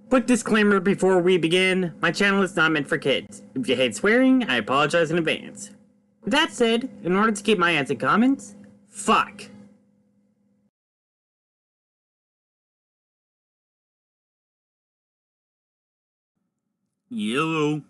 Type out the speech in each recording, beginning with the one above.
Quick disclaimer before we begin, my channel is not meant for kids. If you hate swearing, I apologize in advance. With that said, in order to keep my ads and comments, fuck. Yellow.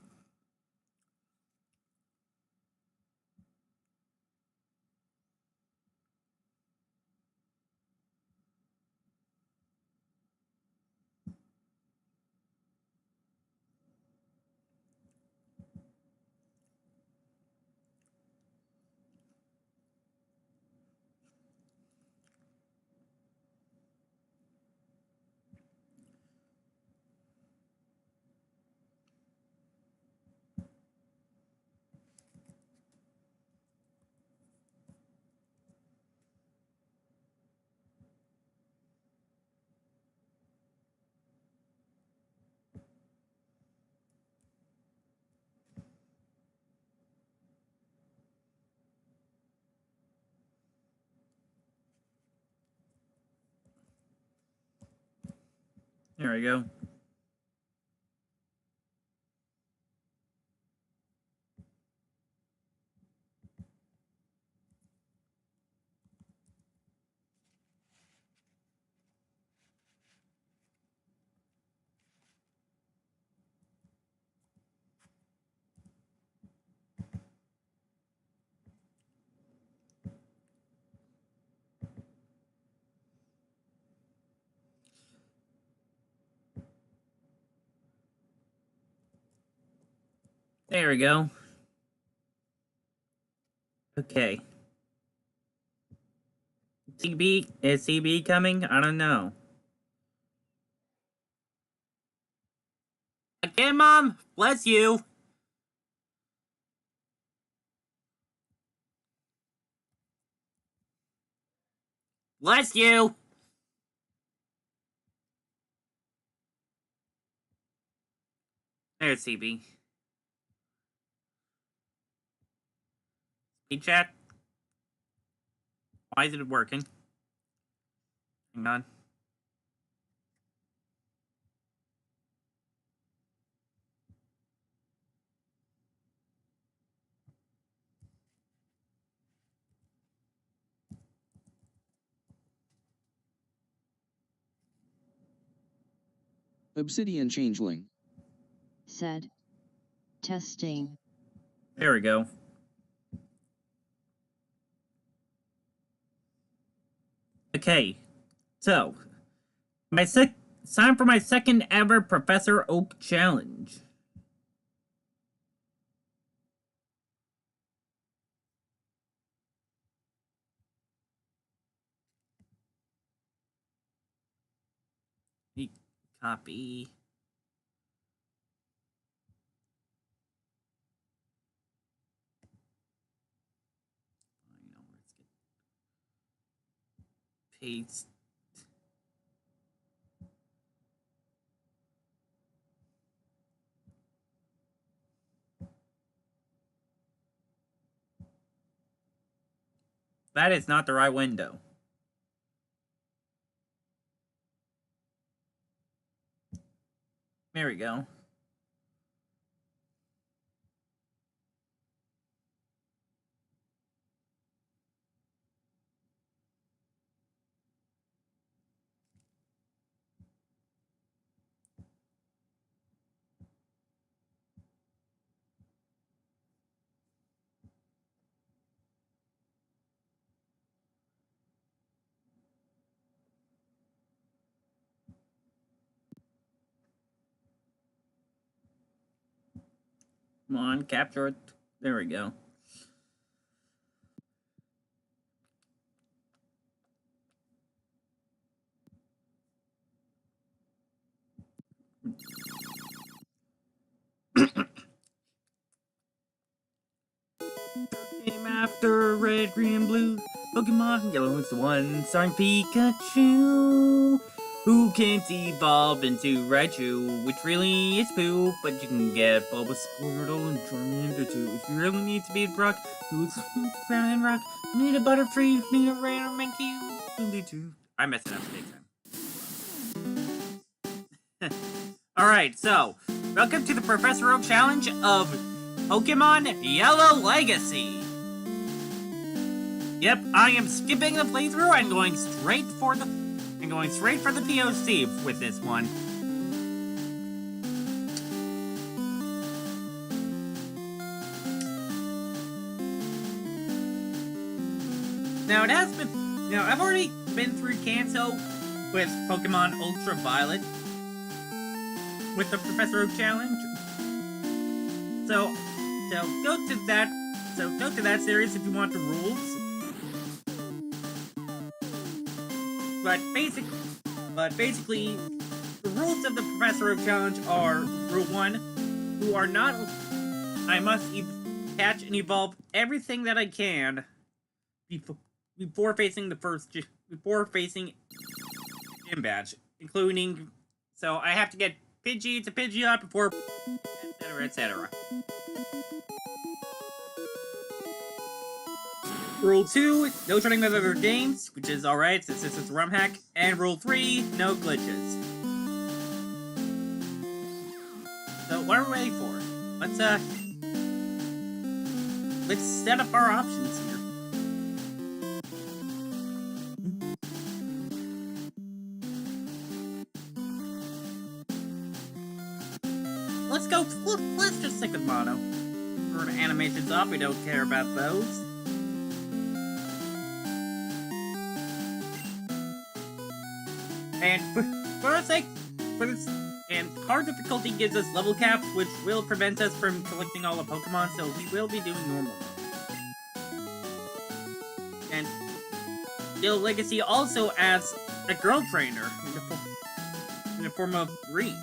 There we go. There we go. Okay. Is CB coming? I don't know. Okay, Mom. Bless you. Bless you. There's CB. Speed chat. Why is it working? Hang on. Obsidian Changeling. Said. Testing. There we go. Okay, so time for my second ever Professor Oak challenge. Copy. Paste. That is not the right window. There we go. Come on, capture it. There we go. Came after red, green, blue. Pokemon yellow is the one. Starring Pikachu. Who can't evolve into Raichu, which really is poo, but you can get Bulbasaur, Squirtle, and Charmander too. If you really need to beat Brock, who's Brown and Rock, you need a Butterfree, you need a random Mankey, you need to. I messed it up big time. Alright, so, welcome to the Professor Oak Challenge of Pokemon Yellow Legacy. Yep, I am skipping the playthrough and going straight for the POC with this one. Now I've already been through Kanto with Pokemon Ultraviolet with the Professor Oak Challenge. So go to that series if you want the rules. But basically, the rules of the Professor Oak Challenge are: Rule 1, I must catch and evolve everything that I can before facing Gym Badge, including, so I have to get Pidgey to Pidgeot before, etc., etc. Rule 2, no turning with other games, which is alright since this is a ROM hack. And Rule 3, no glitches. So what are we waiting for? Let's set up our options here. Let's just stick with mono. For animations off, we don't care about those. And and hard difficulty gives us level caps, which will prevent us from collecting all the Pokemon, so we will be doing normal. And Yellow Legacy also adds a girl trainer in the form of Green.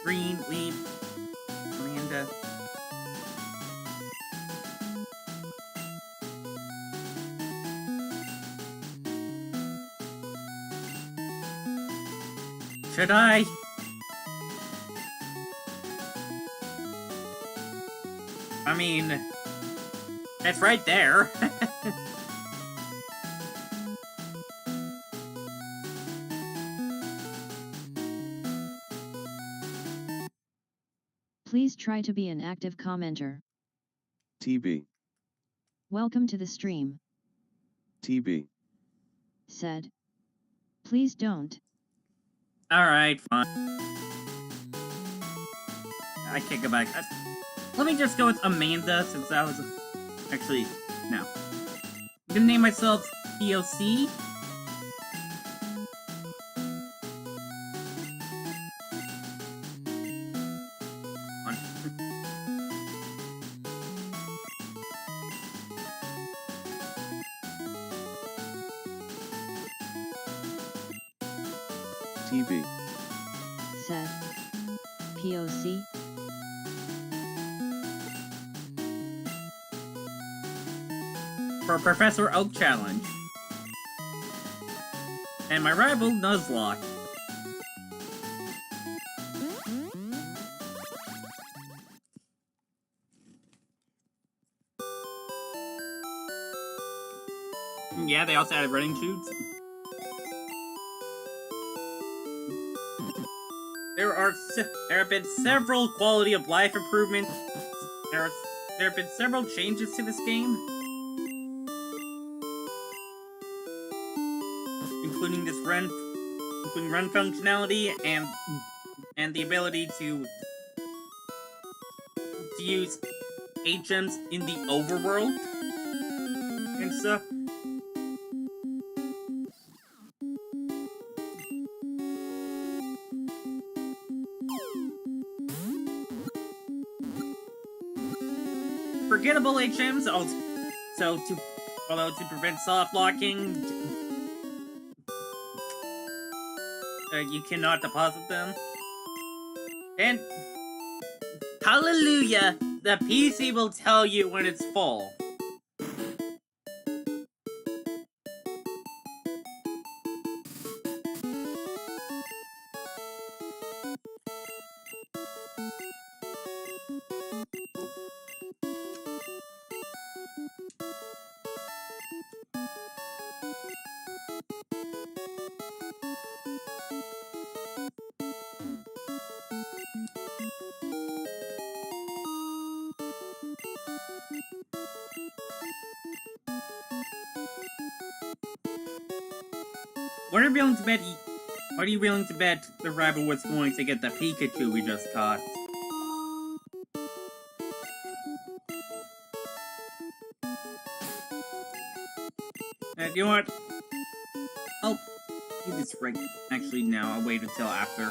Green, Leaf, Amanda. Should I? I mean, it's right there. Please try to be an active commenter. TB. Welcome to the stream. TB. Said. Please don't. Alright, fine. I can't go back. Let me just go with Amanda, since that was actually, no. I'm gonna name myself POC. TB. Said. POC. For Professor Oak Challenge. And my rival, Nuzlocke. Yeah, they also added running shoots. There have been several quality of life improvements. There have been several changes to this game, including run functionality and the ability to use HMs in the overworld and stuff. Forgettable HMs, although to prevent soft locking, you cannot deposit them. And hallelujah, the PC will tell you when it's full. What are you willing to bet? What are you willing to bet the rabbit was going to get the Pikachu we just caught? You know what? I'll do this right. Actually, no. I'll wait until after.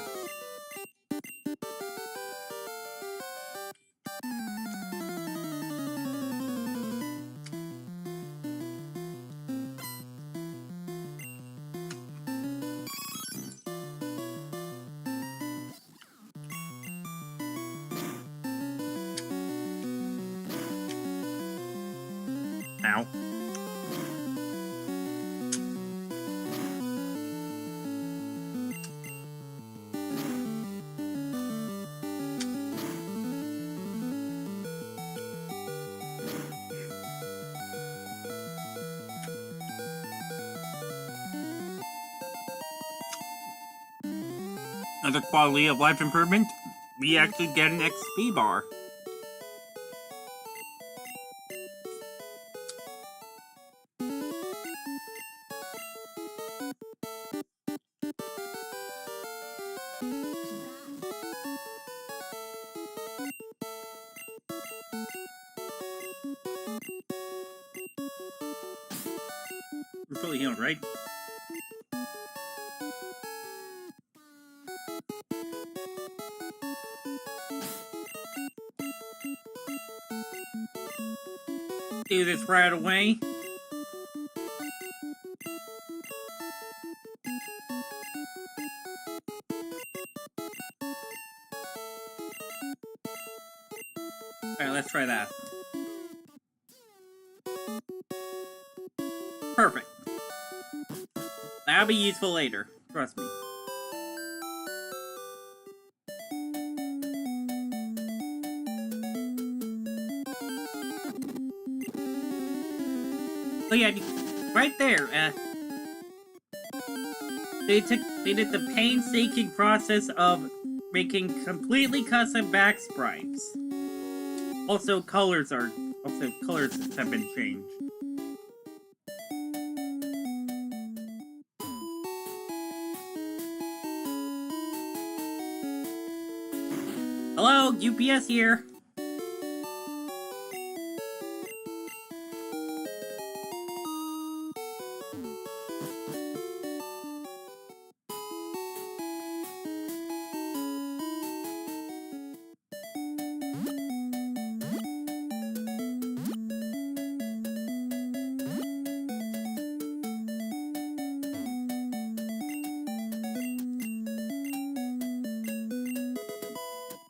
Ow. As a quality of life improvement, we actually get an XP bar. We're fully healed, right? Do this right away. Alright, let's try that. Perfect. That'll be useful later. Trust me. So yeah, right there, they did the painstaking process of making completely custom back sprites. Also, colors have been changed. Hello, UPS here.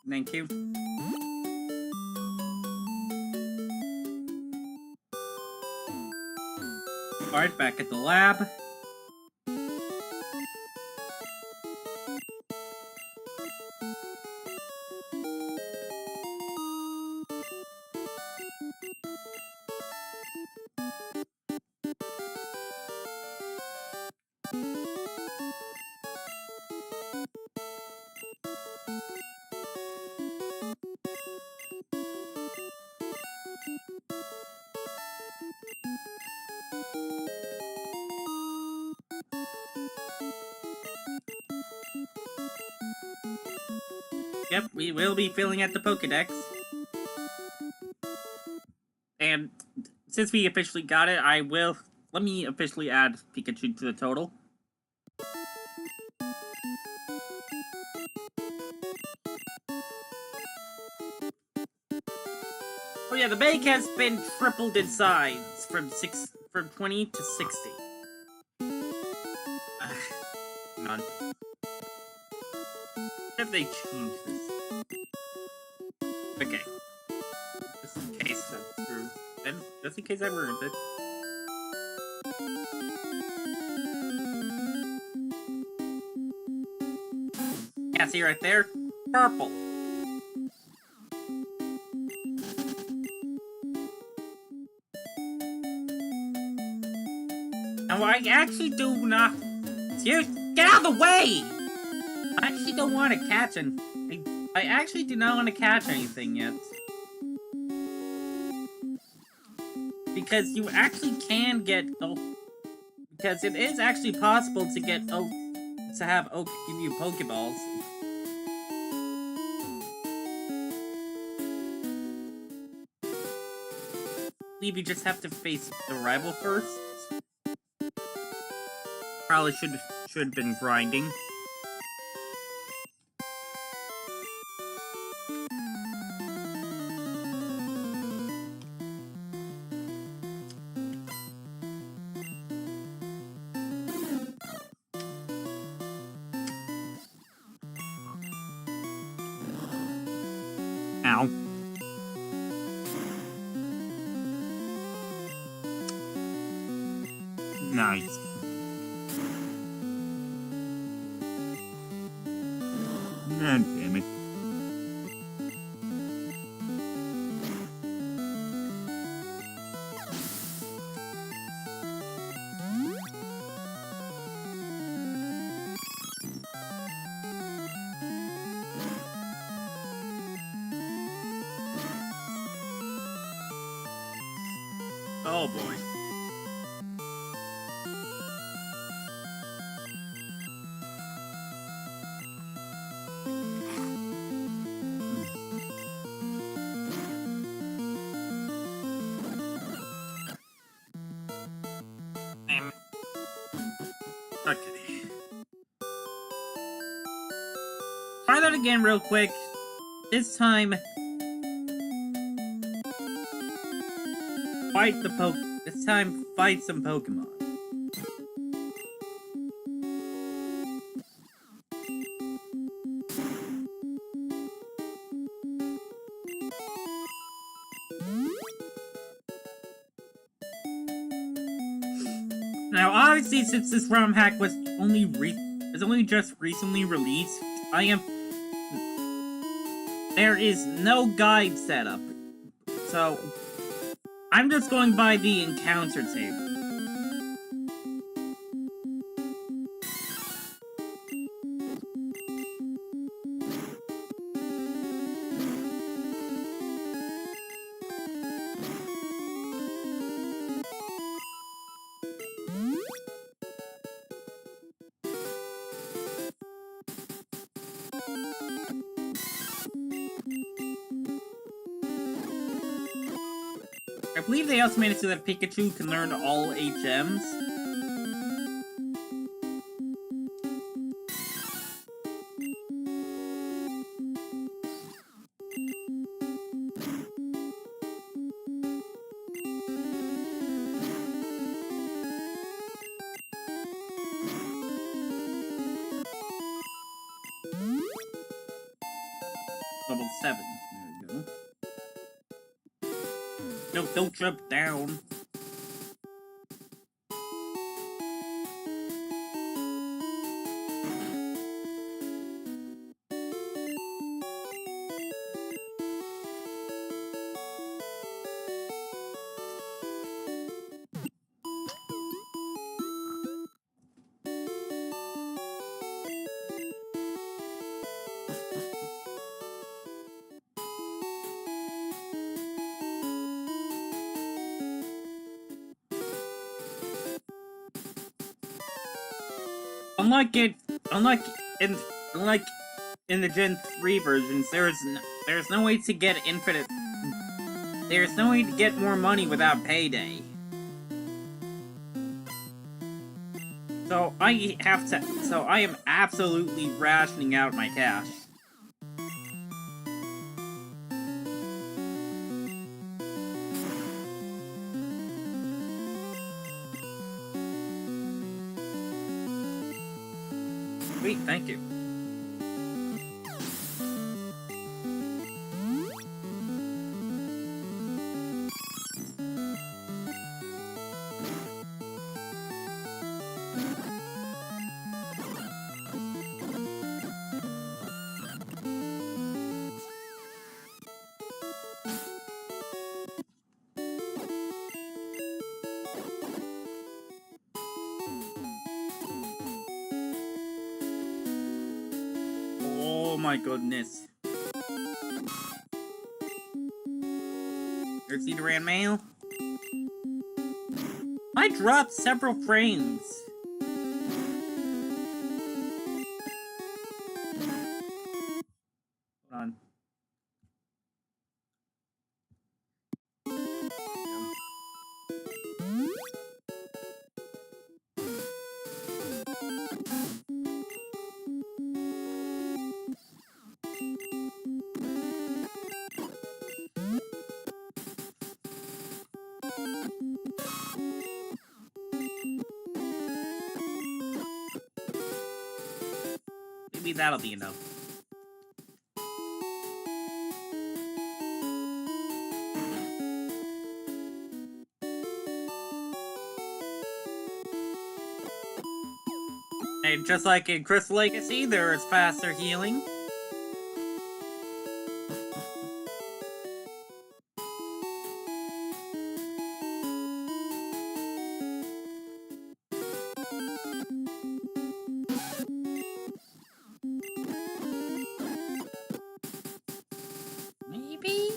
Thank you. Alright, back at the lab. Yep, we will be filling out the Pokédex. And since we officially got it, let me officially add Pikachu to the total. Oh yeah, the bank has been tripled in size from 20 to 60. None. Have they changed this? Okay. Just in case that's true. And just in case I ruined it. Yeah, see right there? Purple. Now I actually do not... Get out of the way! I actually don't want to catch I actually do not want to catch anything yet. Because you actually can get... Oh, you because it is actually possible to get Oak, to have Oak give you Pokeballs. I believe you just have to face the rival first. Probably should have been grinding. Ow. Nice. God damn it. Oh boy. Okay. Try that again real quick. This time, fight some Pokemon. Now, obviously, since this ROM hack was only just recently released, there is no guide setup, so I'm just going by the encounter table. I believe they also made it so that Pikachu can learn all HMs. Level 7. There we go. No, don't jump down. Unlike in the Gen 3 versions, there's no way to get infinite. There's no way to get more money without payday. So I am absolutely rationing out my cash. Sweet, thank you. Oh my goodness. There's Cedarand Mail. I dropped several frames. Hold on. Maybe that'll be enough. And just like in Crystal Legacy, there is faster healing. Maybe?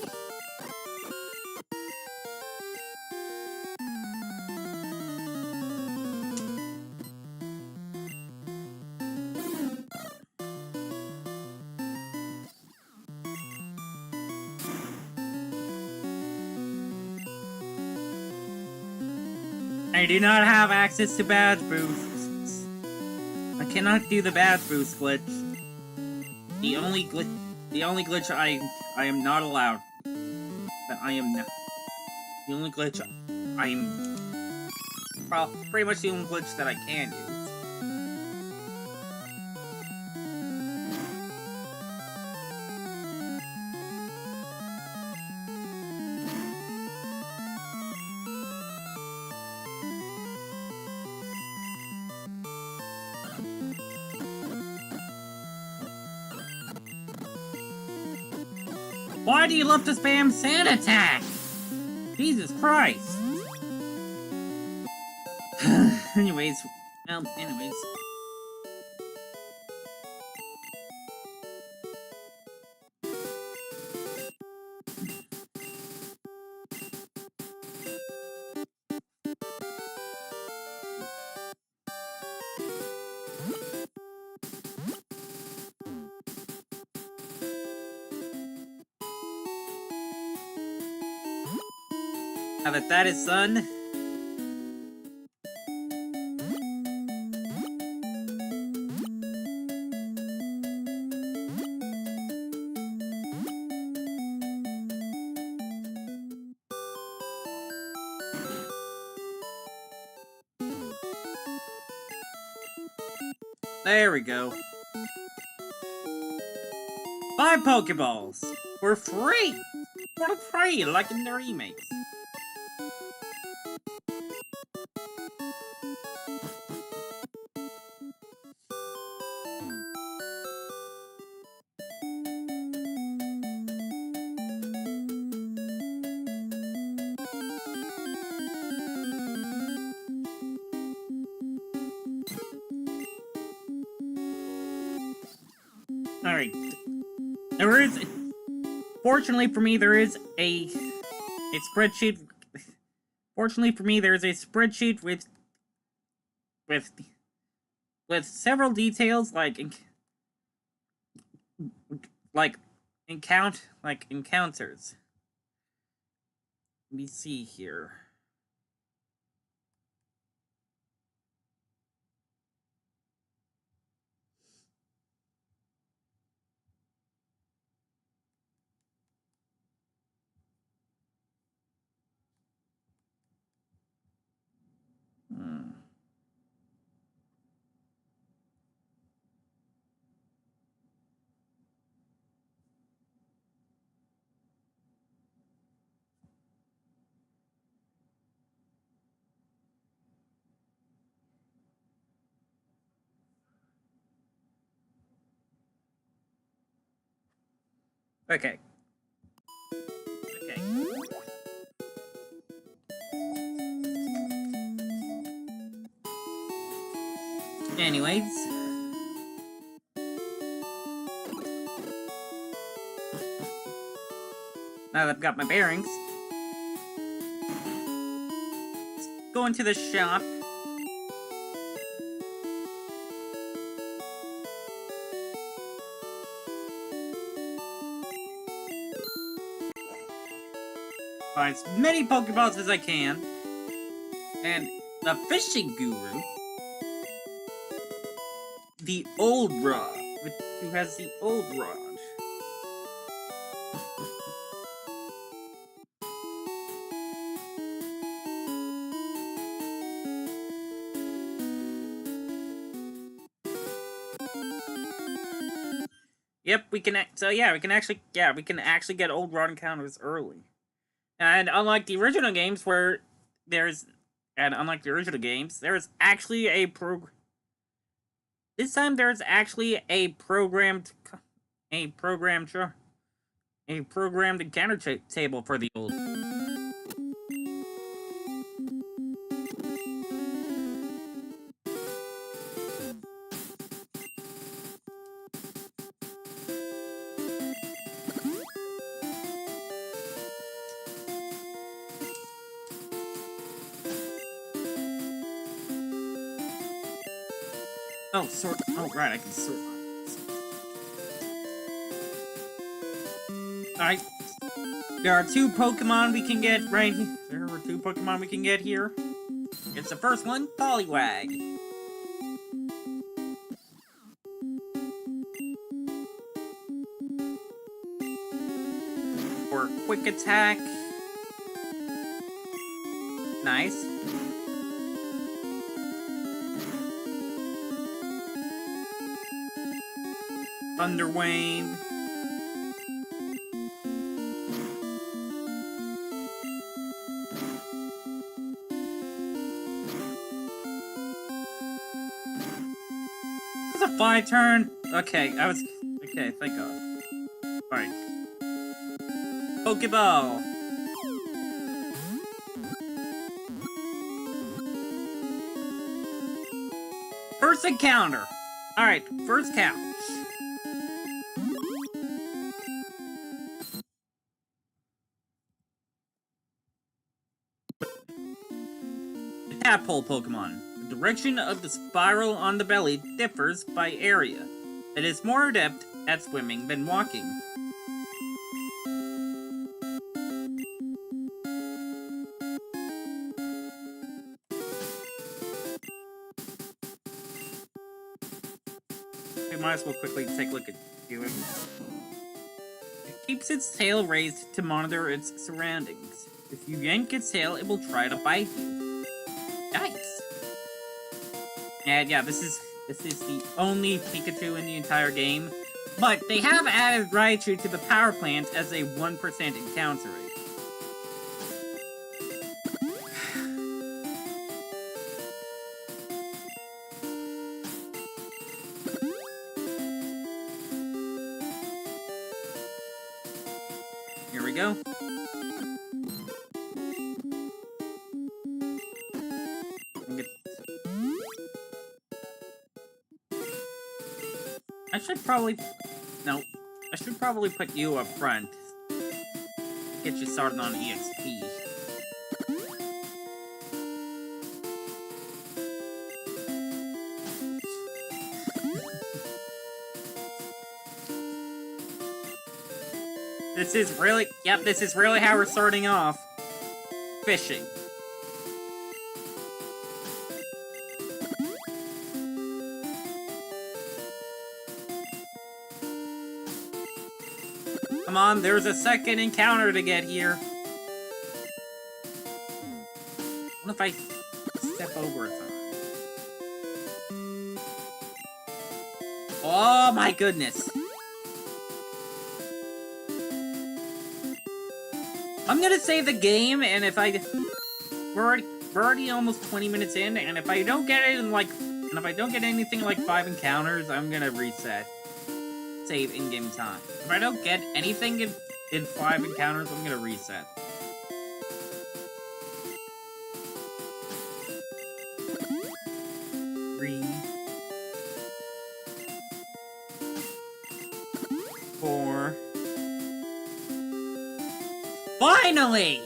I do not have access to badge boosts. I cannot do the badge boost glitch. The only glitch I am not allowed. That I am not. The only glitch I am. Well, pretty much the only glitch that I can use. Why do you love to spam sand attack? Jesus Christ. anyways. Now that is done. There we go. 5 Pokeballs! For free! For free, like in the remakes. Alright. There is... Fortunately for me, there is a spreadsheet... Fortunately for me, there is a spreadsheet with several details, encounters. Let me see here. Okay. Anyways. Now that I've got my bearings, go into the shop. Buy as many Pokeballs as I can. And the fishing guru, the old rod, who has the old rod. Yep, we can. So yeah, we can actually get old rod encounters early. And unlike the original games, there's actually a This time there's actually a programmed encounter table for the old. Oh, sort. Oh, right, I can sort. Alright. There are two Pokemon we can get right here. There are two Pokemon we can get here. It's the first one, Poliwag. For quick attack. Nice. Thunder Wave. It's a 5-turn. Okay, okay, thank God. Alright. Pokeball. First encounter. Alright, first count. Tadpole Pokemon. The direction of the spiral on the belly differs by area. It is more adept at swimming than walking. We might as well quickly take a look at doing. It keeps its tail raised to monitor its surroundings. If you yank its tail, it will try to bite you. Yikes. And yeah, this is the only Pikachu in the entire game. But they have added Raichu to the power plant as a 1% encounter rate. Here we go. I should probably put you up front. Get you started on EXP. This is really how we're starting off. Fishing. Come on, there's a second encounter to get here. What if I step over a time? Oh my goodness. I'm gonna save the game, and if we're already almost 20 minutes in, and if I don't get it in if I don't get anything like 5 encounters, I'm gonna reset. Save in-game time. If I don't get anything in 5 encounters, I'm gonna reset. Three, 4. Finally!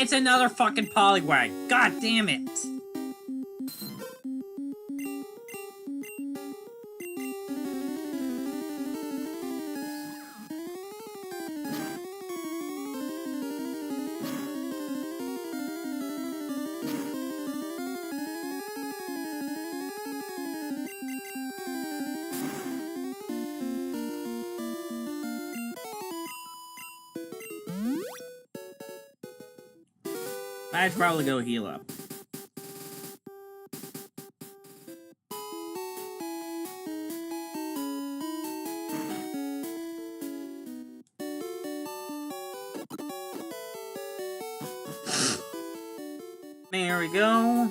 it's another fucking Poliwag. God damn it. I should probably go heal up. There we go.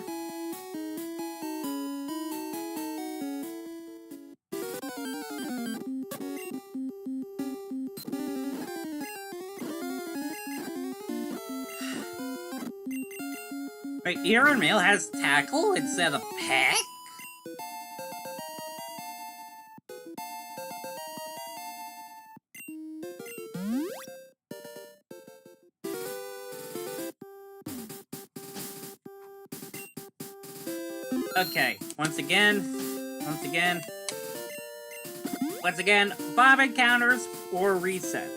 Wait, Iron Mail has tackle instead of peck? Okay, once again, 5 encounters, 4 resets.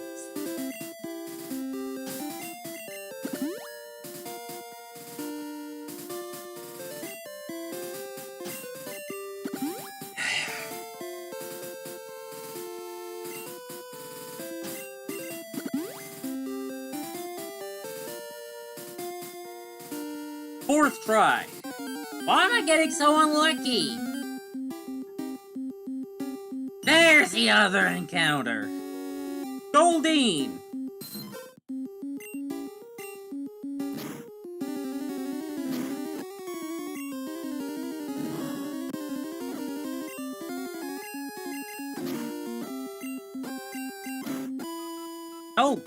Fourth try. Why am I getting so unlucky? There's the other encounter. Goldeen. Oh.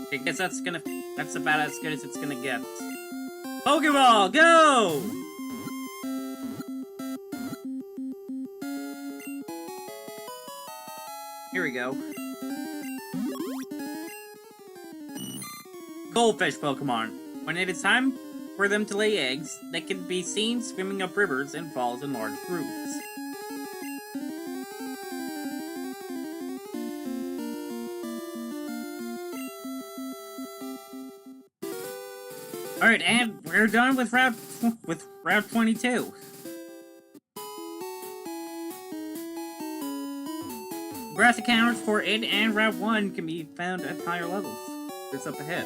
I guess that's about as good as it's gonna get. Pokeball, go! Here we go. Goldfish Pokemon. When it is time for them to lay eggs, they can be seen swimming up rivers and falls in large groups. Alright, and we're done with Route 22. Grass encounters for it and Route 1 can be found at higher levels. It's up ahead.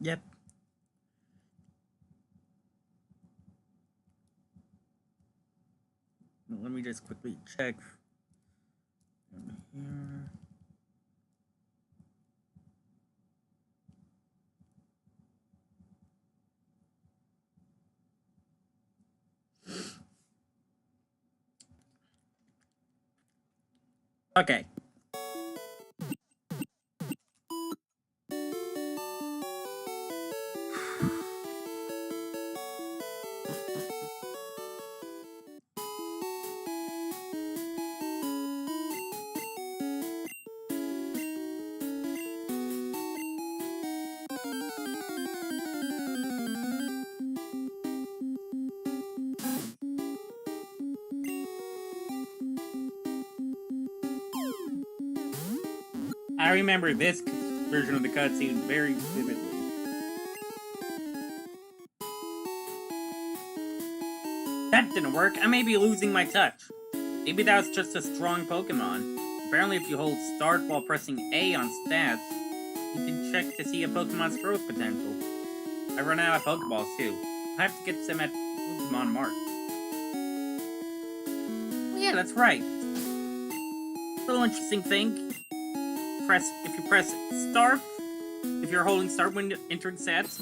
Yep. Let me just quickly check. Here. Okay. I remember this version of the cutscene very vividly. That didn't work. I may be losing my touch. Maybe that was just a strong Pokemon. Apparently if you hold start while pressing A on stats, you can check to see a Pokemon's growth potential. I run out of Pokeballs too. I have to get them at Pokemon Mart. Oh, yeah, that's right. Little interesting thing. If you press start, if you're holding start when entering sets,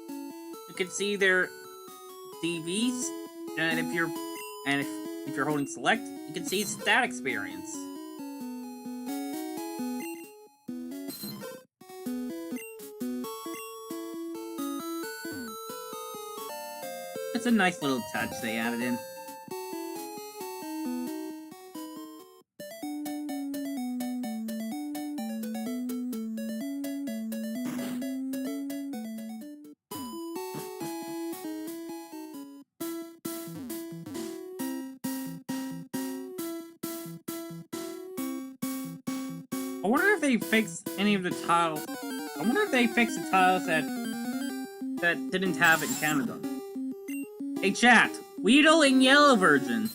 you can see their DVs, and if you're holding select, you can see stat experience. It's a nice little touch they added in. I wonder if they fixed any of the tiles. I wonder if they fixed the tiles that didn't have it in Canada. Hey chat, Weedle and Yellow Virgin.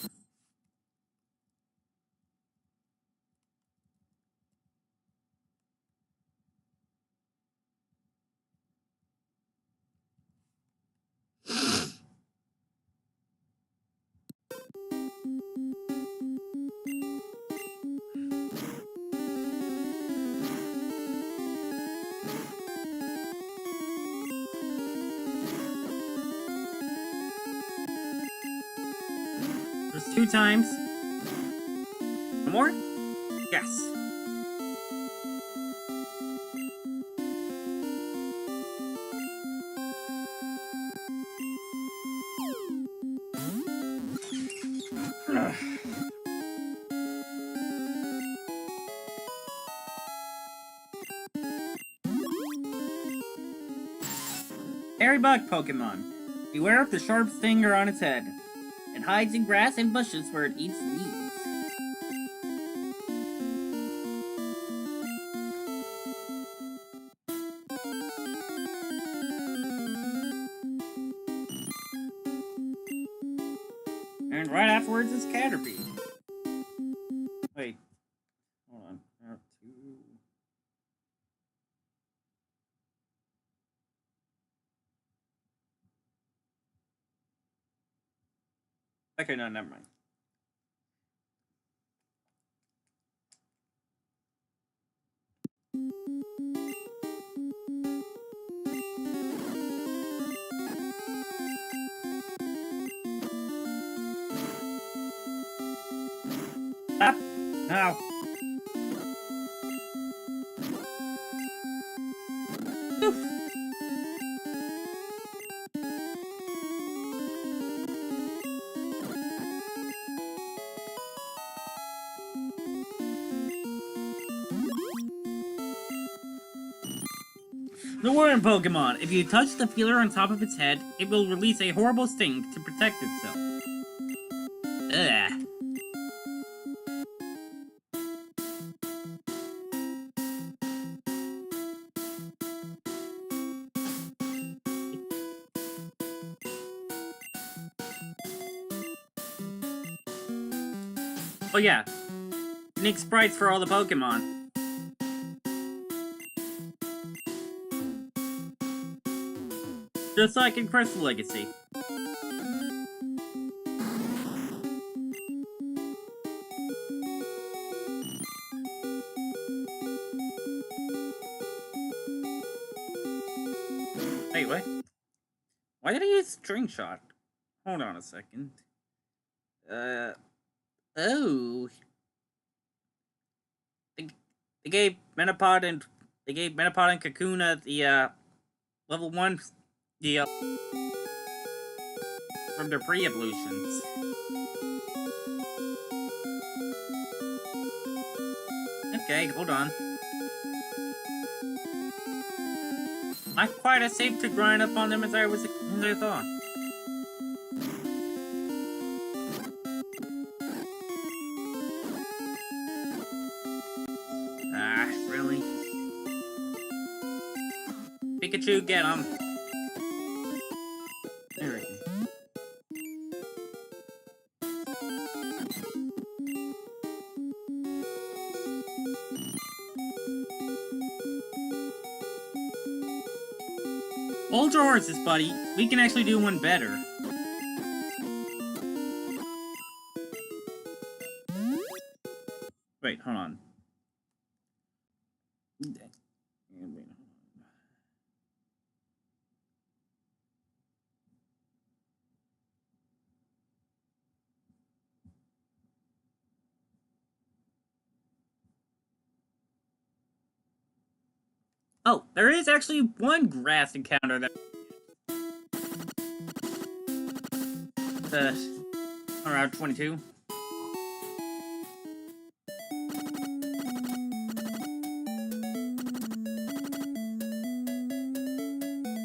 There's 2 times. One more? Yes. Hairy bug Pokemon. Beware of the sharp stinger on its head. It hides in grass and bushes where it eats leaves. And right afterwards is Caterpie. Wait. Hold on. I have to... Okay, no, never mind. Stop! Now! Oof. The Worm Pokemon. If you touch the feeler on top of its head, it will release a horrible sting to protect itself. Ugh. Oh yeah, unique sprites for all the Pokemon. Just like in Crystal Legacy. Wait, what? Why did I use String Shot? Hold on a second. Oh. They gave Metapod and Kakuna the level 1 from their pre-evolutions. Okay, hold on. Not quite as safe to grind up on them as I thought. Ah, really? Pikachu, get him. There we go. Hold your horses, buddy. We can actually do one better. Wait, hold on. Oh, there is actually one grass encounter that... around 22.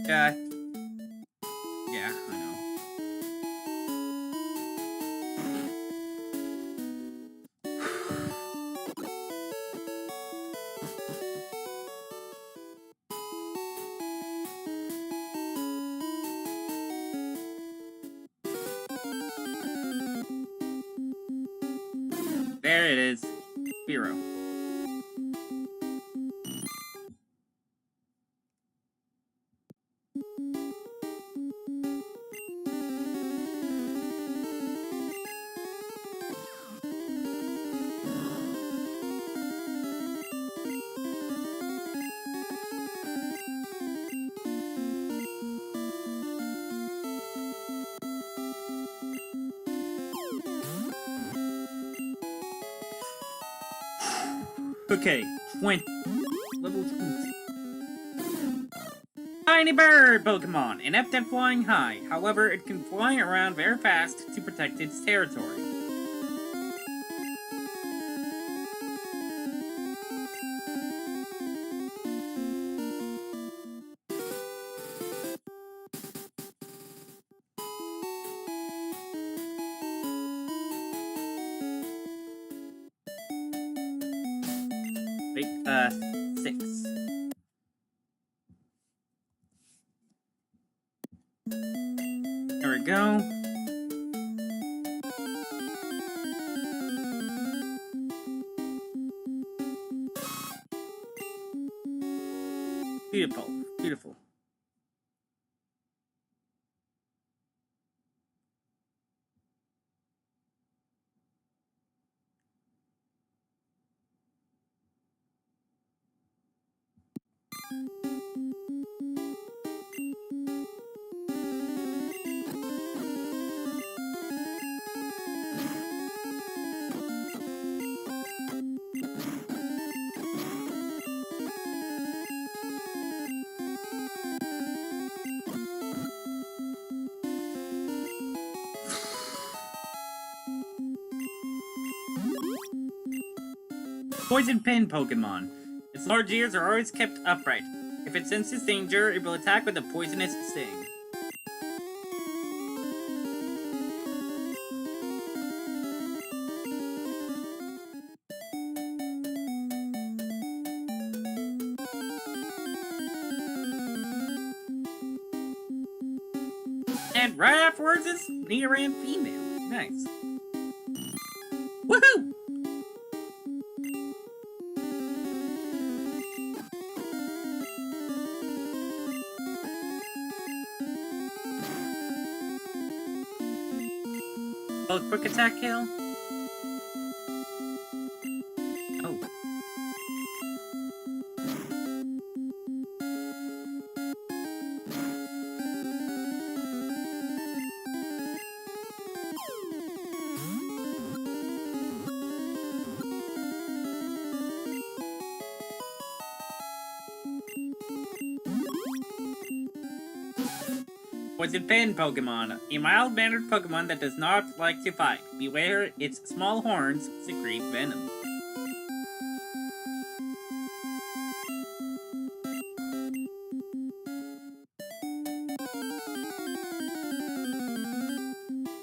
Yeah, I know. There it is. Spiro. Okay, 20. Level 20. Tiny bird Pokemon, inept at flying high. However, it can fly around very fast to protect its territory. Wait, 6. There we go. Beautiful, beautiful. Poison Pin Pokemon. Its large ears are always kept upright. If it senses danger, it will attack with a poisonous sting. And right afterwards is Nidoran female. Nice. Woohoo! Oh, quick attack kill? Oh. Poison Pin Pokemon. A mild-mannered Pokemon that does not like to fight. Beware, its small horns secrete venom.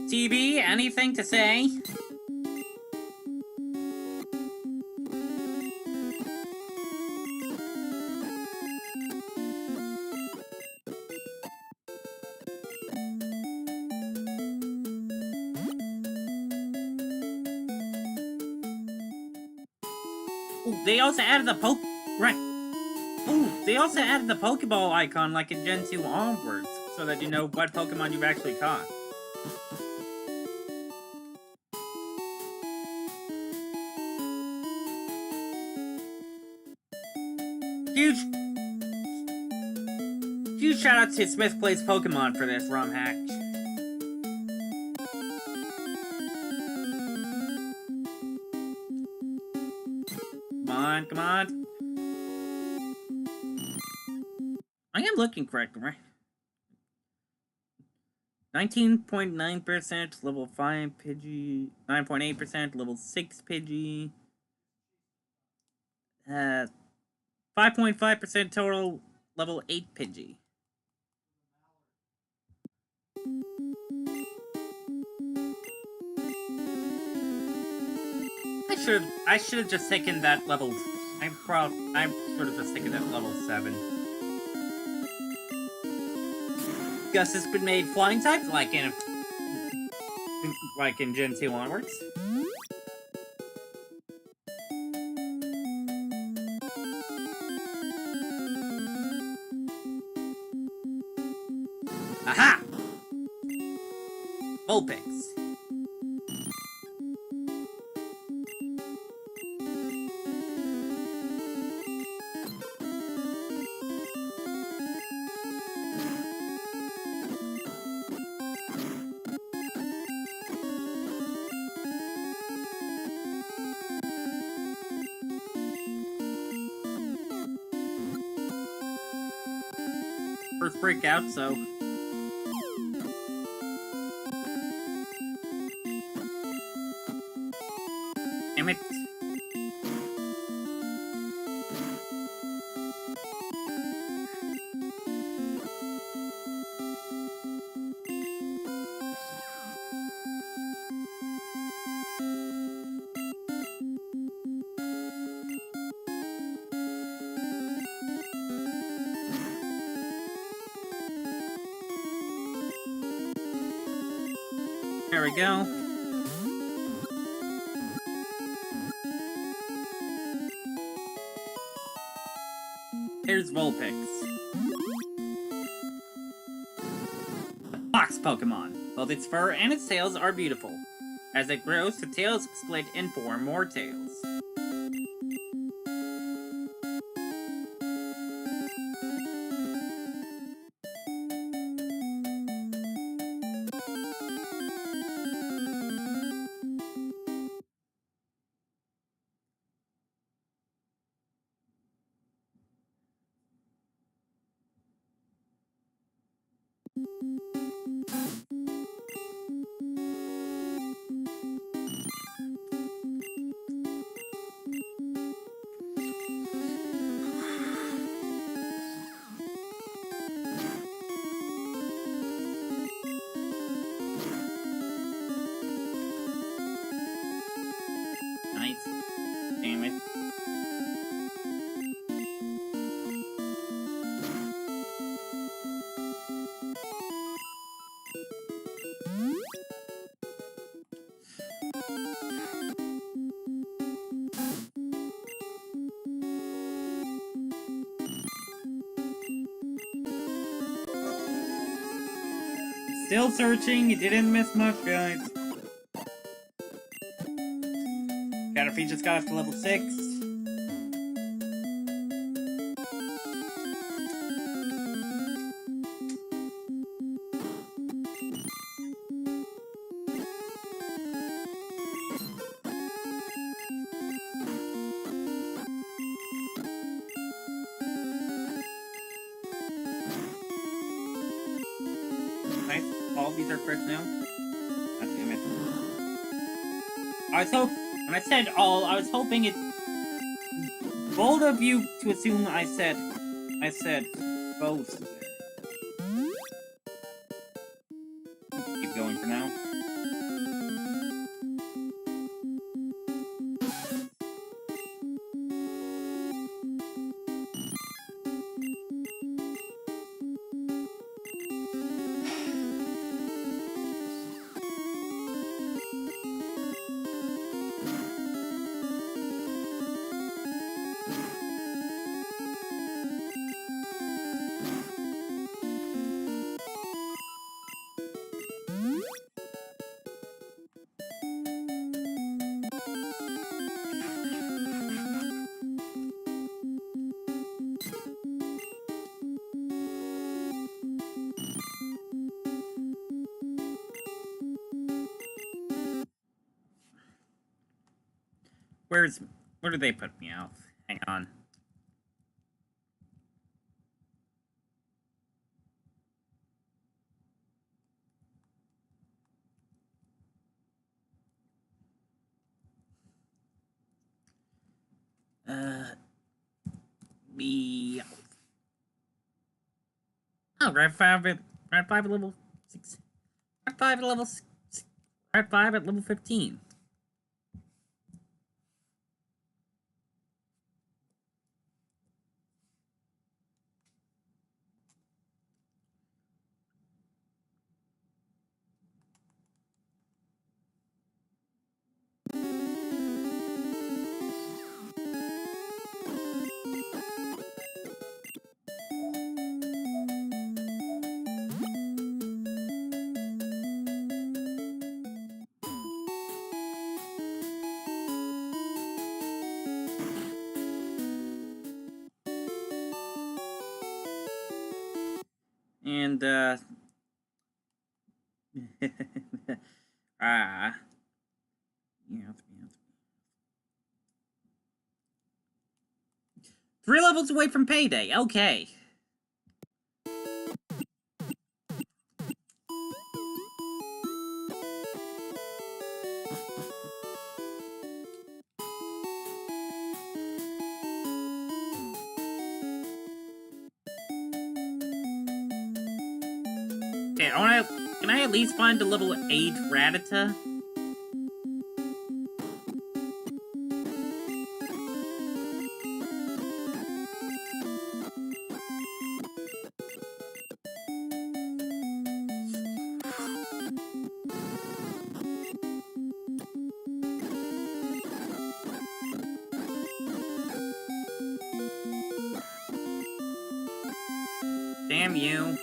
TB, anything to say? They also added the Right. Ooh, they also added the Pokeball icon like in Gen 2 onwards, so that you know what Pokemon you've actually caught. Huge shout out to Smith Plays Pokemon for this ROM hack. Come on. I am looking correct, right? 19.9% level 5 Pidgey, 9.8% level 6 Pidgey, 5.5% total level 8 Pidgey. I should have just taken that level. I should have just taken that level 7. Gus has been made flying type like in Gen 2 onwards. Aha! Vulpix. First breakout, so damn it. There we go. Here's Vulpix. Fox Pokemon. Both its fur and its tails are beautiful. As it grows, the tails split and form more tails. Nice. Damn it. Still searching, you didn't miss much, guys. Caterpie just got up to level 6. Nice. All of these are crits now. God damn it. When I said all, I was hoping it bold of you to assume I said both. Keep going for now. Where did they put me out? Hang on. Me. Oh, grad 5 at level 6. Grad 5 at level 6. Grad 5 at level 15. And, yeah. 3 levels away from payday. Okay. Okay, can I at least find a level 8 Rattata? Damn you.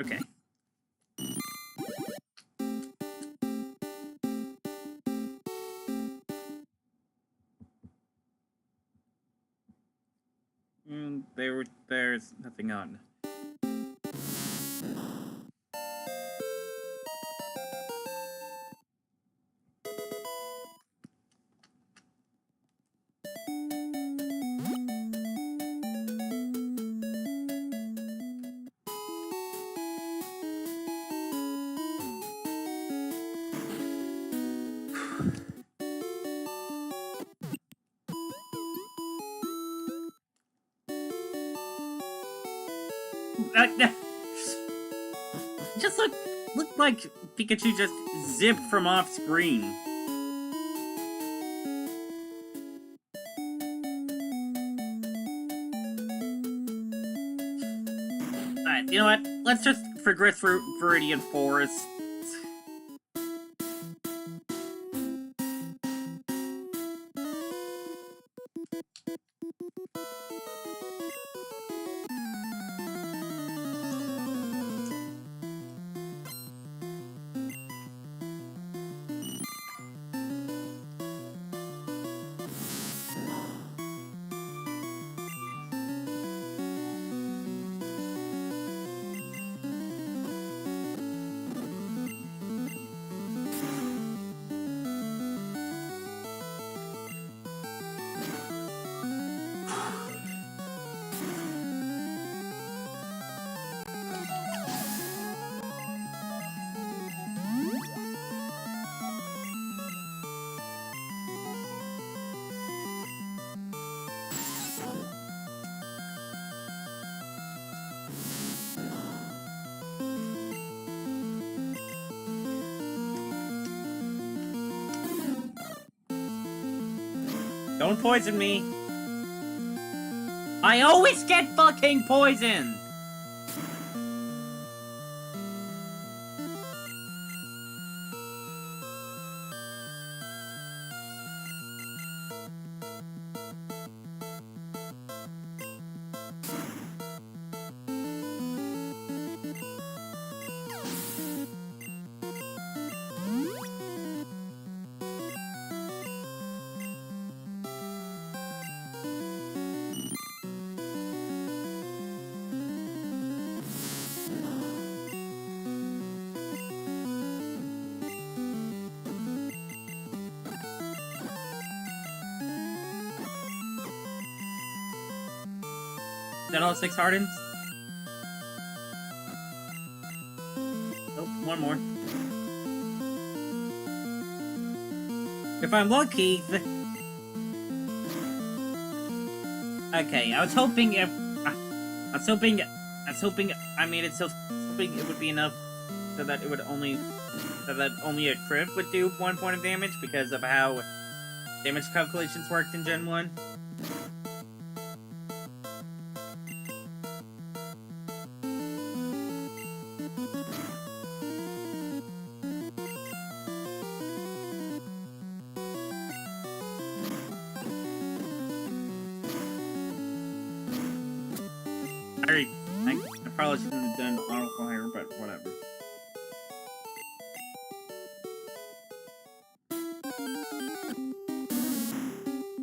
Okay. There's nothing on. Just look like Pikachu just zipped from off screen. Alright, you know what? Let's just progress through Viridian Forest. Don't poison me. I always get fucking poisoned. Is that all 6 hardens? Oh, one more. If I'm lucky... Okay, I was hoping if... I was hoping I made it so hoping it would be enough so that it would only... So that only a crit would do 1 point of damage because of how damage calculations worked in Gen 1. I probably shouldn't have done auto fire, but whatever.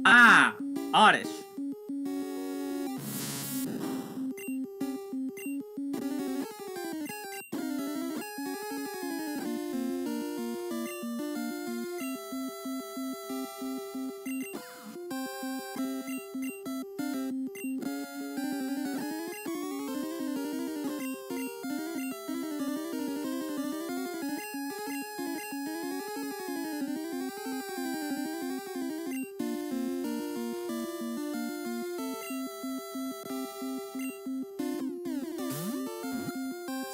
Ah! Oddish.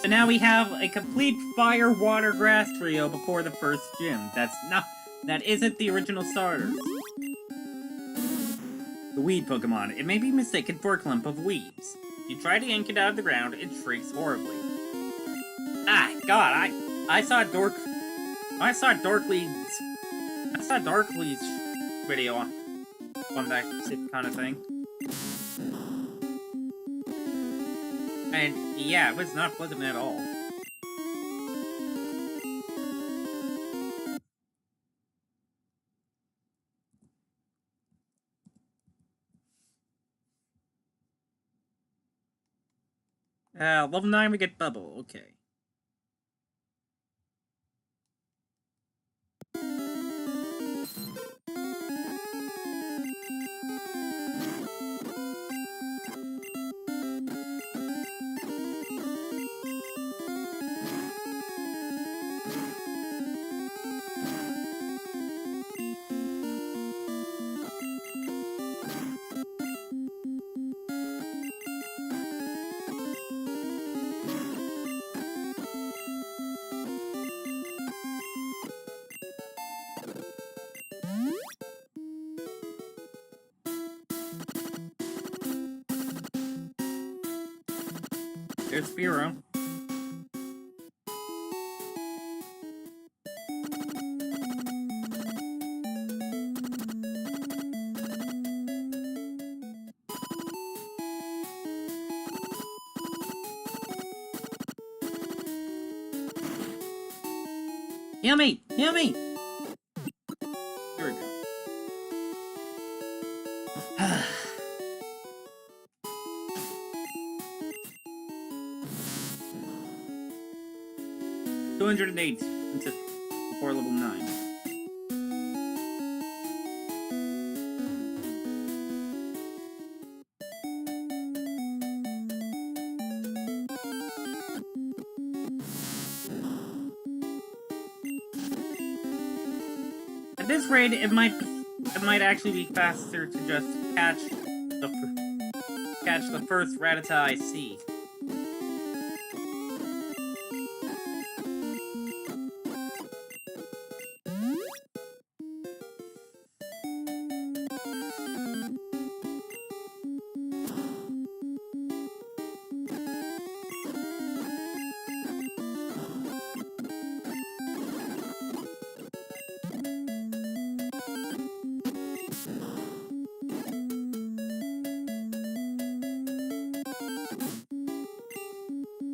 So now we have a complete fire, water, grass trio before the first gym. That isn't the original starters. The weed Pokemon. It may be mistaken for a clump of weeds. If you try to yank it out of the ground, it shrieks horribly. Ah, God, I saw Darklead's video on that kind of thing. And yeah, it was not pleasant at all. Level 9 we get Bubble, okay. There's Spearow. Heal me! Heal me! Here we go. 208 before level 9. At this rate, it might actually be faster to just catch the first Rattata I see.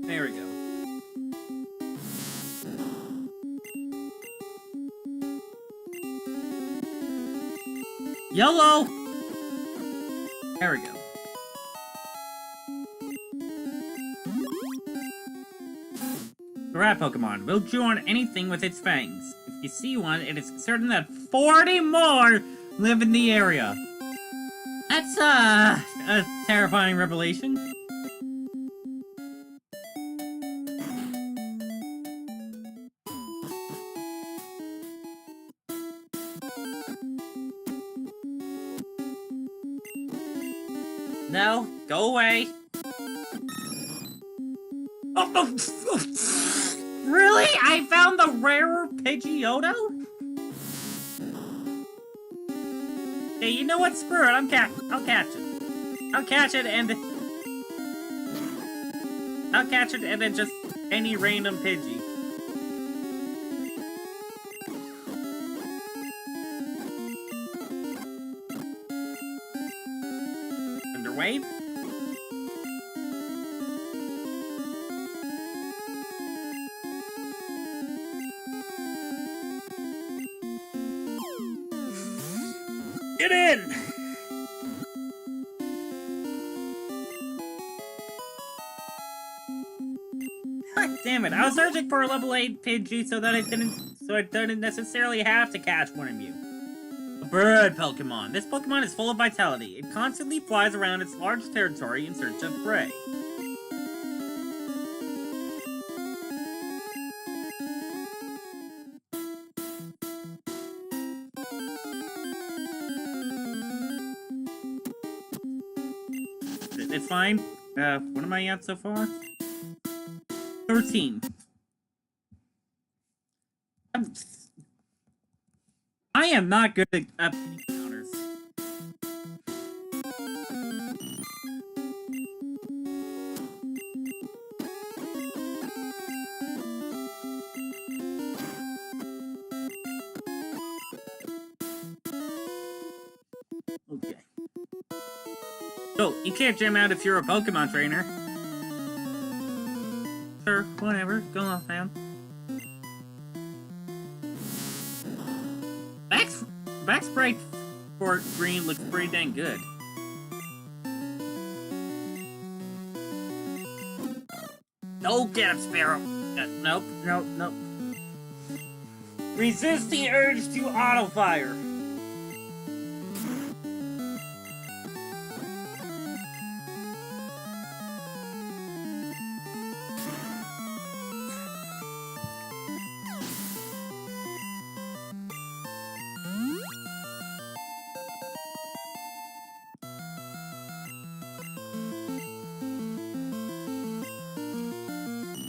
There we go. Yellow! There we go. The rat Pokemon will chew on anything with its fangs. If you see one, it is certain that 40 more live in the area. That's a terrifying revelation. No, go away. Oh, really? I found the rarer Pidgeotto? Hey, you know what? Screw it. I'll catch it. I'll catch it and then just any random Pidgey. Underwave? Get in! God damn it! I was searching for a level 8 Pidgey so I didn't necessarily have to catch one of you. A bird Pokemon. This Pokemon is full of vitality. It constantly flies around its large territory in search of prey. It's fine. What am I at so far? 13. I am not good at encounters. Okay. So, you can't jam out if you're a Pokemon trainer. Sure, whatever. Go off, man. Back sprite for green looks pretty dang good. No, get him, Sparrow. Nope. Resist the urge to auto fire.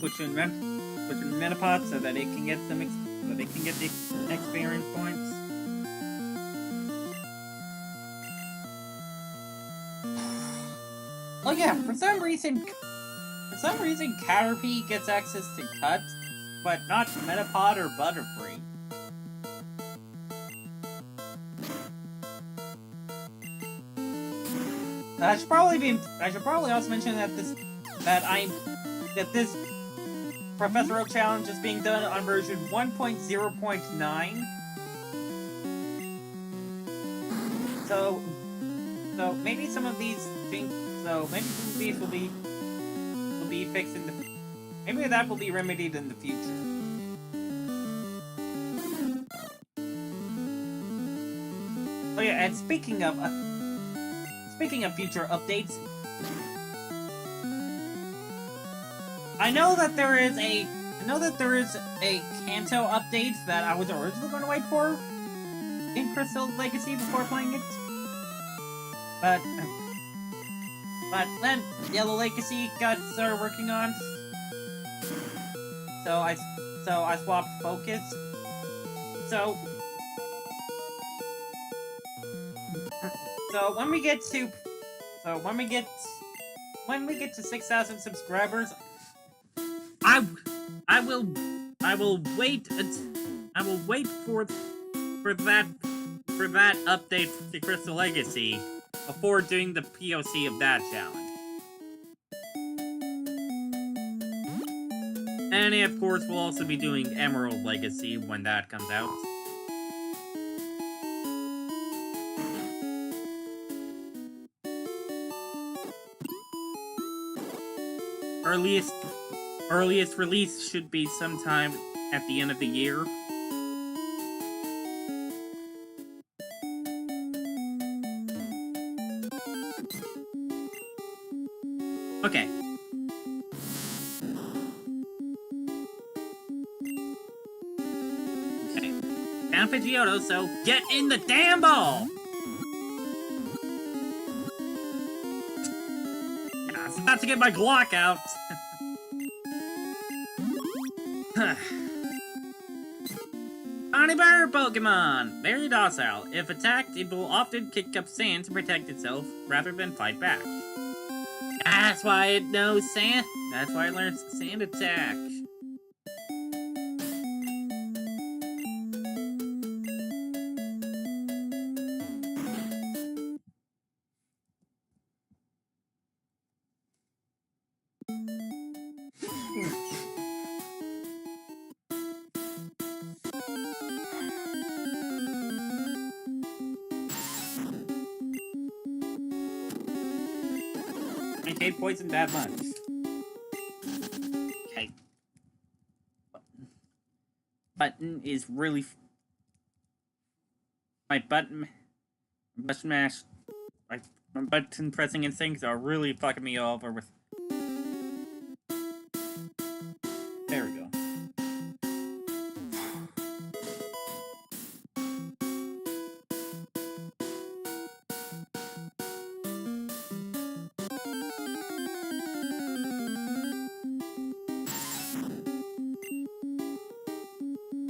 Put you in Metapod so that it can get the experience points. Oh yeah, for some reason Caterpie gets access to Cut, but not Metapod or Butterfree. I should probably also mention that this Professor Oak challenge is being done on version 1.0.9. So maybe some of these will be fixed in the. Maybe that will be remedied in the future. Oh yeah, and speaking of future updates. I know that there is a Kanto update that I was originally going to wait for in Crystal Legacy before playing it. But then Yellow Legacy started working on. So I swapped focus. So when we get to 6,000 subscribers, I will wait for that update to Crystal Legacy before doing the POC of that challenge. And of course, we'll also be doing Emerald Legacy when that comes out. Earliest release should be sometime at the end of the year. Found Pidgeotto, so get in the damn ball! I was about to get my Glock out. Honey Bird Pokemon! Very docile. If attacked, it will often kick up sand to protect itself rather than fight back. That's why it knows sand. That's why it learns sand attack. I hate poison that much. Okay. Button is really... My button mash... My button pressing and things are really fucking me over with... There we go.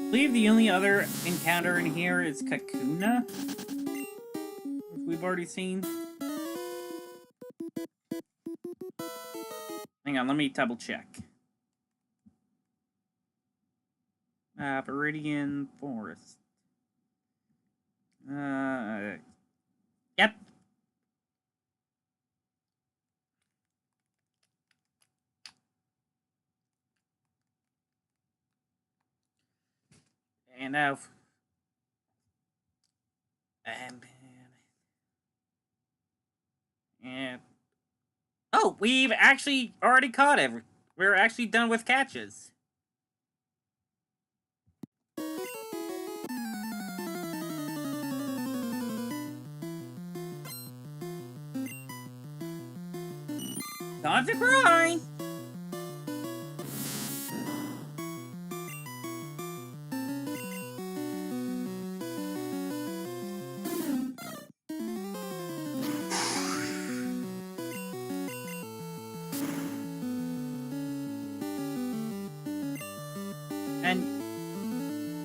I believe the only other encounter in here is Kakuna, which we've already seen. Hang on, let me double check. Viridian Forest. Yep. And oh, we've actually already caught every. We're actually done with catches. Time to cry.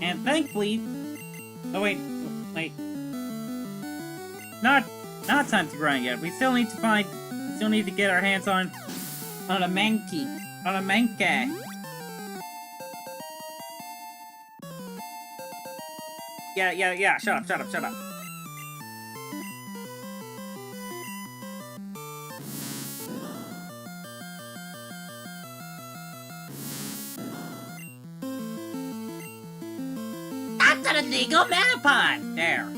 And thankfully, oh wait, not time to grind yet. We still need to get our hands on a Mankey, Yeah, shut up. A legal Metapod! There.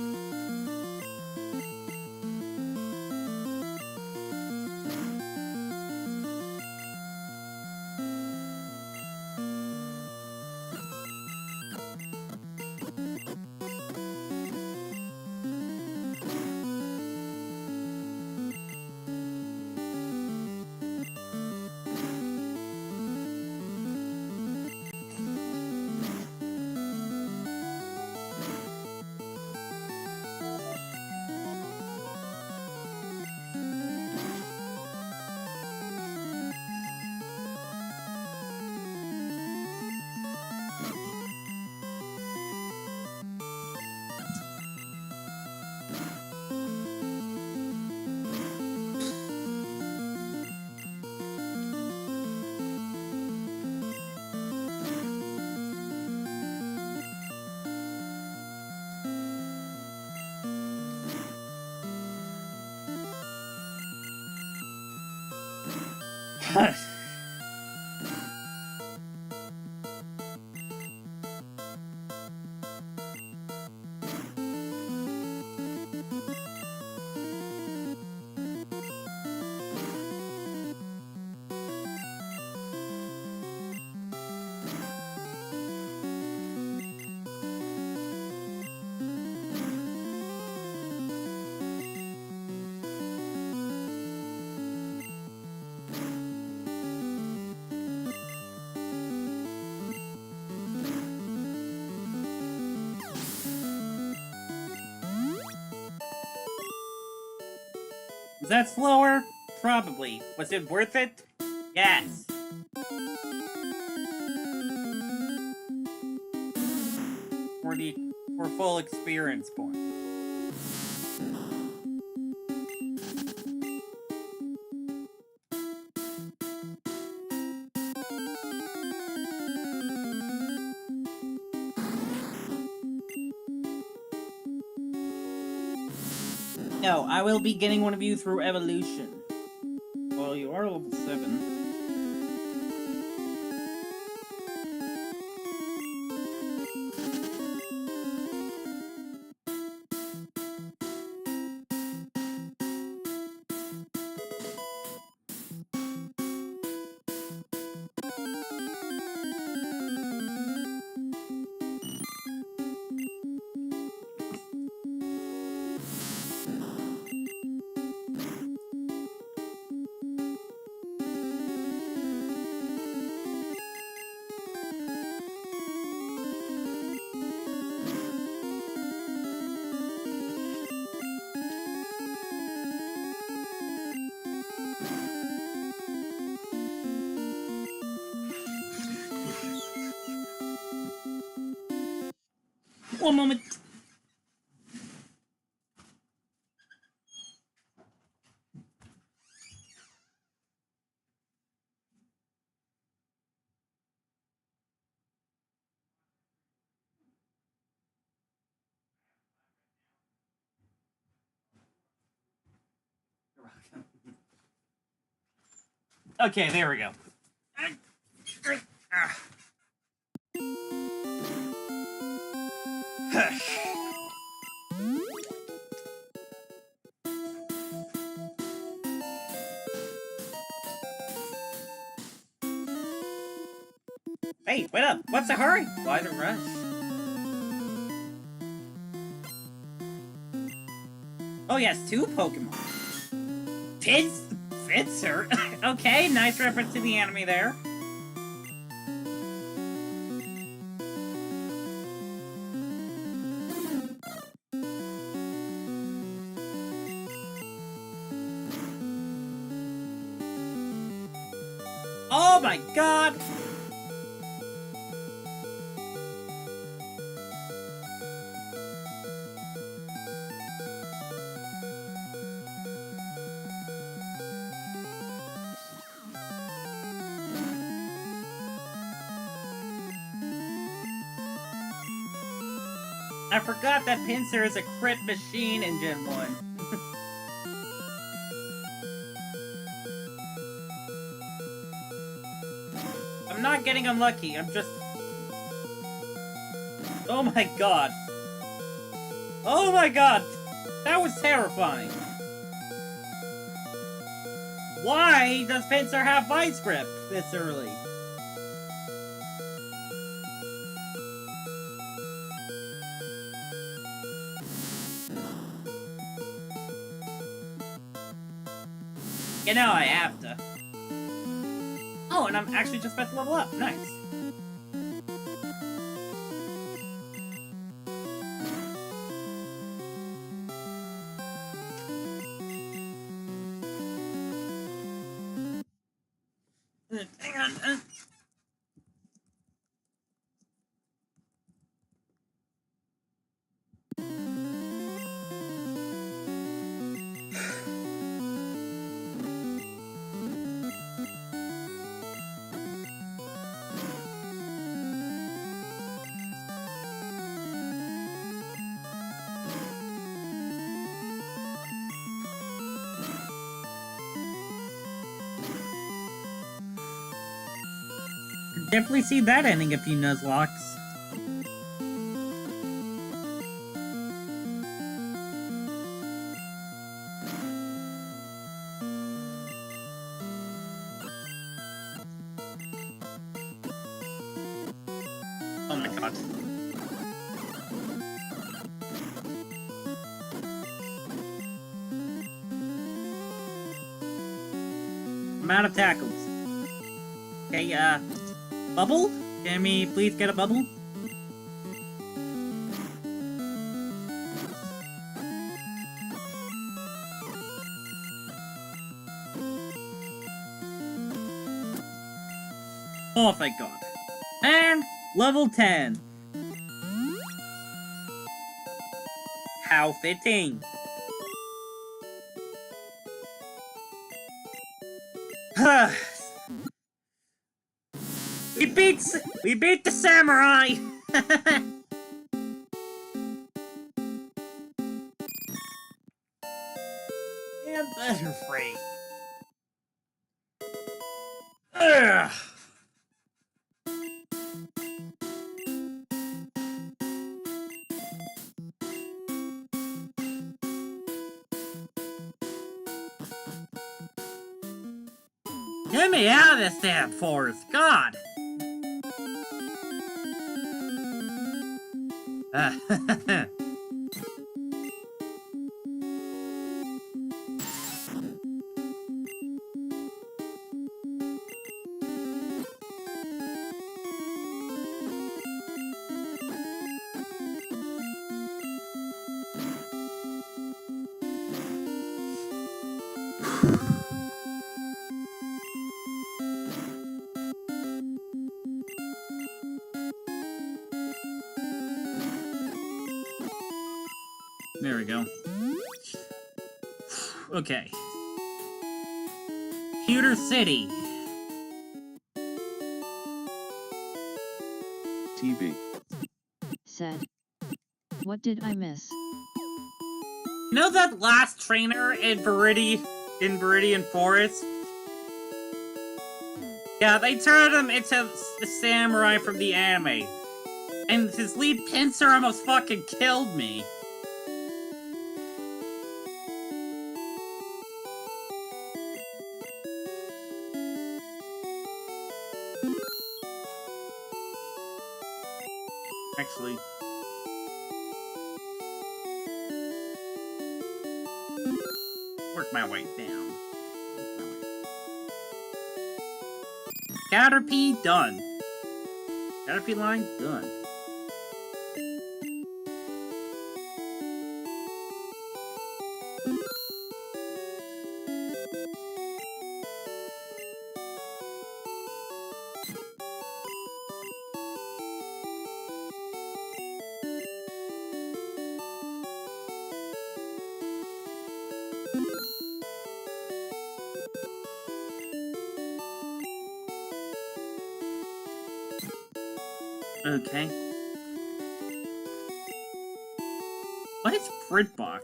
Was that slower? Probably. Was it worth it? Yes. For full experience point. No, I will be getting one of you through evolution. Well, you are level 7. One moment. Okay, there we go. Hey, wait up! What's the hurry? Why the rush? Oh yes, 2 Pokemon. Fitzer? Okay, nice reference to the anime there. Oh my god! I forgot that Pinsir is a crit machine in Gen 1. I'm not getting unlucky, I'm just... Oh my god. Oh my god! That was terrifying! Why does Pinsir have Vice Grip this early? You know I have to. Oh, and I'm actually just about to level up. Nice. Hang on. Definitely see that ending a few Nuzlocks. Oh my god. I'm out of tackles. Okay, bubble? Can we please get a bubble? Oh, thank God. And level 10. How fitting. we beat the samurai. And Butterfree. Ugh. Get me out of this damn forest, God! There we go. Okay. Pewter City. TV. Said. What did I miss? You know that last trainer in Viridian Forest? Yeah, they turned him into the samurai from the anime. And his lead pincer almost fucking killed me. Actually. Work my way down. Caterpie done. Caterpie line done. Okay. What is Fritbox?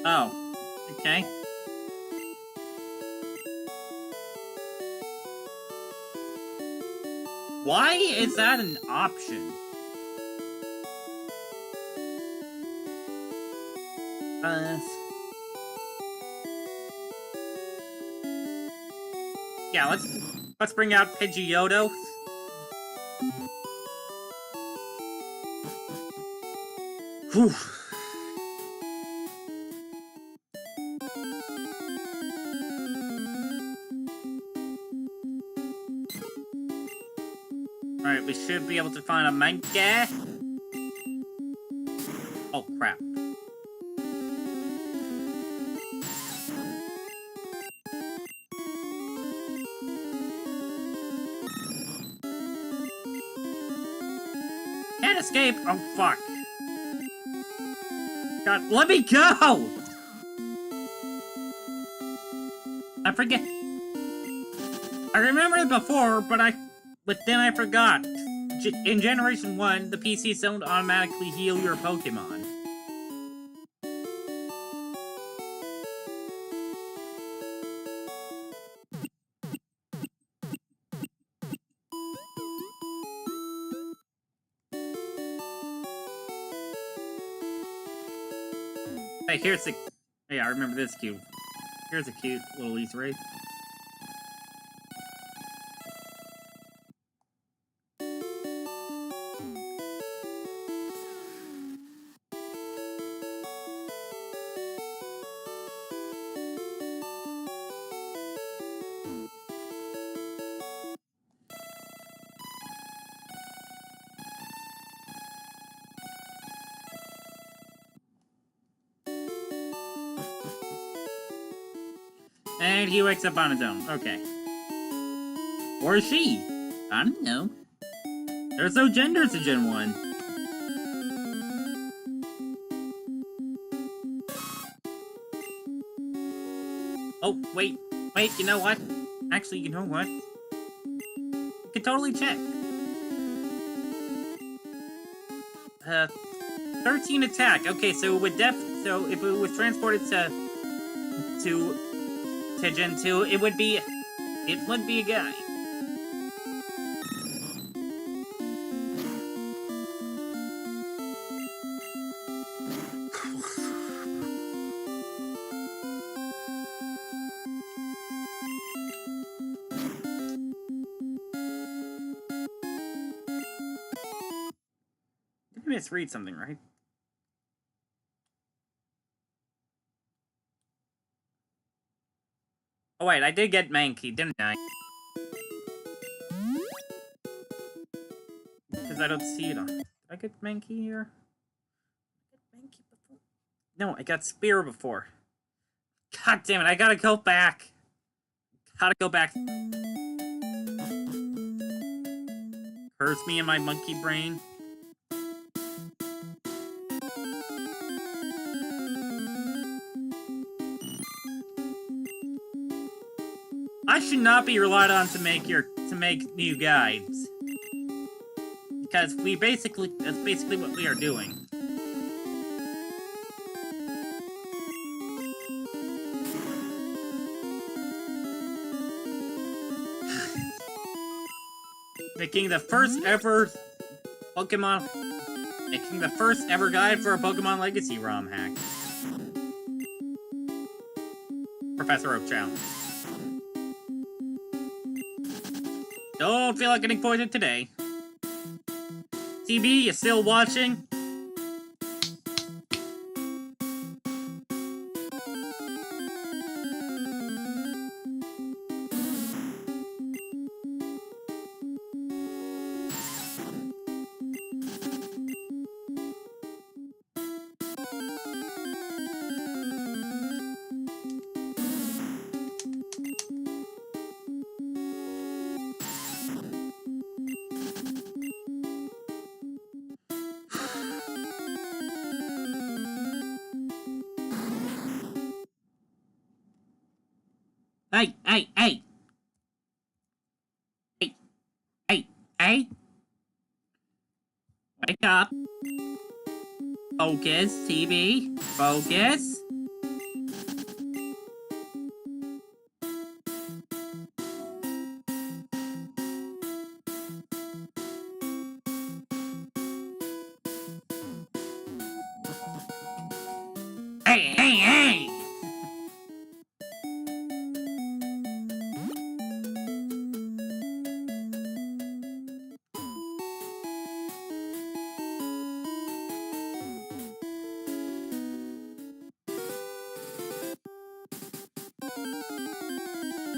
Oh, okay. Why is that an option? Yeah, let's bring out Pidgeot. Whew. Alright, we should be able to find a manga. Oh, crap. Can't escape! Oh, fuck. God, let me go! I forget. I remember it before, but then I forgot. In Generation 1, the PCs don't automatically heal your Pokemon. Hey, here's the... Hey, I remember this cute. Here's a cute little Easter egg. And he wakes up on his own. Okay. Or she. I don't know. There's no genders in Gen 1. Oh, wait, you know what? Actually, you know what? You can totally check. 13 attack. Okay, so with so if it was transported to Gen 2, it would be a guy. Did I misread something, right? Oh wait, I did get Mankey, didn't I? Because I don't see it on. Did I get Mankey here? Mankey before? No, I got Spear before. God damn it, I gotta go back. Curse me in my monkey brain. I should not be relied on to make new guides. Because that's basically what we are doing. Making the first ever guide for a Pokemon Legacy ROM hack. Professor Oak Challenge. Don't feel like getting poisoned today. TB, you still watching? Hey! Hey! Wake up! Focus, TB. Focus. Hey!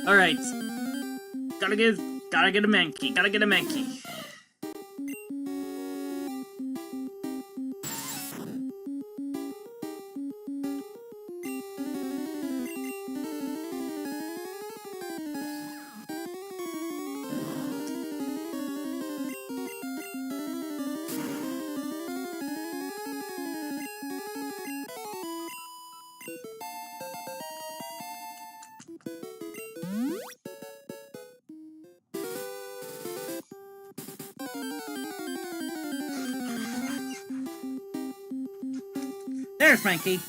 Alright. Gotta get a Mankey. There's Mankey.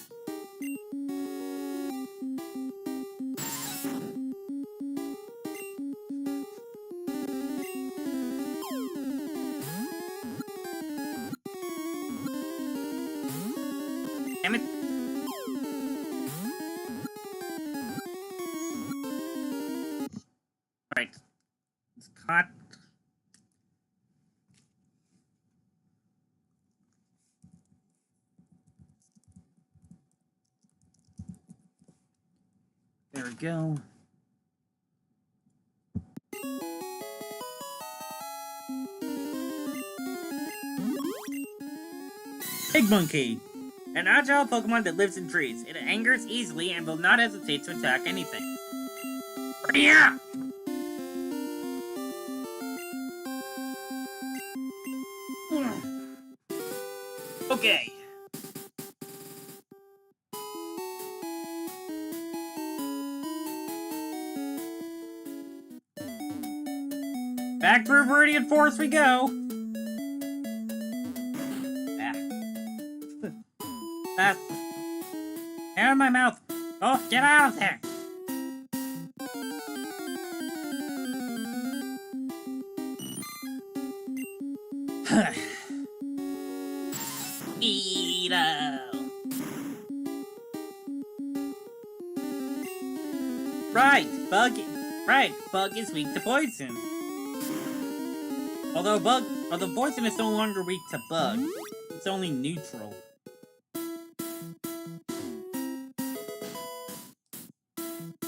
Damn it. Right. It's caught. There we go. Big Monkey. An agile Pokemon that lives in trees. It angers easily and will not hesitate to attack anything. Yeah! Okay. Back through Viridian Forest we go. That. Out of my mouth. Oh, get out of there. Speedo. Right, Bug is weak to poison. Although poison is no longer weak to Bug, it's only neutral.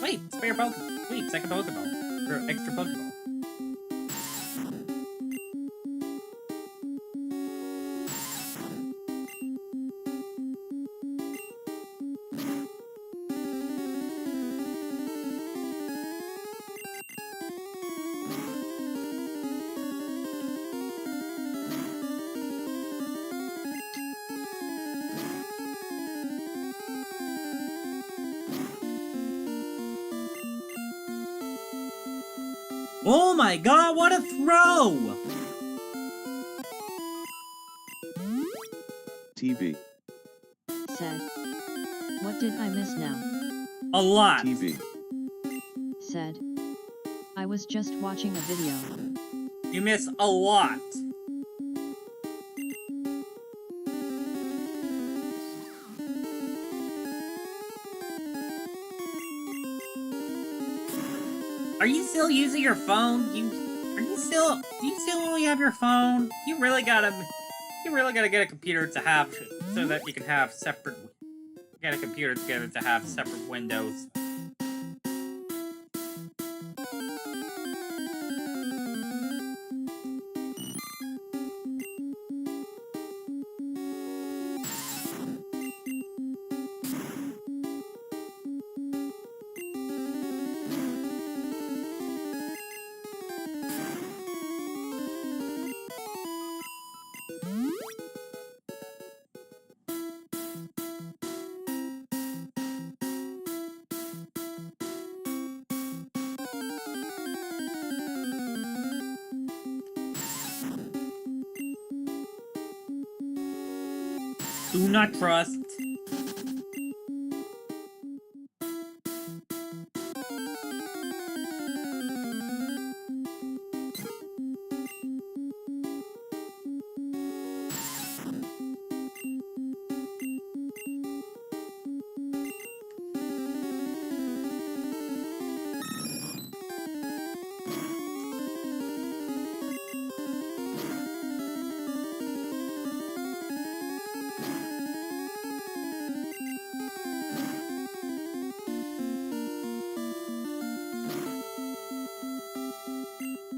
Wait, spare Pokemon. Wait, second Pokeball. Or extra Pokeball. Oh my god, what a throw! TV. Said. What did I miss now? A lot. TV. Said. I was just watching a video. You miss a lot. Are you still using your phone? Do you still only have your phone? You really gotta get a computer to have, so that you can have separate, get a computer together to have separate windows. Do not trust.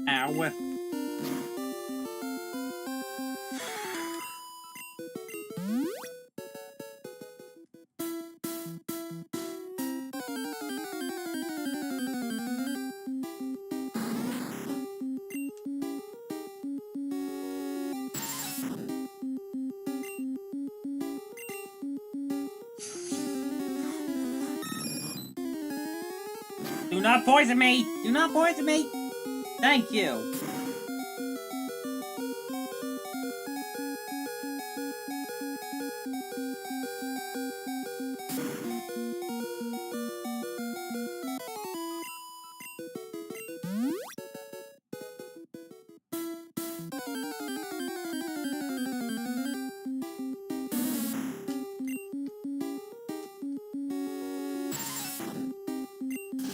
Ow. Do not poison me! Do not poison me! Thank you!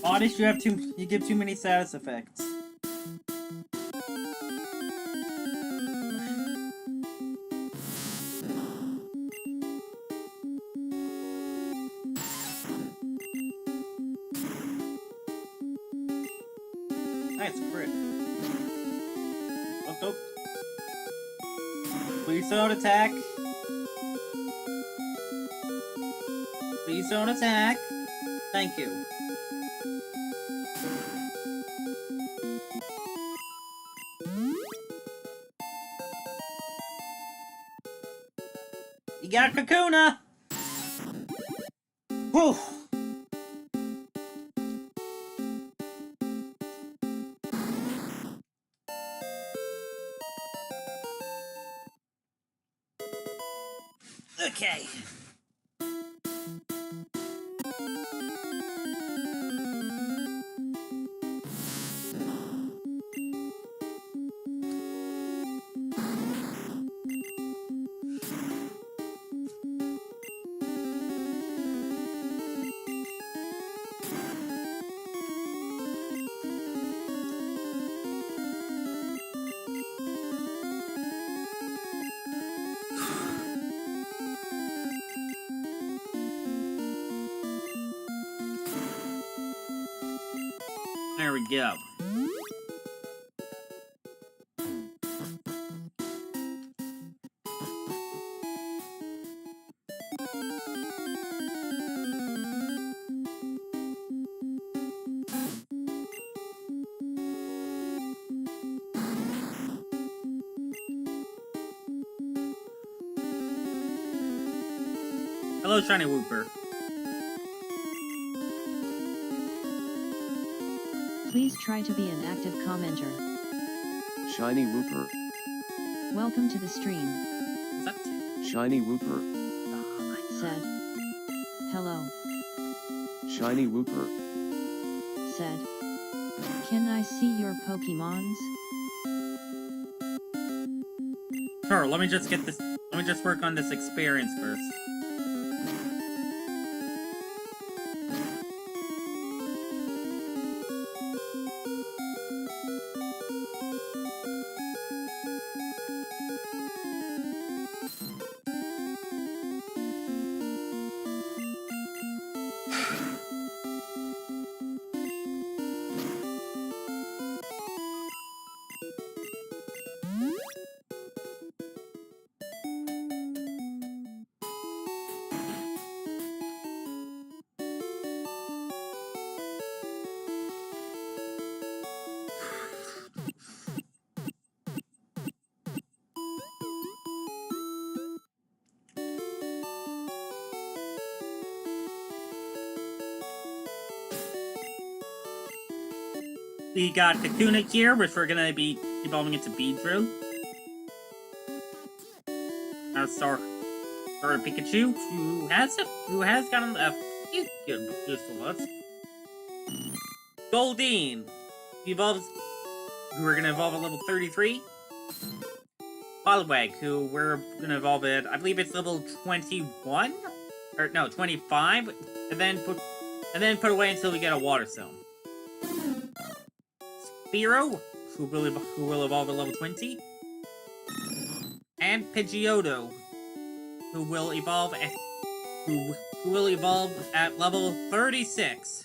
Oddish, you give too many status effects. Nice crit. Oh. Please don't attack. Please don't attack. Thank you. You got Kakuna! Whew! Okay. There we go. Hello, Shiny Wooper. Please try to be an active commenter. Shiny Wooper. Welcome to the stream. Is that Shiny Wooper. Said. Hello. Shiny Wooper. Said. Can I see your Pokemons? Sure, let me just get this. Let me just work on this experience first. We got Kakuna here, which we're gonna be evolving into Beedrill. Our star Pikachu, who has gotten a few good useful looks. Goldeen evolves. Who we're gonna evolve at level 33. Poliwag, who we're gonna evolve at, I believe it's level 21, or no, 25, and then put away until we get a Water Stone. Spearow, who will evolve at level 20, and Pidgeotto, who will evolve at level 36.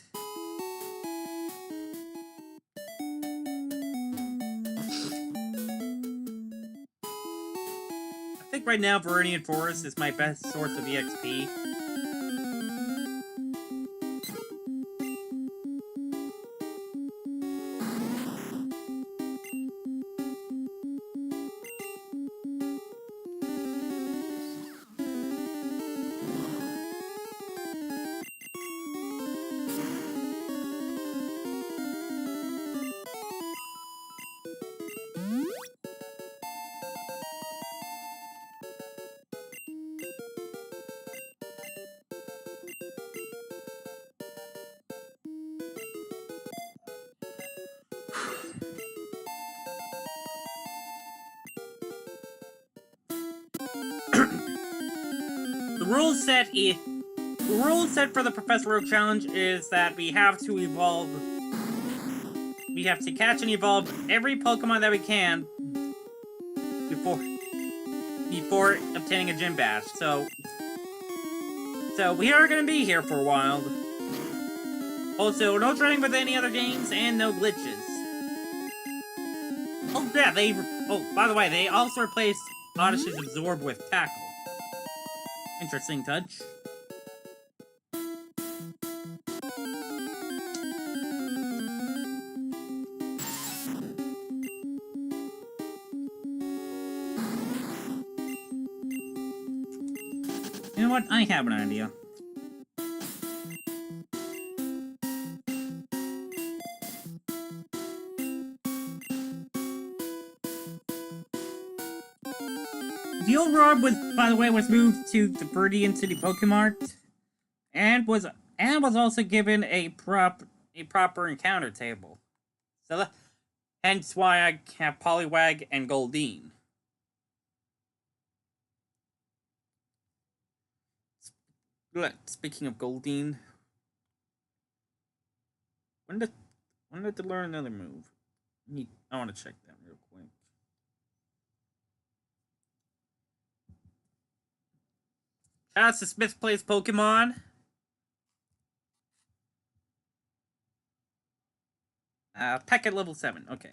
I think right now Viridian Forest is my best source of EXP. The rule set for the Professor Oak Challenge is that we have to evolve. We have to catch and evolve every Pokemon that we can before obtaining a gym badge. So we are gonna be here for a while. Also, no trading with any other games and no glitches. Oh yeah, by the way, they also replaced Odyssey's Absorb with Tackle. Interesting touch. You know what? I have an idea. The old Rob was, by the way, was moved to the Viridian City Pokemart, and was also given a proper encounter table. So, hence why I have Poliwag and Goldeen. Speaking of Goldeen, when did they learn another move? I want to check that real quick. That's the Smith Place Pokemon. Peck at level 7. Okay.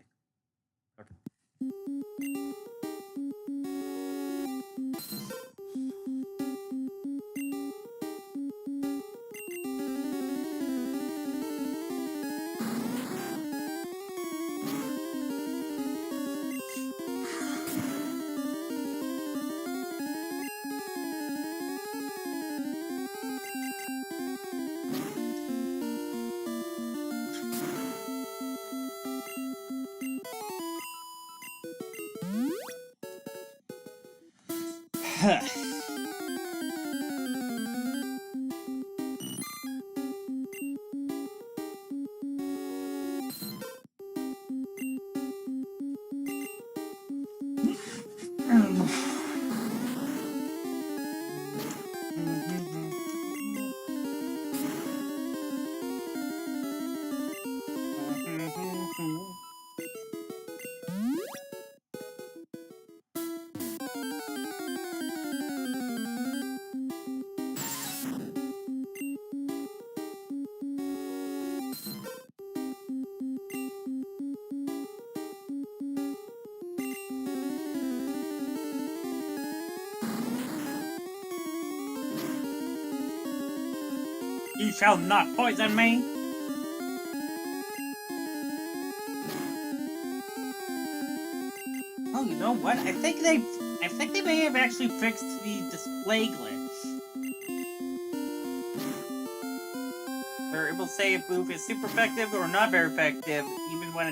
You shall not poison me! Oh, you know what? I think they may have actually fixed the display glitch. Where it will say if move is super effective or not very effective, even when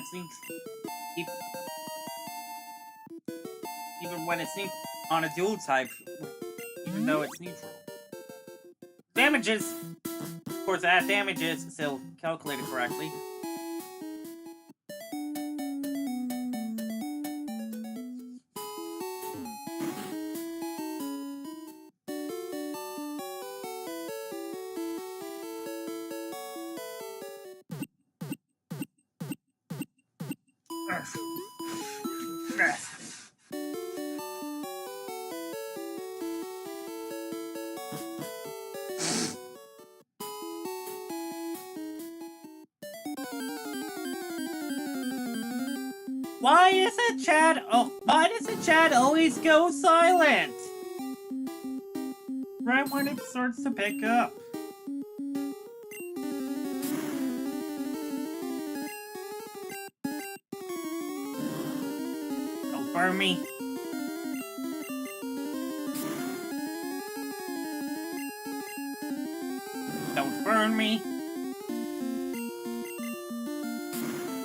it's on a dual type, even though it's neutral. Damages! Of course, that damages still calculated correctly. Why does the chat always go silent? Right when it starts to pick up. Don't burn me. Don't burn me.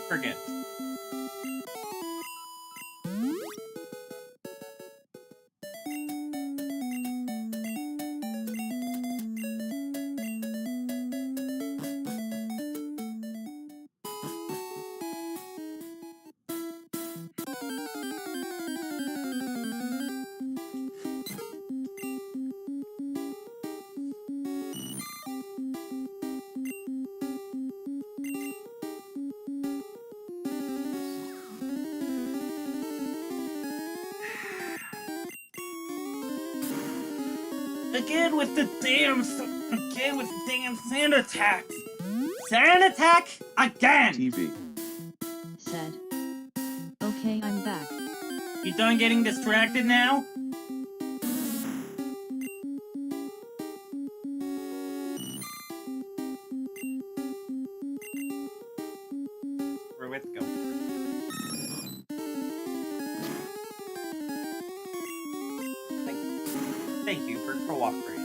Forget. Again with the damn sand attacks! Sand attack again! TV. Said. Okay, I'm back. You done getting distracted now? Ruleset, go. Thank you for cooperating.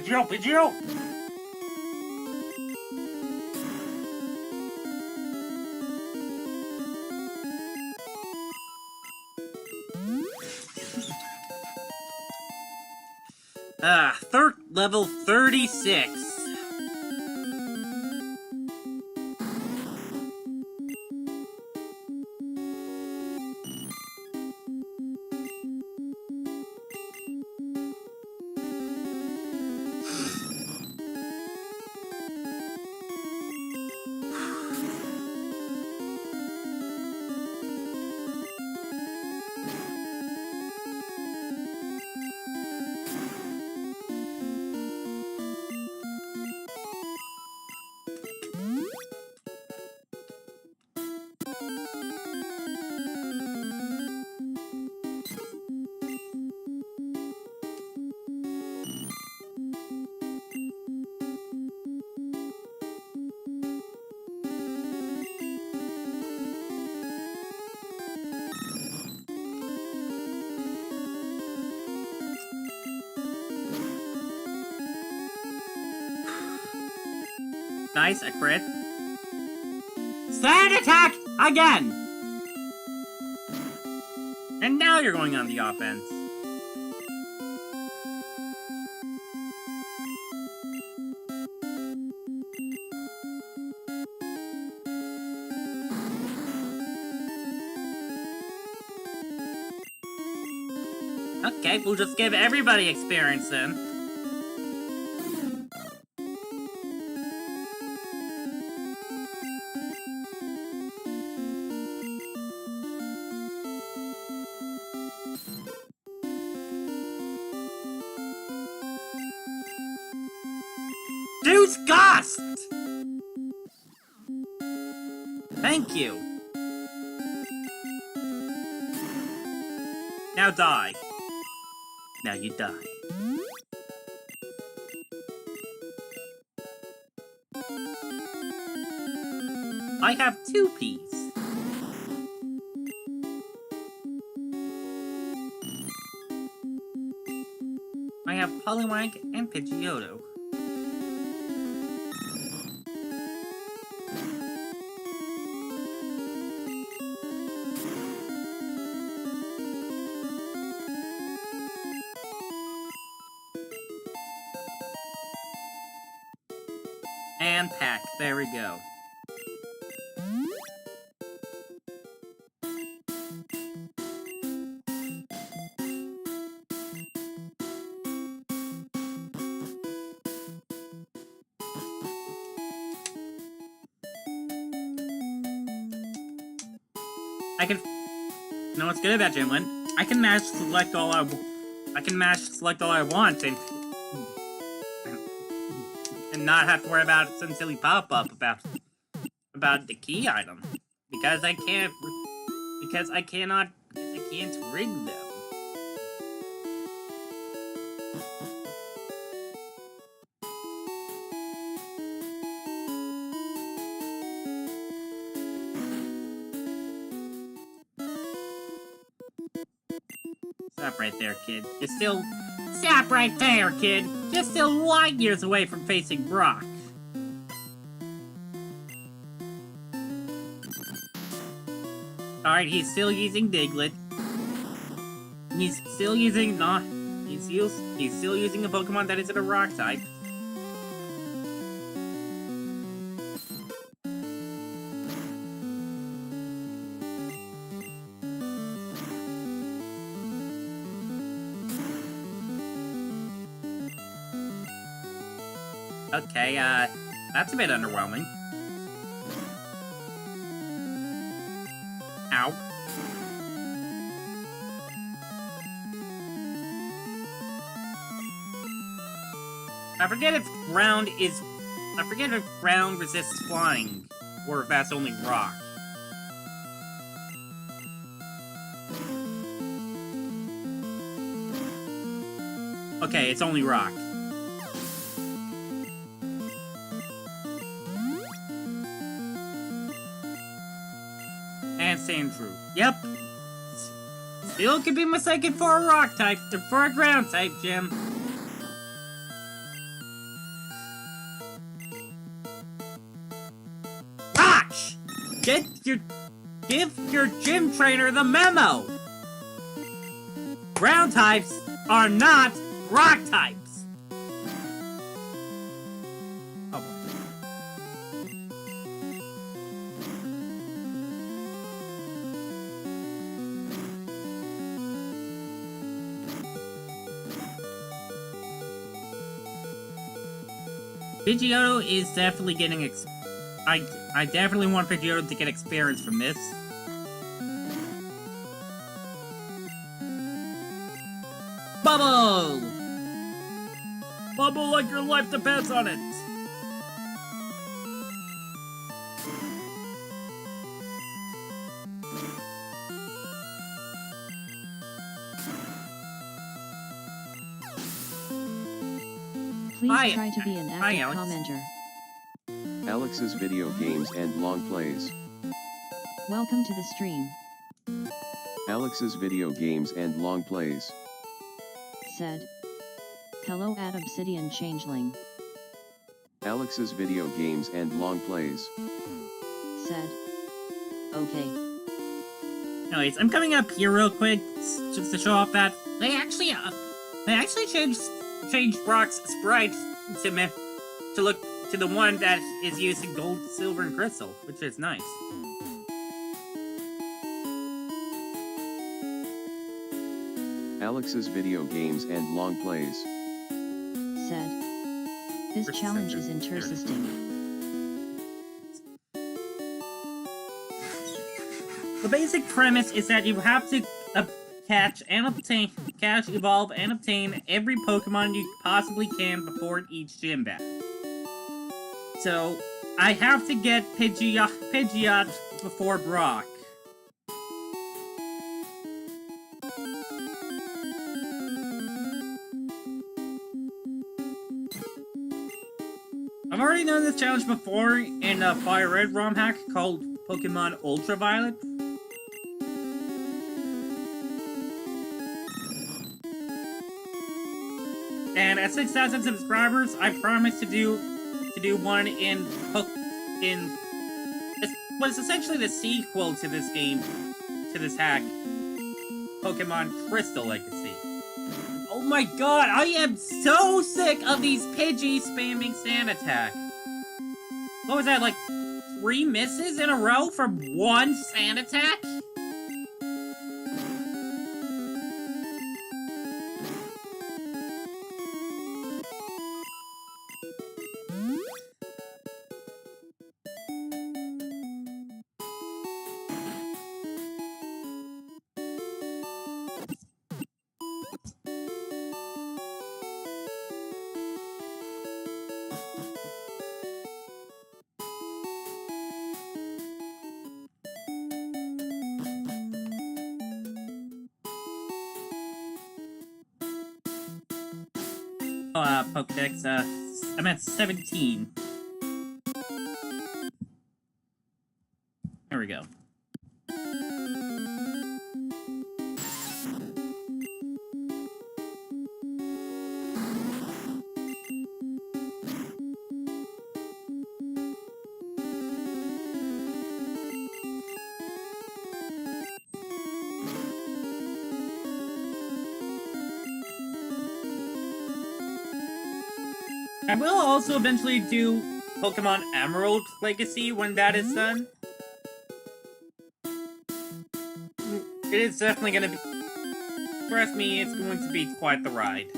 Pidgeot, Pidgeot! Level 36. Nice, a crit. Stand attack again! And now you're going on the offense. Okay, we'll just give everybody experience then. Disgust! Thank you. Now die. Now you die. I have 2 Ps. I have Poliwag and Pidgeotto. And pack. There we go. I can. You know what's good about Gymlin? I can mash select all I want and not have to worry about some silly pop-up about the key item because I can't rig them. Stop right there, kid. Stop right there, kid! You're still light years away from facing Brock. Alright, he's still using Diglett. He's still using a Pokemon that isn't a rock type. Okay, that's a bit underwhelming. Ow. I forget if ground resists flying, or if that's only rock. Okay, it's only rock. And sand true. Yep. Still could be mistaken for a rock type, or for a ground type gym. Gosh! Give your gym trainer the memo! Ground types are not rock types! Oh boy. Pidgeotto is definitely getting I definitely want Pidgeotto to get experience from this. Bubble! Bubble like your life depends on it! Please Hi. try to be an Hi, active Alex. commenter. Alex's video games and long plays. Welcome to the stream, Alex's video games and long plays. said. Hello at Obsidian Changeling, Alex's video games and long plays. said. Okay. Anyways, I'm coming up here real quick just to show off that they actually changed Brock's sprite to look to the one that is using gold, silver, and crystal, which is nice. Alex's video games and long plays. Said. This challenge is interesting. The basic premise is that you have to catch, evolve, and obtain every Pokemon you possibly can before each gym battle. So, I have to get Pidgeot before Brock. I've already done this challenge before in a Fire Red ROM hack called Pokemon Ultraviolet. And at 6,000 subscribers, I promise to do one in what is essentially the sequel to this game, to this hack, Pokemon Crystal Legacy. Oh my god, I am so sick of these Pidgey spamming Sand Attack. What was that, like 3 misses in a row from one Sand Attack? Pokedex, I'm at 17. There we go. I will also eventually do Pokemon Emerald Legacy when that is done. It is definitely gonna be... Trust me, it's going to be quite the ride.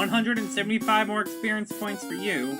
$175 more experience points for you.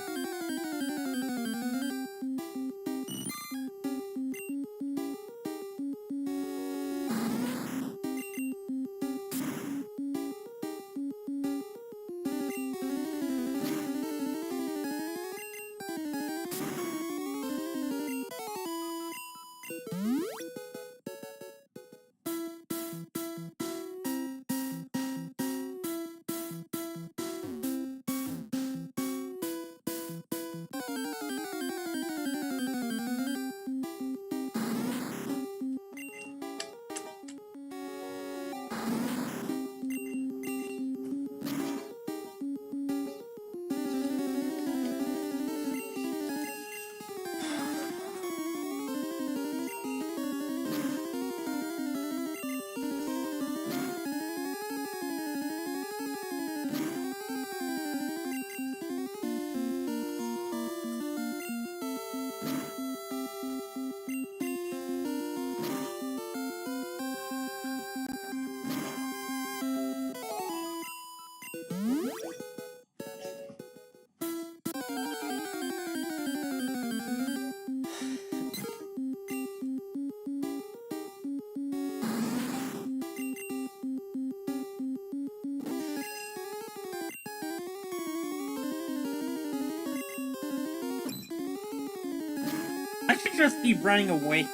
I should just be running away.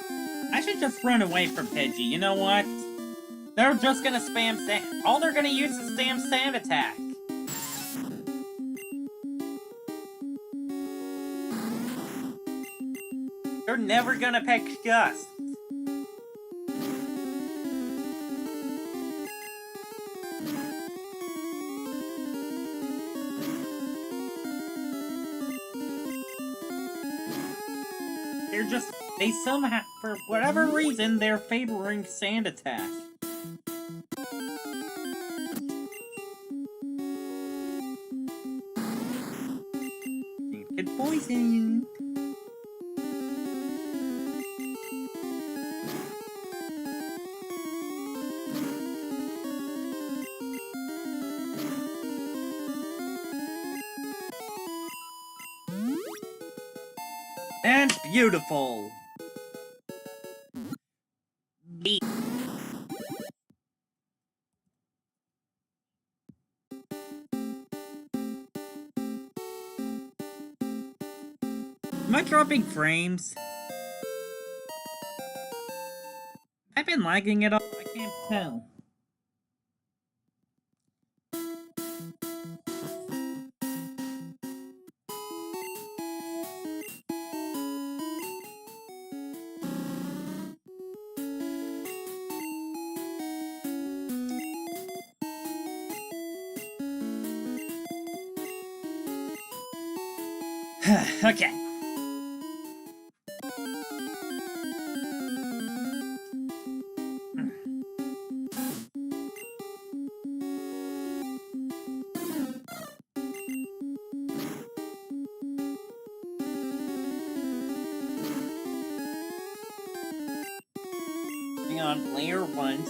I should just run away from Pidgey. You know what? They're just gonna spam sand. All they're gonna use is spam sand attack. They're never gonna pick Gust. They somehow, for whatever reason, they're favoring sand attack. Get poisoned. And beautiful. Am I dropping frames? I've been lagging it up. I can't tell. Okay. Hang on, player once.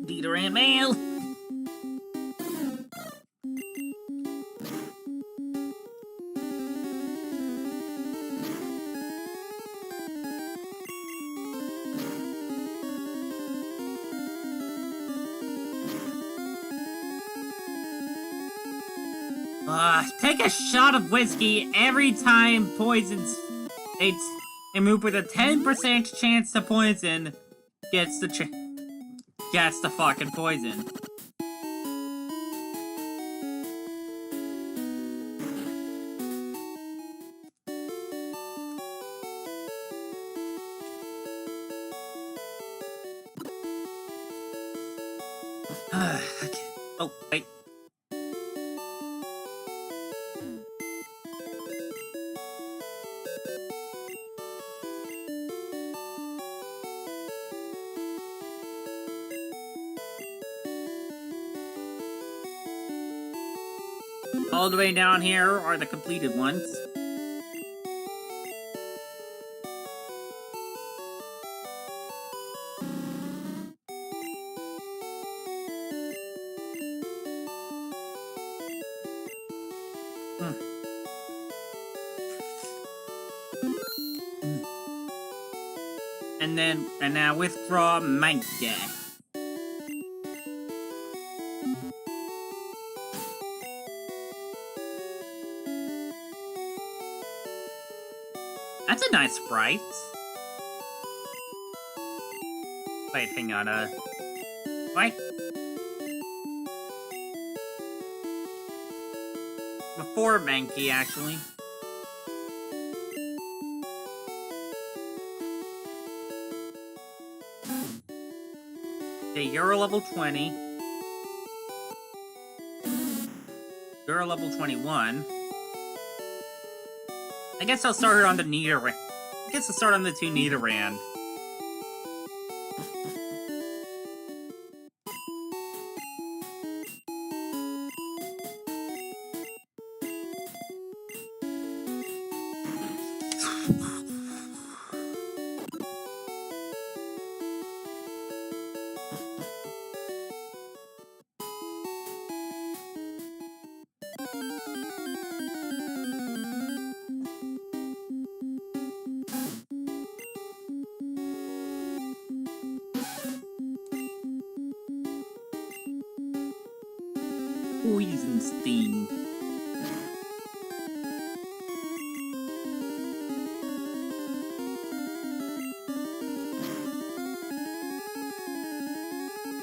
Leader and mail. Take a shot of whiskey every time poisons. A move with a 10% chance to poison gets the fucking poison. Okay. Oh, wait. All the way down here are the completed ones. And now withdraw Manga. That's a nice sprite. Wait, hang on, wait. Before Mankey, actually. Okay, you're level 20. You're level 21. I guess I'll start on the Nidoran. I guess I'll start on the 2 Nidoran. Poison Sting.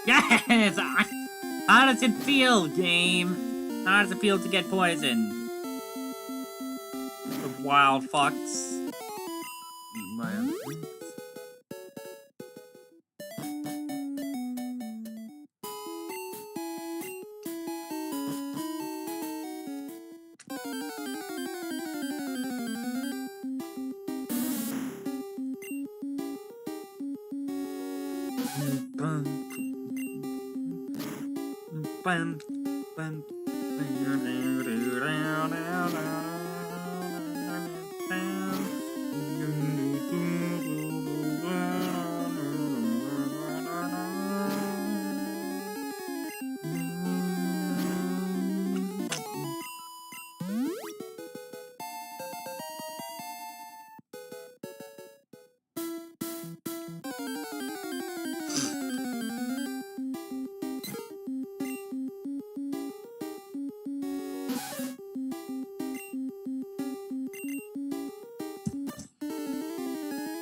Yes! How does it feel, game? How does it feel to get poisoned? The wild fucks. You wild fucks.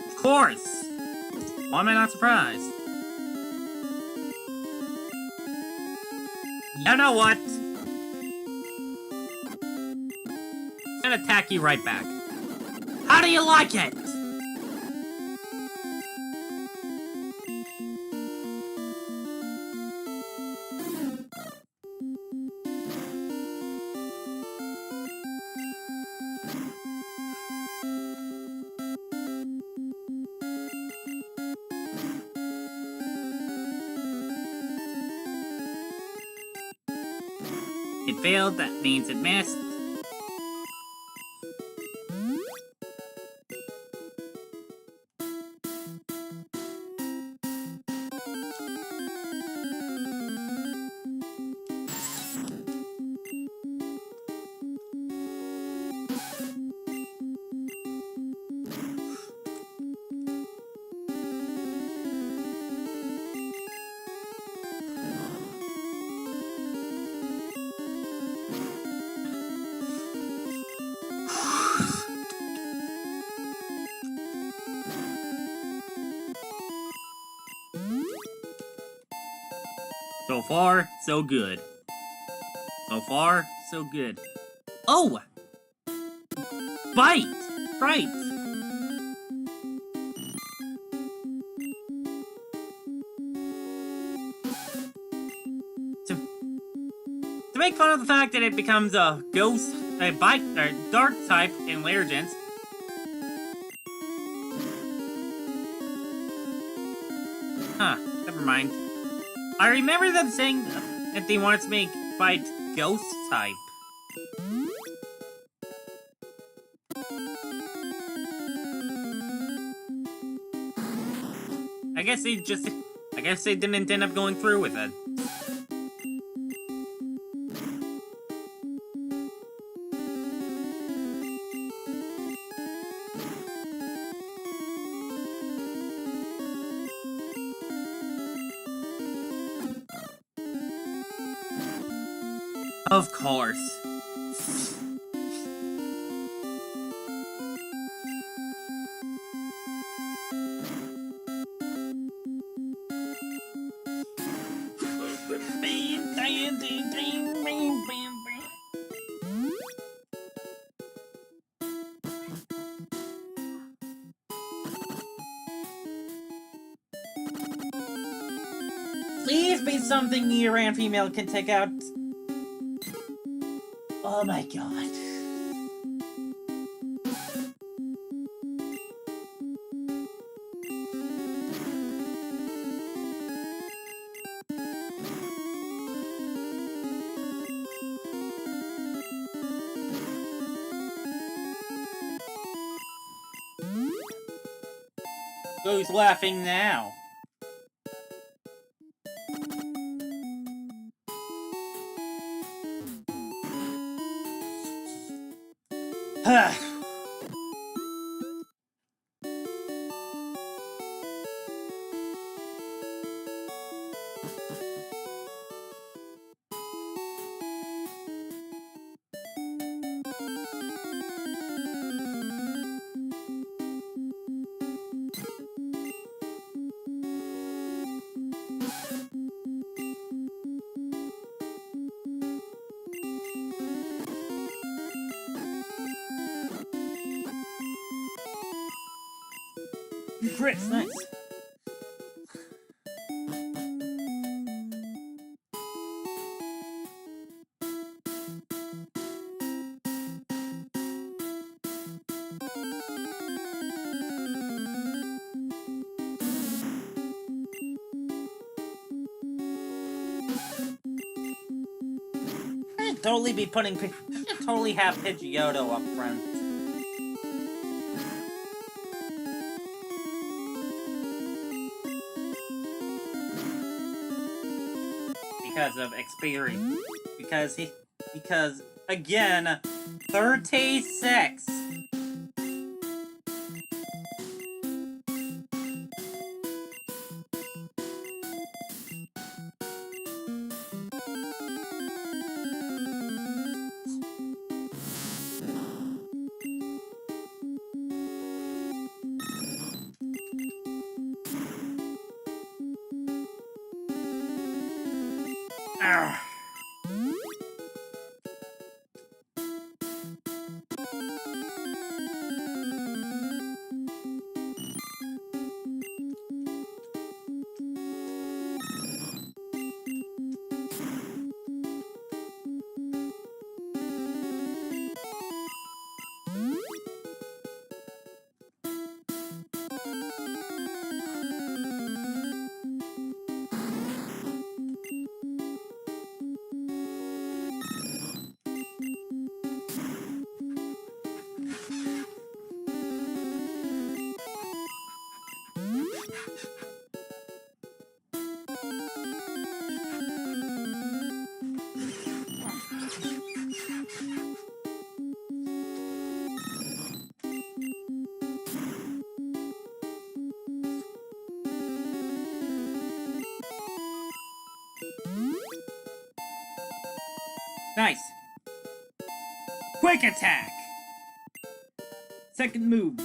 Of course! Why am I not surprised? You know what? I'm gonna attack you right back. How do you like it? It failed, that means it missed. So far, so good. So far, so good. Oh! Bite! Right! To make fun of the fact that it becomes a ghost, a bite, or dark type in Legends. Huh, never mind. I remember them saying that they wanted to make bite ghost type. I guess they didn't end up going through with it. Of course. Please be something the Iran female can take out. Oh my god. Who's laughing now? Crits, nice. I'd totally be putting, I'd totally have Pidgeot up front. Because of experience. Because, again, 36! Arrgh. Nice. Quick attack. Second move.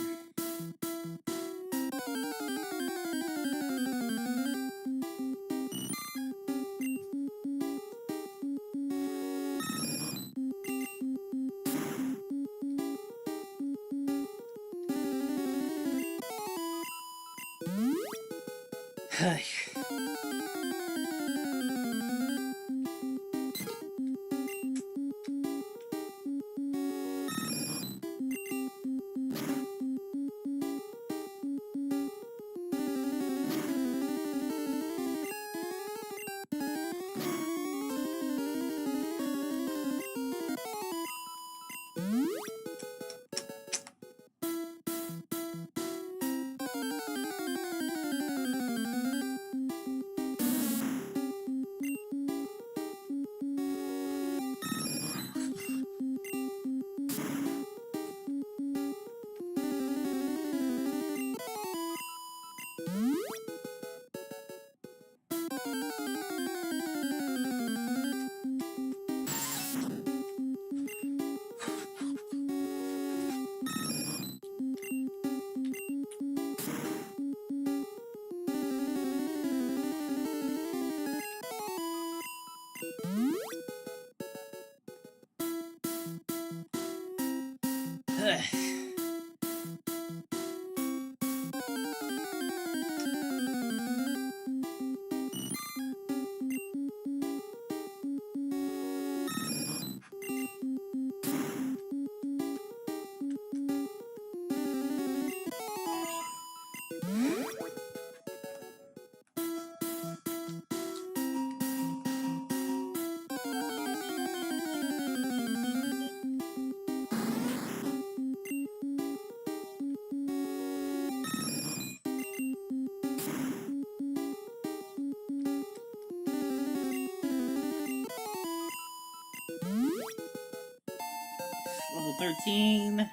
Level 13.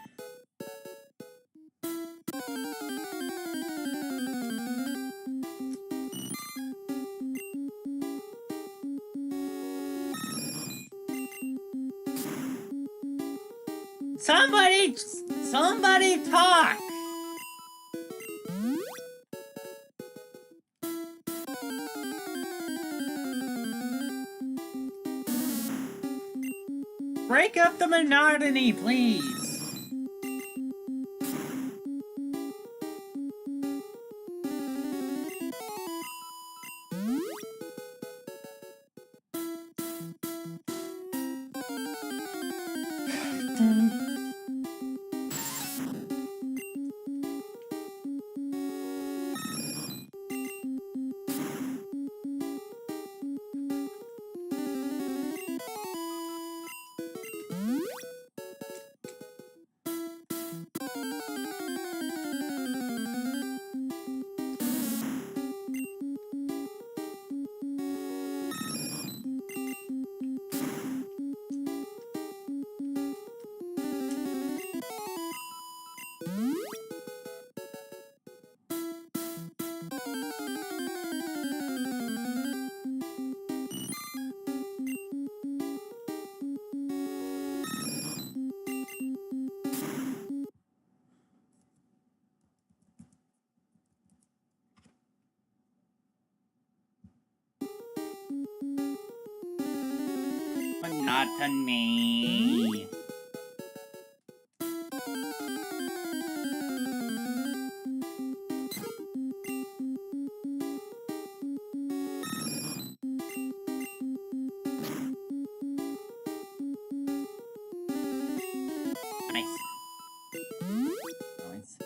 Somebody talk! Break up the monotony, please. Monotony. Nice. Nice.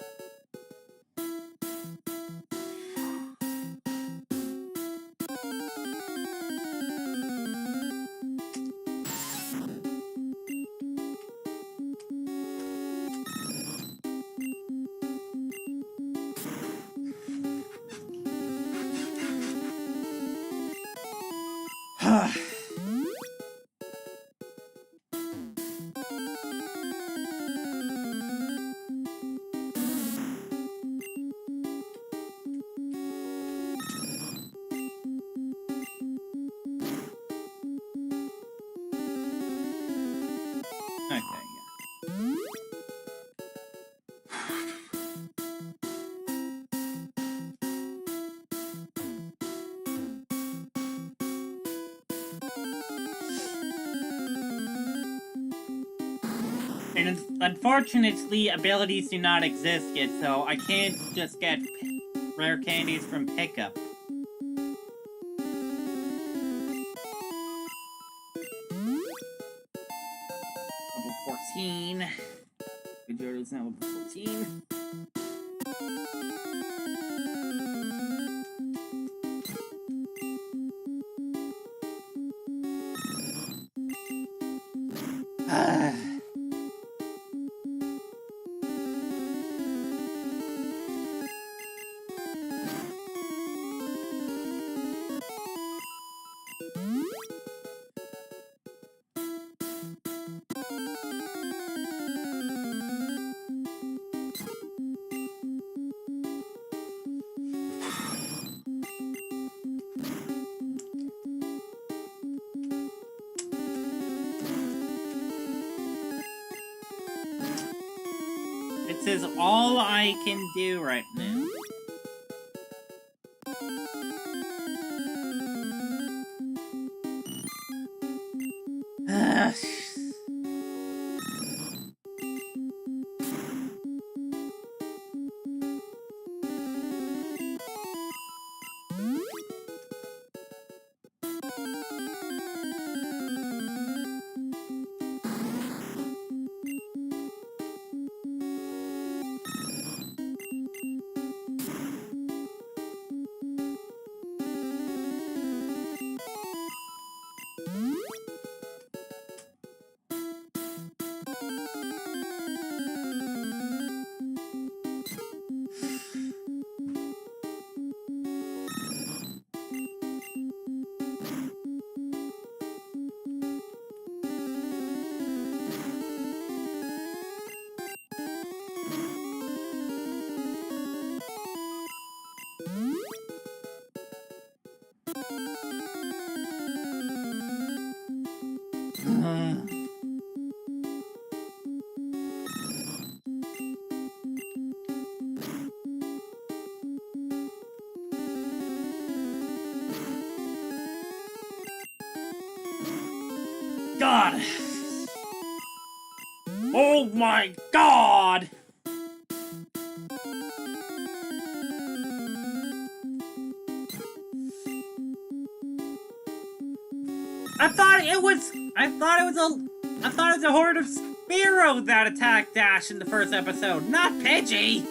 Okay, yeah. And unfortunately, abilities do not exist yet, so I can't just get rare candies from pickup. Level 14. Pidgeot is now level 14. This is all I can do right now. God! Oh my God! I thought it was a horde of Spearow that attacked Dash in the first episode, not Pidgey!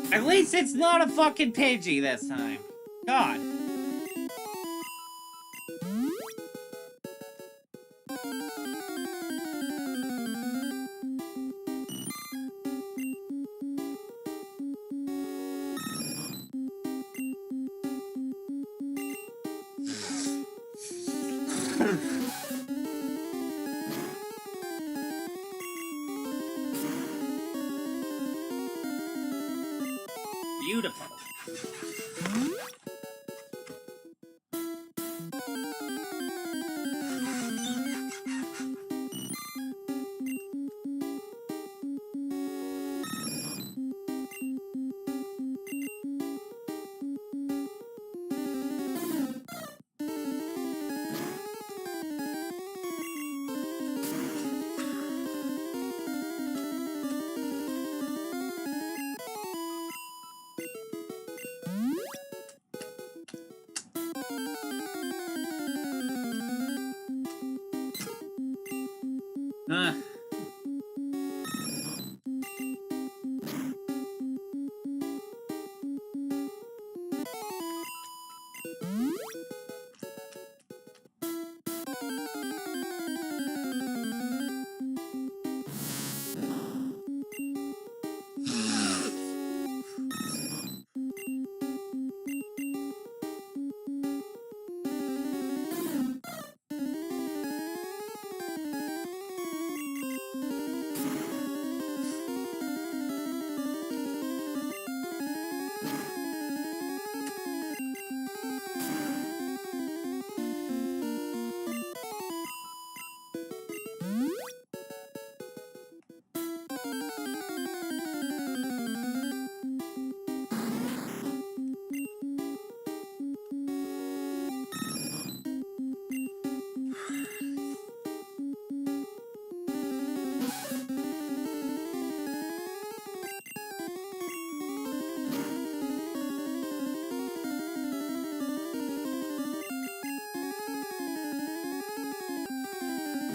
At least it's not a fucking Pidgey this time. God. Beautiful.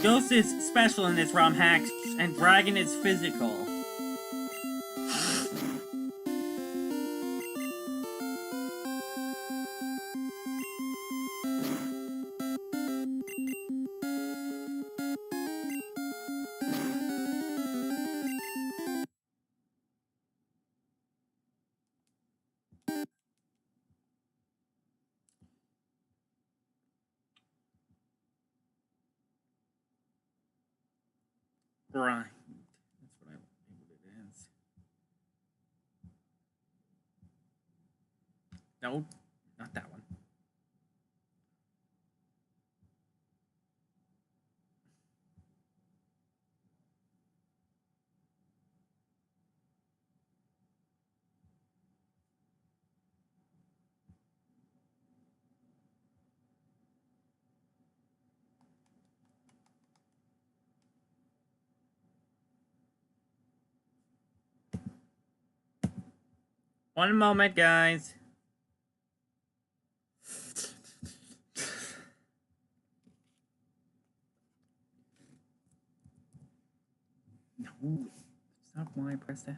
Ghost is special in this ROM hack, and Dragon is physical. Grind. That's what I labeled it as. No, not that one. One moment, guys. No, that's not why I pressed F.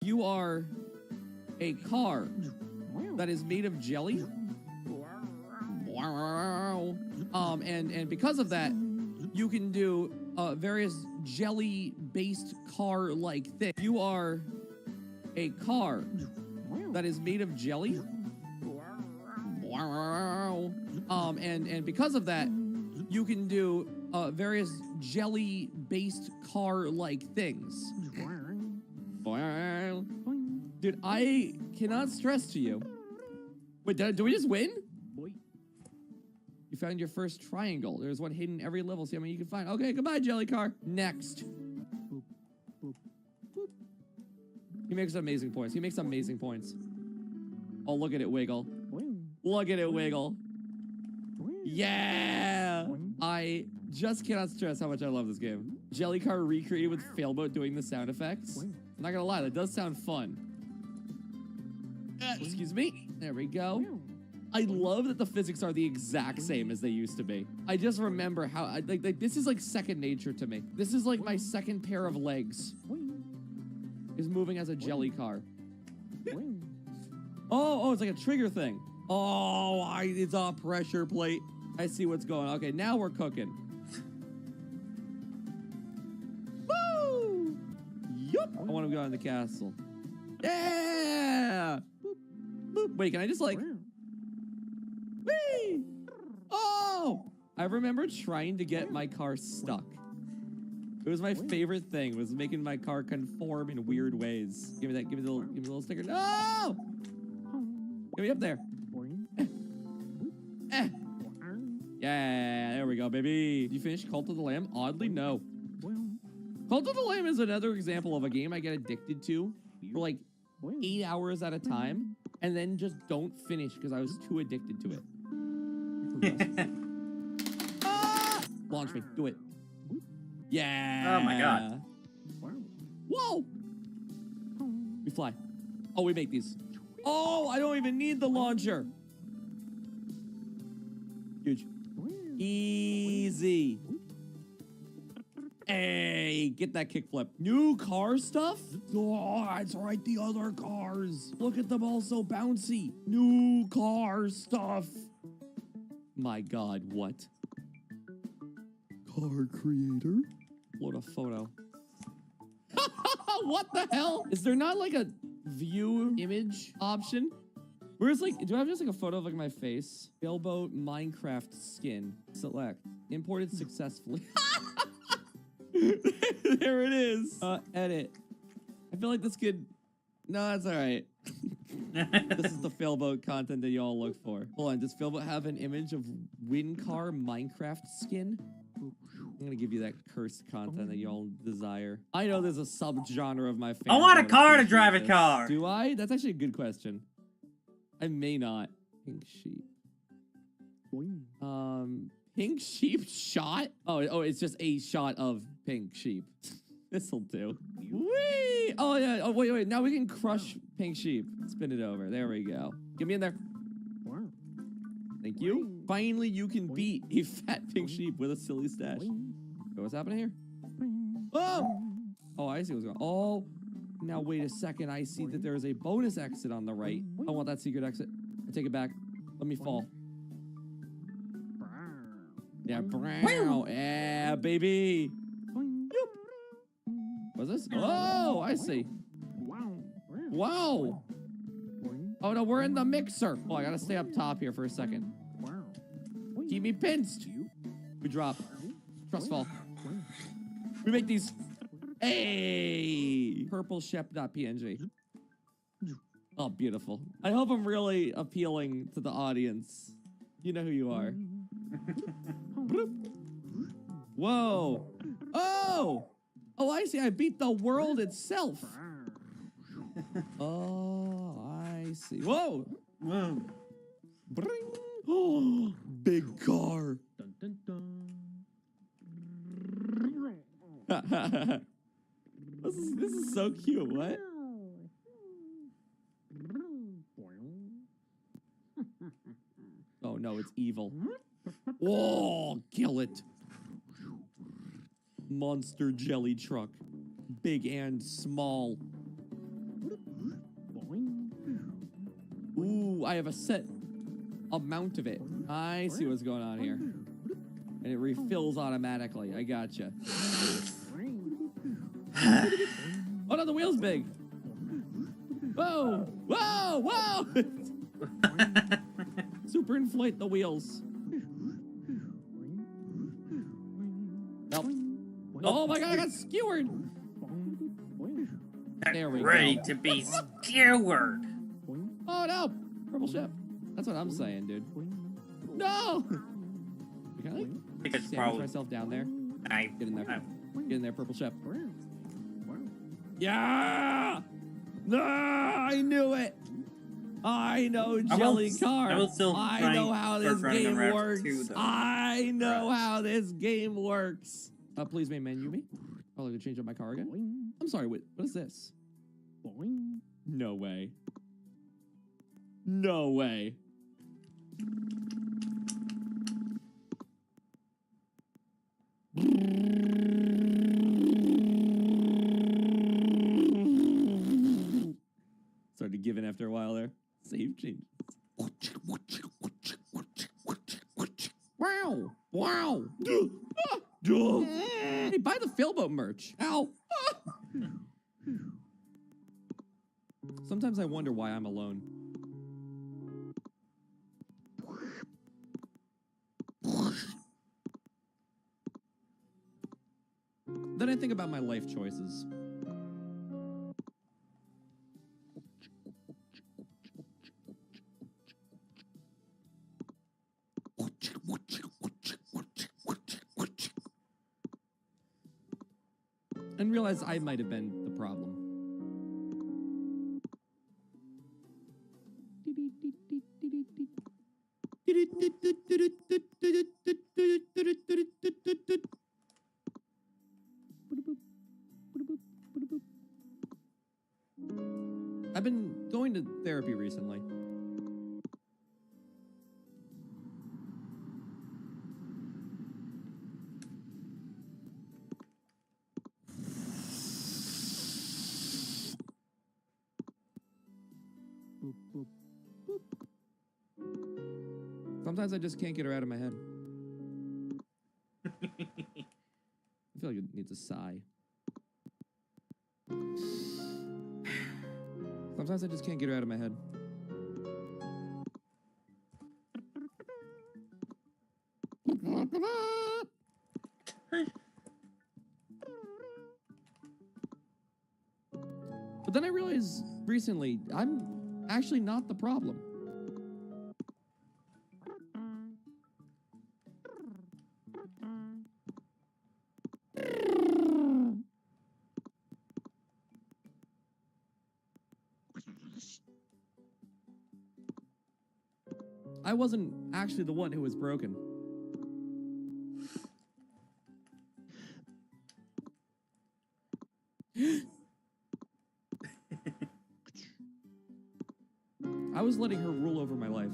You are a car that is made of jelly. And because of that, you can do various jelly-based car-like things. You are a car that is made of jelly. And because of that, you can do various jelly-based car-like things. Dude, I cannot stress to you. Wait, do we just win? You found your first triangle. There's one hidden in every level. See how many you can find. Okay, goodbye, Jelly Car. Next. He makes amazing points. He makes amazing points. Oh, look at it wiggle. Look at it wiggle. Yeah! I just cannot stress how much I love this game. Jelly Car recreated with Failboat doing the sound effects. I'm not gonna lie, that does sound fun. Excuse me. There we go. I love that the physics are the exact same as they used to be. I just remember how, like this is like second nature to me. This is like my second pair of legs. Is moving as a jelly car. Oh, it's like a trigger thing. Oh, it's a pressure plate. I see what's going on. Okay, now we're cooking. Woo! Yup. I want to go in the castle. Yeah! Boop, boop. Wait, can I just like... Whee! Oh! I remember trying to get my car stuck. It was my favorite thing, was making my car conform in weird ways. Give me that, give me the little sticker. No! Get me up there. Yeah, there we go, baby. You finished Cult of the Lamb? Oddly, no. Cult of the Lamb is another example of a game I get addicted to for like 8 hours at a time, and then just don't finish because I was too addicted to it. Launch me. Do it. Yeah. Oh my god. Whoa. We fly. Oh, we make these. Oh, I don't even need the launcher. Huge. Easy. Hey, get that kickflip. New car stuff? Oh, that's right, the other cars. Look at them all so bouncy. New car stuff. My God, what? Car creator? What a photo. What the hell? Is there not like a view image option? Where's like, do I have just like a photo of like my face? Sailboat Minecraft skin. Select. Imported successfully. There it is. Edit. I feel like this could... No, that's all right. This is the Failboat content that y'all look for. Hold on, does Failboat have an image of Wincar Minecraft skin? I'm gonna give you that cursed content that y'all desire. I know there's a subgenre of my fans. I want a that car to appreciate drive a this. car. Do I? That's actually a good question. I may not. Pink sheep. Pink sheep shot? Oh, it's just a shot of pink sheep. This'll do. Whee! Oh yeah. Oh wait. Now we can crush pink sheep. Spin it over. There we go. Get me in there. Thank you. Finally, you can beat a fat pink sheep with a silly stash. Wait, what's happening here? Oh! Oh, I see what's going on. Oh, now wait a second. I see that there is a bonus exit on the right. I want that secret exit. I take it back. Let me fall. Yeah, brow. Yeah, baby. What's this? Oh, I see. Wow. Oh, no, we're in the mixer. Oh, I gotta stay up top here for a second. Keep me pinched. We drop. Trust fall. We make these. Hey! Purple shep.png. Oh, beautiful. I hope I'm really appealing to the audience. You know who you are. Whoa. Oh! Oh, I see. I beat the world itself. Oh, I see. Whoa! Whoa. Bring. Oh, big car. Dun, dun, dun. This is so cute. What? Oh no, it's evil. Whoa, kill it. Monster jelly truck. Big and small. Ooh, I have a set amount of it. I see what's going on here. And it refills automatically. I gotcha. Oh no, the wheel's big. Whoa! Whoa! Whoa! Super inflate the wheels. Nope. Oh my god, I got skewered! There we Ready go. to be skewered. Oh no! Purple ship. That's what I'm saying, dude. No! Can I like Because sandwich probably myself down there? I Get in there. Get in there, purple ship. Yeah! No, I knew it! I know jelly car. I will still I know how this running game around works. too, though. I know how this game works. Please may menu me. Oh, I can change up my car again. I'm sorry, what is this? No way. No way. Started giving after a while there. Save changes. Wow! Wow! Hey, buy the Failboat merch. Ow! Sometimes I wonder why I'm alone. Then I think about my life choices. And realize I might have been the problem. I've been going to therapy recently. Sometimes I just can't get her out of my head. I feel like it needs a sigh. Sometimes I just can't get her out of my head. But then I realized recently, I'm actually not the problem. I wasn't actually the one who was broken. I was letting her rule over my life.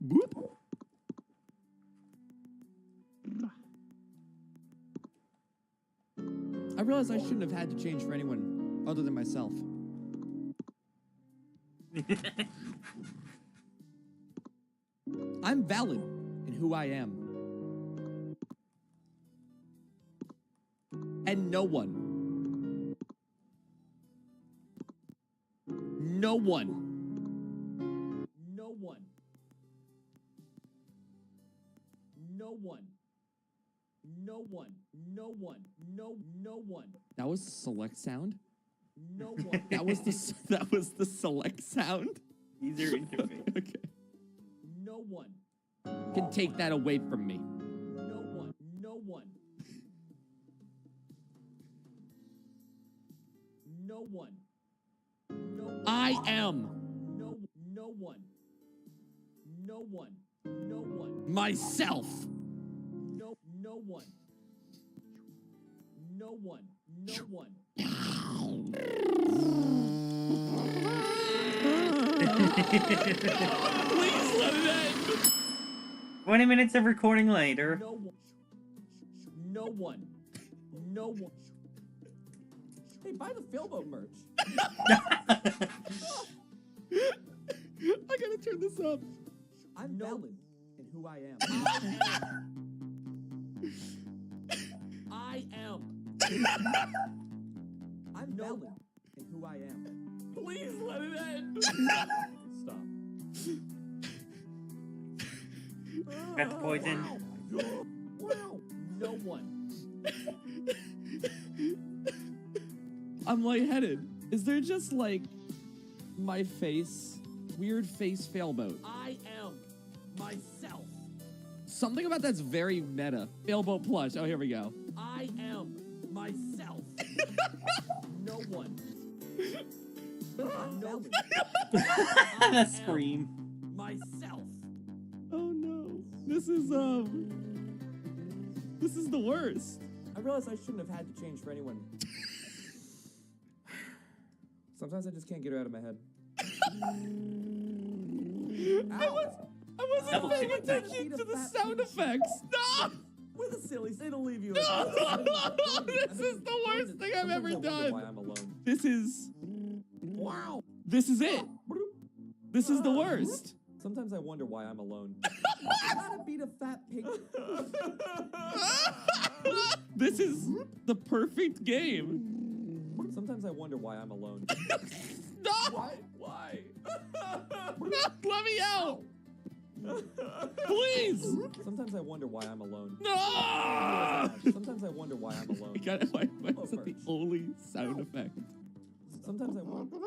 Boop. I realized I shouldn't have had to change for anyone other than myself. I'm valid in who I am. And no one. No one. No one. No one. No one. No one. No one. That was select sound? No one. That was the select sound? User interface. Okay. No one can take that away from me. No one. No one. No one. No. I am. No. No one. No one. No one. Myself. No. No one. No one. No one. Please let it end. 20 minutes of recording later. No one. No one. No one. Hey, buy the Philbo merch. I gotta turn this up. I'm valid in who I am. I am. I'm valid in who I am. Please let it end. Stop. Got the poison. Wow. No one. I'm lightheaded. Is there just like my face? Weird face failboat. I am myself. Something about that's very meta. Failboat plush. Oh, here we go. I am myself. No one. No. That scream. Myself. Oh no. This is the worst. I realize I shouldn't have had to change for anyone. Sometimes I just can't get her out of my head. I wasn't paying attention to the sound effects. No! We're the sillies. They don't leave you. No! This is the worst thing I've ever done. Why I'm alone. This is... Wow. This is it. This is the worst. Sometimes I wonder why I'm alone. I gotta beat a fat pig. This is the perfect game. Sometimes I wonder why I'm alone. No! Why? Let me out! Please! Sometimes I wonder why I'm alone. No! Sometimes I wonder why I'm alone. Why is that the only sound effect? Sometimes I wonder.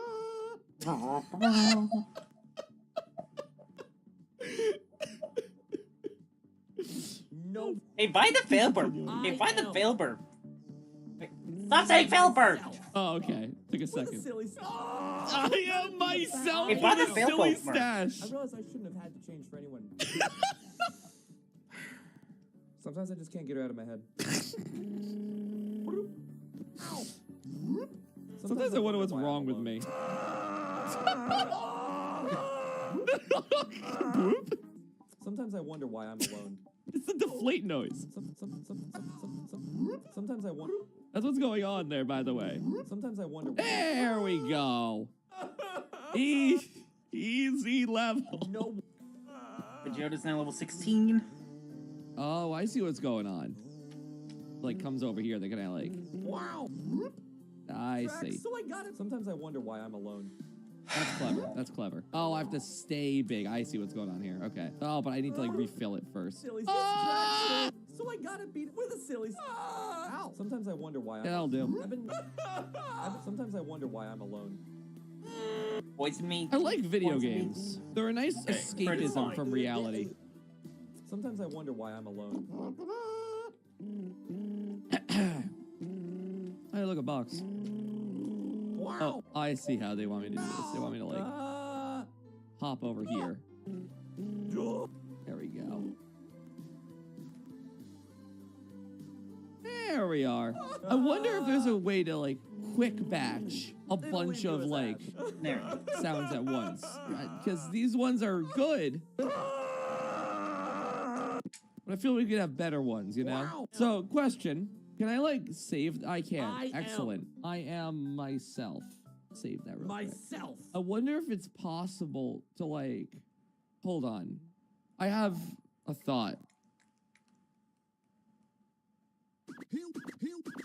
No. Hey, buy the failbird. Hey, buy the failbird. Stop saying failbird. Oh, okay. Took a second. I am myself. Hey, buy the silly failboat stash. I realize I shouldn't have had to change for anyone. Sometimes I just can't get her out of my head. Sometimes I wonder what's wrong with me. Sometimes I wonder why I'm alone. It's the deflate noise. Sometimes I wonder. That's what's going on there, by the way. Sometimes I wonder. There we go. Easy level. No. Pidgeot is now level 16. Oh, I see what's going on. Like, comes over here. They're gonna like. Wow. I see. So I got it. Sometimes I wonder why I'm alone. That's clever. That's clever. Oh, I have to stay big. I see what's going on here. Okay. Oh, but I need to like refill it first. Oh! So I gotta beat it with a silly. Ow! Sometimes I wonder why. That'll do. Sometimes I wonder why I'm alone. Poison me. I like video games. They're a nice escapism from reality. Sometimes I wonder why I'm alone. Hey, look, a box. Oh, I see how they want me to do this. They want me to, like, hop over here. There we go. There we are. I wonder if there's a way to, like, quick batch a bunch of, like, There. sounds at once. Because these ones are good. But I feel we could have better ones, you know? Wow. So, question. Can I, like, save? I can. I Excellent. I am myself. Save that real quick. Myself. I wonder if it's possible to, like... Hold on. I have a thought.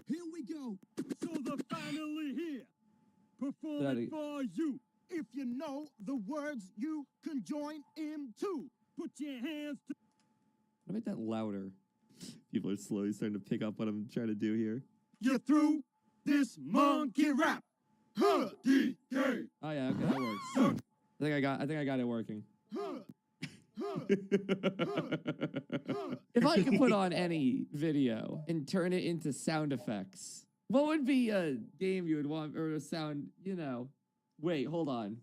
Here we go. So they're finally here. Perform Daddy. it for you. If you know the words, you can join in too. Put your hands to. I'll make that louder. People are slowly starting to pick up what I'm trying to do here. You through this monkey rap. Huh, DK. Oh yeah, okay, that works. I think I got it working. If I could put on any video and turn it into sound effects, what would be a game you would want, or a sound, you know? Wait, hold on.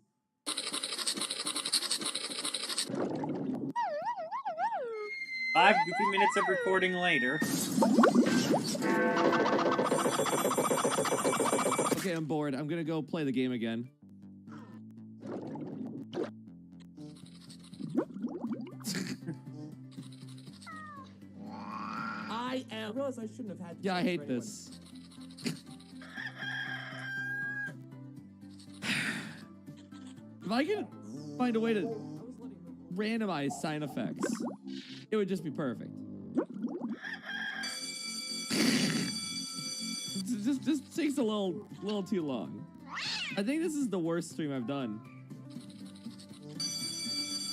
Five goofy minutes of recording later. Okay, I'm bored. I'm gonna go play the game again. I realize I shouldn't have had. Yeah, I hate for anyone. this. If I could find a way to randomize sound effects, it would just be perfect. It just takes a little too long. I think this is the worst stream I've done.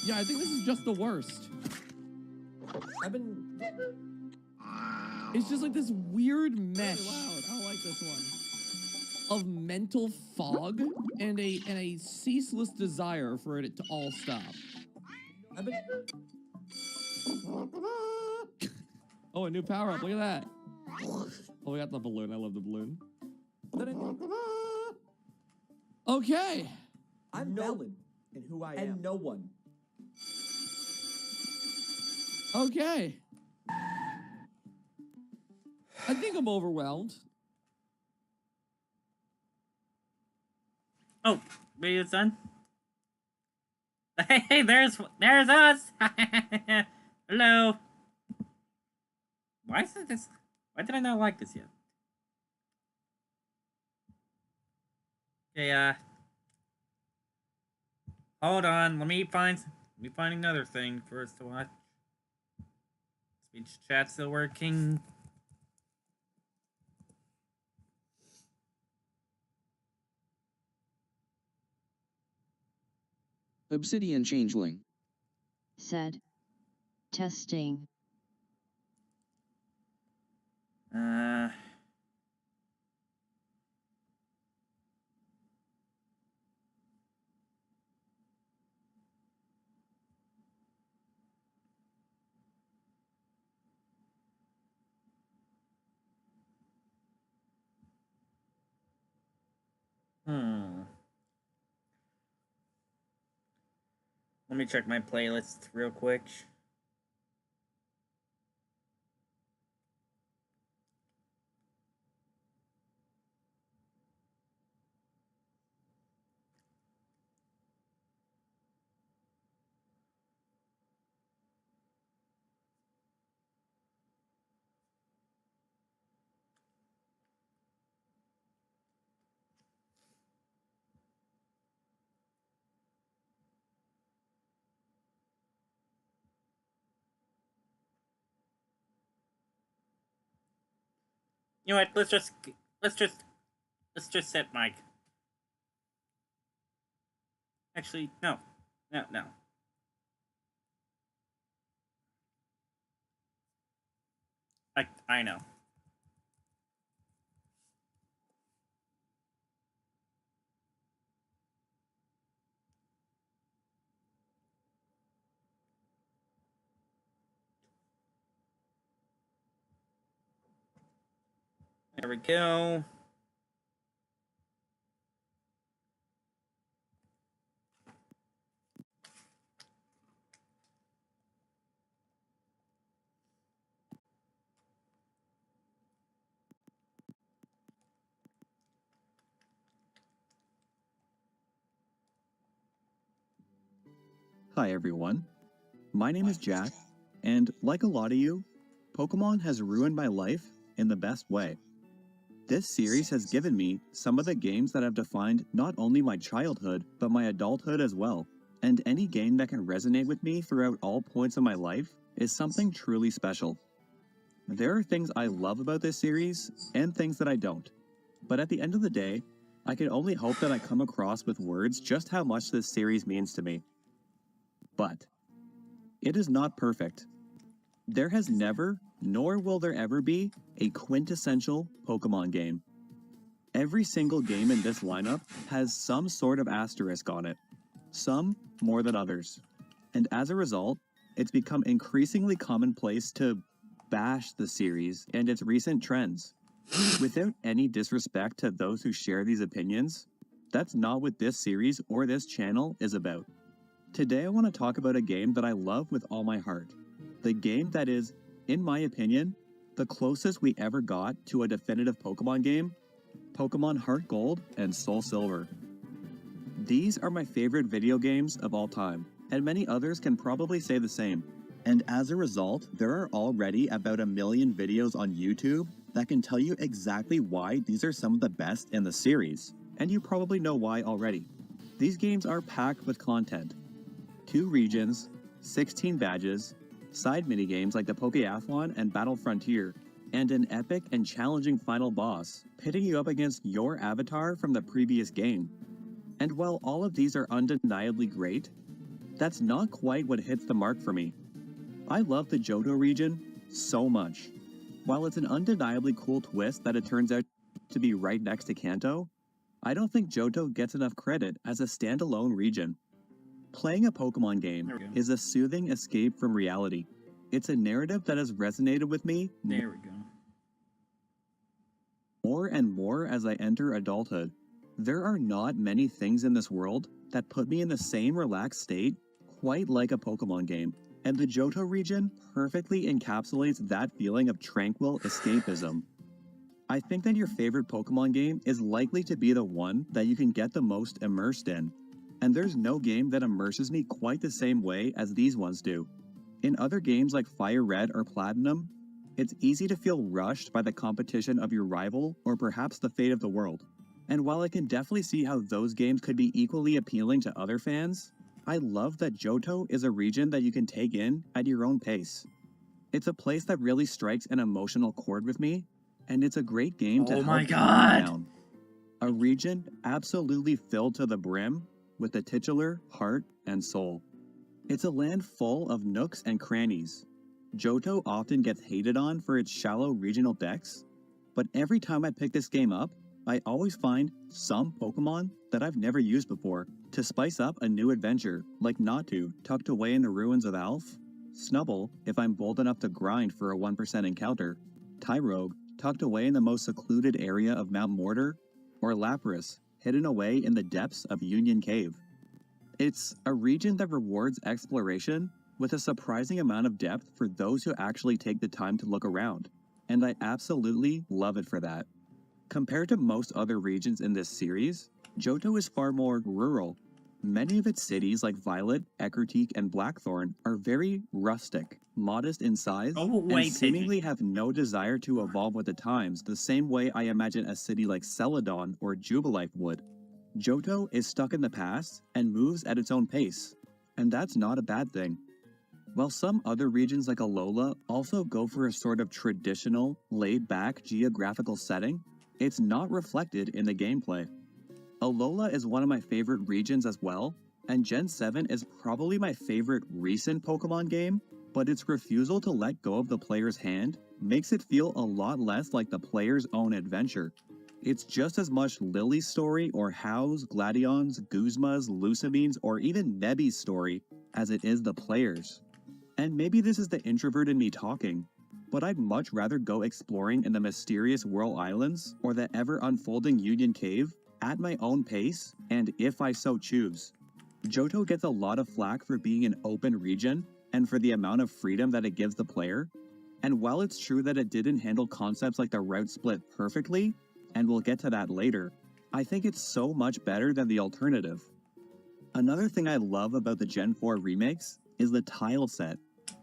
Yeah, I think this is just the worst. I've been. It's just like this weird mesh Loud. I don't like this one. of mental fog and a ceaseless desire for it to all stop. I've been. Oh, a new power up. Look at that. Oh, we got the balloon. I love the balloon. Okay. I'm valid in who I am. And no one. Okay. I think I'm overwhelmed. Oh, video's done. Hey, there's us. Hello. Why is it this? Why did I not like this yet? Okay, hold on. Let me find another thing for us to watch. Speech chat still working. Obsidian Changeling. Said. Testing. Let me check my playlist real quick. You know what? Let's just set mic. Actually, no. I know. There we go. Hi everyone, my name is Jack, and like a lot of you, Pokemon has ruined my life in the best way. This series has given me some of the games that have defined not only my childhood, but my adulthood as well. And any game that can resonate with me throughout all points of my life is something truly special. There are things I love about this series, and things that I don't. But at the end of the day, I can only hope that I come across with words just how much this series means to me. But it is not perfect. There has never, nor will there ever be, a quintessential Pokemon game. Every single game in this lineup has some sort of asterisk on it, some more than others. And as a result, it's become increasingly commonplace to bash the series and its recent trends. Without any disrespect to those who share these opinions, that's not what this series or this channel is about. Today I want to talk about a game that I love with all my heart. The game that is, in my opinion, the closest we ever got to a definitive Pokemon game, Pokemon Heart Gold and Soul Silver. These are my favorite video games of all time, and many others can probably say the same. And as a result, there are already about 1 million videos on YouTube that can tell you exactly why these are some of the best in the series, and you probably know why already. These games are packed with content. 2 regions, 16 badges, side minigames like the Pokeathlon and Battle Frontier, and an epic and challenging final boss, pitting you up against your avatar from the previous game. And while all of these are undeniably great, that's not quite what hits the mark for me. I love the Johto region so much. While it's an undeniably cool twist that it turns out to be right next to Kanto, I don't think Johto gets enough credit as a standalone region. Playing a Pokemon game is a soothing escape from reality. It's a narrative that has resonated with me There we go. more and more as I enter adulthood. There are not many things in this world that put me in the same relaxed state quite like a Pokemon game, and the Johto region perfectly encapsulates that feeling of tranquil escapism. I think that your favorite Pokemon game is likely to be the one that you can get the most immersed in. And there's no game that immerses me quite the same way as these ones do. In other games like Fire Red or Platinum, it's easy to feel rushed by the competition of your rival or perhaps the fate of the world. And while I can definitely see how those games could be equally appealing to other fans, I love that Johto is a region that you can take in at your own pace. It's a place that really strikes an emotional chord with me, and it's a great game to help calm me down. A region absolutely filled to the brim with the titular heart and soul. It's a land full of nooks and crannies. Johto often gets hated on for its shallow regional decks, but every time I pick this game up, I always find some Pokemon that I've never used before to spice up a new adventure, like Natu tucked away in the ruins of Alph, Snubbull if I'm bold enough to grind for a 1% encounter, Tyrogue tucked away in the most secluded area of Mount Mortar, or Lapras hidden away in the depths of Union Cave. It's a region that rewards exploration with a surprising amount of depth for those who actually take the time to look around, and I absolutely love it for that. Compared to most other regions in this series, Johto is far more rural. Many of its cities like Violet, Ecruteak, and Blackthorn are very rustic, modest in size, and seemingly have no desire to evolve with the times the same way I imagine a city like Celadon or Jubilife would. Johto is stuck in the past and moves at its own pace, and that's not a bad thing. While some other regions like Alola also go for a sort of traditional, laid-back geographical setting, it's not reflected in the gameplay. Alola is one of my favorite regions as well, and Gen 7 is probably my favorite recent Pokemon game, but its refusal to let go of the player's hand makes it feel a lot less like the player's own adventure. It's just as much Lily's story or How's, Gladion's, Guzma's, Lucamine's, or even Nebby's story as it is the player's. And maybe this is the introvert in me talking, but I'd much rather go exploring in the mysterious Whirl Islands or the ever-unfolding Union Cave at my own pace and if I so choose. Johto gets a lot of flack for being an open region and for the amount of freedom that it gives the player, and while it's true that it didn't handle concepts like the route split perfectly, and we'll get to that later, I think it's so much better than the alternative. Another thing I love about the Gen 4 remakes is the tile set.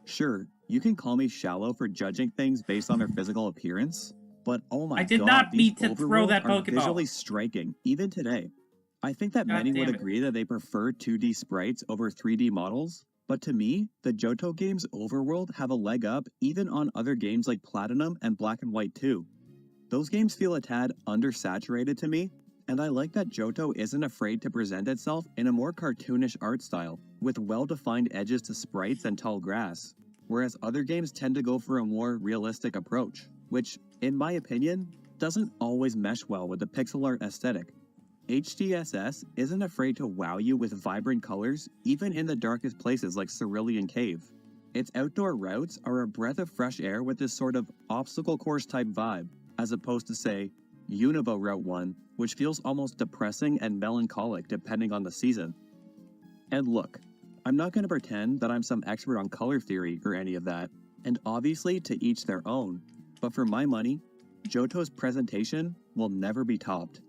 Sure, you can call me shallow for judging things based on their physical appearance, but oh my god, I did not mean to throw that are Pokeball. visually striking, even today. I think that God many would damn it. agree that they prefer 2D sprites over 3D models, but to me, the Johto games overworld have a leg up even on other games like Platinum and Black and White 2. Those games feel a tad undersaturated to me, and I like that Johto isn't afraid to present itself in a more cartoonish art style, with well-defined edges to sprites and tall grass, whereas other games tend to go for a more realistic approach, which, in my opinion, doesn't always mesh well with the pixel art aesthetic. HDSS isn't afraid to wow you with vibrant colors, even in the darkest places like Cerulean Cave. Its outdoor routes are a breath of fresh air with this sort of obstacle course type vibe, as opposed to, say, Univo Route 1, which feels almost depressing and melancholic depending on the season. And look, I'm not going to pretend that I'm some expert on color theory or any of that, and obviously to each their own, but for my money, Johto's presentation will never be topped.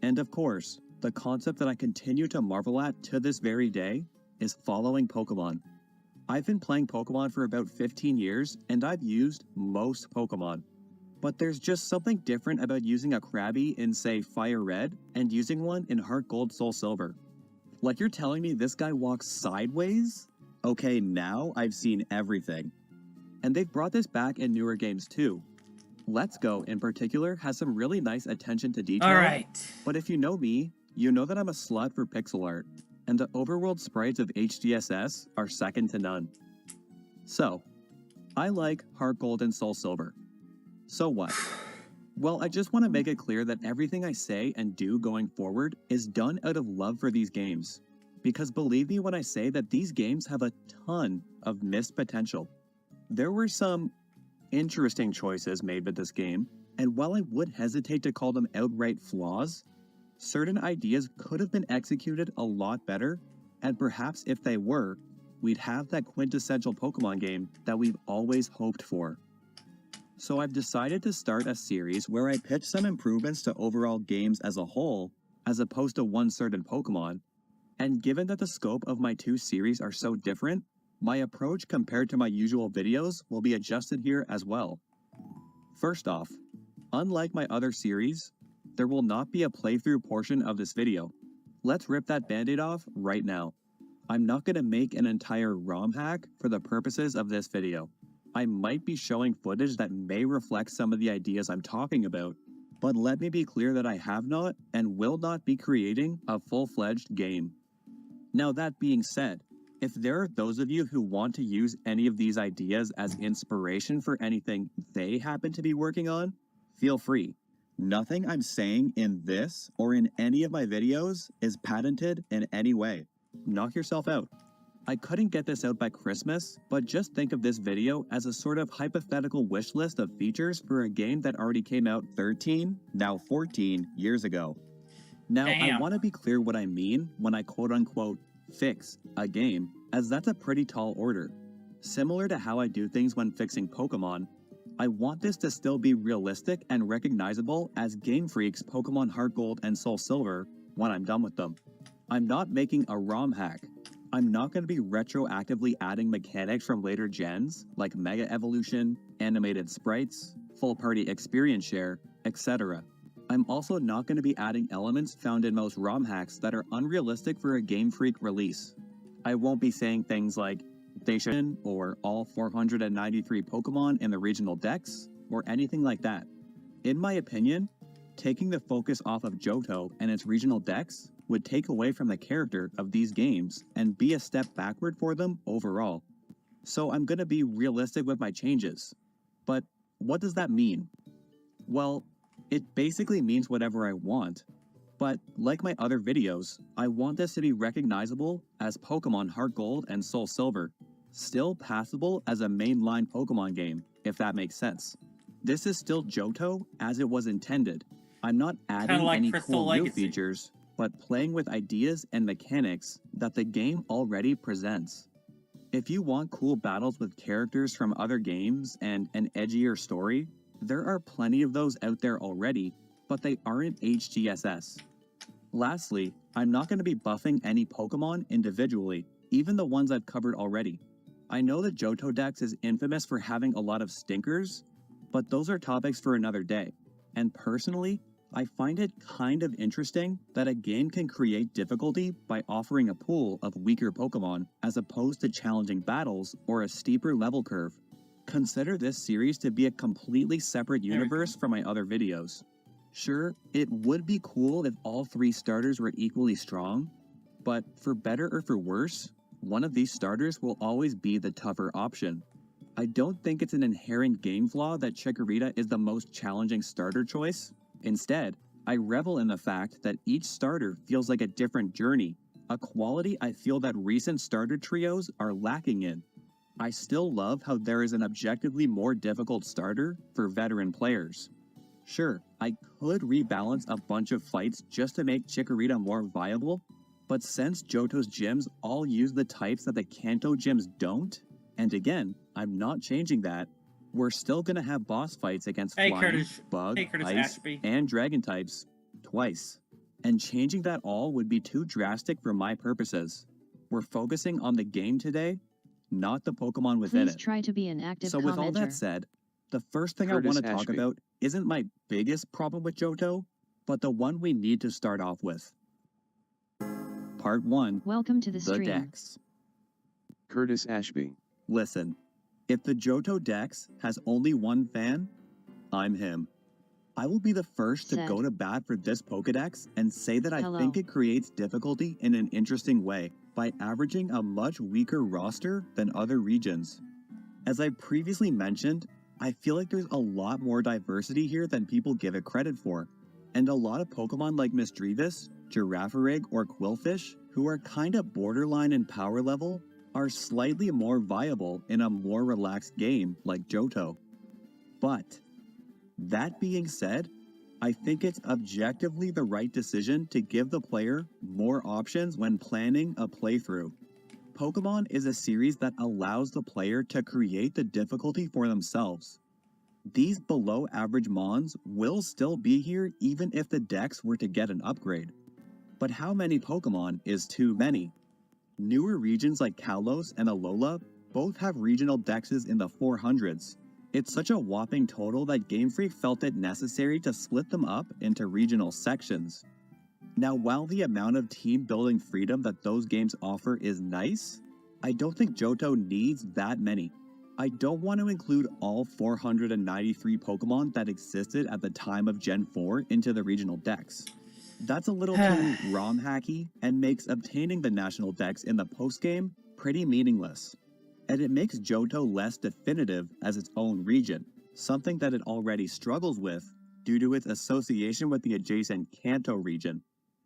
And of course, the concept that I continue to marvel at to this very day is following Pokemon. I've been playing Pokemon for about 15 years, and I've used most Pokemon. But there's just something different about using a Krabby in, say, Fire Red, and using one in Heart Gold Soul Silver. Like you're telling me this guy walks sideways? Okay, now I've seen everything. And they've brought this back in newer games too. Let's Go, in particular, has some really nice attention to detail. Alright. But if you know me, you know that I'm a slut for pixel art, and the overworld sprites of HDSS are second to none. So, I like Heart Gold and Soul Silver. So what? Well, I just want to make it clear that everything I say and do going forward is done out of love for these games. Because believe me when I say that these games have a ton of missed potential. There were some interesting choices made with this game, and while I would hesitate to call them outright flaws, certain ideas could have been executed a lot better, and perhaps if they were, we'd have that quintessential Pokemon game that we've always hoped for. So I've decided to start a series where I pitch some improvements to overall games as a whole, as opposed to one certain Pokemon, and given that the scope of my two series are so different, my approach compared to my usual videos will be adjusted here as well. First off, unlike my other series, there will not be a playthrough portion of this video. Let's rip that band-aid off right now. I'm not going to make an entire ROM hack for the purposes of this video. I might be showing footage that may reflect some of the ideas I'm talking about, but let me be clear that I have not and will not be creating a full-fledged game. Now that being said, if there are those of you who want to use any of these ideas as inspiration for anything they happen to be working on, feel free. Nothing I'm saying in this or in any of my videos is patented in any way. Knock yourself out. I couldn't get this out by Christmas, but just think of this video as a sort of hypothetical wish list of features for a game that already came out 13, now 14 years ago. Now, I Damn. want to be clear what I mean when I quote-unquote fix a game, as that's a pretty tall order. Similar to how I do things when fixing Pokemon, I want this to still be realistic and recognizable as Game Freak's Pokemon Heart Gold and Soul Silver when I'm done with them. I'm not making a ROM hack. I'm not going to be retroactively adding mechanics from later gens, like Mega Evolution, animated sprites, full party experience share, etc. I'm also not going to be adding elements found in most ROM hacks that are unrealistic for a Game Freak release. I won't be saying things like, they should, or all 493 Pokemon in the regional dex, or anything like that. In my opinion, taking the focus off of Johto and its regional dex would take away from the character of these games and be a step backward for them overall. so I'm gonna be realistic with my changes. But what does that mean? Well, it basically means whatever I want. But like my other videos, I want this to be recognizable as Pokemon Heart Gold and Soul Silver, still passable as a mainline Pokemon game, if that makes sense. This is still Johto as it was intended. I'm not adding like any Crystal cool new Legacy. features, but playing with ideas and mechanics that the game already presents. If you want cool battles with characters from other games and an edgier story, there are plenty of those out there already, but they aren't HGSS. Lastly, I'm not going to be buffing any Pokemon individually, even the ones I've covered already. I know the Johto Dex is infamous for having a lot of stinkers, but those are topics for another day. And personally, I find it kind of interesting that a game can create difficulty by offering a pool of weaker Pokemon as opposed to challenging battles or a steeper level curve. Consider this series to be a completely separate universe from my other videos. Sure, it would be cool if all 3 starters were equally strong, but for better or for worse, one of these starters will always be the tougher option. I don't think it's an inherent game flaw that Chikorita is the most challenging starter choice. Instead, I revel in the fact that each starter feels like a different journey, a quality I feel that recent starter trios are lacking in. I still love how there is an objectively more difficult starter for veteran players. Sure, I could rebalance a bunch of fights just to make Chikorita more viable, but since Johto's gyms all use the types that the Kanto gyms don't, and again, I'm not changing that, we're still gonna have boss fights against Flying, Bug, Ice, Ashby. and Dragon types twice. And changing that all would be too drastic for my purposes. We're focusing on the game today, not the Pokemon within Please it. try to be an active So with all that commenter. said, the first thing I Curtis want to talk Ashby. about isn't my biggest problem with Johto, but the one we need to start off with. Part 1, Welcome to the the stream. Dex. Curtis Ashby. Listen, if the Johto Dex has only one fan, I'm him. I will be the first to Said. go to bat for this Pokedex and say that I Hello. think it creates difficulty in an interesting way by averaging a much weaker roster than other regions. As I previously mentioned, I feel like there's a lot more diversity here than people give it credit for, and a lot of Pokemon like Misdreavus, Girafarig, or Quillfish, who are kinda borderline in power level, are slightly more viable in a more relaxed game like Johto. But, that being said, I think it's objectively the right decision to give the player more options when planning a playthrough. Pokemon is a series that allows the player to create the difficulty for themselves. These below average Mons will still be here even if the Dex were to get an upgrade. But how many Pokemon is too many? Newer regions like Kalos and Alola both have regional Dexes in the 400s. It's such a whopping total that Game Freak felt it necessary to split them up into regional sections. Now, while the amount of team building freedom that those games offer is nice, I don't think Johto needs that many. I don't want to include all 493 Pokemon that existed at the time of Gen 4 into the regional Dex. That's a little too ROM hacky and makes obtaining the national Dex in the postgame pretty meaningless. And it makes Johto less definitive as its own region, something that it already struggles with due to its association with the adjacent Kanto region.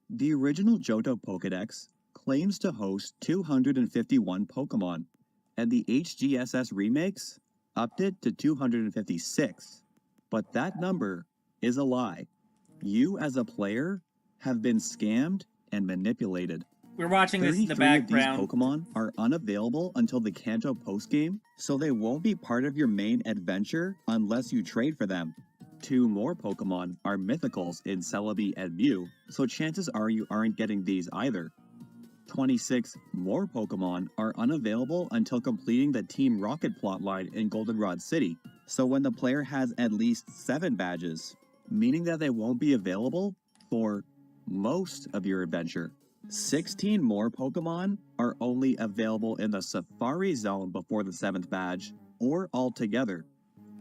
The original Johto Pokédex claims to host 251 Pokemon, and the HGSS remakes upped it to 256. But that number is a lie. You, as a player, have been scammed and manipulated. We're watching this in the 33 of these background. Pokemon are unavailable until the Kanto postgame, so they won't be part of your main adventure unless you trade for them. 2 more Pokemon are mythicals in Celebi and Mew, so chances are you aren't getting these either. 26 more Pokemon are unavailable until completing the Team Rocket plotline in Goldenrod City, so when the player has at least 7 badges, meaning that they won't be available for most of your adventure. 16 more Pokemon are only available in the Safari Zone before the 7th badge, or altogether.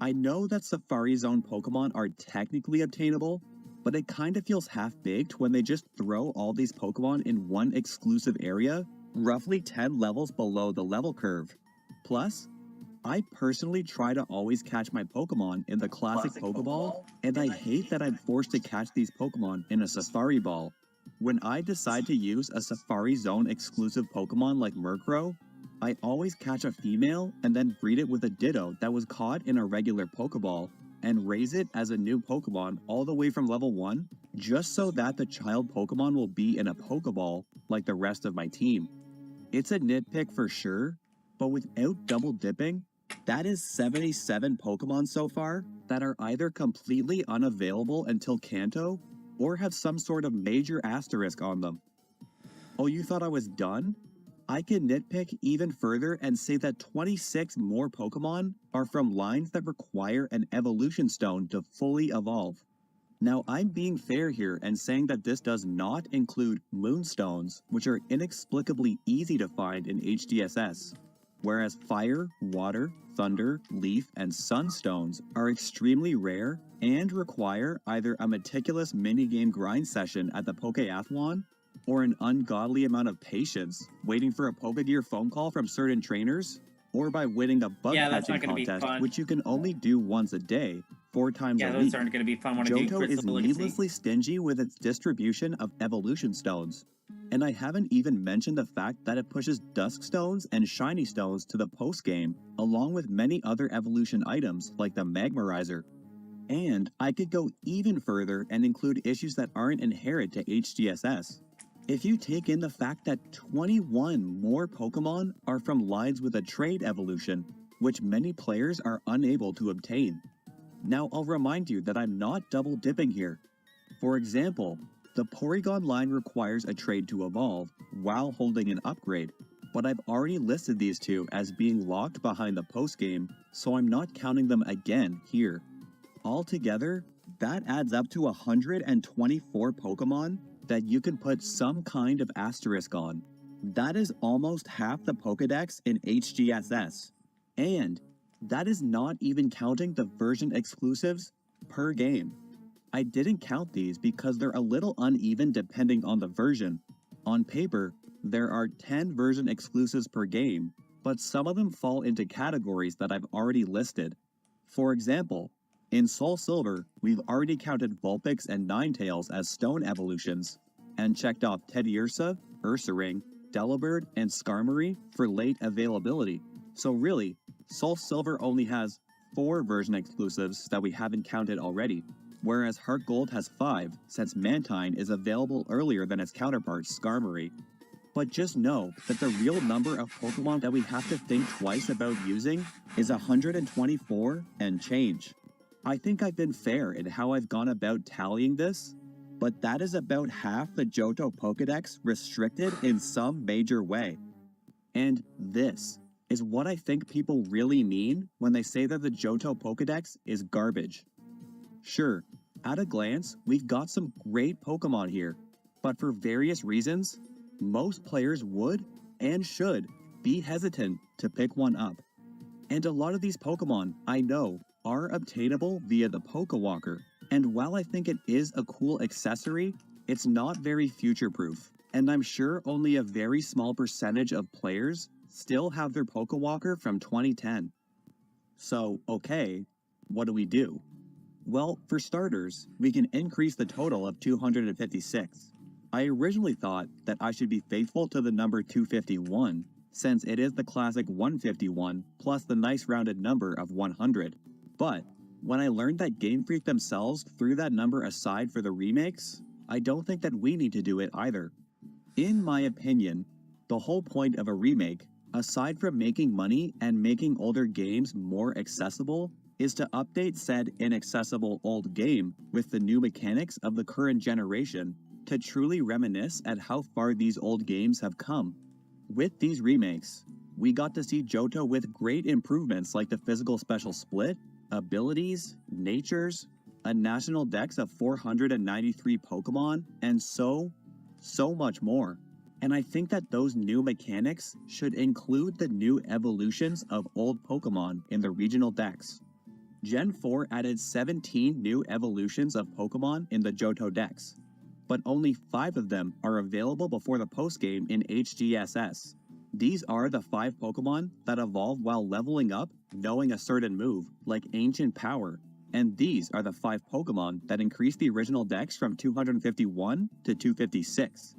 I know that Safari Zone Pokemon are technically obtainable, but it kinda feels half-baked when they just throw all these Pokemon in one exclusive area, roughly 10 levels below the level curve. Plus, I personally try to always catch my Pokemon in the classic Pokeball, and I hate that I'm forced to catch these Pokemon in a Safari Ball. When I decide to use a Safari Zone exclusive Pokemon like Murkrow, I always catch a female and then breed it with a Ditto that was caught in a regular Pokeball and raise it as a new Pokemon all the way from level 1, just so that the child Pokemon will be in a Pokeball like the rest of my team. It's a nitpick for sure, but without double dipping, that is 77 Pokemon so far that are either completely unavailable until Kanto or have some sort of major asterisk on them. Oh, you thought I was done? I can nitpick even further and say that 26 more Pokemon are from lines that require an evolution stone to fully evolve. Now, I'm being fair here and saying that this does not include Moonstones, which are inexplicably easy to find in HDSS, whereas Fire, Water, Thunder, Leaf, and Sunstones are extremely rare and require either a meticulous minigame grind session at the Pokeathlon or an ungodly amount of patience waiting for a Pokegear phone call from certain trainers, or by winning a bug that's catching not gonna be contest, fun. which you can only do once a day, 4 times Yeah, a those week. aren't going to be fun when I do Johto is Crystal Legacy. needlessly stingy with its distribution of evolution stones. And I haven't even mentioned the fact that it pushes Dusk Stones and Shiny Stones to the post-game, along with many other evolution items like the Magmarizer. And I could go even further and include issues that aren't inherent to HDSS. If you take in the fact that 21 more Pokemon are from lines with a trade evolution, which many players are unable to obtain. Now I'll remind you that I'm not double dipping here. For example, the Porygon line requires a trade to evolve while holding an upgrade, but I've already listed these two as being locked behind the post-game, so I'm not counting them again here. Altogether, that adds up to 124 Pokemon that you can put some kind of asterisk on. That is almost half the Pokedex in HGSS. And that is not even counting the version exclusives per game. I didn't count these because they're a little uneven depending on the version. On paper, there are 10 version exclusives per game, but some of them fall into categories that I've already listed. For example, in Soul Silver, we've already counted Vulpix and Ninetales as stone evolutions, and checked off Teddiursa, Ursaring, Delibird, and Skarmory for late availability. So really, Soul Silver only has 4 version exclusives that we haven't counted already, whereas Heart Gold has 5 since Mantine is available earlier than its counterpart Skarmory. But just know that the real number of Pokemon that we have to think twice about using is 124 and change. I think I've been fair in how I've gone about tallying this, but that is about half the Johto Pokedex restricted in some major way. And this is what I think people really mean when they say that the Johto Pokedex is garbage. Sure, at a glance, we've got some great Pokemon here, but for various reasons, most players would and should be hesitant to pick one up. And a lot of these Pokemon, I know, are obtainable via the Pokewalker, and while I think it is a cool accessory, it's not very future-proof, and I'm sure only a very small percentage of players still have their Pokewalker from 2010. So, okay, what do we do? Well, for starters, we can increase the total of 256. I originally thought that I should be faithful to the number 251, since it is the classic 151 plus the nice rounded number of 100. But when I learned that Game Freak themselves threw that number aside for the remakes, I don't think that we need to do it either. In my opinion, the whole point of a remake, aside from making money and making older games more accessible, is to update said inaccessible old game with the new mechanics of the current generation to truly reminisce at how far these old games have come. With these remakes, we got to see Johto with great improvements like the physical special split, abilities, natures, a national dex of 493 Pokemon, and so much more. And I think that those new mechanics should include the new evolutions of old Pokemon in the regional dex. Gen 4 added 17 new evolutions of Pokemon in the Johto dex, but only 5 of them are available before the postgame in HGSS. These are the 5 Pokemon that evolve while leveling up, knowing a certain move, like Ancient Power. And these are the 5 Pokemon that increase the original dex from 251 to 256.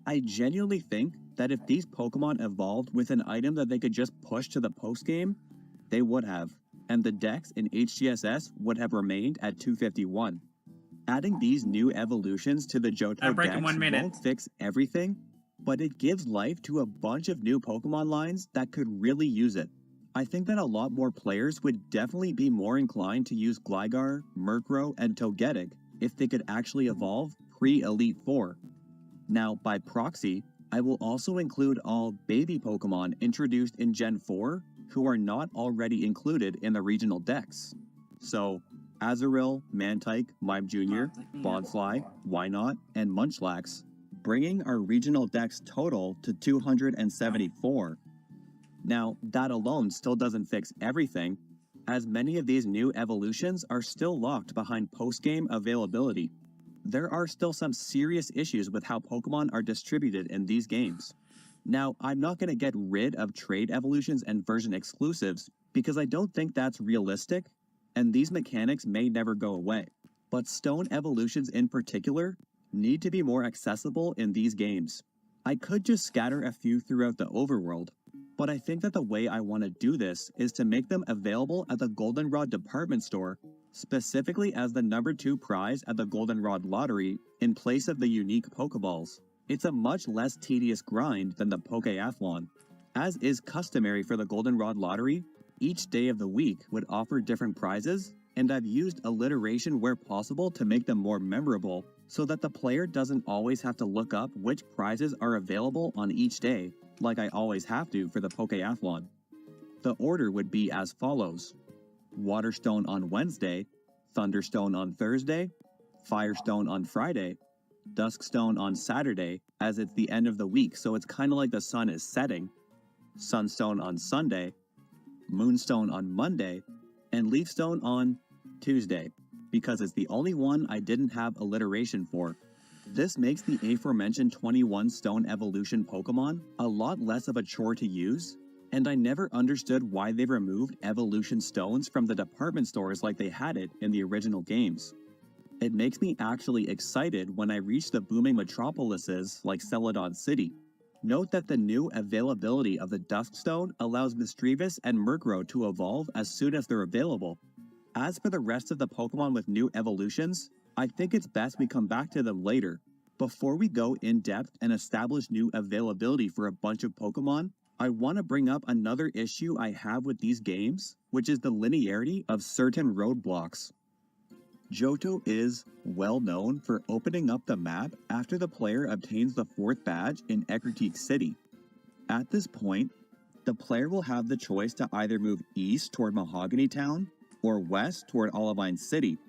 I genuinely think that if these Pokemon evolved with an item that they could just push to the postgame, they would have, and the dex in HGSS would have remained at 251. Adding these new evolutions to the Johto break in dex 1 minute. won't fix everything, but it gives life to a bunch of new Pokemon lines that could really use it. I think that a lot more players would definitely be more inclined to use Gligar, Murkrow, and Togetic if they could actually evolve pre-Elite Four. Now, by proxy, I will also include all baby Pokemon introduced in Gen 4 who are not already included in the regional dex. So, Azurill, Mantike, Mime Jr., Bonsly, Wynot, and Munchlax, bringing our regional dex total to 274. Now, that alone still doesn't fix everything, as many of these new evolutions are still locked behind post-game availability. There are still some serious issues with how Pokemon are distributed in these games. Now, I'm not going to get rid of trade evolutions and version exclusives because I don't think that's realistic, and these mechanics may never go away. But stone evolutions in particular need to be more accessible in these games. I could just scatter a few throughout the overworld, but I think that the way I want to do this is to make them available at the Goldenrod department store, specifically as the number 2 prize at the Goldenrod lottery in place of the unique Pokeballs. It's a much less tedious grind than the Pokeathlon. As is customary for the Goldenrod lottery, each day of the week would offer different prizes, and I've used alliteration where possible to make them more memorable so that the player doesn't always have to look up which prizes are available on each day, like I always have to for the Pokeathlon. The order would be as follows: Waterstone on Wednesday, Thunderstone on Thursday, Firestone on Friday, Duskstone on Saturday, as it's the end of the week so it's kind of like the sun is setting, Sunstone on Sunday, Moonstone on Monday, and Leafstone on Tuesday, because it's the only one I didn't have alliteration for. This makes the aforementioned 21 stone evolution Pokemon a lot less of a chore to use, and I never understood why they removed evolution stones from the department stores like they had it in the original games. It makes me actually excited when I reach the booming metropolises like Celadon City. Note that the new availability of the Duskstone allows Misdreavus and Murkrow to evolve as soon as they're available. As for the rest of the Pokemon with new evolutions, I think it's best we come back to them later. Before we go in depth and establish new availability for a bunch of Pokemon, I want to bring up another issue I have with these games, which is the linearity of certain roadblocks. Johto is well known for opening up the map after the player obtains the 4th badge in Ecruteak City. At this point, the player will have the choice to either move east toward Mahogany Town or west toward Olivine City.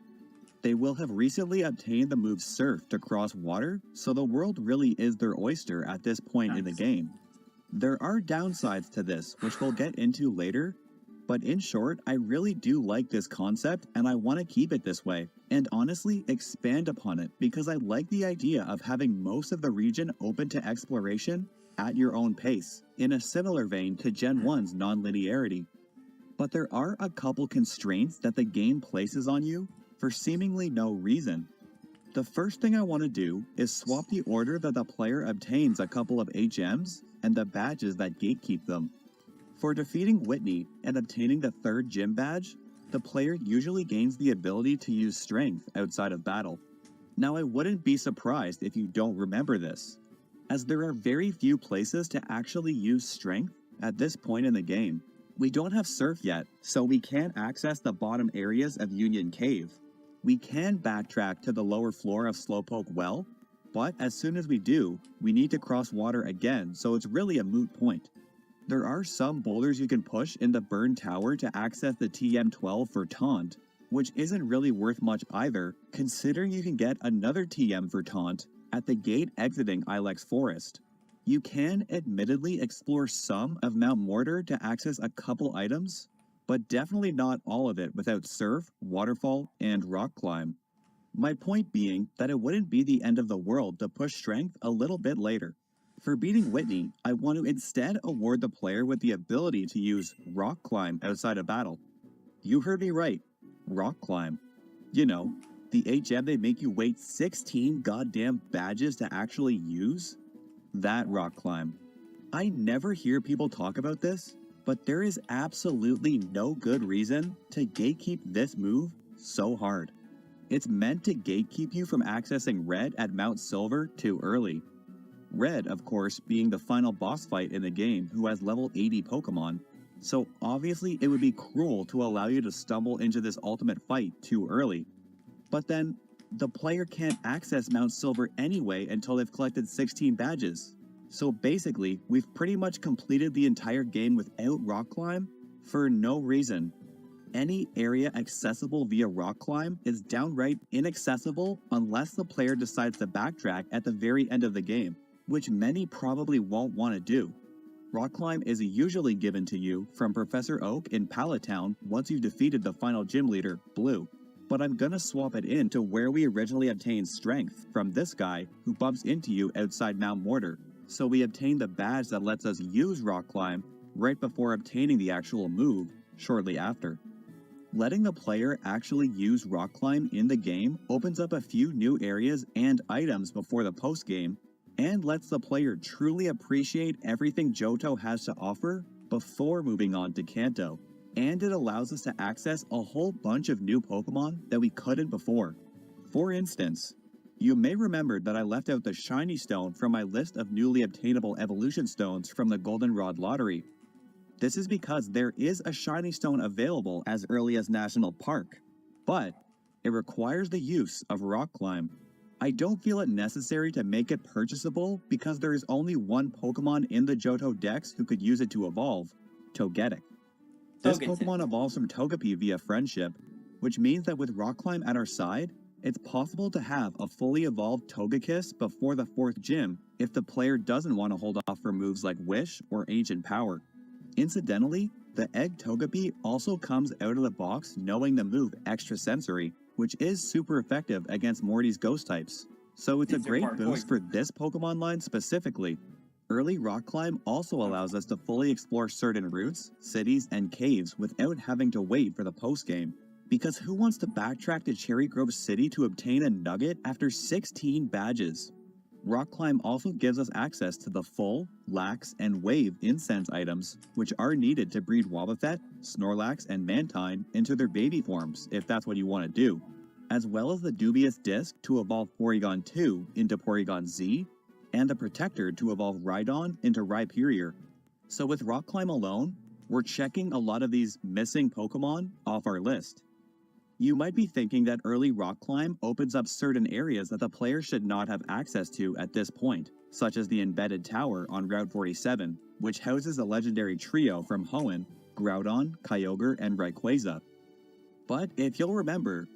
They will have recently obtained the move Surf to cross water, so the world really is their oyster at this point in the game. There are downsides to this, which we'll get into later, but in short, I really do like this concept and I want to keep it this way, and honestly expand upon it because I like the idea of having most of the region open to exploration at your own pace, in a similar vein to Gen 1's non-linearity. But there are a couple constraints that the game places on you for seemingly no reason. The first thing I want to do is swap the order that the player obtains a couple of HMs and the badges that gatekeep them. For defeating Whitney and obtaining the 3rd gym badge, the player usually gains the ability to use strength outside of battle. Now, I wouldn't be surprised if you don't remember this, as there are very few places to actually use strength at this point in the game. We don't have Surf yet, so we can't access the bottom areas of Union Cave. We can backtrack to the lower floor of Slowpoke Well, but as soon as we do, we need to cross water again, so it's really a moot point. There are some boulders you can push in the Burn Tower to access the TM12 for Taunt, which isn't really worth much either, considering you can get another TM for Taunt at the gate exiting Ilex Forest. You can admittedly explore some of Mount Mortar to access a couple items, but definitely not all of it without Surf, Waterfall, and Rock Climb. My point being that it wouldn't be the end of the world to push strength a little bit later. For beating Whitney, I want to instead award the player with the ability to use Rock Climb outside of battle. You heard me right, Rock Climb. You know, the HM they make you wait 16 goddamn badges to actually use? That Rock Climb. I never hear people talk about this, but there is absolutely no good reason to gatekeep this move so hard. It's meant to gatekeep you from accessing Red at Mount Silver too early. Red, of course, being the final boss fight in the game who has level 80 Pokemon, so obviously it would be cruel to allow you to stumble into this ultimate fight too early. But then, the player can't access Mount Silver anyway until they've collected 16 badges. So basically, we've pretty much completed the entire game without Rock Climb for no reason. Any area accessible via Rock Climb is downright inaccessible unless the player decides to backtrack at the very end of the game, which many probably won't want to do. Rock Climb is usually given to you from Professor Oak in Pallet Town once you've defeated the final gym leader, Blue. But I'm gonna swap it in to where we originally obtained Strength from this guy who bumps into you outside Mount Mortar. So we obtain the badge that lets us use Rock Climb right before obtaining the actual move shortly after. Letting the player actually use Rock Climb in the game opens up a few new areas and items before the post-game, and lets the player truly appreciate everything Johto has to offer before moving on to Kanto. And it allows us to access a whole bunch of new Pokemon that we couldn't before. For instance, you may remember that I left out the Shiny Stone from my list of newly obtainable Evolution Stones from the Goldenrod Lottery. This is because there is a Shiny Stone available as early as National Park, but it requires the use of Rock Climb. I don't feel it necessary to make it purchasable because there is only one Pokemon in the Johto Dex who could use it to evolve, Togetic. This Pokemon evolves from Togepi via friendship, which means that with Rock Climb at our side, it's possible to have a fully evolved Togekiss before the 4th gym if the player doesn't want to hold off for moves like Wish or Ancient Power. Incidentally, the Egg Togepi also comes out of the box knowing the move Extrasensory, which is super effective against Morty's ghost types. So it's a great boost for this Pokemon line specifically. Early Rock Climb also allows us to fully explore certain routes, cities, and caves without having to wait for the post-game. Because who wants to backtrack to Cherry Grove City to obtain a nugget after 16 badges? Rock Climb also gives us access to the full, lax, and wave incense items, which are needed to breed Wobbuffet, Snorlax, and Mantine into their baby forms, if that's what you want to do, as well as the dubious disc to evolve Porygon 2 into Porygon Z, and the Protector to evolve Rhydon into Rhyperior. So with Rock Climb alone, we're checking a lot of these missing Pokemon off our list. You might be thinking that early Rock Climb opens up certain areas that the player should not have access to at this point, such as the Embedded Tower on Route 47, which houses a legendary trio from Hoenn, Groudon, Kyogre, and Rayquaza. But if you'll remember,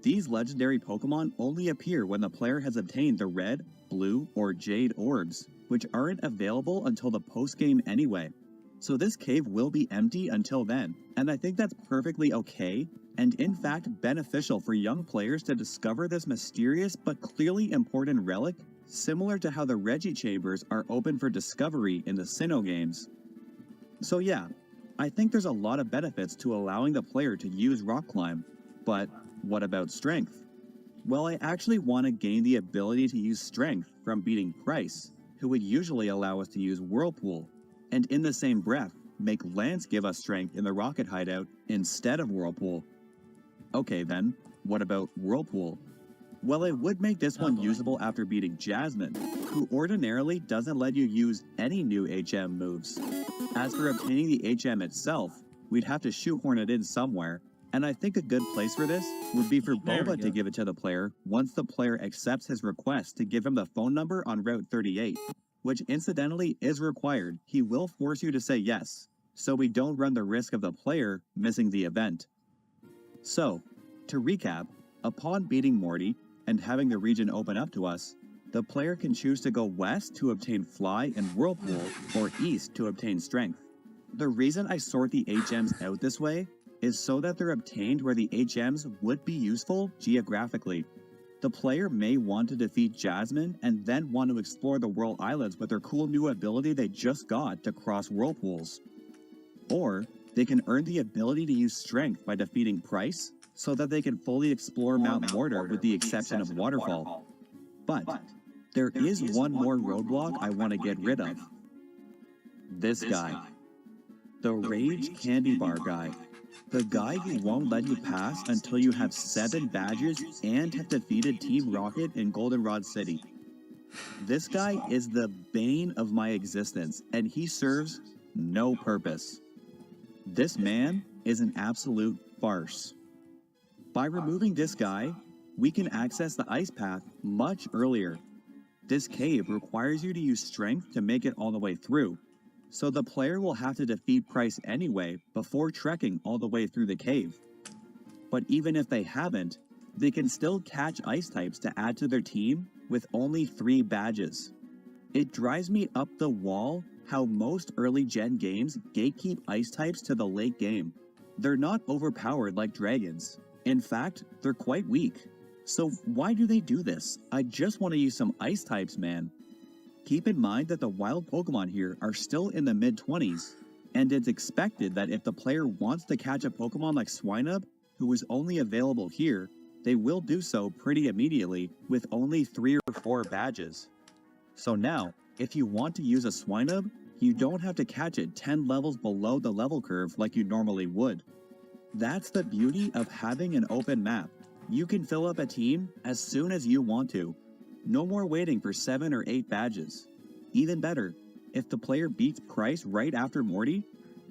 these legendary Pokemon only appear when the player has obtained the red, blue, or jade orbs, which aren't available until the post-game anyway. So this cave will be empty until then, and I think that's perfectly okay, and in fact beneficial for young players to discover this mysterious but clearly important relic, similar to how the Reggie Chambers are open for discovery in the Sinnoh games. So yeah, I think there's a lot of benefits to allowing the player to use Rock Climb, but what about Strength? Well, I actually want to gain the ability to use Strength from beating Price, who would usually allow us to use Whirlpool, and in the same breath, make Lance give us Strength in the Rocket Hideout instead of Whirlpool. Okay then, what about Whirlpool? Well, it would make this one usable after beating Jasmine, who ordinarily doesn't let you use any new HM moves. As for obtaining the HM itself, we'd have to shoehorn it in somewhere, and I think a good place for this would be for Boba to give it to the player once the player accepts his request to give him the phone number on Route 38, which incidentally is required. He will force you to say yes, so we don't run the risk of the player missing the event. So, to recap, upon beating Morty and having the region open up to us, the player can choose to go west to obtain Fly and Whirlpool, or east to obtain Strength. The reason I sort the HMs out this way is so that they're obtained where the HMs would be useful geographically. The player may want to defeat Jasmine and then want to explore the World Islands with their cool new ability they just got to cross whirlpools. Or they can earn the ability to use Strength by defeating Price so that they can fully explore Mount Mortar with the exception of Waterfall. But there is one more roadblock I want to get rid of. This guy. The Rage Candy Bar guy. The guy who won't let you pass until you have 7 badges and have defeated Team Rocket in Goldenrod City. This guy is the bane of my existence, and he serves no purpose. This man is an absolute farce. By removing this guy, we can access the ice path much earlier. This cave requires you to use Strength to make it all the way through, so the player will have to defeat Price anyway before trekking all the way through the cave. But even if they haven't, they can still catch ice types to add to their team with only 3 badges. It drives me up the wall how most early gen games gatekeep ice types to the late game. They're not overpowered like dragons. In fact, they're quite weak. So why do they do this? I just want to use some ice types, man. Keep in mind that the wild Pokemon here are still in the mid-20s, and it's expected that if the player wants to catch a Pokemon like Swinub, who is only available here, they will do so pretty immediately with only 3 or 4 badges. So now, if you want to use a Swinub, you don't have to catch it 10 levels below the level curve like you normally would. That's the beauty of having an open map. You can fill up a team as soon as you want to. No more waiting for 7 or 8 badges. Even better, if the player beats Price right after Morty,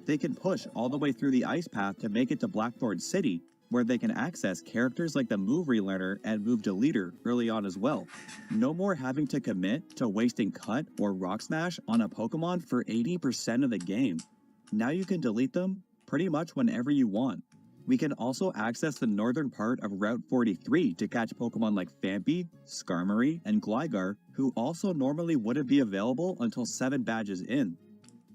they can push all the way through the ice path to make it to Blackthorn City, where they can access characters like the Move Relearner and Move Deleter early on as well. No more having to commit to wasting Cut or Rock Smash on a Pokemon for 80% of the game. Now you can delete them pretty much whenever you want. We can also access the northern part of Route 43 to catch Pokemon like Phanpy, Skarmory, and Gligar, who also normally wouldn't be available until 7 badges in.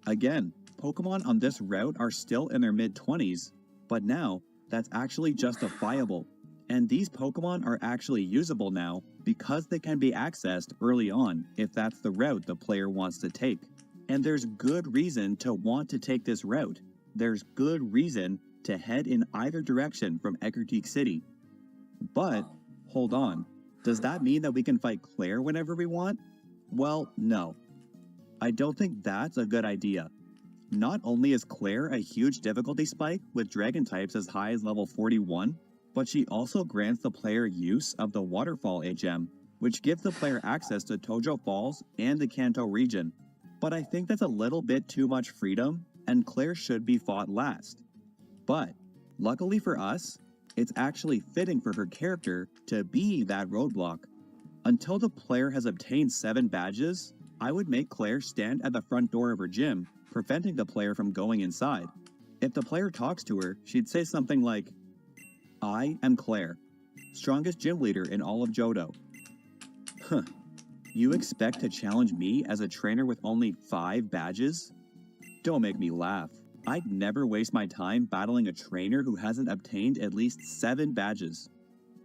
Again, Pokemon on this route are still in their mid-20s, but now, that's actually justifiable. And these Pokemon are actually usable now because they can be accessed early on if that's the route the player wants to take. And there's good reason to want to take this route. There's good reason to head in either direction from Ecruteak City. But, hold on, does that mean that we can fight Claire whenever we want? Well, no. I don't think that's a good idea. Not only is Claire a huge difficulty spike with dragon types as high as level 41, but she also grants the player use of the Waterfall HM, which gives the player access to Tojo Falls and the Kanto region. But I think that's a little bit too much freedom, and Claire should be fought last. But, luckily for us, it's actually fitting for her character to be that roadblock. Until the player has obtained 7 badges, I would make Claire stand at the front door of her gym, preventing the player from going inside. If the player talks to her, she'd say something like, "I am Claire, strongest gym leader in all of Johto." Huh. You expect to challenge me as a trainer with only 5 badges? Don't make me laugh. I'd never waste my time battling a trainer who hasn't obtained at least 7 badges.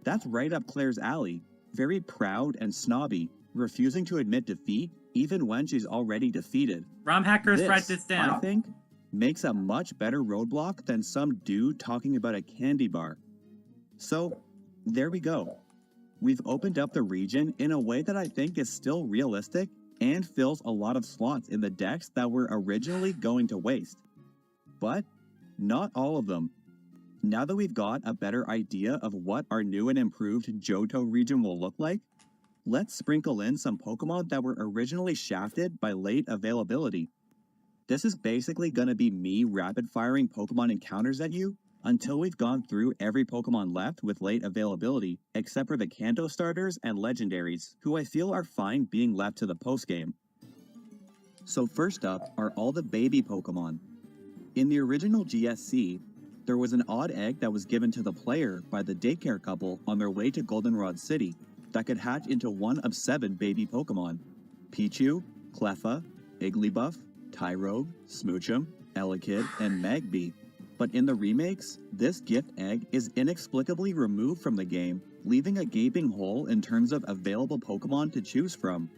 That's right up Claire's alley, very proud and snobby, refusing to admit defeat even when she's already defeated. ROM hackers, write this down. I think, makes a much better roadblock than some dude talking about a candy bar. So, there we go. We've opened up the region in a way that I think is still realistic and fills a lot of slots in the decks that were originally going to waste. But not all of them. Now that we've got a better idea of what our new and improved Johto region will look like, let's sprinkle in some Pokemon that were originally shafted by late availability. This is basically going to be me rapid-firing Pokemon encounters at you until we've gone through every Pokemon left with late availability, except for the Kanto starters and legendaries, who I feel are fine being left to the postgame. So first up are all the baby Pokemon. In the original GSC, there was an odd egg that was given to the player by the daycare couple on their way to Goldenrod City that could hatch into one of 7 baby Pokemon: Pichu, Cleffa, Igglybuff, Tyrogue, Smoochum, Elekid, and Magby. But in the remakes, this gift egg is inexplicably removed from the game leaving a gaping hole in terms of available Pokemon to choose from.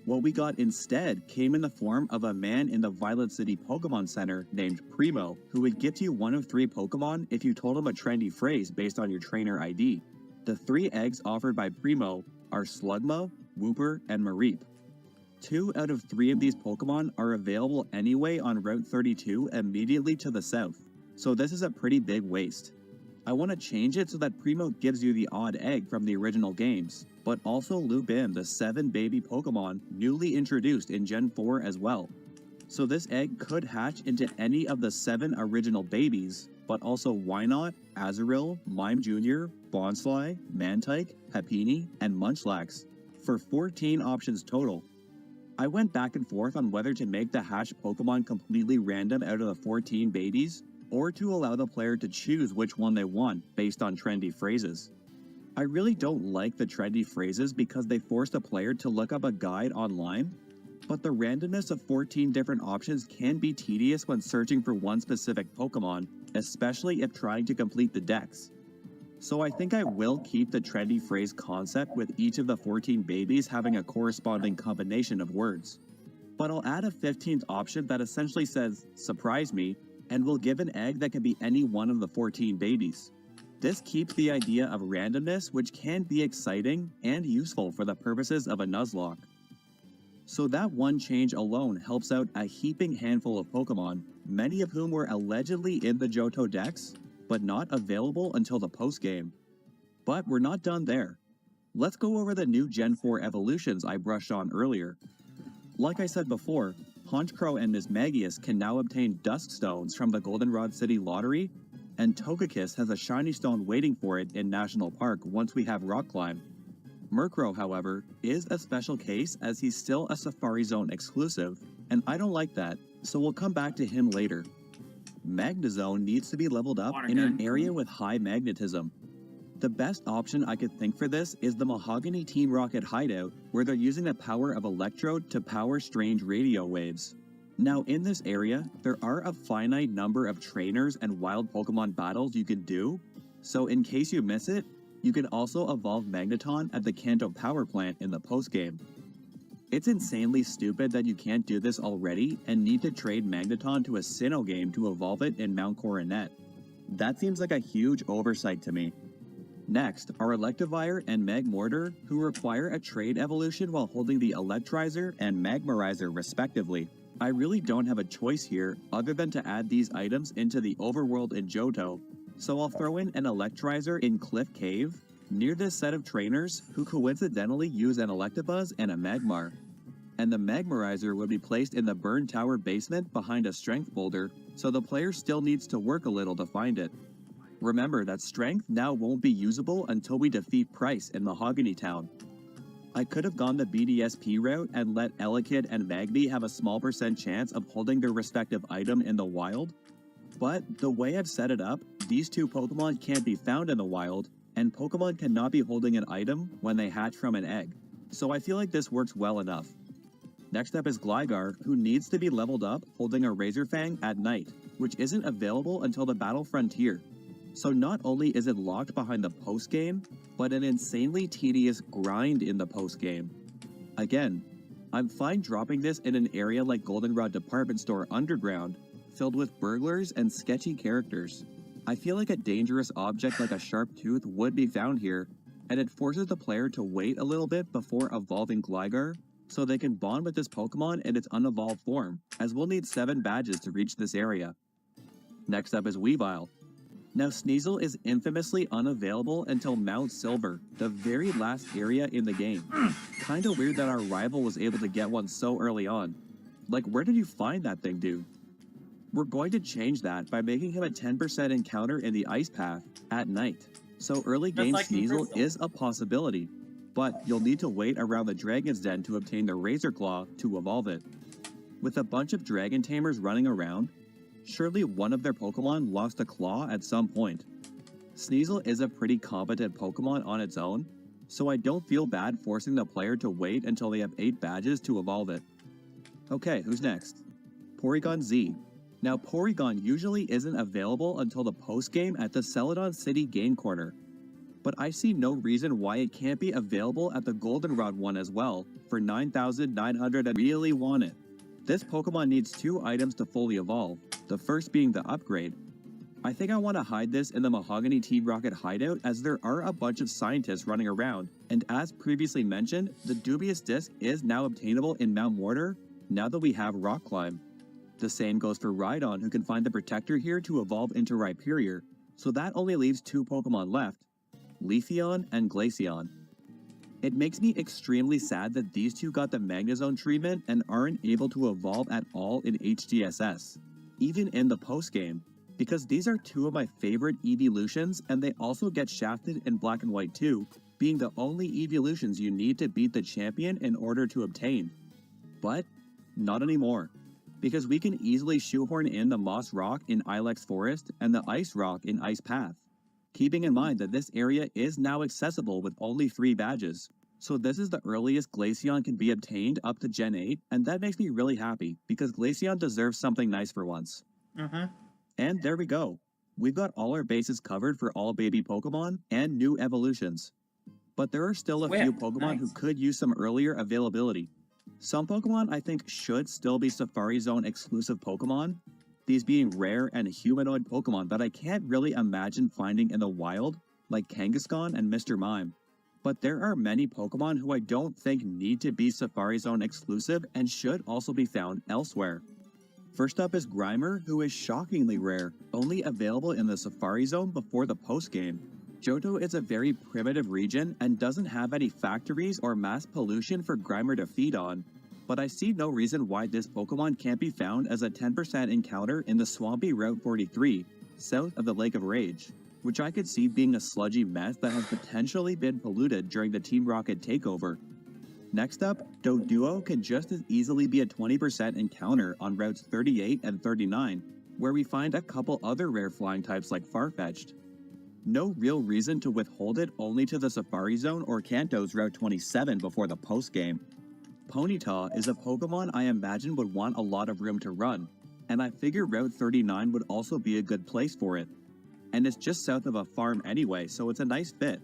What we got instead came in the form of a man in the Violet City Pokemon Center named Primo, who would gift you one of 3 Pokemon if you told him a trendy phrase based on your trainer ID. The 3 eggs offered by Primo are Slugma, Wooper, and Mareep. 2 out of 3 of these Pokemon are available anyway on Route 32 immediately to the south, so this is a pretty big waste. I want to change it so that Primo gives you the odd egg from the original games, but also loop in the 7 baby Pokemon newly introduced in Gen 4 as well. So this egg could hatch into any of the 7 original babies, but also Wynaut, Azurill, Mime Jr., Bonsly, Mantike, Happiny, and Munchlax, for 14 options total. I went back and forth on whether to make the hatched Pokemon completely random out of the 14 babies, or to allow the player to choose which one they want based on trendy phrases. I really don't like the trendy phrases because they force the player to look up a guide online, but the randomness of 14 different options can be tedious when searching for one specific Pokemon, especially if trying to complete the dex. So I think I will keep the trendy phrase concept with each of the 14 babies having a corresponding combination of words. But I'll add a 15th option that essentially says, "Surprise me," and will give an egg that can be any one of the 14 babies. This keeps the idea of randomness, which can be exciting and useful for the purposes of a Nuzlocke. So that one change alone helps out a heaping handful of Pokemon, many of whom were allegedly in the Johto Dex, but not available until the post-game. But we're not done there. Let's go over the new Gen 4 evolutions I brushed on earlier. Like I said before, Honchkrow and Mismagius can now obtain Dusk Stones from the Goldenrod City Lottery, and Togekiss has a shiny stone waiting for it in National Park once we have Rock Climb. Murkrow, however, is a special case as he's still a Safari Zone exclusive, and I don't like that, so we'll come back to him later. Magnezone needs to be leveled up in an area with high magnetism. The best option I could think for this is the Mahogany Team Rocket hideout, where they're using the power of Electrode to power strange radio waves. Now in this area, there are a finite number of trainers and wild Pokemon battles you can do, so in case you miss it, you can also evolve Magneton at the Kanto Power Plant in the postgame. It's insanely stupid that you can't do this already and need to trade Magneton to a Sinnoh game to evolve it in Mount Coronet. That seems like a huge oversight to me. Next are Electivire and Magmortar, who require a trade evolution while holding the Electrizer and Magmarizer respectively. I really don't have a choice here other than to add these items into the overworld in Johto, so I'll throw in an Electrizer in Cliff Cave, near this set of trainers who coincidentally use an Electabuzz and a Magmar. And the Magmarizer would be placed in the Burn Tower basement behind a Strength boulder, so the player still needs to work a little to find it. Remember that Strength now won't be usable until we defeat Price in Mahogany Town. I could have gone the BDSP route and let Elekid and Magby have a small % chance of holding their respective item in the wild, but the way I've set it up, these two Pokemon can't be found in the wild, and Pokemon cannot be holding an item when they hatch from an egg, so I feel like this works well enough. Next up is Gligar, who needs to be leveled up holding a Razorfang at night, which isn't available until the Battle Frontier. So not only is it locked behind the post-game, but an insanely tedious grind in the post-game. Again, I'm fine dropping this in an area like Goldenrod Department Store Underground, filled with burglars and sketchy characters. I feel like a dangerous object like a sharp tooth would be found here, and it forces the player to wait a little bit before evolving Gligar, so they can bond with this Pokemon in its unevolved form, as we'll need 7 badges to reach this area. Next up is Weavile. Now Sneasel is infamously unavailable until Mount Silver, the very last area in the game. Kinda weird that our rival was able to get one so early on. Like, where did you find that thing, dude? We're going to change that by making him a 10% encounter in the Ice Path at night. So early game Sneasel is a possibility, but you'll need to wait around the Dragon's Den to obtain the Razor Claw to evolve it. With a bunch of Dragon Tamers running around, surely one of their Pokemon lost a claw at some point. Sneasel is a pretty competent Pokemon on its own, so I don't feel bad forcing the player to wait until they have 8 badges to evolve it. Okay, who's next? Porygon Z. Now Porygon usually isn't available until the post-game at the Celadon City Game Corner, but I see no reason why it can't be available at the Goldenrod one as well for 9,900 and really want it. This Pokemon needs 2 items to fully evolve, the first being the upgrade. I think I want to hide this in the Mahogany Team Rocket hideout as there are a bunch of scientists running around, and as previously mentioned, the Dubious Disc is now obtainable in Mount Mortar now that we have Rock Climb. The same goes for Rhydon, who can find the Protector here to evolve into Rhyperior, so that only leaves 2 Pokemon left, Leafeon and Glaceon. It makes me extremely sad that these 2 got the Magnezone treatment and aren't able to evolve at all in HGSS, even in the post-game, because these are 2 of my favorite evolutions and they also get shafted in Black and White too, being the only evolutions you need to beat the champion in order to obtain. But not anymore, because we can easily shoehorn in the Moss Rock in Ilex Forest and the Ice Rock in Ice Path, keeping in mind that this area is now accessible with only 3 badges. So this is the earliest Glaceon can be obtained up to Gen 8, and that makes me really happy, because Glaceon deserves something nice for once. And there we go. We've got all our bases covered for all baby Pokemon and new evolutions. But there are still a few Pokemon who could use some earlier availability. Some Pokemon I think should still be Safari Zone exclusive Pokemon, these being rare and humanoid Pokemon that I can't really imagine finding in the wild, like Kangaskhan and Mr. Mime. But there are many Pokemon who I don't think need to be Safari Zone exclusive and should also be found elsewhere. First up is Grimer, who is shockingly rare, only available in the Safari Zone before the post-game. Johto is a very primitive region and doesn't have any factories or mass pollution for Grimer to feed on, but I see no reason why this Pokemon can't be found as a 10% encounter in the swampy Route 43, south of the Lake of Rage, which I could see being a sludgy mess that has potentially been polluted during the Team Rocket takeover. Next up, Doduo can just as easily be a 20% encounter on routes 38 and 39, where we find a couple other rare flying types like Farfetch'd. No real reason to withhold it only to the Safari Zone or Kanto's Route 27 before the post-game. Ponyta is a Pokemon I imagine would want a lot of room to run, and I figure Route 39 would also be a good place for it. And it's just south of a farm anyway, so it's a nice fit.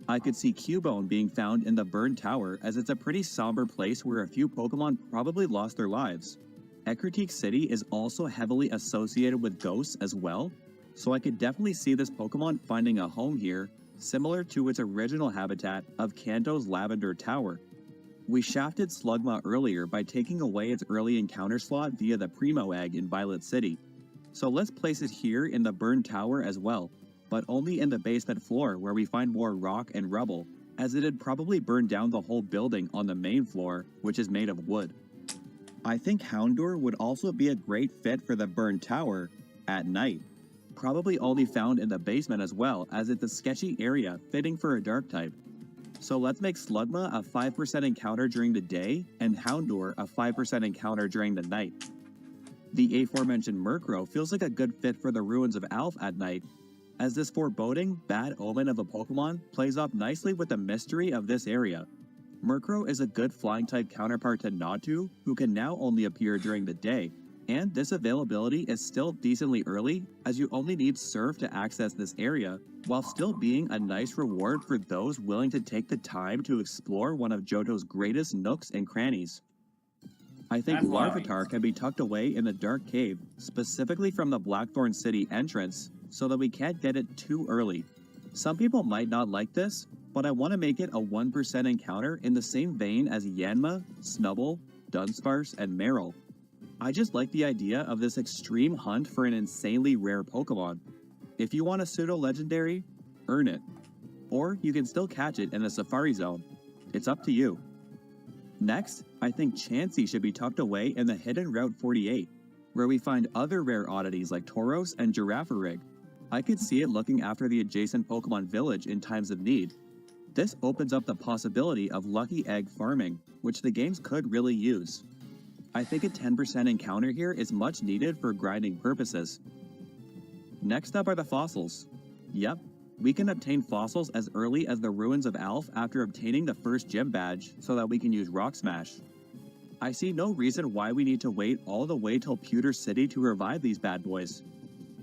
I could see Cubone being found in the Burned Tower as it's a pretty somber place where a few Pokemon probably lost their lives. Ecruteak City is also heavily associated with ghosts as well, so I could definitely see this Pokemon finding a home here, similar to its original habitat of Kanto's Lavender Tower. We shafted Slugma earlier by taking away its early encounter slot via the Primo Egg in Violet City, so let's place it here in the Burned Tower as well, but only in the basement floor where we find more rock and rubble, as it had probably burned down the whole building on the main floor, which is made of wood. I think Houndour would also be a great fit for the Burned Tower at night, probably only found in the basement as well, as it's a sketchy area fitting for a dark type. So let's make Slugma a 5% encounter during the day and Houndour a 5% encounter during the night. The aforementioned Murkrow feels like a good fit for the Ruins of Alph at night, as this foreboding, bad omen of a Pokemon plays off nicely with the mystery of this area. Murkrow is a good flying-type counterpart to Natu, who can now only appear during the day, and this availability is still decently early, as you only need Surf to access this area, while still being a nice reward for those willing to take the time to explore one of Johto's greatest nooks and crannies. I think Larvitar can be tucked away in the Dark Cave, specifically from the Blackthorn City entrance, so that we can't get it too early. Some people might not like this, but I want to make it a 1% encounter in the same vein as Yanma, Snubbull, Dunsparce, and Marill. I just like the idea of this extreme hunt for an insanely rare Pokemon. If you want a pseudo-legendary, earn it. Or you can still catch it in the Safari Zone. It's up to you. Next, I think Chansey should be tucked away in the hidden Route 48, where we find other rare oddities like Tauros and Girafarig. I could see it looking after the adjacent Pokemon village in times of need. This opens up the possibility of lucky egg farming, which the games could really use. I think a 10% encounter here is much needed for grinding purposes. Next up are the fossils. Yep, we can obtain fossils as early as the Ruins of Alph after obtaining the first gym badge so that we can use Rock Smash. I see no reason why we need to wait all the way till Pewter City to revive these bad boys.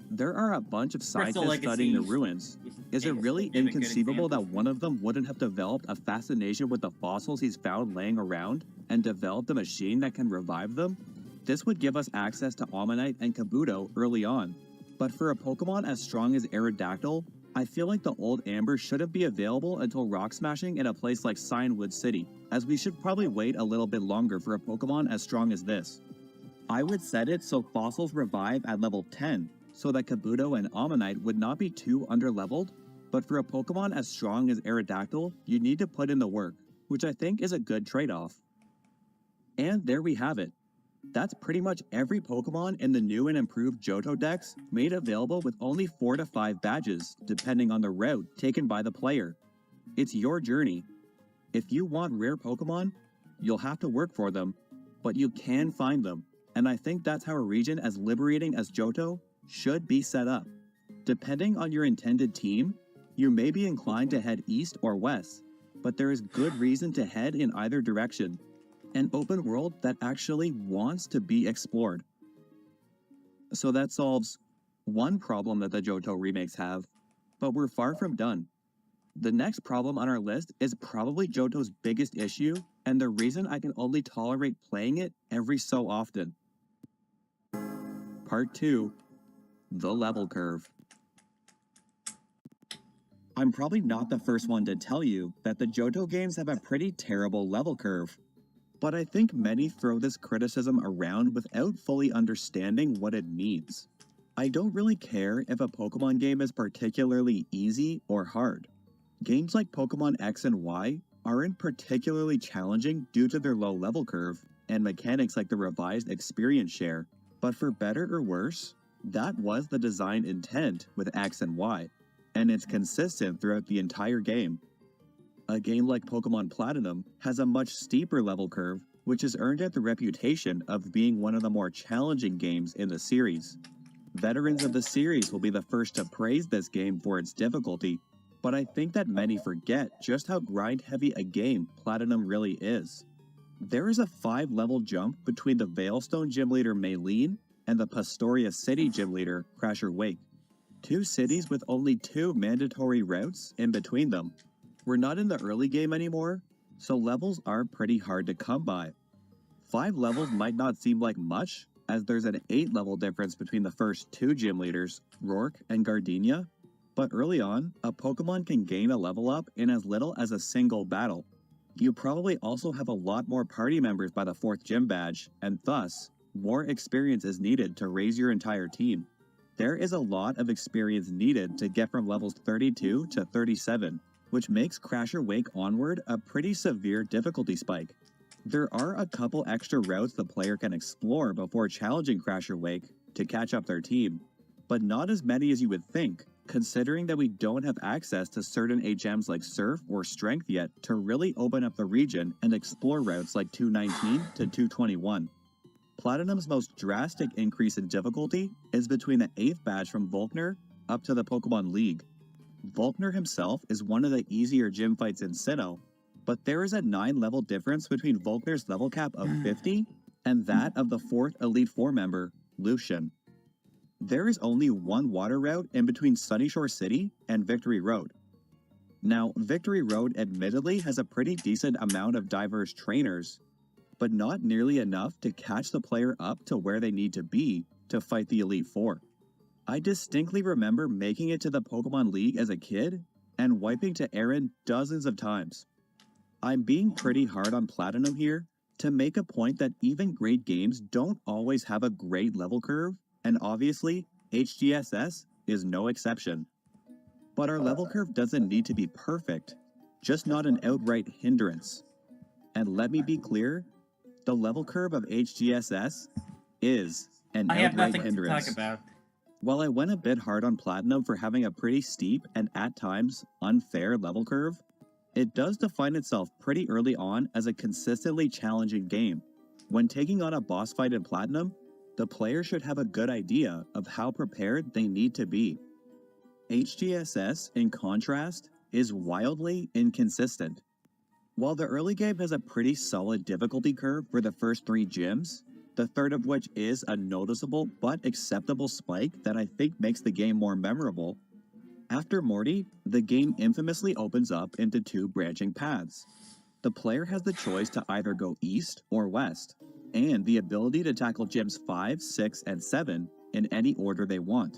There are a bunch of Crystal scientists studying the Legacy ruins. Is it really Give a good inconceivable that example. one of them wouldn't have developed a fascination with the fossils he's found laying around and developed a machine that can revive them? This would give us access to Ammonite and Kabuto early on. But for a Pokemon as strong as Aerodactyl, I feel like the old Amber shouldn't be available until rock smashing in a place like Cianwood City, as we should probably wait a little bit longer for a Pokemon as strong as this. I would set it so fossils revive at level 10, so that Kabuto and Ammonite would not be too underleveled, but for a Pokemon as strong as Aerodactyl, you need to put in the work, which I think is a good trade-off. And there we have it. That's pretty much every Pokemon in the new and improved Johto Dex made available with only 4 to 5 badges, depending on the route taken by the player. It's your journey. If you want rare Pokemon, you'll have to work for them, but you can find them, and I think that's how a region as liberating as Johto should be set up. Depending on your intended team, you may be inclined to head east or west, but there is good reason to head in either direction. An open world that actually wants to be explored. So that solves one problem that the Johto remakes have, but we're far from done. The next problem on our list is probably Johto's biggest issue, and the reason I can only tolerate playing it every so often. Part 2. The level curve. I'm probably not the first one to tell you that the Johto games have a pretty terrible level curve. But I think many throw this criticism around without fully understanding what it means. I don't really care if a Pokemon game is particularly easy or hard. Games like Pokemon X and Y aren't particularly challenging due to their low level curve and mechanics like the revised experience share, but for better or worse, that was the design intent with X and Y, and it's consistent throughout the entire game. A game like Pokemon Platinum has a much steeper level curve, which has earned it the reputation of being one of the more challenging games in the series. Veterans of the series will be the first to praise this game for its difficulty, but I think that many forget just how grind-heavy a game Platinum really is. There is a 5-level jump between the Veilstone Gym Leader Maylene and the Pastoria City Gym Leader Crasher Wake. 2 cities with only 2 mandatory routes in between them. We're not in the early game anymore, so levels are pretty hard to come by. 5 levels might not seem like much, as there's an 8-level difference between the first 2 gym leaders, Rourke and Gardenia, but early on, a Pokemon can gain a level up in as little as a single battle. You probably also have a lot more party members by the 4th gym badge, and thus, more experience is needed to raise your entire team. There is a lot of experience needed to get from levels 32 to 37, which makes Crasher Wake Onward a pretty severe difficulty spike. There are a couple extra routes the player can explore before challenging Crasher Wake to catch up their team, but not as many as you would think, considering that we don't have access to certain HMs like Surf or Strength yet to really open up the region and explore routes like 219 to 221. Platinum's most drastic increase in difficulty is between the 8th badge from Volkner up to the Pokemon League. Volkner himself is one of the easier gym fights in Sinnoh, but there is a 9-level difference between Volkner's level cap of 50 and that of the 4th Elite Four member, Lucian. There is only one water route in between Sunnyshore City and Victory Road. Now, Victory Road admittedly has a pretty decent amount of diverse trainers, but not nearly enough to catch the player up to where they need to be to fight the Elite Four. I distinctly remember making it to the Pokemon League as a kid and wiping to Aaron dozens of times. I'm being pretty hard on Platinum here to make a point that even great games don't always have a great level curve, and obviously, HGSS is no exception. But our level curve doesn't need to be perfect, just not an outright hindrance. And let me be clear, the level curve of HGSS is an I have outright nothing hindrance. to talk about. While I went a bit hard on Platinum for having a pretty steep and at times unfair level curve, it does define itself pretty early on as a consistently challenging game. When taking on a boss fight in Platinum, the player should have a good idea of how prepared they need to be. HGSS, in contrast, is wildly inconsistent. While the early game has a pretty solid difficulty curve for the first 3 gyms, the third of which is a noticeable but acceptable spike that I think makes the game more memorable. After Morty, the game infamously opens up into two branching paths. The player has the choice to either go east or west, and the ability to tackle gyms 5, 6, and 7 in any order they want.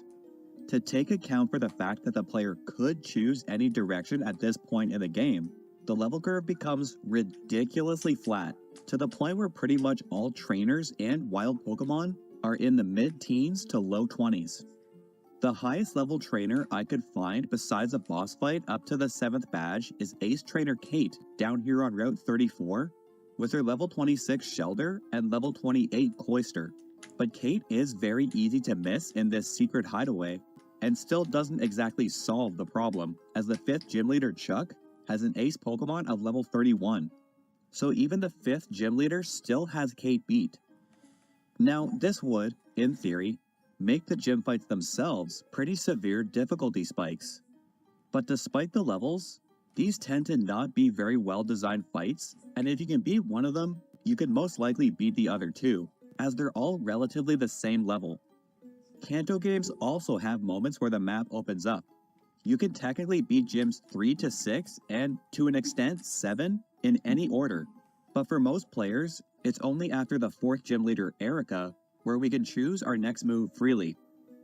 To take account for the fact that the player could choose any direction at this point in the game, the level curve becomes ridiculously flat, to the point where pretty much all trainers and wild Pokemon are in the mid-teens to low 20s. The highest level trainer I could find besides a boss fight up to the 7th badge is Ace Trainer Kate down here on Route 34, with her level 26 Shelder and level 28 Cloyster. But Kate is very easy to miss in this secret hideaway, and still doesn't exactly solve the problem, as the 5th gym leader Chuck has an ace Pokemon of level 31. So even the 5th gym leader still has Kate beat. Now this would, in theory, make the gym fights themselves pretty severe difficulty spikes. But despite the levels, these tend to not be very well designed fights, and if you can beat one of them, you can most likely beat the other two, as they're all relatively the same level. Kanto games also have moments where the map opens up. You can technically beat gyms 3 to 6 and, to an extent, 7 in any order, but for most players, it's only after the 4th gym leader Erica where we can choose our next move freely.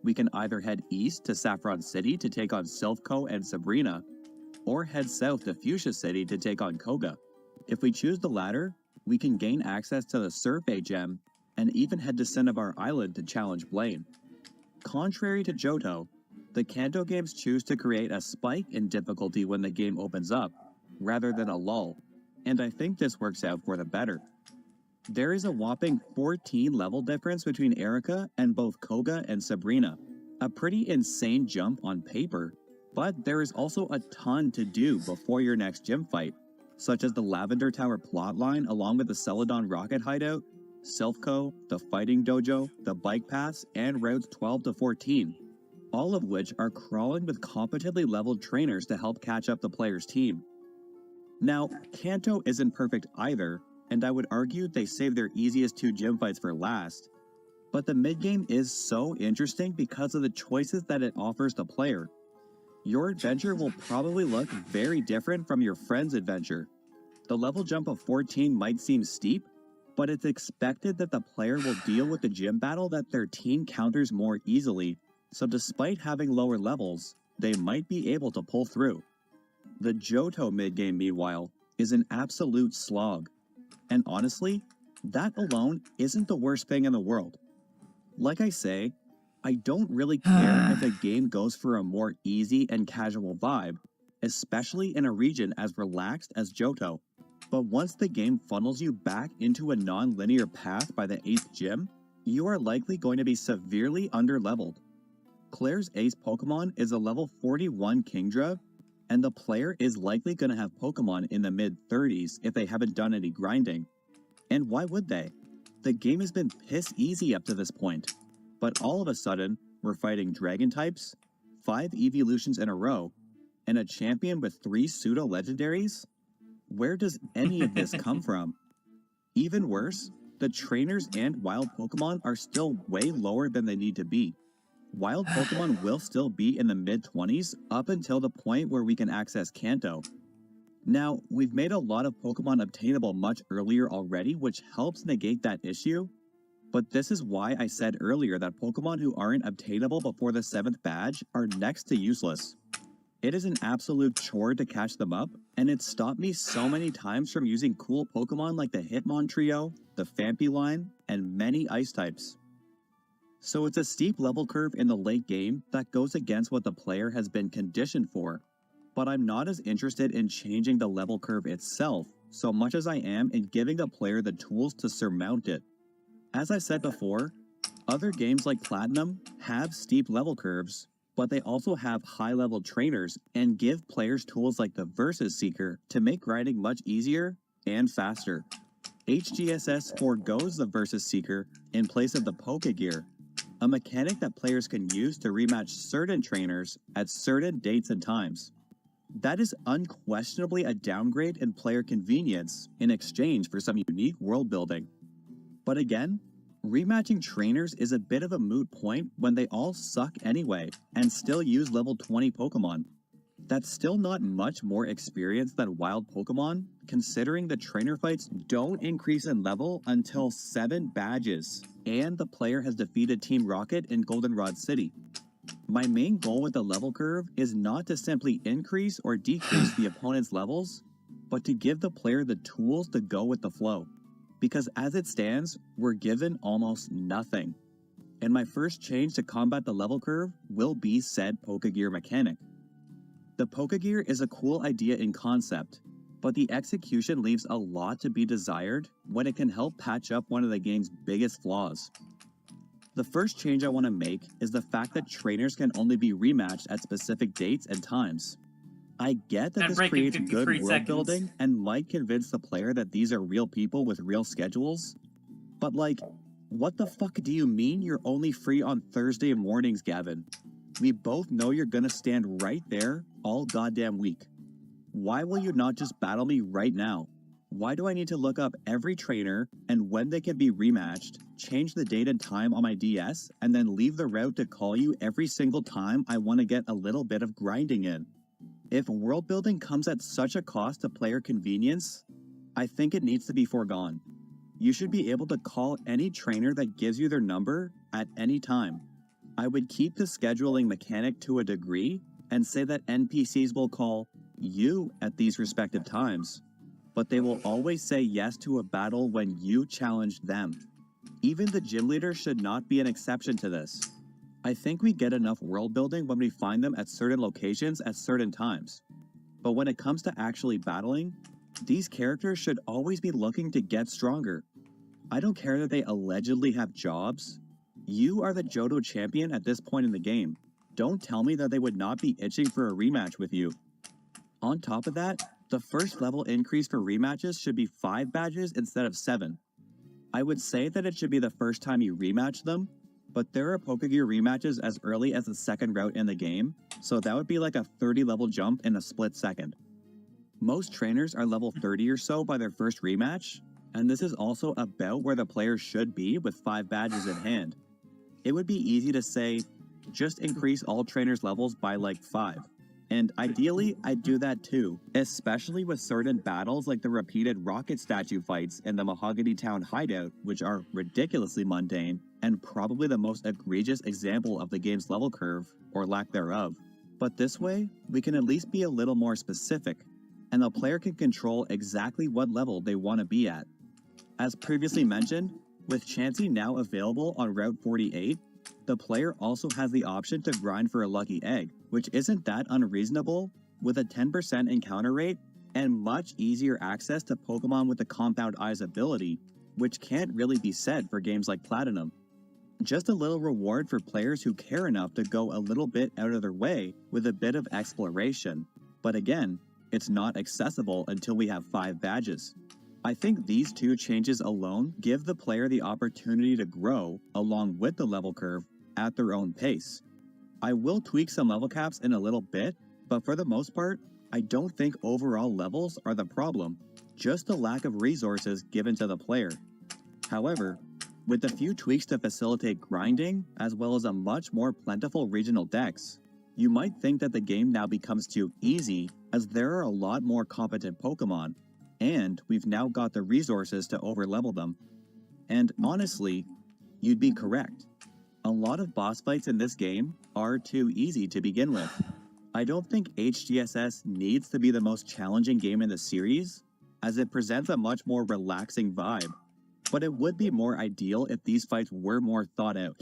We can either head east to Saffron City to take on Silphco and Sabrina, or head south to Fuchsia City to take on Koga. If we choose the latter, we can gain access to the Survey Gem, and even head to Cinnabar Island to challenge Blaine. Contrary to Johto, the Kanto games choose to create a spike in difficulty when the game opens up, rather than a lull, and I think this works out for the better. There is a whopping 14 level difference between Erica and both Koga and Sabrina, a pretty insane jump on paper, but there is also a ton to do before your next gym fight, such as the Lavender Tower plotline along with the Celadon Rocket Hideout, Silphco, the Fighting Dojo, the Bike Pass, and routes 12 to 14, all of which are crawling with competently leveled trainers to help catch up the player's team. Now, Kanto isn't perfect either, and I would argue they save their easiest two gym fights for last, but the mid-game is so interesting because of the choices that it offers the player. Your adventure will probably look very different from your friend's adventure. The level jump of 14 might seem steep, but it's expected that the player will deal with the gym battle that their team counters more easily, so despite having lower levels, they might be able to pull through. The Johto mid-game, meanwhile, is an absolute slog. And honestly, that alone isn't the worst thing in the world. Like I say, I don't really care if a game goes for a more easy and casual vibe, especially in a region as relaxed as Johto. But once the game funnels you back into a non-linear path by the 8th gym, you are likely going to be severely underleveled. Claire's ace Pokemon is a level 41 Kingdra, and the player is likely going to have Pokemon in the mid-30s if they haven't done any grinding. And why would they? The game has been piss easy up to this point, but all of a sudden, we're fighting Dragon types, 5 evolutions in a row, and a champion with 3 pseudo-legendaries? Where does any of this come from? Even worse, the trainers and wild Pokemon are still way lower than they need to be. Wild Pokemon will still be in the mid-20s up until the point where we can access Kanto. Now, we've made a lot of Pokemon obtainable much earlier already, which helps negate that issue, but this is why I said earlier that Pokemon who aren't obtainable before the 7th badge are next to useless. It is an absolute chore to catch them up, and it's stopped me so many times from using cool Pokemon like the Hitmon Trio, the Phanpy line, and many Ice types. So it's a steep level curve in the late game that goes against what the player has been conditioned for, but I'm not as interested in changing the level curve itself so much as I am in giving the player the tools to surmount it. As I said before, other games like Platinum have steep level curves, but they also have high-level trainers and give players tools like the Versus Seeker to make grinding much easier and faster. HGSS forgoes the Versus Seeker in place of the Pokegear, a mechanic that players can use to rematch certain trainers at certain dates and times. That is unquestionably a downgrade in player convenience in exchange for some unique world building. But again, Rematching trainers is a bit of a moot point when they all suck anyway and still use level 20 Pokemon. That's still not much more experience than wild Pokemon, considering the trainer fights don't increase in level until 7 badges, and the player has defeated Team Rocket in Goldenrod City. My main goal with the level curve is not to simply increase or decrease the opponent's levels, but to give the player the tools to go with the flow. Because as it stands, we're given almost nothing. And my first change to combat the level curve will be said Pokegear mechanic. The Pokegear is a cool idea in concept, but the execution leaves a lot to be desired when it can help patch up one of the game's biggest flaws. The first change I want to make is the fact that trainers can only be rematched at specific dates and times. I get that this creates good world building and might convince the player that these are real people with real schedules, but like, what the fuck do you mean you're only free on Thursday mornings, Gavin? We both know you're gonna stand right there all goddamn week. Why will you not just battle me right now? Why do I need to look up every trainer and when they can be rematched, change the date and time on my DS, and then leave the route to call you every single time I want to get a little bit of grinding in? If world building comes at such a cost to player convenience, I think it needs to be foregone. You should be able to call any trainer that gives you their number at any time. I would keep the scheduling mechanic to a degree and say that NPCs will call you at these respective times, but they will always say yes to a battle when you challenge them. Even the gym leader should not be an exception to this. I think we get enough world building when we find them at certain locations at certain times. But when it comes to actually battling, these characters should always be looking to get stronger. I don't care that they allegedly have jobs. You are the Johto champion at this point in the game. Don't tell me that they would not be itching for a rematch with you. On top of that, the first level increase for rematches should be 5 badges instead of 7. I would say that it should be the first time you rematch them, but there are Pokegear rematches as early as the second route in the game, so that would be like a 30 level jump in a split second. Most trainers are level 30 or so by their first rematch, and this is also about where the player should be with 5 badges in hand. It would be easy to say, just increase all trainers' levels by like 5. And ideally, I'd do that too, especially with certain battles like the repeated rocket statue fights in the Mahogany Town hideout, which are ridiculously mundane, and probably the most egregious example of the game's level curve, or lack thereof. But this way, we can at least be a little more specific, and the player can control exactly what level they want to be at. As previously mentioned, with Chansey now available on Route 48, the player also has the option to grind for a lucky egg, which isn't that unreasonable, with a 10% encounter rate and much easier access to Pokemon with the Compound Eyes ability, which can't really be said for games like Platinum. Just a little reward for players who care enough to go a little bit out of their way with a bit of exploration. But again, it's not accessible until we have 5 badges. I think these 2 changes alone give the player the opportunity to grow along with the level curve at their own pace. I will tweak some level caps in a little bit, but for the most part, I don't think overall levels are the problem, just the lack of resources given to the player. However, with a few tweaks to facilitate grinding, as well as a much more plentiful regional dex, you might think that the game now becomes too easy, as there are a lot more competent Pokemon, and we've now got the resources to overlevel them. And honestly, you'd be correct. A lot of boss fights in this game are too easy to begin with. I don't think HGSS needs to be the most challenging game in the series, as it presents a much more relaxing vibe, but it would be more ideal if these fights were more thought out.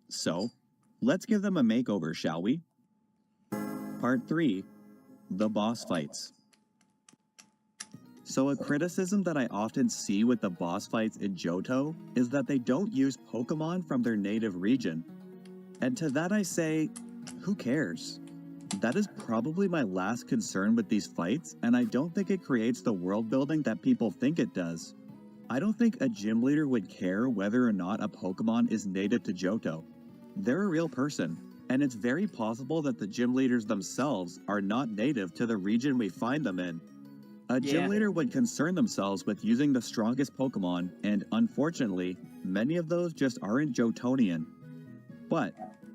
So, let's give them a makeover, shall we? Part 3. The boss fights. So a criticism that I often see with the boss fights in Johto is that they don't use Pokemon from their native region. And to that I say, who cares? That is probably my last concern with these fights, and I don't think it creates the world building that people think it does. I don't think a gym leader would care whether or not a Pokemon is native to Johto. They're a real person, and it's very possible that the gym leaders themselves are not native to the region we find them in. A gym Yeah. leader would concern themselves with using the strongest Pokemon, and unfortunately, many of those just aren't Johtonian. But,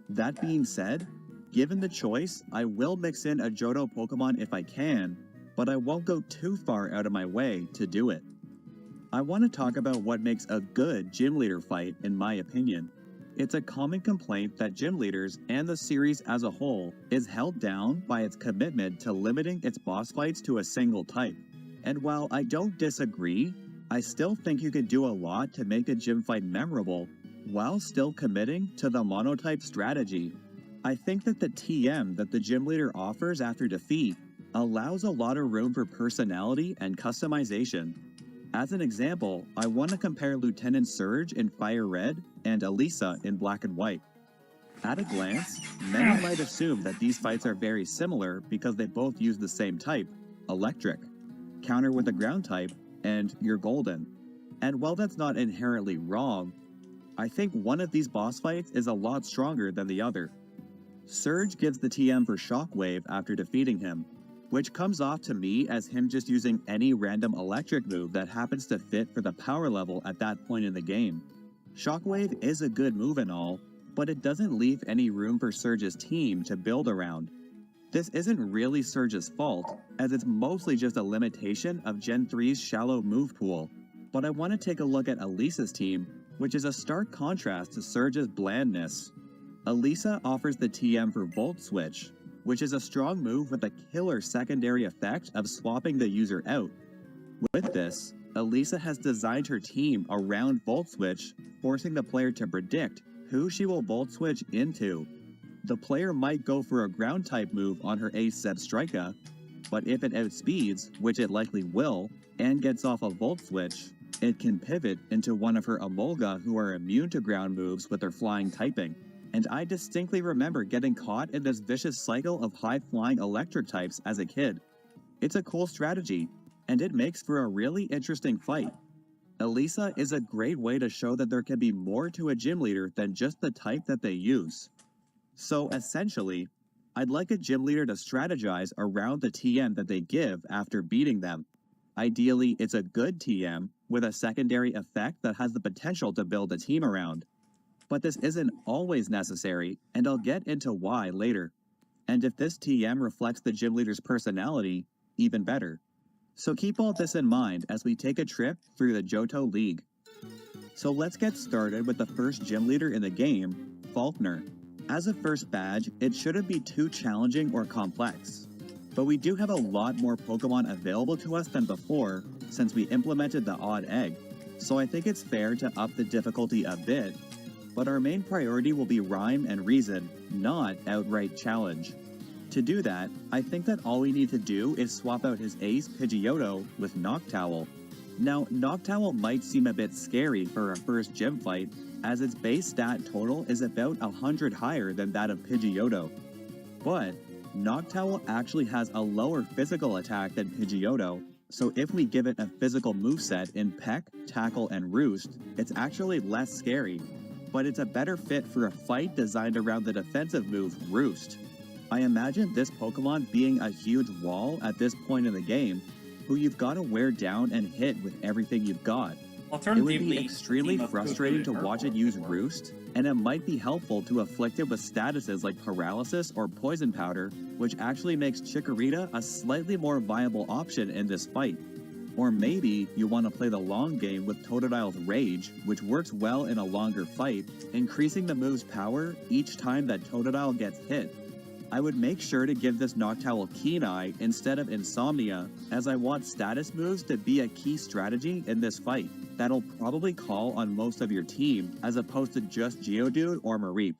that being said, given the choice, I will mix in a Johto Pokemon if I can, but I won't go too far out of my way to do it. I want to talk about what makes a good gym leader fight, in my opinion. It's a common complaint that gym leaders and the series as a whole is held down by its commitment to limiting its boss fights to a single type. And while I don't disagree, I still think you could do a lot to make a gym fight memorable while still committing to the monotype strategy. I think that the TM that the gym leader offers after defeat allows a lot of room for personality and customization. As an example, I want to compare Lieutenant Surge in Fire Red and Elisa in Black and White. At a glance, many might assume that these fights are very similar because they both use the same type, Electric, counter with a ground type, and you're golden. And while that's not inherently wrong, I think one of these boss fights is a lot stronger than the other. Surge gives the TM for Shockwave after defeating him, which comes off to me as him just using any random electric move that happens to fit for the power level at that point in the game. Shockwave is a good move and all, but it doesn't leave any room for Surge's team to build around. This isn't really Surge's fault, as it's mostly just a limitation of Gen 3's shallow move pool. But I want to take a look at Elisa's team, which is a stark contrast to Surge's blandness. Elisa offers the TM for Volt Switch, which is a strong move with a killer secondary effect of swapping the user out. With this, Elisa has designed her team around Volt Switch, forcing the player to predict who she will Volt Switch into. The player might go for a ground type move on her ace Zebstrika, but if it outspeeds, which it likely will, and gets off a Volt Switch, it can pivot into one of her Emolga who are immune to ground moves with their flying typing. And I distinctly remember getting caught in this vicious cycle of high-flying electric types as a kid. It's a cool strategy, and it makes for a really interesting fight. Elisa is a great way to show that there can be more to a gym leader than just the type that they use. So essentially, I'd like a gym leader to strategize around the TM that they give after beating them. Ideally, it's a good TM with a secondary effect that has the potential to build a team around. But this isn't always necessary, and I'll get into why later. And if this TM reflects the gym leader's personality, even better. So keep all this in mind as we take a trip through the Johto League. So let's get started with the first gym leader in the game, Faulkner. As a first badge, it shouldn't be too challenging or complex. But we do have a lot more Pokemon available to us than before, since we implemented the odd egg. So I think it's fair to up the difficulty a bit, but our main priority will be rhyme and reason, not outright challenge. To do that, I think that all we need to do is swap out his ace Pidgeotto with Noctowl. Now, Noctowl might seem a bit scary for a first gym fight, as its base stat total is about 100 higher than that of Pidgeotto. But, Noctowl actually has a lower physical attack than Pidgeotto, so if we give it a physical moveset in Peck, Tackle, and Roost, it's actually less scary. But it's a better fit for a fight designed around the defensive move Roost. I imagine this Pokemon being a huge wall at this point in the game, who you've got to wear down and hit with everything you've got. It would be extremely frustrating to watch it use Roost, and it might be helpful to afflict it with statuses like Paralysis or Poison Powder, which actually makes Chikorita a slightly more viable option in this fight. Or maybe you want to play the long game with Totodile's Rage, which works well in a longer fight, increasing the move's power each time that Totodile gets hit. I would make sure to give this Noctowl Keen Eye instead of Insomnia, as I want status moves to be a key strategy in this fight that'll probably call on most of your team as opposed to just Geodude or Mareep.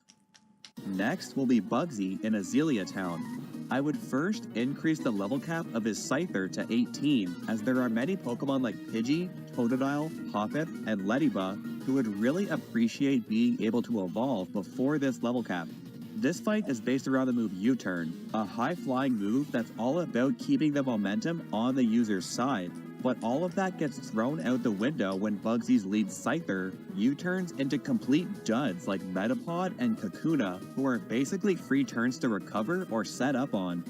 Next will be Bugsy in Azalea Town. I would first increase the level cap of his Scyther to 18, as there are many Pokemon like Pidgey, Totodile, Hoppip, and Lediba who would really appreciate being able to evolve before this level cap. This fight is based around the move U-Turn, a high-flying move that's all about keeping the momentum on the user's side. But all of that gets thrown out the window when Bugsy's lead Scyther U-turns into complete duds like Metapod and Kakuna, who are basically free turns to recover or set up on.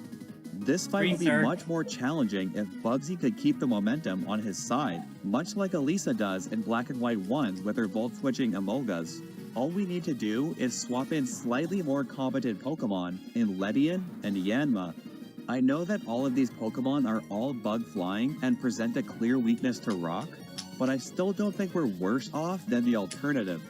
This fight would be Restart. much more challenging if Bugsy could keep the momentum on his side, much like Elisa does in Black and White 1s with her Volt switching Emolgas. All we need to do is swap in slightly more competent Pokemon in Ledian and Yanma. I know that all of these Pokemon are all bug flying and present a clear weakness to Rock, but I still don't think we're worse off than the alternative.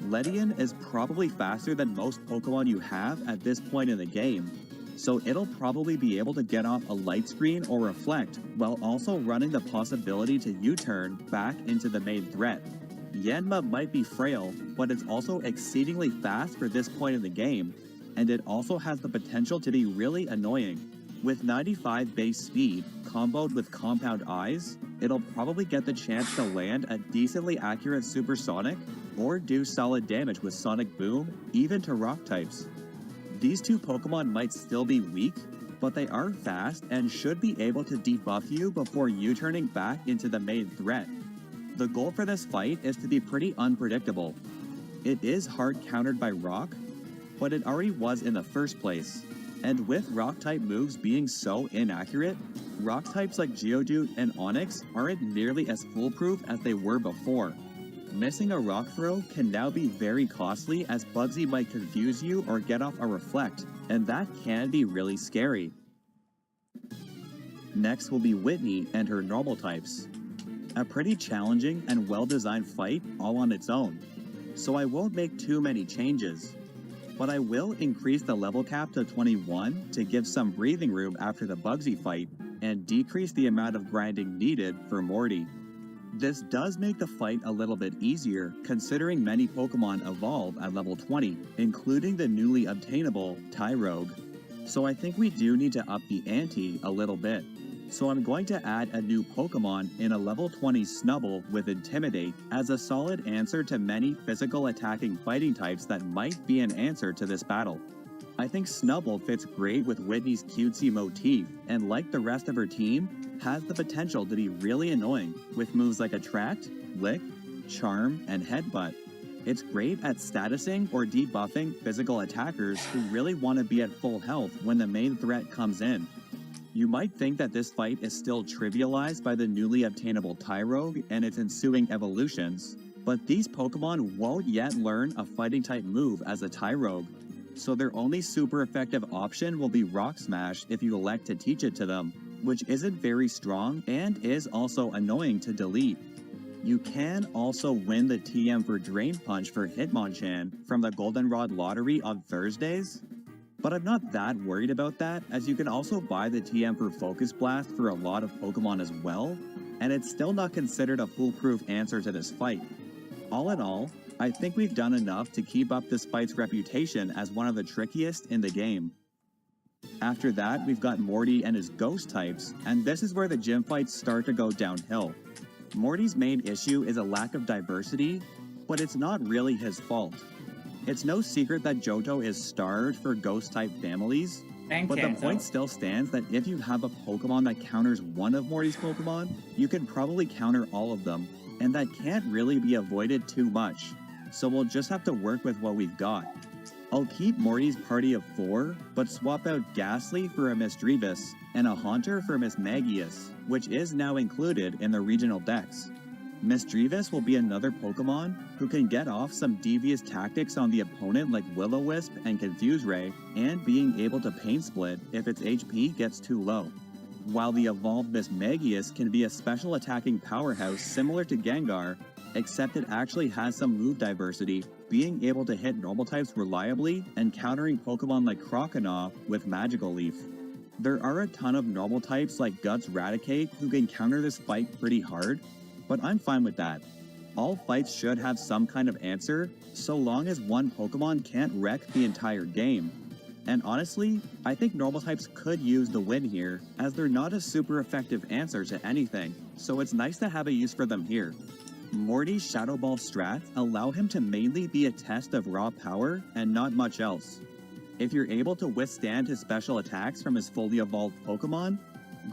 Ledian is probably faster than most Pokemon you have at this point in the game, so it'll probably be able to get off a Light Screen or Reflect while also running the possibility to U-turn back into the main threat. Yanma might be frail, but it's also exceedingly fast for this point in the game, and it also has the potential to be really annoying. With 95 base speed, comboed with Compound Eyes, it'll probably get the chance to land a decently accurate Supersonic, or do solid damage with Sonic Boom, even to Rock types. These two Pokemon might still be weak, but they are fast and should be able to debuff you before U-turning back into the main threat. The goal for this fight is to be pretty unpredictable. It is hard countered by Rock, but it already was in the first place. And with Rock-type moves being so inaccurate, Rock types like Geodude and Onix aren't nearly as foolproof as they were before. Missing a Rock throw can now be very costly as Bugsy might confuse you or get off a Reflect, and that can be really scary. Next will be Whitney and her normal types. A pretty challenging and well-designed fight all on its own, so I won't make too many changes. But I will increase the level cap to 21 to give some breathing room after the Bugsy fight, and decrease the amount of grinding needed for Morty. This does make the fight a little bit easier, considering many Pokemon evolve at level 20, including the newly obtainable Tyrogue. So I think we do need to up the ante a little bit. So I'm going to add a new Pokemon in a level 20 Snubbull with Intimidate as a solid answer to many physical attacking fighting types that might be an answer to this battle. I think Snubbull fits great with Whitney's cutesy motif, and like the rest of her team, has the potential to be really annoying with moves like Attract, Lick, Charm, and Headbutt. It's great at statusing or debuffing physical attackers who really want to be at full health when the main threat comes in. You might think that this fight is still trivialized by the newly obtainable Tyrogue and its ensuing evolutions, but these Pokemon won't yet learn a fighting type move as a Tyrogue, so their only super effective option will be Rock Smash if you elect to teach it to them, which isn't very strong and is also annoying to delete. You can also win the TM for Drain Punch for Hitmonchan from the Goldenrod lottery on Thursdays, but I'm not that worried about that, as you can also buy the TM for Focus Blast for a lot of Pokemon as well, and it's still not considered a foolproof answer to this fight. All in all, I think we've done enough to keep up this fight's reputation as one of the trickiest in the game. After that, we've got Morty and his ghost types, and this is where the gym fights start to go downhill. Morty's main issue is a lack of diversity, but it's not really his fault. It's no secret that Johto is starved for ghost-type families, but the point still stands that if you have a Pokemon that counters one of Morty's Pokemon, you can probably counter all of them, and that can't really be avoided too much, so we'll just have to work with what we've got. I'll keep Morty's party of 4, but swap out Ghastly for a Misdreavus, and a Haunter for Mismagius, which is now included in the regional decks. Misdreavus will be another Pokemon who can get off some devious tactics on the opponent like Will-O-Wisp and Confuse Ray, and being able to Pain Split if its HP gets too low. While the evolved Mismagius can be a special attacking powerhouse similar to Gengar, except it actually has some move diversity, being able to hit normal types reliably and countering Pokemon like Croconaw with Magical Leaf. There are a ton of normal types like Guts Raticate who can counter this fight pretty hard, but I'm fine with that. All fights should have some kind of answer, so long as one Pokemon can't wreck the entire game. And honestly, I think normal types could use the win here, as they're not a super effective answer to anything, so it's nice to have a use for them here. Morty's Shadow Ball strats allow him to mainly be a test of raw power and not much else. If you're able to withstand his special attacks from his fully evolved Pokemon,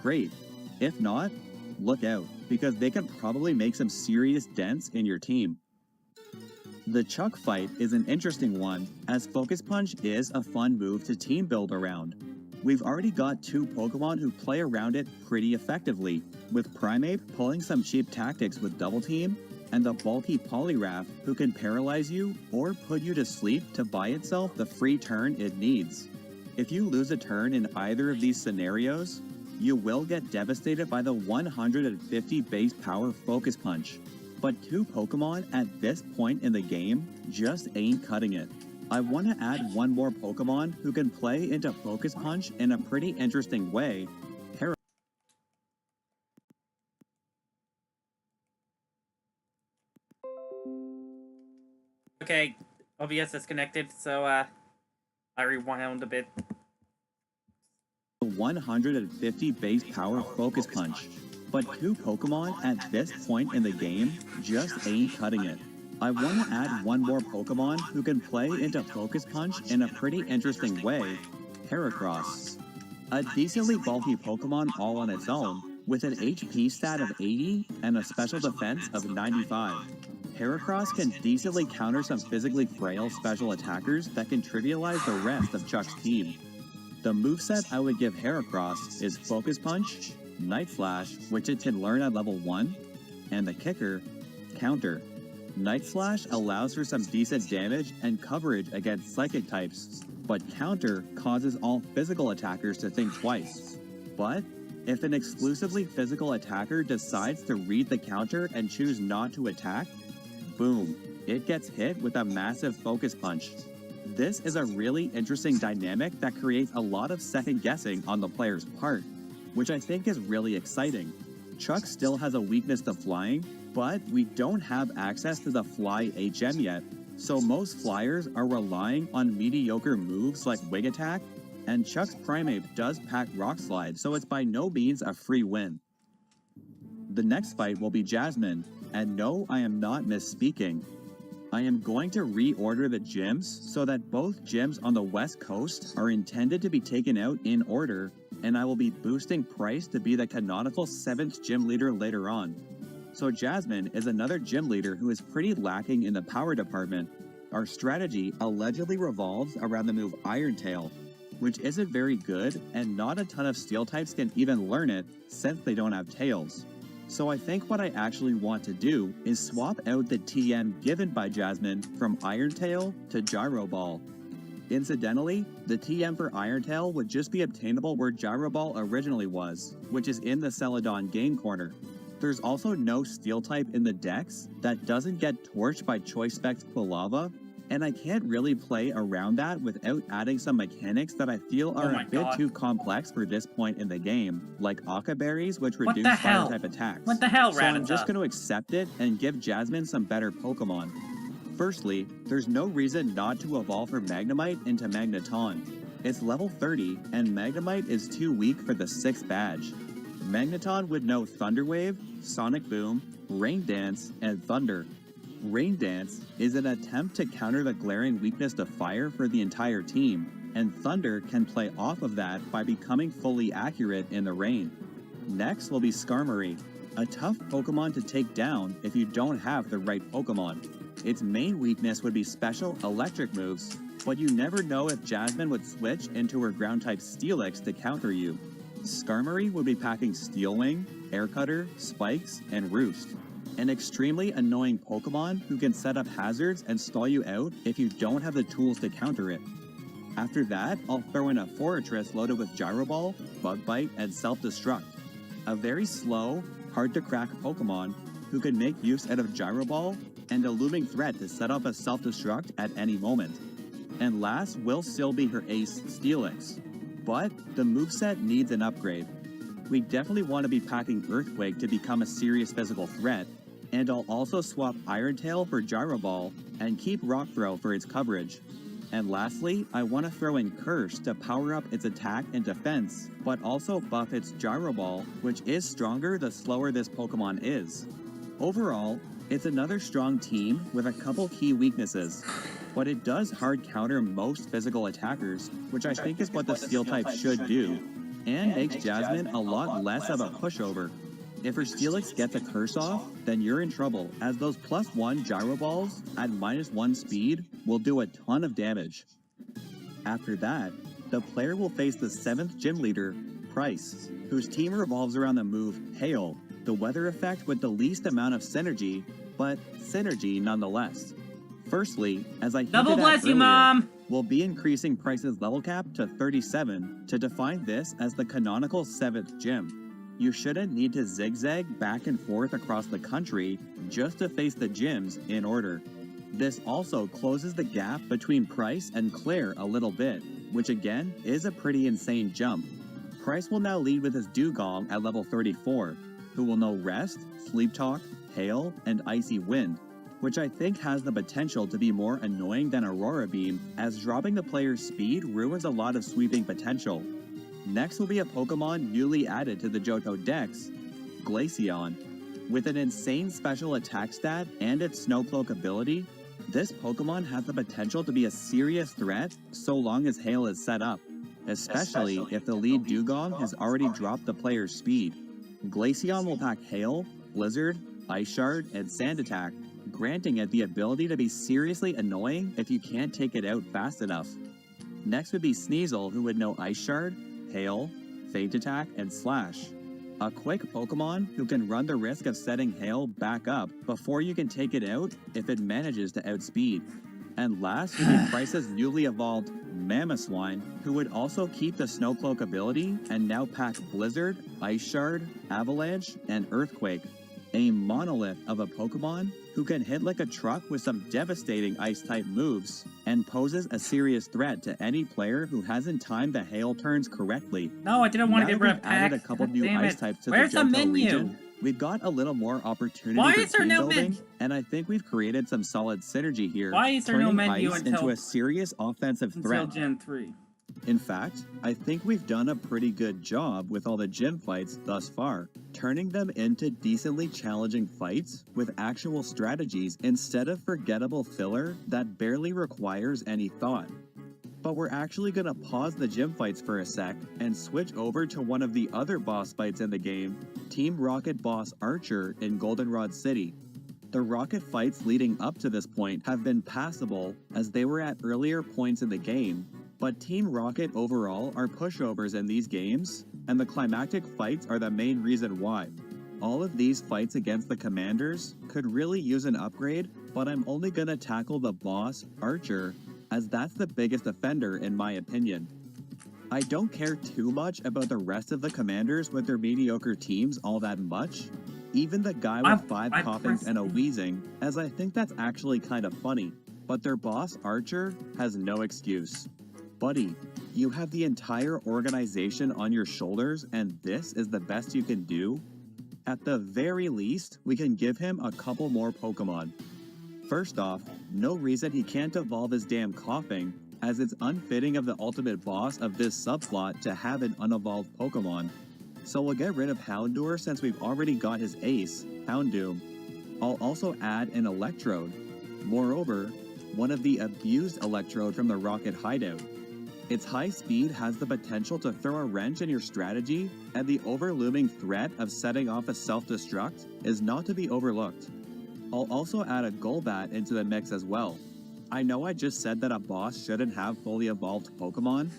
great. If not, look out, because they can probably make some serious dents in your team. The Chuck fight is an interesting one, as Focus Punch is a fun move to team build around. We've already got 2 Pokemon who play around it pretty effectively, with Primeape pulling some cheap tactics with Double Team, and the bulky Poliwrath who can paralyze you or put you to sleep to buy itself the free turn it needs. If you lose a turn in either of these scenarios, you will get devastated by the 150 base power Focus Punch. But 2 Pokemon at this point in the game just ain't cutting it. I want to add one more Pokemon who can play into Focus Punch in a pretty interesting way. Okay, OBS disconnected, so I rewound a bit. 150 base power Focus Punch. But 2 Pokemon at this point in the game just ain't cutting it. I want to add one more Pokemon who can play into Focus Punch in a pretty interesting way, Heracross. A decently bulky Pokemon all on its own, with an HP stat of 80 and a special defense of 95. Heracross can decently counter some physically frail special attackers that can trivialize the rest of Chuck's team. The moveset I would give Heracross is Focus Punch, Night Slash, which it can learn at level 1, and the kicker, Counter. Night Slash allows for some decent damage and coverage against psychic types, but Counter causes all physical attackers to think twice. But if an exclusively physical attacker decides to read the counter and choose not to attack, boom, it gets hit with a massive Focus Punch. This is a really interesting dynamic that creates a lot of second guessing on the player's part, which I think is really exciting. Chuck still has a weakness to flying, but we don't have access to the Fly HM yet, so most flyers are relying on mediocre moves like Wing Attack, and Chuck's Primeape does pack Rock Slide, so it's by no means a free win. The next fight will be Jasmine, and no, I am not misspeaking. I am going to reorder the gyms so that both gyms on the West Coast are intended to be taken out in order, and I will be boosting Price to be the canonical 7th gym leader later on. So Jasmine is another gym leader who is pretty lacking in the power department. Our strategy allegedly revolves around the move Iron Tail, which isn't very good, and not a ton of steel types can even learn it since they don't have tails. So I think what I actually want to do is swap out the TM given by Jasmine from Iron Tail to Gyro Ball. Incidentally, the TM for Iron Tail would just be obtainable where Gyro Ball originally was, which is in the Celadon game corner. There's also no steel type in the dex that doesn't get torched by Choice Specs Quilava, and I can't really play around that without adding some mechanics that I feel are a bit too complex for this point in the game, like Aqua Berries, which reduce fire type attacks. What the hell, So I'm just going to accept it and give Jasmine some better Pokemon. Firstly, there's no reason not to evolve her Magnemite into Magneton. It's level 30, and Magnemite is too weak for the 6th badge. Magneton would know Thunder Wave, Sonic Boom, Rain Dance, and Thunder. Rain Dance is an attempt to counter the glaring weakness to fire for the entire team, and Thunder can play off of that by becoming fully accurate in the rain. Next will be Skarmory, a tough Pokemon to take down if you don't have the right Pokemon. Its main weakness would be special electric moves, but you never know if Jasmine would switch into her ground-type Steelix to counter you. Skarmory would be packing Steel Wing, Air Cutter, Spikes, and Roost. An extremely annoying Pokemon who can set up hazards and stall you out if you don't have the tools to counter it. After that, I'll throw in a Forretress loaded with Gyro Ball, Bug Bite, and Self-Destruct. A very slow, hard-to-crack Pokemon who can make use out of Gyro Ball and a looming threat to set up a Self-Destruct at any moment. And last will still be her ace, Steelix. But the moveset needs an upgrade. We definitely want to be packing Earthquake to become a serious physical threat, and I'll also swap Iron Tail for Gyro Ball and keep Rock Throw for its coverage. And lastly, I want to throw in Curse to power up its attack and defense, but also buff its Gyro Ball, which is stronger the slower this Pokemon is. Overall, it's another strong team with a couple key weaknesses, but it does hard counter most physical attackers, which I think is what the Steel type should do, and makes Jasmine a lot less of a pushover. If her Steelix gets a Curse off, then you're in trouble, as those +1 Gyro Balls at -1 speed will do a ton of damage. After that, the player will face the 7th gym leader, Price, whose team revolves around the move Hail, the weather effect with the least amount of synergy, but synergy nonetheless. Firstly, as I hinted Double at bless you, earlier, Mom! we'll be increasing Price's level cap to 37 to define this as the canonical 7th gym. You shouldn't need to zigzag back and forth across the country just to face the gyms in order. This also closes the gap between Price and Claire a little bit, which again is a pretty insane jump. Price will now lead with his Dugong at level 34, who will know Rest, Sleep Talk, Hail, and Icy Wind, which I think has the potential to be more annoying than Aurora Beam, as dropping the player's speed ruins a lot of sweeping potential. Next will be a Pokemon newly added to the Johto Dex, Glaceon. With an insane special attack stat and its Snowcloak ability, this Pokemon has the potential to be a serious threat so long as Hail is set up, especially if the lead Dugong has already dropped the player's speed. Glaceon will pack Hail, Blizzard, Ice Shard, and Sand Attack, granting it the ability to be seriously annoying if you can't take it out fast enough. Next would be Sneasel, who would know Ice Shard, Hail, Feint Attack, and Slash. A quick Pokemon who can run the risk of setting Hail back up before you can take it out if it manages to outspeed. And last would be Price's newly evolved Mamoswine, who would also keep the Snowcloak ability and now pack Blizzard, Ice Shard, Avalanche, and Earthquake. A monolith of a Pokemon who can hit like a truck with some devastating Ice-type moves, and poses a serious threat to any player who hasn't timed the Hail turns correctly. No, I didn't want to Now get that rid we've of Pack. added a couple new Damn Ice it. types to Where's the the Johto menu? region, we've got a little more opportunity Why for is there team no building, menu? and I think we've created some solid synergy here, Why is there no turning menu Ice until into a serious offensive threat. Gen 3? In fact, I think we've done a pretty good job with all the gym fights thus far, turning them into decently challenging fights with actual strategies instead of forgettable filler that barely requires any thought. But we're actually gonna pause the gym fights for a sec and switch over to one of the other boss fights in the game, Team Rocket boss Archer in Goldenrod City. The Rocket fights leading up to this point have been passable as they were at earlier points in the game, but Team Rocket overall are pushovers in these games, and the climactic fights are the main reason why. All of these fights against the commanders could really use an upgrade, but I'm only gonna tackle the boss, Archer, as that's the biggest offender in my opinion. I don't care too much about the rest of the commanders with their mediocre teams all that much, even the guy with 5 coughings and a wheezing, as I think that's actually kind of funny, but their boss, Archer, has no excuse. Buddy, you have the entire organization on your shoulders and this is the best you can do? At the very least, we can give him a couple more Pokemon. First off, no reason he can't evolve his damn coughing, as it's unfitting of the ultimate boss of this subplot to have an unevolved Pokemon. So we'll get rid of Houndour since we've already got his ace, Houndoom. I'll also add an Electrode. Moreover, one of the abused Electrode from the Rocket hideout. Its high speed has the potential to throw a wrench in your strategy, and the overlooming threat of setting off a self-destruct is not to be overlooked. I'll also add a Golbat into the mix as well. I know I just said that a boss shouldn't have fully evolved Pokemon,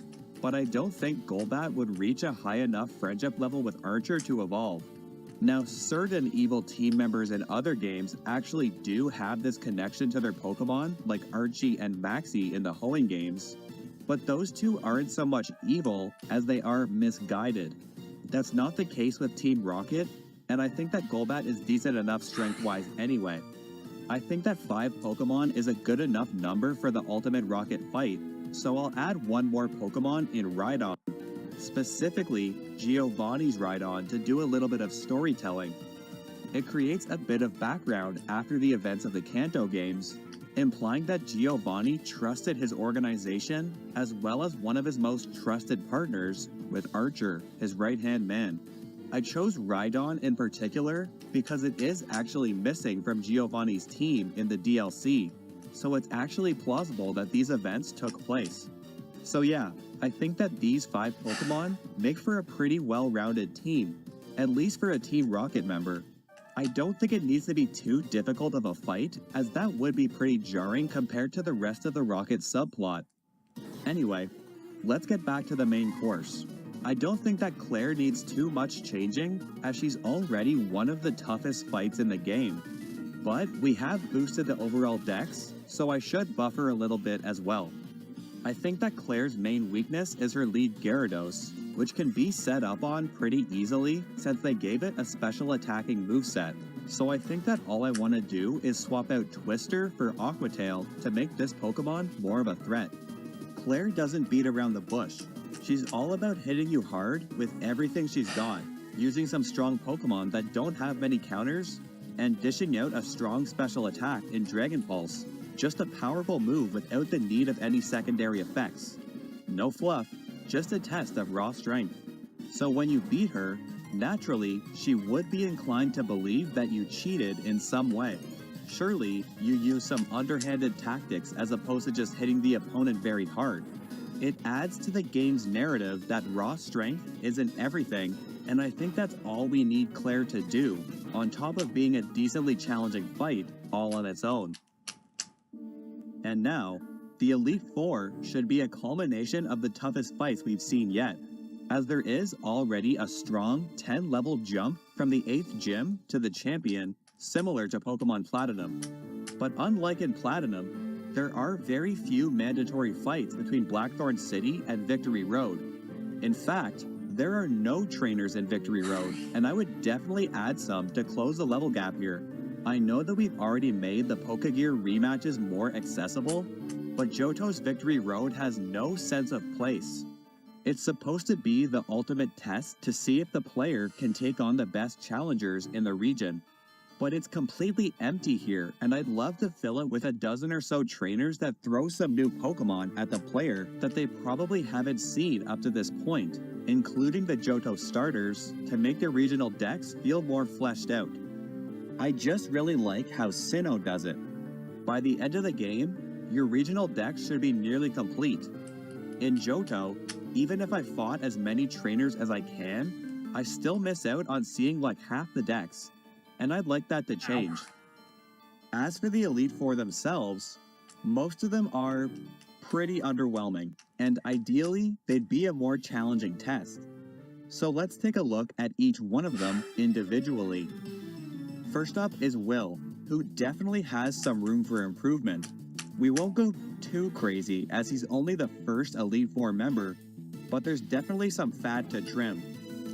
but I don't think Golbat would reach a high enough friendship level with Archer to evolve. Now, certain evil team members in other games actually do have this connection to their Pokemon, like Archie and Maxie in the Hoenn games, but those two aren't so much evil as they are misguided. That's not the case with Team Rocket, and I think that Golbat is decent enough strength-wise anyway. I think that 5 Pokemon is a good enough number for the ultimate Rocket fight, so I'll add one more Pokemon in Rhydon, specifically Giovanni's Rhydon, to do a little bit of storytelling. It creates a bit of background after the events of the Kanto games, implying that Giovanni trusted his organization as well as one of his most trusted partners with Archer, his right-hand man. I chose Rhydon in particular because it is actually missing from Giovanni's team in the DLC, so it's actually plausible that these events took place. So yeah, I think that these 5 Pokemon make for a pretty well-rounded team, at least for a Team Rocket member. I don't think it needs to be too difficult of a fight, as that would be pretty jarring compared to the rest of the Rocket subplot. Anyway, let's get back to the main course. I don't think that Claire needs too much changing, as she's already one of the toughest fights in the game. But we have boosted the overall dex, so I should buff her a little bit as well. I think that Claire's main weakness is her lead Gyarados, which can be set up on pretty easily since they gave it a special attacking moveset. So I think that all I want to do is swap out Twister for Aqua Tail to make this Pokemon more of a threat. Claire doesn't beat around the bush. She's all about hitting you hard with everything she's got, using some strong Pokemon that don't have many counters, and dishing out a strong special attack in Dragon Pulse. Just a powerful move without the need of any secondary effects. No fluff, just a test of raw strength. So when you beat her, naturally, she would be inclined to believe that you cheated in some way. Surely, you use some underhanded tactics as opposed to just hitting the opponent very hard. It adds to the game's narrative that raw strength isn't everything, and I think that's all we need Claire to do, on top of being a decently challenging fight all on its own. And now, the Elite Four should be a culmination of the toughest fights we've seen yet, as there is already a strong 10-level jump from the 8th gym to the champion, similar to Pokemon Platinum. But unlike in Platinum, there are very few mandatory fights between Blackthorn City and Victory Road. In fact, there are no trainers in Victory Road, and I would definitely add some to close the level gap here. I know that we've already made the Pokegear rematches more accessible, but Johto's Victory Road has no sense of place. It's supposed to be the ultimate test to see if the player can take on the best challengers in the region. But it's completely empty here, and I'd love to fill it with a dozen or so trainers that throw some new Pokemon at the player that they probably haven't seen up to this point, including the Johto starters, to make the regional decks feel more fleshed out. I just really like how Sinnoh does it. By the end of the game, your regional deck should be nearly complete. In Johto, even if I fought as many trainers as I can, I still miss out on seeing like half the decks, and I'd like that to change. As for the Elite Four themselves, most of them are pretty underwhelming, and ideally, they'd be a more challenging test. So let's take a look at each one of them individually. First up is Will, who definitely has some room for improvement. We won't go too crazy as he's only the first Elite Four member, but there's definitely some fat to trim.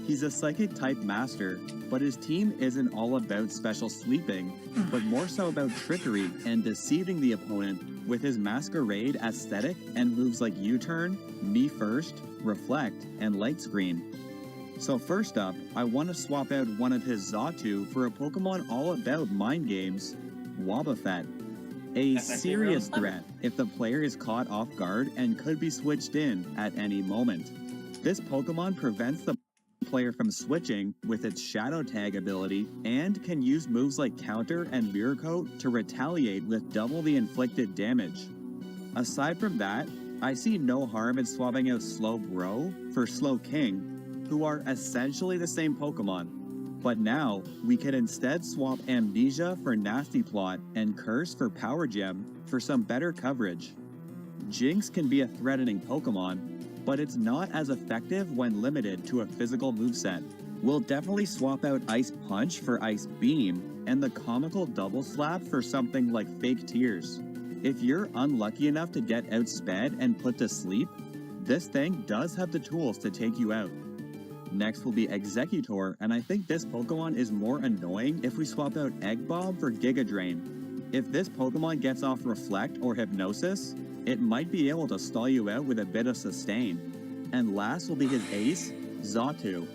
He's a Psychic type master, but his team isn't all about special sweeping, but more so about trickery and deceiving the opponent with his Masquerade aesthetic and moves like U-Turn, Me First, Reflect, and Light Screen. So first up, I want to swap out one of his Xatu for a Pokemon all about mind games, Wobbuffet. A serious threat if the player is caught off guard and could be switched in at any moment. This Pokemon prevents the player from switching with its Shadow Tag ability and can use moves like Counter and Mirror Coat to retaliate with double the inflicted damage. Aside from that, I see no harm in swapping out Slowbro for Slowking, who are essentially the same Pokemon. But now, we can instead swap Amnesia for Nasty Plot and Curse for Power Gem for some better coverage. Jinx can be a threatening Pokemon, but it's not as effective when limited to a physical moveset. We'll definitely swap out Ice Punch for Ice Beam and the comical Double Slap for something like Fake Tears. If you're unlucky enough to get outsped and put to sleep, this thing does have the tools to take you out. Next will be Executor, and I think this Pokemon is more annoying if we swap out Egg Bomb for Giga Drain. If this Pokemon gets off Reflect or Hypnosis, it might be able to stall you out with a bit of sustain. And last will be his ace, Xatu.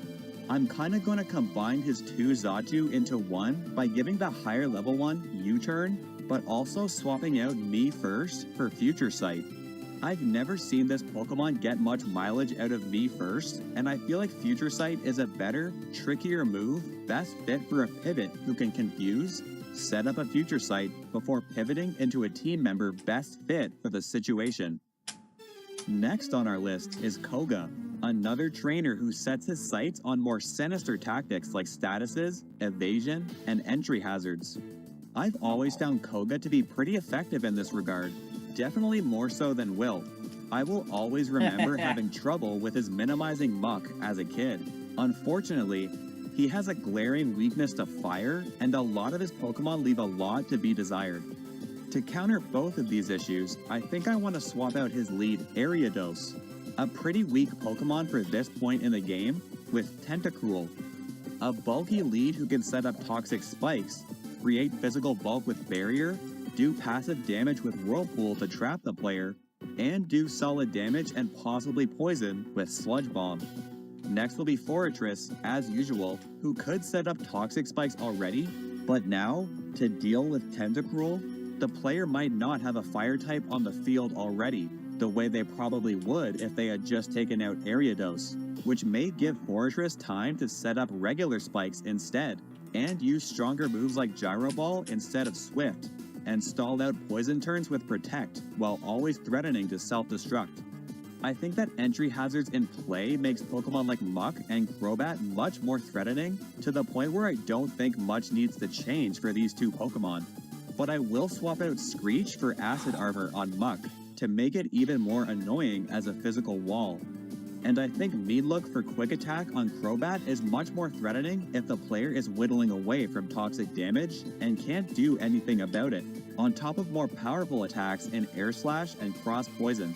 I'm kinda gonna combine his two Xatu into one by giving the higher level one U-Turn, but also swapping out Me First for Future Sight. I've never seen this Pokemon get much mileage out of Me First, and I feel like Future Sight is a better, trickier move best fit for a pivot who can confuse, set up a Future Sight before pivoting into a team member best fit for the situation. Next on our list is Koga, another trainer who sets his sights on more sinister tactics like statuses, evasion, and entry hazards. I've always found Koga to be pretty effective in this regard, definitely more so than Will. I will always remember having trouble with his minimizing muck as a kid. Unfortunately, he has a glaring weakness to fire, and a lot of his Pokemon leave a lot to be desired. To counter both of these issues, I think I want to swap out his lead Ariados, a pretty weak Pokemon for this point in the game, with Tentacruel, a bulky lead who can set up toxic spikes, create physical bulk with Barrier, do passive damage with Whirlpool to trap the player, and do solid damage and possibly poison with Sludge Bomb. Next will be Forretress, as usual, who could set up toxic spikes already, but now, to deal with Tentacruel, the player might not have a fire type on the field already, the way they probably would if they had just taken out Ariados, which may give Forretress time to set up regular spikes instead, and use stronger moves like Gyro Ball instead of Swift, and stall out poison turns with Protect, while always threatening to self-destruct. I think that entry hazards in play makes Pokemon like Muck and Crobat much more threatening, to the point where I don't think much needs to change for these two Pokemon. But I will swap out Screech for Acid Armor on Muck, to make it even more annoying as a physical wall. And I think Meadlook for Quick Attack on Crobat is much more threatening if the player is whittling away from toxic damage and can't do anything about it, on top of more powerful attacks in Air Slash and Cross Poison.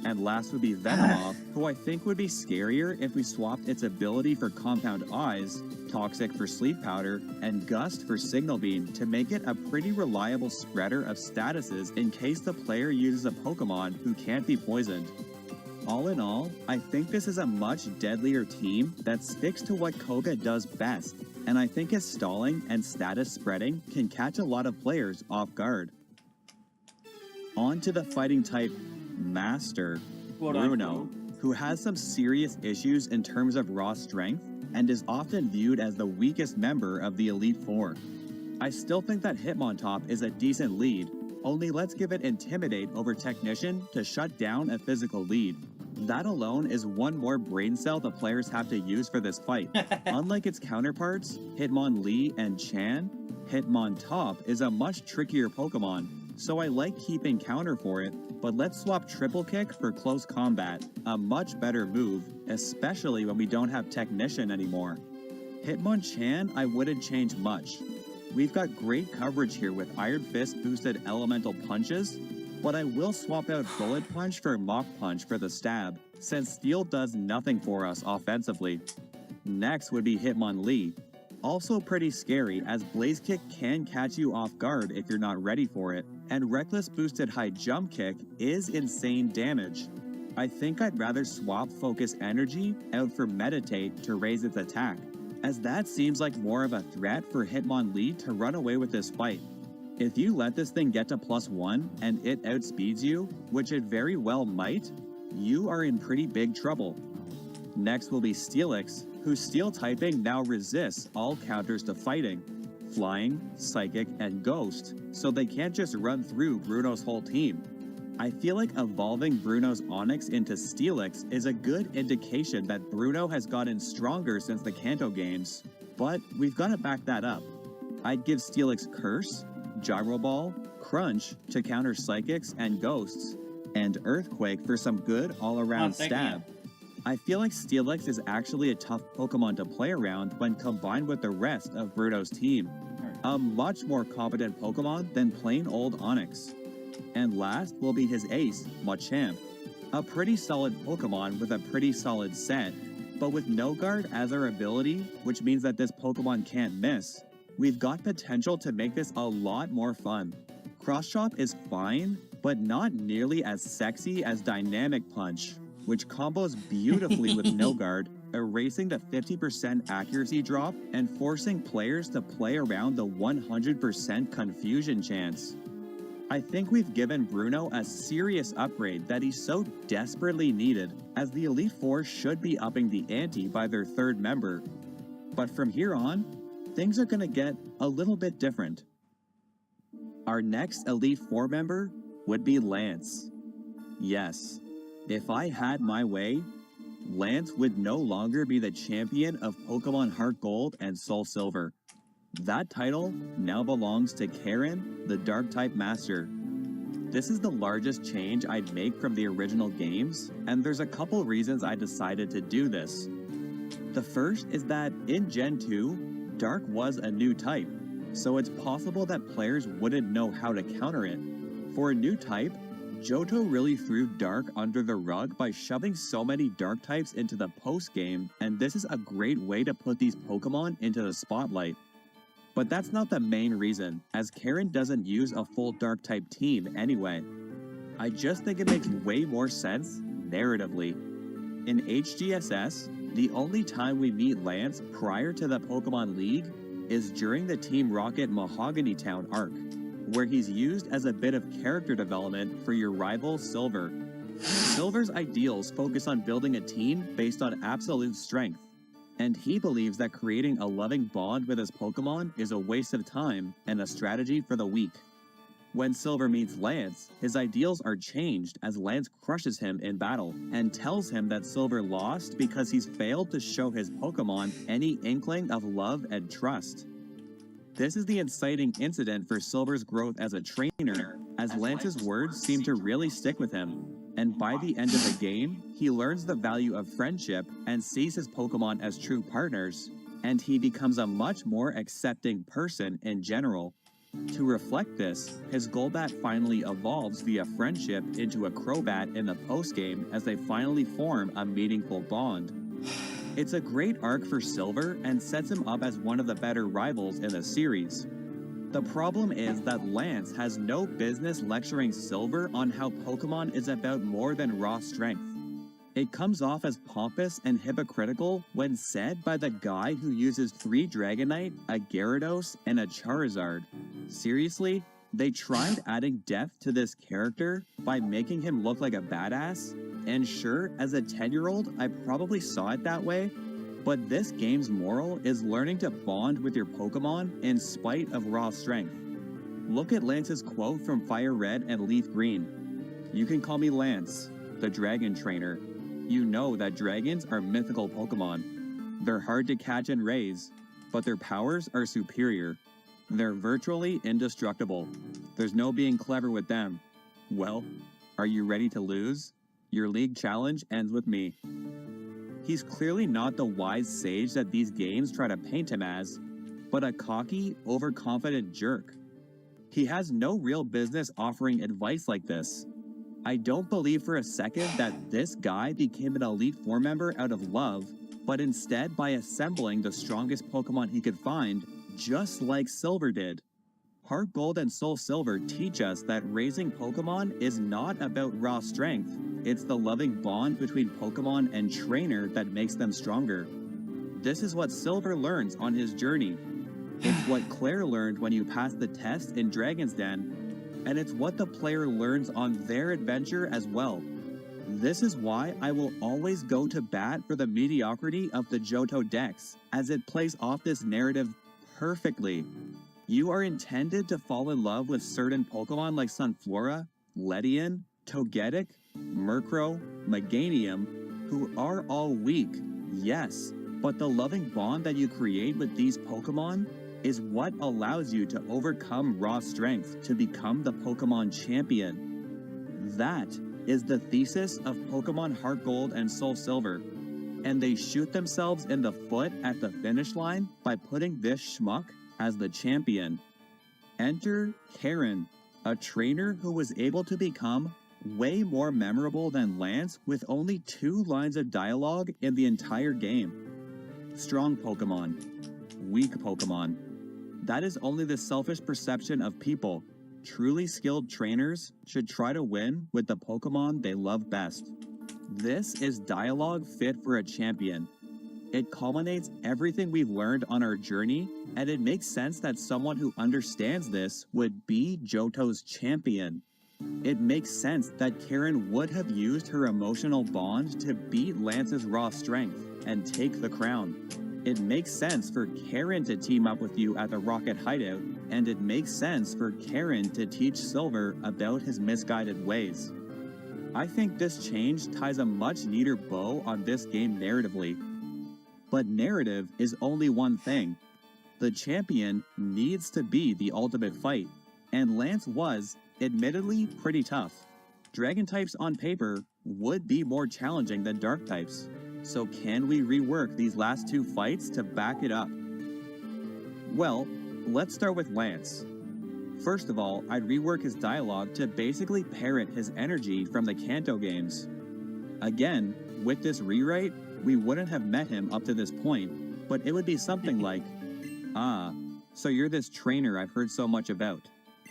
And last would be Venomoth, who I think would be scarier if we swapped its ability for Compound Eyes, Toxic for Sleep Powder, and Gust for Signal Beam to make it a pretty reliable spreader of statuses in case the player uses a Pokemon who can't be poisoned. All in all, I think this is a much deadlier team that sticks to what Koga does best, and I think his stalling and status spreading can catch a lot of players off guard. On to the fighting type Master, Bruno, who has some serious issues in terms of raw strength and is often viewed as the weakest member of the Elite Four. I still think that Hitmontop is a decent lead, only let's give it Intimidate over Technician to shut down a physical lead. That alone is one more brain cell the players have to use for this fight. Unlike its counterparts, Hitmonlee and Chan, Hitmontop is a much trickier Pokemon, so I like keeping counter for it, but let's swap Triple Kick for Close Combat, a much better move, especially when we don't have Technician anymore. Hitmonchan I wouldn't change much. We've got great coverage here with Iron Fist boosted elemental punches, but I will swap out Bullet Punch for Mach Punch for the stab, since Steel does nothing for us offensively. Next would be Hitmonlee. Also pretty scary, as Blaze Kick can catch you off guard if you're not ready for it, and Reckless boosted High Jump Kick is insane damage. I think I'd rather swap Focus Energy out for Meditate to raise its attack, as that seems like more of a threat for Hitmonlee to run away with this fight. If you let this thing get to +1 and it outspeeds you, which it very well might, you are in pretty big trouble. Next will be Steelix, whose Steel typing now resists all counters to fighting, Flying, Psychic, and Ghost, so they can't just run through Bruno's whole team. I feel like evolving Bruno's Onix into Steelix is a good indication that Bruno has gotten stronger since the Kanto games, but we've got to back that up. I'd give Steelix Curse, Gyro Ball, Crunch to counter Psychics and Ghosts, and Earthquake for some good all-around stab. I feel like Steelix is actually a tough Pokemon to play around when combined with the rest of Bruno's team. A much more competent Pokemon than plain old Onix. And last will be his ace, Machamp. A pretty solid Pokemon with a pretty solid set, but with No Guard as our ability, which means that this Pokemon can't miss, we've got potential to make this a lot more fun. Cross Chop is fine, but not nearly as sexy as Dynamic Punch, which combos beautifully with No Guard, erasing the 50% accuracy drop and forcing players to play around the 100% confusion chance. I think we've given Bruno a serious upgrade that he so desperately needed, as the Elite Four should be upping the ante by their third member. But from here on, things are gonna get a little bit different. Our next Elite Four member would be Lance. Yes, if I had my way, Lance would no longer be the champion of Pokemon Heart Gold and Soul Silver. That title now belongs to Karen, the Dark-type Master. This is the largest change I'd make from the original games, and there's a couple reasons I decided to do this. The first is that in Gen 2, Dark was a new type, so it's possible that players wouldn't know how to counter it. For a new type, Johto really threw Dark under the rug by shoving so many Dark types into the post-game, and this is a great way to put these Pokemon into the spotlight. But that's not the main reason, as Karen doesn't use a full Dark type team anyway. I just think it makes way more sense narratively. In HGSS, the only time we meet Lance prior to the Pokemon League is during the Team Rocket Mahogany Town arc, where he's used as a bit of character development for your rival Silver. Silver's ideals focus on building a team based on absolute strength, and he believes that creating a loving bond with his Pokemon is a waste of time and a strategy for the weak. When Silver meets Lance, his ideals are changed as Lance crushes him in battle and tells him that Silver lost because he's failed to show his Pokemon any inkling of love and trust. This is the inciting incident for Silver's growth as a trainer, as Lance's words seem to really stick with him, and by the end of the game, he learns the value of friendship and sees his Pokemon as true partners, and he becomes a much more accepting person in general. To reflect this, his Golbat finally evolves via friendship into a Crobat in the postgame as they finally form a meaningful bond. It's a great arc for Silver and sets him up as one of the better rivals in the series. The problem is that Lance has no business lecturing Silver on how Pokemon is about more than raw strength. It comes off as pompous and hypocritical when said by the guy who uses 3 Dragonite, a Gyarados, and a Charizard. Seriously? They tried adding depth to this character by making him look like a badass? And sure, as a 10-year-old, I probably saw it that way, but this game's moral is learning to bond with your Pokemon in spite of raw strength. Look at Lance's quote from Fire Red and Leaf Green. "You can call me Lance, the Dragon Trainer. You know that dragons are mythical Pokemon. They're hard to catch and raise, but their powers are superior. They're virtually indestructible. There's no being clever with them. Well, are you ready to lose? Your league challenge ends with me." He's clearly not the wise sage that these games try to paint him as, but a cocky, overconfident jerk. He has no real business offering advice like this. I don't believe for a second that this guy became an Elite Four member out of love, but instead by assembling the strongest Pokemon he could find, just like Silver did. Heart Gold and Soul Silver teach us that raising Pokemon is not about raw strength. It's the loving bond between Pokemon and trainer that makes them stronger. This is what Silver learns on his journey. It's what Claire learned when you passed the test in Dragon's Den, and it's what the player learns on their adventure as well. This is why I will always go to bat for the mediocrity of the Johto Dex, as it plays off this narrative perfectly. You are intended to fall in love with certain Pokemon like Sunflora, Ledian, Togetic, Murkrow, Meganium, who are all weak, yes, but the loving bond that you create with these Pokemon is what allows you to overcome raw strength to become the Pokemon champion. That is the thesis of Pokemon Heart Gold and Soul Silver, and they shoot themselves in the foot at the finish line by putting this schmuck as the champion. Enter Karen, a trainer who was able to become way more memorable than Lance with only 2 lines of dialogue in the entire game. Strong Pokemon, weak Pokemon. That is only the selfish perception of people. Truly skilled trainers should try to win with the Pokemon they love best. This is dialogue fit for a champion. It culminates everything we've learned on our journey, and it makes sense that someone who understands this would be Johto's champion. It makes sense that Karen would have used her emotional bond to beat Lance's raw strength and take the crown. It makes sense for Karen to team up with you at the Rocket Hideout, and it makes sense for Karen to teach Silver about his misguided ways. I think this change ties a much neater bow on this game narratively. But narrative is only one thing. The champion needs to be the ultimate fight, and Lance was, admittedly pretty tough. Dragon types on paper would be more challenging than dark types. So can we rework these last two fights to back it up? Well, let's start with Lance. First of all, I'd rework his dialogue to basically parrot his energy from the Kanto games. Again, with this rewrite, we wouldn't have met him up to this point, but it would be something like, "Ah, so you're this trainer I've heard so much about.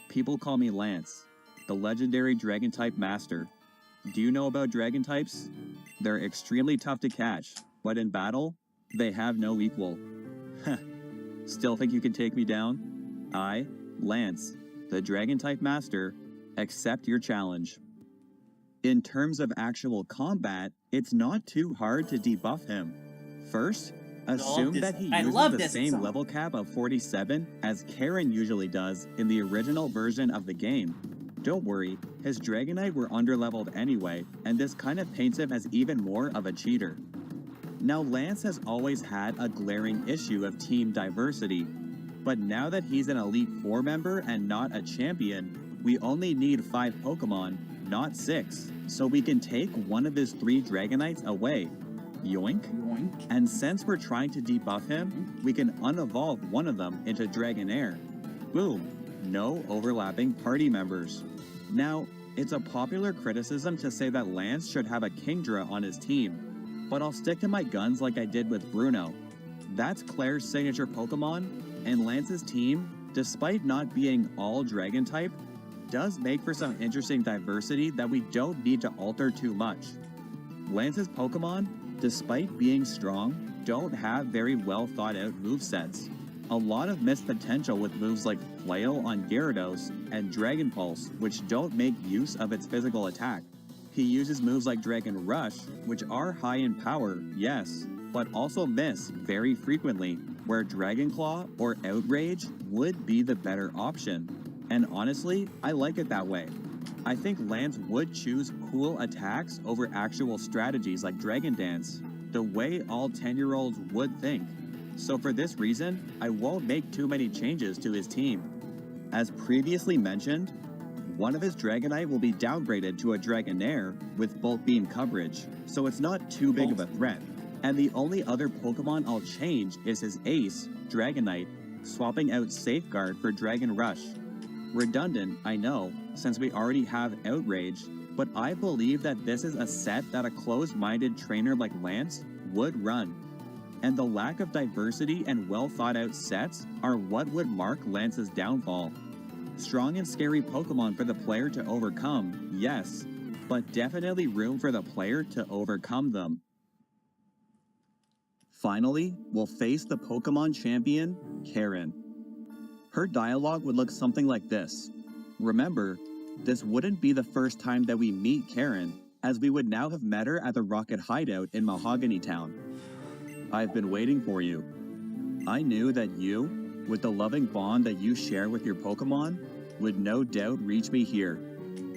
People call me Lance, the legendary dragon type master. Do you know about dragon types? They're extremely tough to catch, but in battle, they have no equal. Still think you can take me down? I, Lance, the dragon type master, accept your challenge." In terms of actual combat, it's not too hard to debuff him. First, assume that he uses the same level cap of 47 as Karen usually does in the original version of the game. Don't worry, his Dragonite were underleveled anyway, and this kind of paints him as even more of a cheater. Now Lance has always had a glaring issue of team diversity, but now that he's an Elite 4 member and not a champion, we only need 5 Pokemon, not 6, so we can take one of his 3 Dragonites away. Yoink. And since we're trying to debuff him, we can unevolve one of them into Dragonair. Boom. No overlapping party members. Now, it's a popular criticism to say that Lance should have a Kingdra on his team, but I'll stick to my guns like I did with Bruno. That's Claire's signature Pokemon, and Lance's team, despite not being all Dragon type, does make for some interesting diversity that we don't need to alter too much. Lance's Pokemon, despite being strong, don't have very well thought out movesets. A lot of missed potential with moves like Flail on Gyarados and Dragon Pulse, which don't make use of its physical attack. He uses moves like Dragon Rush, which are high in power, yes, but also miss very frequently, where Dragon Claw or Outrage would be the better option. And honestly, I like it that way. I think Lance would choose cool attacks over actual strategies like Dragon Dance, the way all 10-year-olds would think. So for this reason, I won't make too many changes to his team. As previously mentioned, one of his Dragonite will be downgraded to a Dragonair with Bulk Beam coverage, so it's not too big of a threat. And the only other Pokemon I'll change is his ace, Dragonite, swapping out Safeguard for Dragon Rush. Redundant, I know, since we already have Outrage, but I believe that this is a set that a closed-minded trainer like Lance would run. And the lack of diversity and well-thought-out sets are what would mark Lance's downfall. Strong and scary Pokemon for the player to overcome, yes, but definitely room for the player to overcome them. Finally, we'll face the Pokemon champion, Karen. Her dialogue would look something like this. Remember, this wouldn't be the first time that we meet Karen, as we would now have met her at the Rocket Hideout in Mahogany Town. I've been waiting for you. I knew that you, with the loving bond that you share with your Pokemon, would no doubt reach me here.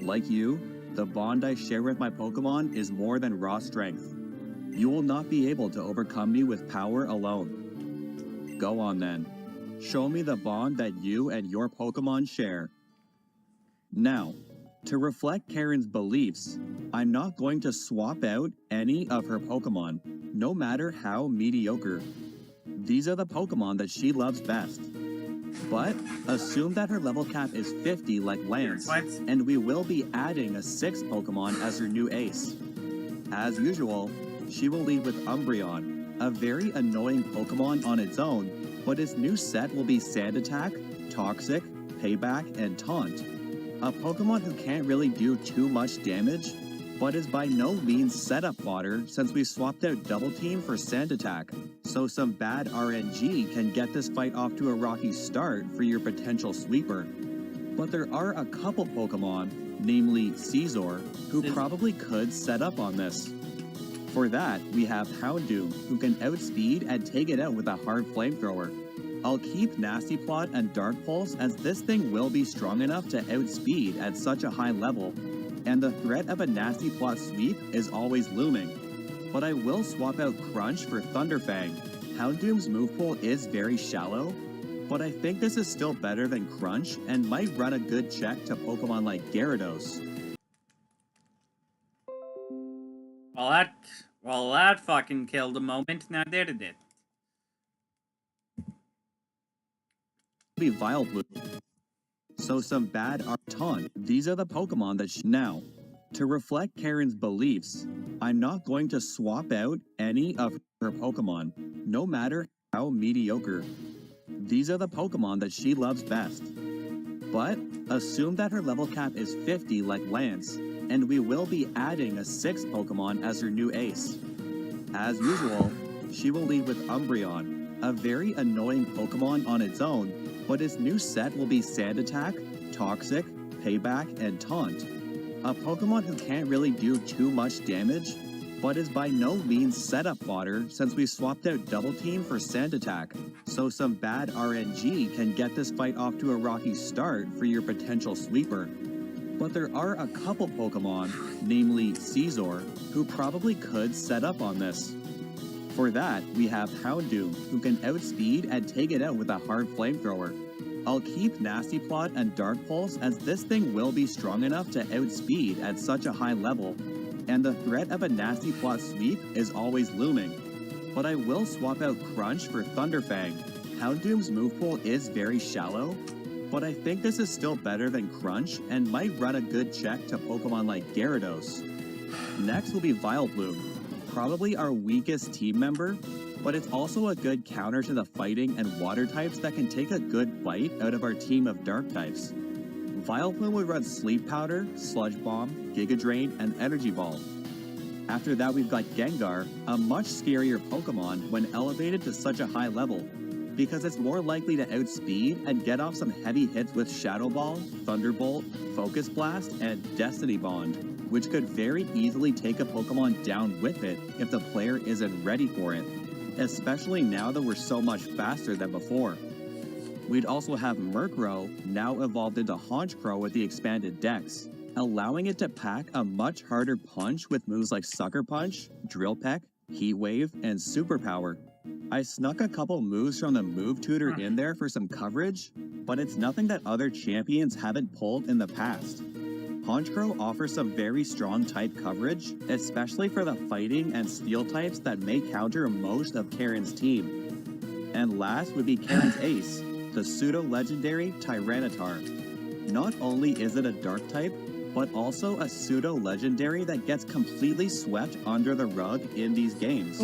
Like you, the bond I share with my Pokemon is more than raw strength. You will not be able to overcome me with power alone. Go on then. Show me the bond that you and your Pokemon share. Now, to reflect Karen's beliefs, I'm not going to swap out any of her Pokemon, no matter how mediocre. These are the Pokemon that she loves best. But assume that her level cap is 50 like Lance, and we will be adding a 6th Pokemon as her new ace. As usual, she will lead with Umbreon, a very annoying Pokemon on its own, but its new set will be Sand Attack, Toxic, Payback, and Taunt. A Pokemon who can't really do too much damage, but is by no means setup fodder since we swapped out Double Team for Sand Attack, so some bad RNG can get this fight off to a rocky start for your potential sweeper. But there are a couple Pokemon, namely Scizor, who probably could set up on this. For that, we have Houndoom, who can outspeed and take it out with a hard flamethrower. I'll keep Nasty Plot and Dark Pulse as this thing will be strong enough to outspeed at such a high level, and the threat of a Nasty Plot sweep is always looming. But I will swap out Crunch for Thunderfang. Houndoom's move pool is very shallow, but I think this is still better than Crunch and might run a good check to Pokemon like Gyarados. Well, that fucking killed a moment, now didn't it? Be Vileplume. So some bad are Taunt. These are the Pokemon that now. To reflect Karen's beliefs, I'm not going to swap out any of her Pokemon, no matter how mediocre. These are the Pokemon that she loves best. But assume that her level cap is 50 like Lance, and we will be adding a 6th Pokemon as her new ace. As usual, she will lead with Umbreon, a very annoying Pokemon on its own, but its new set will be Sand Attack, Toxic, Payback, and Taunt. A Pokemon who can't really do too much damage, but is by no means setup fodder since we swapped out Double Team for Sand Attack, so some bad RNG can get this fight off to a rocky start for your potential sweeper. But there are a couple Pokemon, namely Scizor, who probably could set up on this. For that, we have Houndoom, who can outspeed and take it out with a hard flamethrower. I'll keep Nasty Plot and Dark Pulse as this thing will be strong enough to outspeed at such a high level, and the threat of a Nasty Plot sweep is always looming. But I will swap out Crunch for Thunderfang. Houndoom's move pool is very shallow, but I think this is still better than Crunch and might run a good check to Pokemon like Gyarados. Next will be Vileplume, probably our weakest team member, but it's also a good counter to the fighting and water types that can take a good bite out of our team of dark types. Vileplume would run Sleep Powder, Sludge Bomb, Giga Drain, and Energy Ball. After that we've got Gengar, a much scarier Pokemon when elevated to such a high level, because it's more likely to outspeed and get off some heavy hits with Shadow Ball, Thunderbolt, Focus Blast, and Destiny Bond, which could very easily take a Pokemon down with it if the player isn't ready for it, especially now that we're so much faster than before. We'd also have Murkrow, now evolved into Honchkrow with the expanded dex, allowing it to pack a much harder punch with moves like Sucker Punch, Drill Peck, Heat Wave, and Superpower. I snuck a couple moves from the Move Tutor in there for some coverage, but it's nothing that other champions haven't pulled in the past. Honchkrow offers some very strong type coverage, especially for the fighting and steel types that may counter most of Karen's team. And last would be Karen's ace, the pseudo-legendary Tyranitar. Not only is it a dark type, but also a pseudo-legendary that gets completely swept under the rug in these games.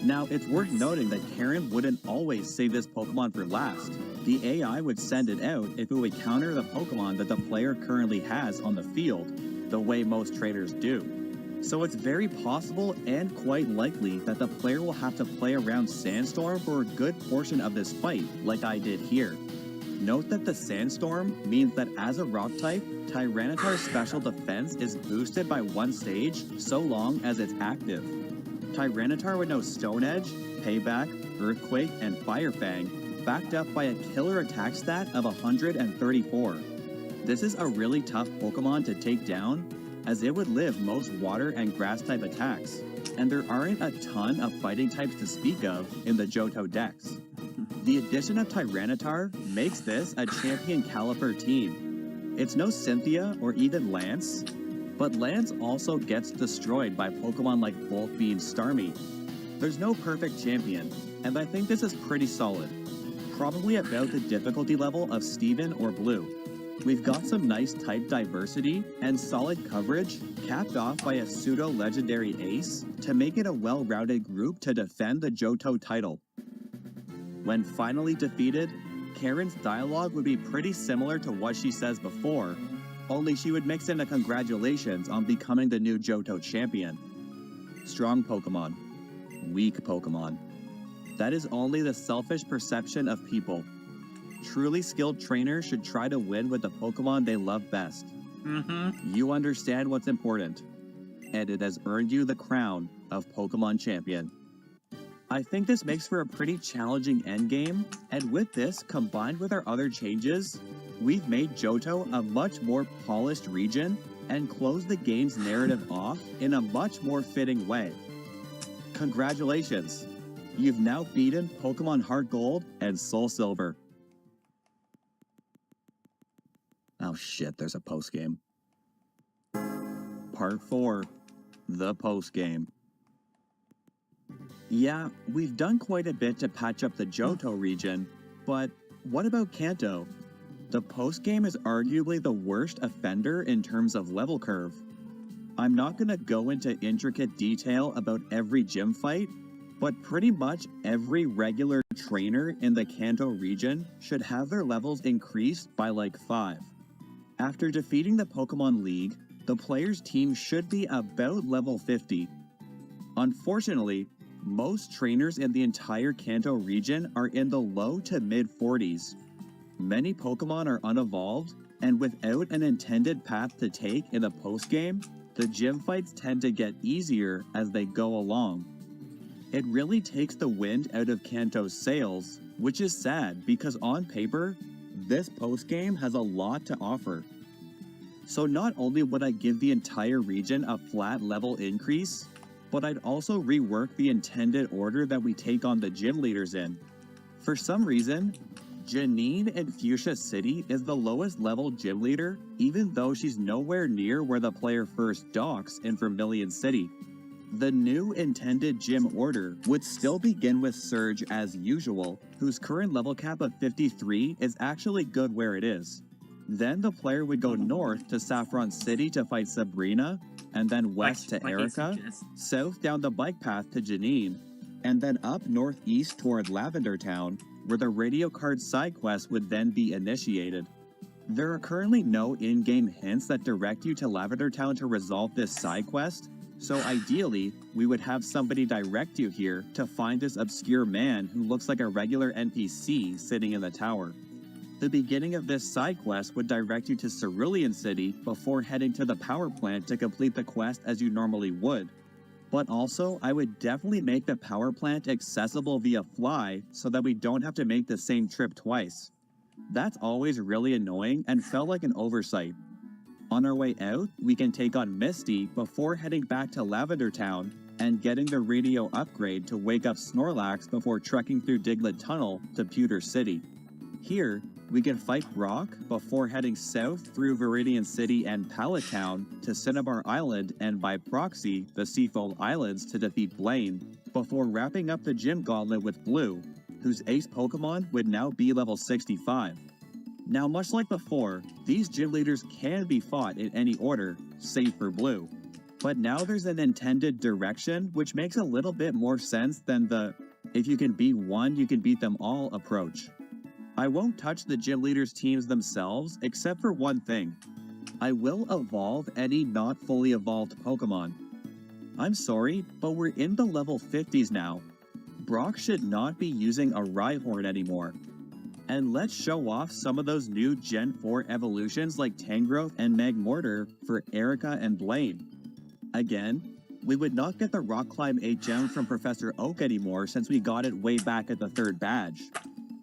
Now, it's worth noting that Karen wouldn't always save this Pokemon for last. The AI would send it out if it would counter the Pokemon that the player currently has on the field, the way most trainers do. So it's very possible and quite likely that the player will have to play around Sandstorm for a good portion of this fight, like I did here. Note that the Sandstorm means that as a rock type, Tyranitar's special defense is boosted by 1 stage so long as it's active. Tyranitar would know Stone Edge, Payback, Earthquake, and Fire Fang, backed up by a killer attack stat of 134. This is a really tough Pokemon to take down, as it would live most water and grass type attacks, and there aren't a ton of fighting types to speak of in the Johto dex. The addition of Tyranitar makes this a champion caliber team. It's no Cynthia or even Lance, but Lance also gets destroyed by Pokemon like Voltbeam Starmie. There's no perfect champion, and I think this is pretty solid. Probably about the difficulty level of Steven or Blue. We've got some nice type diversity and solid coverage, capped off by a pseudo-legendary ace to make it a well-rounded group to defend the Johto title. When finally defeated, Karen's dialogue would be pretty similar to what she says before, only she would mix in a congratulations on becoming the new Johto champion. Strong Pokemon. Weak Pokemon. That is only the selfish perception of people. Truly skilled trainers should try to win with the Pokemon they love best. You understand what's important, and it has earned you the crown of Pokemon Champion. I think this makes for a pretty challenging endgame, and with this combined with our other changes, we've made Johto a much more polished region and closed the game's narrative off in a much more fitting way. Congratulations! You've now beaten Pokemon Heart Gold and Soul Silver. Oh shit, there's a postgame. Part 4. The postgame. Yeah, we've done quite a bit to patch up the Johto region, but what about Kanto? The postgame is arguably the worst offender in terms of level curve. I'm not going to go into intricate detail about every gym fight, but pretty much every regular trainer in the Kanto region should have their levels increased by like 5. After defeating the Pokemon League, the player's team should be about level 50. Unfortunately, most trainers in the entire Kanto region are in the low to mid 40s. Many Pokemon are unevolved, and without an intended path to take in the postgame, the gym fights tend to get easier as they go along. It really takes the wind out of Kanto's sails, which is sad because on paper, this postgame has a lot to offer. So not only would I give the entire region a flat level increase, but I'd also rework the intended order that we take on the gym leaders in. For some reason, Janine in Fuchsia City is the lowest level gym leader, even though she's nowhere near where the player first docks in Vermilion City. The new intended gym order would still begin with Surge as usual, whose current level cap of 53 is actually good where it is. Then the player would go north to Saffron City to fight Sabrina, and then west to Erica, south down the bike path to Janine, and then up northeast toward Lavender Town, where the radio card side quest would then be initiated. There are currently no in-game hints that direct you to Lavender Town to resolve this side quest, so ideally, we would have somebody direct you here to find this obscure man who looks like a regular NPC sitting in the tower. The beginning of this side quest would direct you to Cerulean City before heading to the power plant to complete the quest as you normally would. But also, I would definitely make the power plant accessible via fly so that we don't have to make the same trip twice. That's always really annoying and felt like an oversight. On our way out, we can take on Misty before heading back to Lavender Town and getting the radio upgrade to wake up Snorlax before trekking through Diglett Tunnel to Pewter City. Here, we can fight Brock before heading south through Viridian City and Pallet Town to Cinnabar Island and by proxy the Seafold Islands to defeat Blaine, before wrapping up the gym gauntlet with Blue, whose ace Pokemon would now be level 65. Now much like before, these gym leaders can be fought in any order, save for Blue. But now there's an intended direction which makes a little bit more sense than the if you can beat one, you can beat them all approach. I won't touch the gym leaders' teams themselves except for one thing. I will evolve any not fully evolved Pokemon. I'm sorry, but we're in the level 50s now. Brock should not be using a Rhyhorn anymore. And let's show off some of those new Gen 4 evolutions like Tangrowth and Magmortar for Erica and Blaine. Again, we would not get the Rock Climb 8 gem from Professor Oak anymore since we got it way back at the 3rd badge.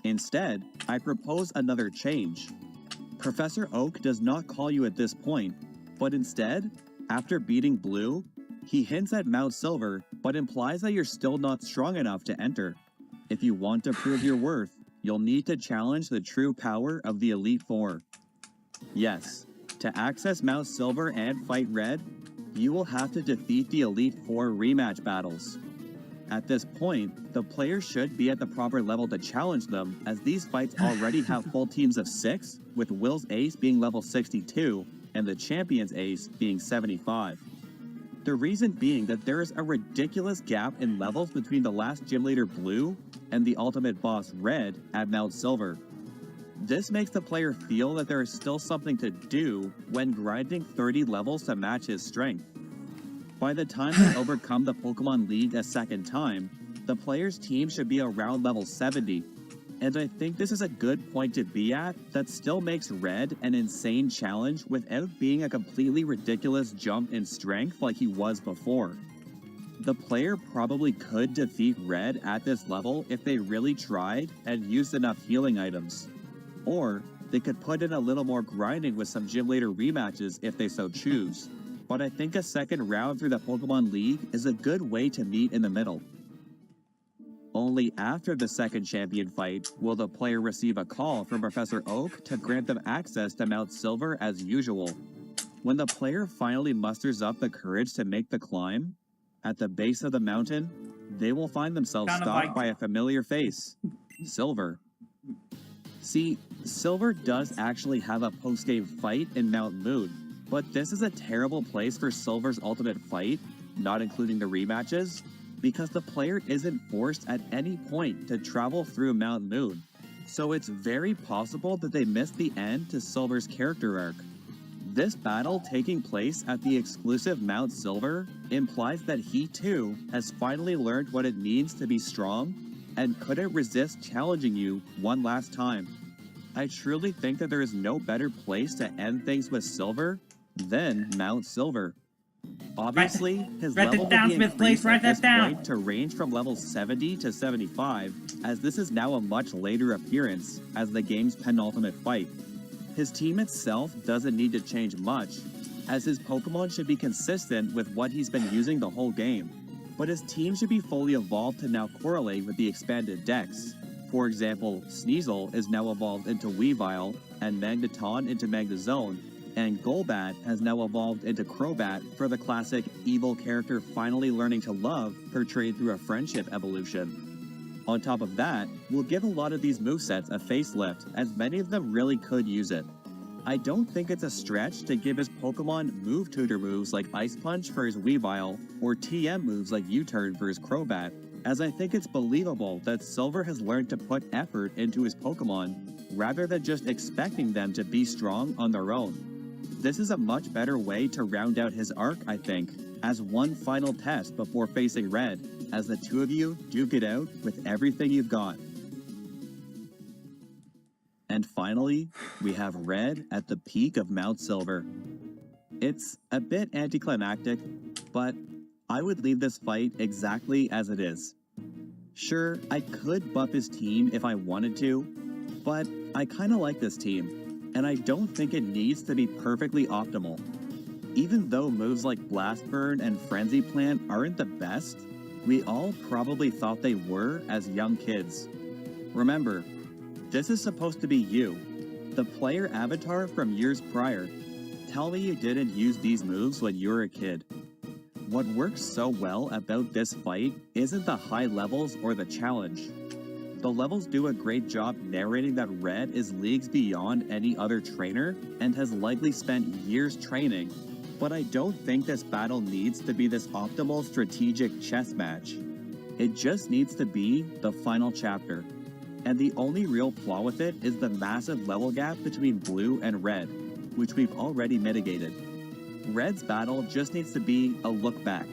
Instead, I propose another change. Professor Oak does not call you at this point, but instead, after beating Blue, he hints at Mount Silver, but implies that you're still not strong enough to enter. If you want to prove your worth, you'll need to challenge the true power of the Elite Four. Yes, to access Mount Silver and fight Red, you will have to defeat the Elite Four rematch battles. At this point, the player should be at the proper level to challenge them, as these fights already have full teams of 6, with Will's ace being level 62, and the champion's ace being 75. The reason being that there is a ridiculous gap in levels between the last gym leader Blue and the ultimate boss Red at Mount Silver. This makes the player feel that there is still something to do when grinding 30 levels to match his strength. By the time they overcome the Pokemon League a second time, the player's team should be around level 70, and I think this is a good point to be at that still makes Red an insane challenge without being a completely ridiculous jump in strength like he was before. The player probably could defeat Red at this level if they really tried and used enough healing items. Or they could put in a little more grinding with some gym leader rematches if they so choose. But I think a second round through the Pokemon League is a good way to meet in the middle. Only after the second champion fight will the player receive a call from Professor Oak to grant them access to Mount Silver as usual. When the player finally musters up the courage to make the climb, at the base of the mountain, they will find themselves Kind of stopped like- by a familiar face, Silver. See, Silver does actually have a post-game fight in Mount Moon, but this is a terrible place for Silver's ultimate fight, not including the rematches, because the player isn't forced at any point to travel through Mount Moon. So it's very possible that they missed the end to Silver's character arc. This battle taking place at the exclusive Mount Silver implies that he too has finally learned what it means to be strong and couldn't resist challenging you one last time. I truly think that there is no better place to end things with Silver than Mount Silver. Obviously, his write level that down, will be Smith, please, increased write at that this down. point to range from level 70 to 75, as this is now a much later appearance as the game's penultimate fight. His team itself doesn't need to change much, as his Pokemon should be consistent with what he's been using the whole game, but his team should be fully evolved to now correlate with the expanded dex. For example, Sneasel is now evolved into Weavile, and Magneton into Magnezone, and Golbat has now evolved into Crobat for the classic evil character finally learning to love portrayed through a friendship evolution. On top of that, we'll give a lot of these movesets a facelift, as many of them really could use it. I don't think it's a stretch to give his Pokemon move tutor moves like Ice Punch for his Weavile, or TM moves like U-Turn for his Crobat, as I think it's believable that Silver has learned to put effort into his Pokemon, rather than just expecting them to be strong on their own. This is a much better way to round out his arc, I think, as one final test before facing Red, as the two of you duke it out with everything you've got. And finally, we have Red at the peak of Mount Silver. It's a bit anticlimactic, but I would leave this fight exactly as it is. Sure, I could buff his team if I wanted to, but I kinda like this team, and I don't think it needs to be perfectly optimal. Even though moves like Blast Burn and Frenzy Plant aren't the best, we all probably thought they were as young kids. Remember, this is supposed to be you, the player avatar from years prior. Tell me you didn't use these moves when you were a kid. What works so well about this fight isn't the high levels or the challenge. The levels do a great job narrating that Red is leagues beyond any other trainer and has likely spent years training, but I don't think this battle needs to be this optimal strategic chess match. It just needs to be the final chapter. And the only real flaw with it is the massive level gap between Blue and Red, which we've already mitigated. Red's battle just needs to be a look back.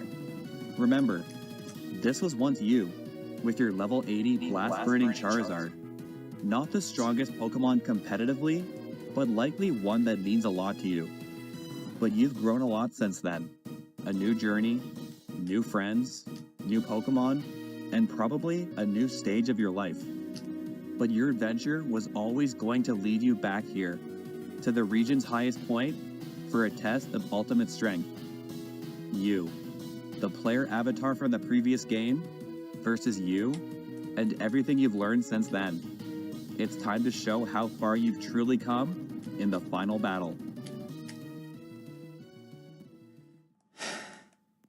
Remember, this was once you, with your level 80 Blast Burning Charizard. Not the strongest Pokemon competitively, but likely one that means a lot to you. But you've grown a lot since then. A new journey, new friends, new Pokemon, and probably a new stage of your life. But your adventure was always going to lead you back here, to the region's highest point, for a test of ultimate strength. You, the player avatar from the previous game, versus you, and everything you've learned since then. It's time to show how far you've truly come in the final battle.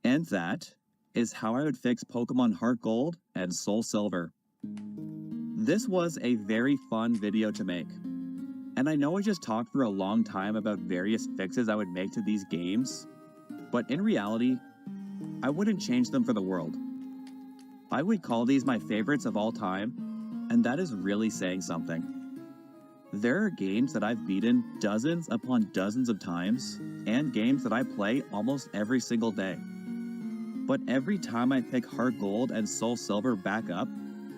And that is how I would fix Pokemon Heart Gold and Soul Silver. This was a very fun video to make. And I know I just talked for a long time about various fixes I would make to these games, but in reality, I wouldn't change them for the world. I would call these my favorites of all time, and that is really saying something. There are games that I've beaten dozens upon dozens of times, and games that I play almost every single day. But every time I pick Heart Gold and Soul Silver back up,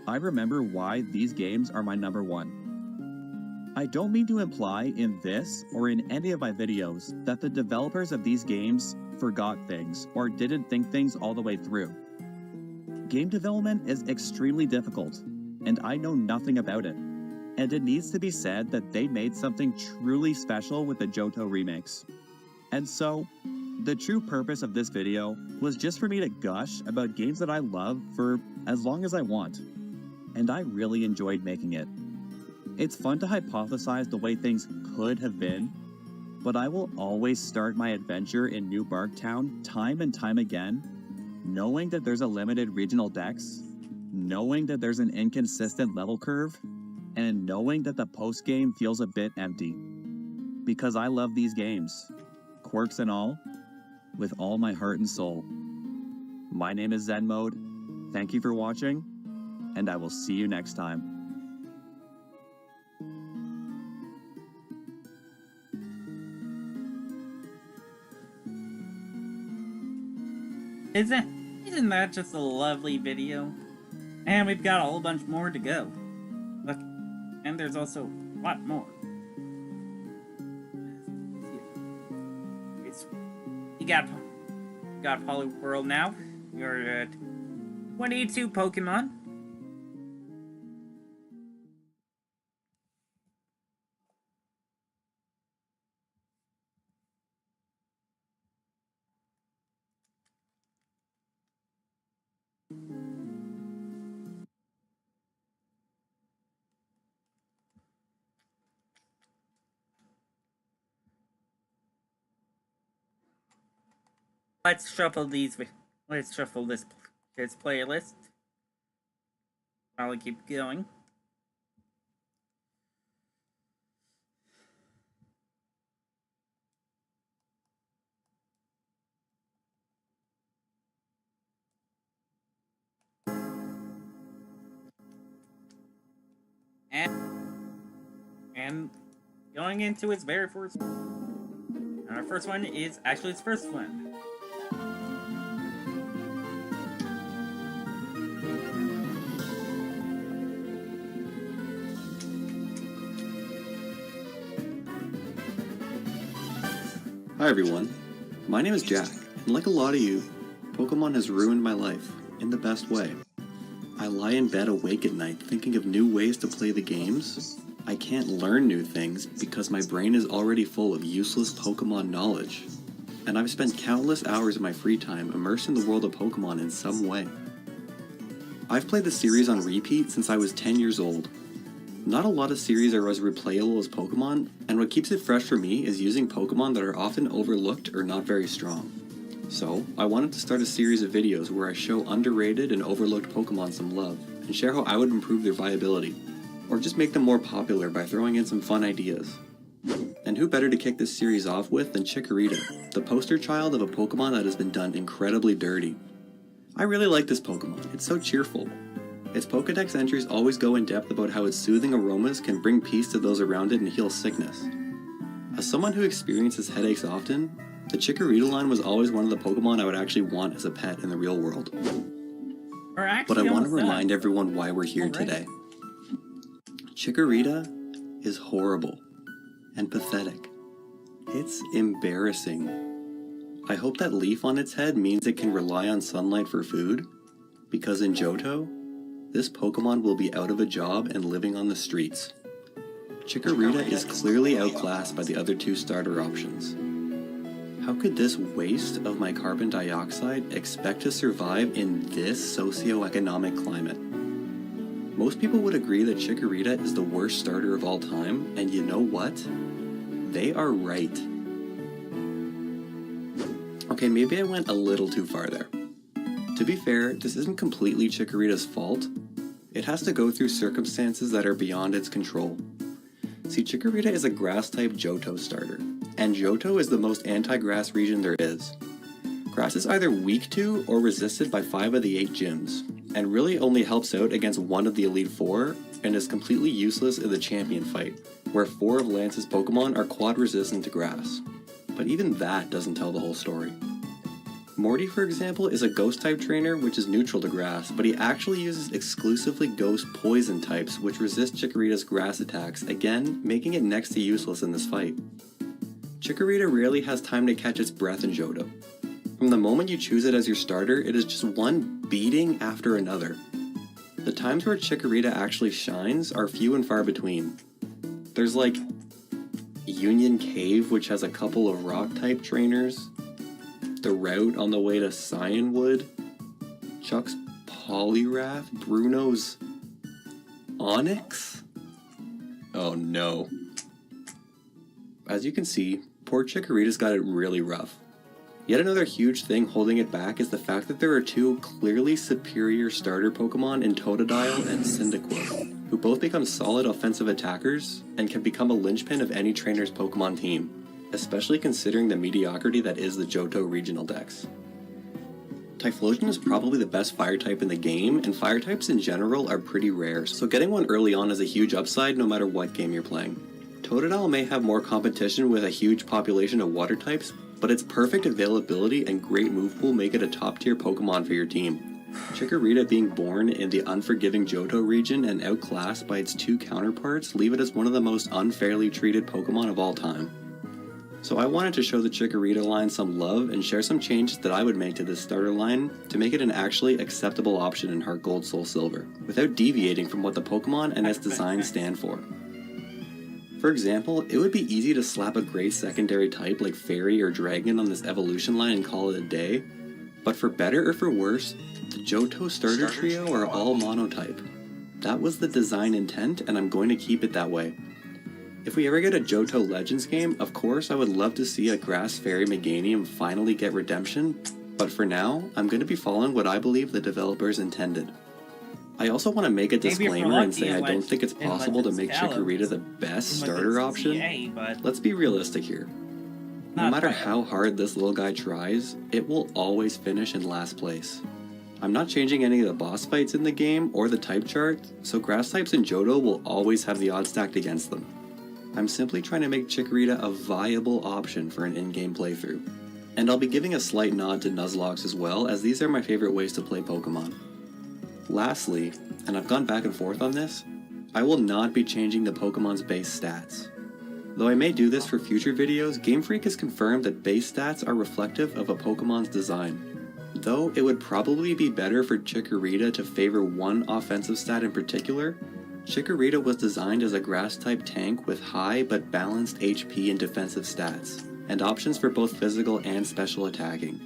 I remember why these games are my number one. I don't mean to imply in this or in any of my videos that the developers of these games forgot things or didn't think things all the way through. Game development is extremely difficult, and I know nothing about it. And it needs to be said that they made something truly special with the Johto remakes. And so, the true purpose of this video was just for me to gush about games that I love for as long as I want. and I really enjoyed making it. It's fun to hypothesize the way things could have been, but I will always start my adventure in New Barktown time and time again, knowing that there's a limited regional dex, knowing that there's an inconsistent level curve, and knowing that the post-game feels a bit empty. Because I love these games, quirks and all, with all my heart and soul. My name is Zen Mode. Thank you for watching, and I will see you next time. Isn't that just a lovely video? And we've got a whole bunch more to go. Look, and there's also a lot more. You got Poly World now. You're at 22 Pokemon. Let's shuffle this playlist. I'll keep going. And going into its very first one. Our first one is actually its first one. Hi everyone, my name is Jack, and like a lot of you, Pokemon has ruined my life, in the best way. I lie in bed awake at night thinking of new ways to play the games. I can't learn new things because my brain is already full of useless Pokemon knowledge. And I've spent countless hours of my free time immersed in the world of Pokemon in some way. I've played the series on repeat since I was 10 years old. Not a lot of series are as replayable as Pokemon, and what keeps it fresh for me is using Pokemon that are often overlooked or not very strong. So, I wanted to start a series of videos where I show underrated and overlooked Pokemon some love, and share how I would improve their viability, or just make them more popular by throwing in some fun ideas. And who better to kick this series off with than Chikorita, the poster child of a Pokemon that has been done incredibly dirty. I really like this Pokemon, it's so cheerful. Its Pokedex entries always go in depth about how its soothing aromas can bring peace to those around it and heal sickness. As someone who experiences headaches often, the Chikorita line was always one of the Pokemon I would actually want as a pet in the real world. But I want to remind everyone why we're here today. Chikorita is horrible and pathetic. It's embarrassing. I hope that leaf on its head means it can rely on sunlight for food, because in Johto, this Pokemon will be out of a job and living on the streets. Chikorita is clearly outclassed by the other two starter options. How could this waste of my carbon dioxide expect to survive in this socioeconomic climate? Most people would agree that Chikorita is the worst starter of all time, and you know what? They are right. Okay, maybe I went a little too far there. To be fair, this isn't completely Chikorita's fault. It has to go through circumstances that are beyond its control. See, Chikorita is a grass-type Johto starter, and Johto is the most anti-grass region there is. Grass is either weak to or resisted by 5 of the 8 gyms, and really only helps out against one of the Elite 4, and is completely useless in the champion fight, where 4 of Lance's Pokemon are quad resistant to grass. But even that doesn't tell the whole story. Morty, for example, is a Ghost-type trainer which is neutral to grass, but he actually uses exclusively Ghost Poison types which resist Chikorita's grass attacks, again, making it next to useless in this fight. Chikorita rarely has time to catch its breath in Johto. From the moment you choose it as your starter, it is just one beating after another. The times where Chikorita actually shines are few and far between. There's like Union Cave, which has a couple of rock-type trainers, the route on the way to Cyanwood, Chuck's Poliwrath, Bruno's Onyx? Oh no. As you can see, poor Chikorita's got it really rough. Yet another huge thing holding it back is the fact that there are two clearly superior starter Pokemon in Totodile and Cyndaquil, who both become solid offensive attackers and can become a linchpin of any trainer's Pokemon team, especially considering the mediocrity that is the Johto regional dex. Typhlosion is probably the best fire type in the game, and fire types in general are pretty rare, so getting one early on is a huge upside no matter what game you're playing. Totodile may have more competition with a huge population of water types, but its perfect availability and great move pool make it a top tier Pokemon for your team. Chikorita being born in the unforgiving Johto region and outclassed by its two counterparts leave it as one of the most unfairly treated Pokemon of all time. So I wanted to show the Chikorita line some love and share some changes that I would make to this starter line to make it an actually acceptable option in Heart Gold Soul Silver, without deviating from what the Pokemon and its design stand for. For example, it would be easy to slap a great secondary type like Fairy or Dragon on this evolution line and call it a day, but for better or for worse, the Johto starter trio are all monotype. That was the design intent, and I'm going to keep it that way. If we ever get a Johto Legends game, of course I would love to see a Grass Fairy Meganium finally get redemption, but for now, I'm going to be following what I believe the developers intended. I also want to make a disclaimer and say I don't think it's possible to make Chikorita the best starter option. Let's be realistic here. No matter how hard this little guy tries, it will always finish in last place. I'm not changing any of the boss fights in the game or the type chart, so grass types in Johto will always have the odds stacked against them. I'm simply trying to make Chikorita a viable option for an in-game playthrough. And I'll be giving a slight nod to Nuzlocke as well, as these are my favorite ways to play Pokemon. Lastly, and I've gone back and forth on this, I will not be changing the Pokemon's base stats. Though I may do this for future videos, Game Freak has confirmed that base stats are reflective of a Pokemon's design. Though it would probably be better for Chikorita to favor one offensive stat in particular, Chikorita was designed as a grass-type tank with high but balanced HP and defensive stats, and options for both physical and special attacking.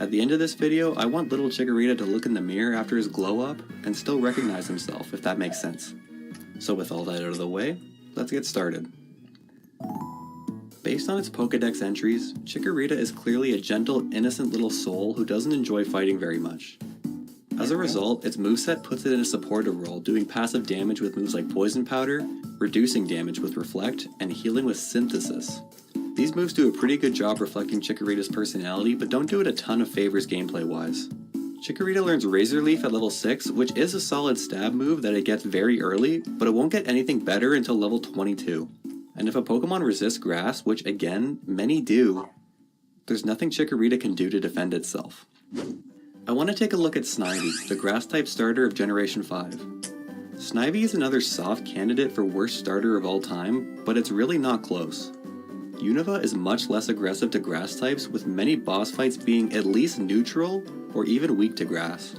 At the end of this video, I want little Chikorita to look in the mirror after his glow up and still recognize himself, if that makes sense. So with all that out of the way, let's get started. Based on its Pokédex entries, Chikorita is clearly a gentle, innocent little soul who doesn't enjoy fighting very much. As a result, its moveset puts it in a supportive role, doing passive damage with moves like Poison Powder, reducing damage with Reflect, and healing with Synthesis. These moves do a pretty good job reflecting Chikorita's personality, but don't do it a ton of favors gameplay-wise. Chikorita learns Razor Leaf at level 6, which is a solid stab move that it gets very early, but it won't get anything better until level 22. And if a Pokemon resists Grass, which again, many do, there's nothing Chikorita can do to defend itself. I want to take a look at Snivy, the Grass-type starter of Generation 5. Snivy is another soft candidate for worst starter of all time, but it's really not close. Unova is much less aggressive to grass types, with many boss fights being at least neutral or even weak to grass.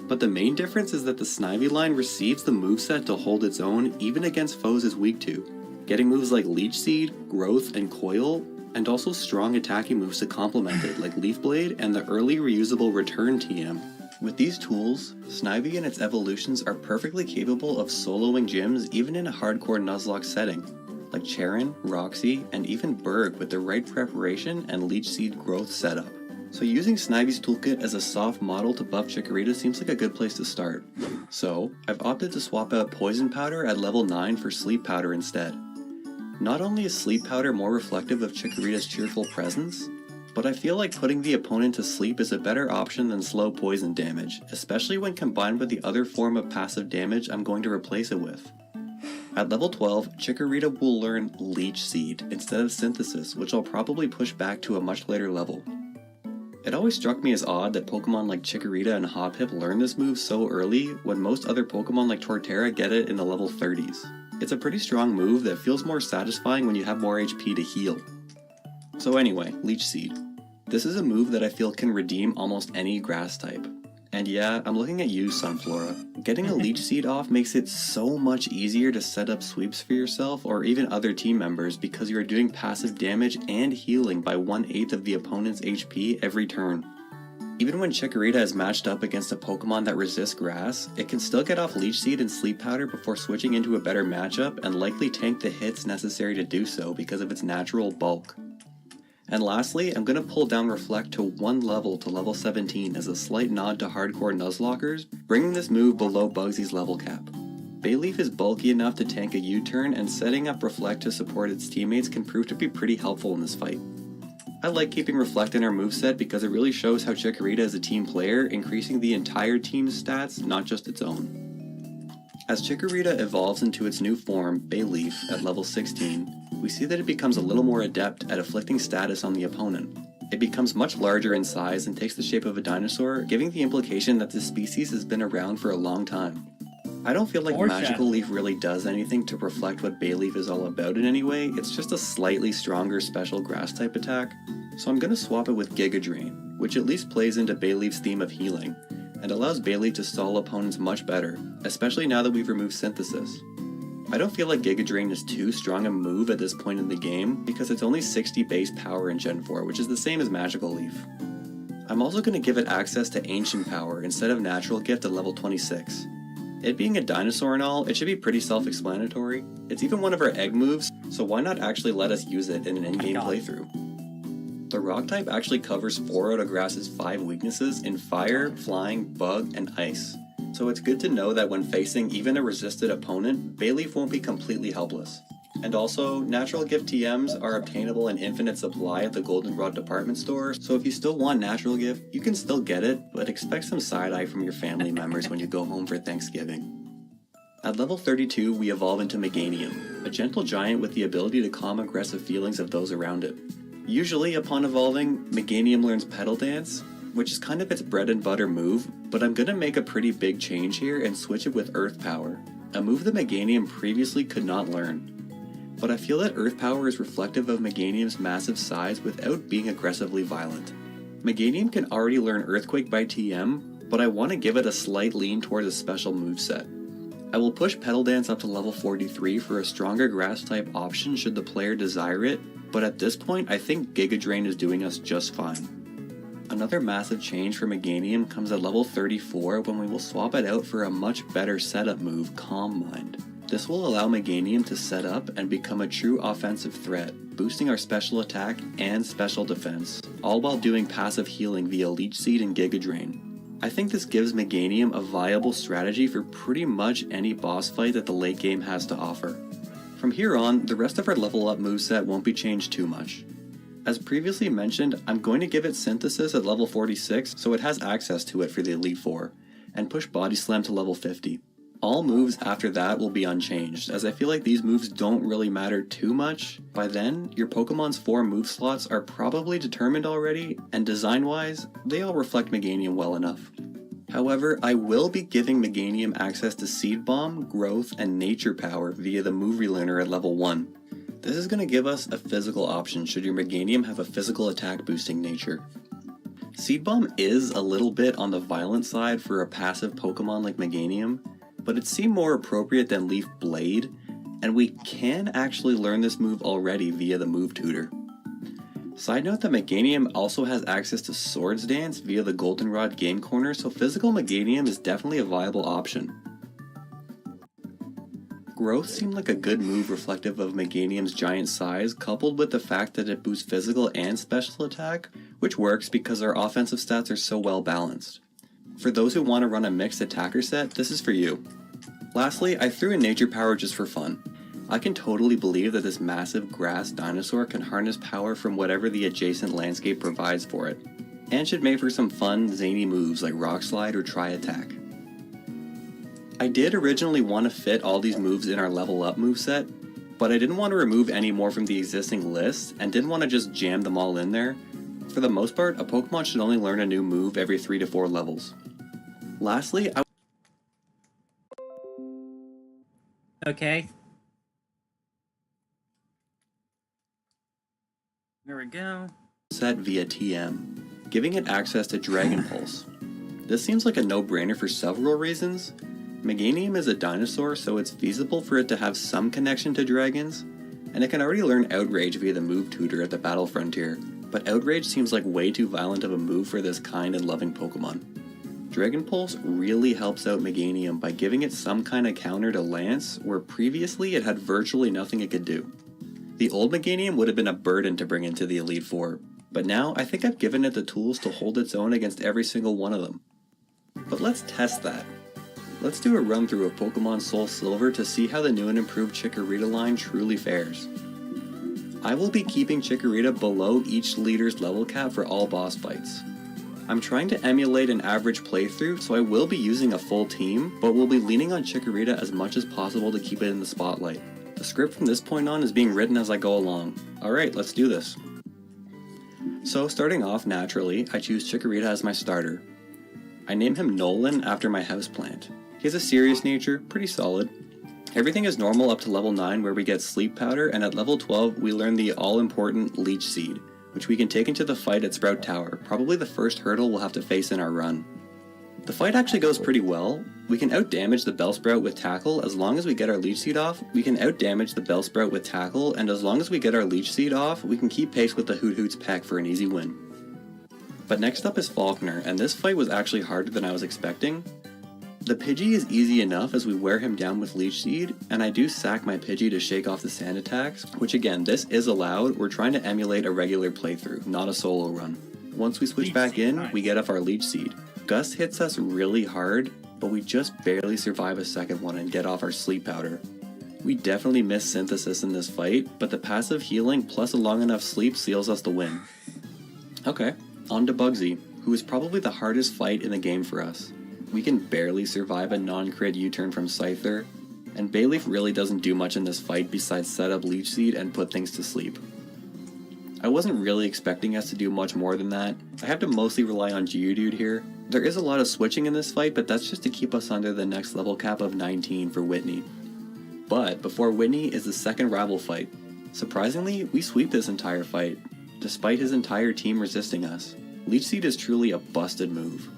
But the main difference is that the Snivy line receives the moveset to hold its own even against foes it's weak to, getting moves like Leech Seed, Growth, and Coil, and also strong attacking moves to complement it like Leaf Blade and the early reusable Return TM. With these tools, Snivy and its evolutions are perfectly capable of soloing gyms even in a hardcore Nuzlocke setting, like Charon, Roxy, and even Berg with the right preparation and Leech Seed growth setup. So using Snivy's toolkit as a soft model to buff Chikorita seems like a good place to start. So, I've opted to swap out Poison Powder at level 9 for Sleep Powder instead. Not only is Sleep Powder more reflective of Chikorita's cheerful presence, but I feel like putting the opponent to sleep is a better option than slow poison damage, especially when combined with the other form of passive damage I'm going to replace it with. At level 12, Chikorita will learn Leech Seed instead of Synthesis, which I'll probably push back to a much later level. It always struck me as odd that Pokemon like Chikorita and Hoppip learn this move so early when most other Pokemon like Torterra get it in the level 30s. It's a pretty strong move that feels more satisfying when you have more HP to heal. So anyway, Leech Seed. This is a move that I feel can redeem almost any grass type. And yeah, I'm looking at you, Sunflora. Getting a Leech Seed off makes it so much easier to set up sweeps for yourself or even other team members because you are doing passive damage and healing by 1/8 of the opponent's HP every turn. Even when Chikorita is matched up against a Pokemon that resists grass, it can still get off Leech Seed and Sleep Powder before switching into a better matchup and likely tank the hits necessary to do so because of its natural bulk. And lastly, I'm going to pull down Reflect to 1 level to level 17 as a slight nod to hardcore Nuzlockers, bringing this move below Bugsy's level cap. Bayleaf is bulky enough to tank a U-turn, and setting up Reflect to support its teammates can prove to be pretty helpful in this fight. I like keeping Reflect in our moveset because it really shows how Chikorita is a team player, increasing the entire team's stats, not just its own. As Chikorita evolves into its new form, Bayleaf, at level 16, we see that it becomes a little more adept at afflicting status on the opponent. It becomes much larger in size and takes the shape of a dinosaur, giving the implication that this species has been around for a long time. I don't feel like Magical Leaf really does anything to reflect what Bayleaf is all about in any way. It's just a slightly stronger special grass type attack, so I'm going to swap it with Giga Drain, which at least plays into Bayleaf's theme of healing, and allows Bayleaf to stall opponents much better, especially now that we've removed Synthesis. I don't feel like Giga Drain is too strong a move at this point in the game, because it's only 60 base power in Gen 4, which is the same as Magical Leaf. I'm also going to give it access to Ancient Power instead of Natural Gift at level 26. It being a dinosaur and all, it should be pretty self-explanatory. It's even one of our egg moves, so why not actually let us use it in an in-game playthrough? The rock type actually covers 4 out of Grass's 5 weaknesses in Fire, Flying, Bug, and Ice. So it's good to know that when facing even a resisted opponent, Bayleaf won't be completely helpless. And also, Natural Gift TMs are obtainable in infinite supply at the Goldenrod department store, so if you still want Natural Gift, you can still get it, but expect some side-eye from your family members when you go home for Thanksgiving. At level 32, we evolve into Meganium, a gentle giant with the ability to calm aggressive feelings of those around it. Usually, upon evolving, Meganium learns Petal Dance, which is kind of its bread and butter move, but I'm gonna make a pretty big change here and switch it with Earth Power, a move that Meganium previously could not learn. But I feel that Earth Power is reflective of Meganium's massive size without being aggressively violent. Meganium can already learn Earthquake by TM, but I want to give it a slight lean towards a special moveset. I will push Petal Dance up to level 43 for a stronger grass type option should the player desire it, but at this point I think Giga Drain is doing us just fine. Another massive change for Meganium comes at level 34 when we will swap it out for a much better setup move, Calm Mind. This will allow Meganium to set up and become a true offensive threat, boosting our special attack and special defense, all while doing passive healing via Leech Seed and Giga Drain. I think this gives Meganium a viable strategy for pretty much any boss fight that the late game has to offer. From here on, the rest of our level up moveset won't be changed too much. As previously mentioned, I'm going to give it Synthesis at level 46 so it has access to it for the Elite Four, and push Body Slam to level 50. All moves after that will be unchanged, as I feel like these moves don't really matter too much. By then, your Pokemon's 4 move slots are probably determined already, and design-wise, they all reflect Meganium well enough. However, I will be giving Meganium access to Seed Bomb, Growth, and Nature Power via the move relearner at level 1. This is going to give us a physical option should your Meganium have a physical attack boosting nature. Seed Bomb is a little bit on the violent side for a passive Pokemon like Meganium, but it seemed more appropriate than Leaf Blade, and we can actually learn this move already via the move tutor. Side note that Meganium also has access to Swords Dance via the Goldenrod Game Corner, so physical Meganium is definitely a viable option. Growth seemed like a good move reflective of Meganium's giant size, coupled with the fact that it boosts physical and special attack, which works because our offensive stats are so well balanced. For those who want to run a mixed attacker set, this is for you. Lastly, I threw in Nature Power just for fun. I can totally believe that this massive grass dinosaur can harness power from whatever the adjacent landscape provides for it, and should make for some fun, zany moves like Rock Slide or Tri Attack. I did originally want to fit all these moves in our level up moveset, but I didn't want to remove any more from the existing list, and didn't want to just jam them all in there. For the most part, a Pokemon should only learn a new move every 3 to 4 levels. Lastly, Okay. There we go. set via TM, giving it access to Dragon Pulse. This seems like a no-brainer for several reasons. Meganium is a dinosaur, so it's feasible for it to have some connection to dragons, and it can already learn Outrage via the move tutor at the Battle Frontier, but Outrage seems like way too violent of a move for this kind and loving Pokemon. Dragon Pulse really helps out Meganium by giving it some kind of counter to Lance, where previously it had virtually nothing it could do. The old Meganium would have been a burden to bring into the Elite Four, but now I think I've given it the tools to hold its own against every single one of them. But let's test that. Let's do a run through of Pokemon Soul Silver to see how the new and improved Chikorita line truly fares. I will be keeping Chikorita below each leader's level cap for all boss fights. I'm trying to emulate an average playthrough, so I will be using a full team, but will be leaning on Chikorita as much as possible to keep it in the spotlight. The script from this point on is being written as I go along. Alright, let's do this. So starting off naturally, I choose Chikorita as my starter. I name him Nolan after my houseplant. He has a serious nature, pretty solid. Everything is normal up to level 9 where we get Sleep Powder, and at level 12 we learn the all-important Leech Seed, which we can take into the fight at Sprout Tower, probably the first hurdle we'll have to face in our run. The fight actually goes pretty well. We can outdamage the Bellsprout with Tackle as long as we get our Leech Seed off. We can outdamage the Bellsprout with Tackle, and as long as we get our Leech Seed off, we can keep pace with the Hoot Hoot's Peck for an easy win. But next up is Falkner, and this fight was actually harder than I was expecting. The Pidgey is easy enough as we wear him down with Leech Seed, and I do sack my Pidgey to shake off the sand attacks, which again, this is allowed. We're trying to emulate a regular playthrough, not a solo run. Once we switch back in, we get off our Leech Seed. Gus hits us really hard, but we just barely survive a second one and get off our Sleep Powder. We definitely miss Synthesis in this fight, but the passive healing plus a long enough sleep seals us the win. Okay, on to Bugsy, who is probably the hardest fight in the game for us. We can barely survive a non-crit U-turn from Scyther, and Bayleaf really doesn't do much in this fight besides set up Leech Seed and put things to sleep. I wasn't really expecting us to do much more than that. I have to mostly rely on Geodude here. There is a lot of switching in this fight, but that's just to keep us under the next level cap of 19 for Whitney. But before Whitney is the second rival fight. Surprisingly, we sweep this entire fight, despite his entire team resisting us. Leech Seed is truly a busted move.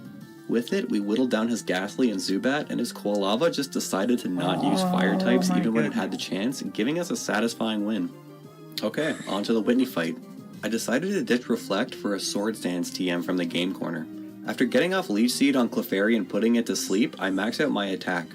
With it, we whittled down his Ghastly and Zubat, and his Quilava just decided to not use fire types even when it had the chance, giving us a satisfying win. Okay, on to the Whitney fight. I decided to ditch Reflect for a Swords Dance TM from the game corner. After getting off Leech Seed on Clefairy and putting it to sleep, I max out my attack.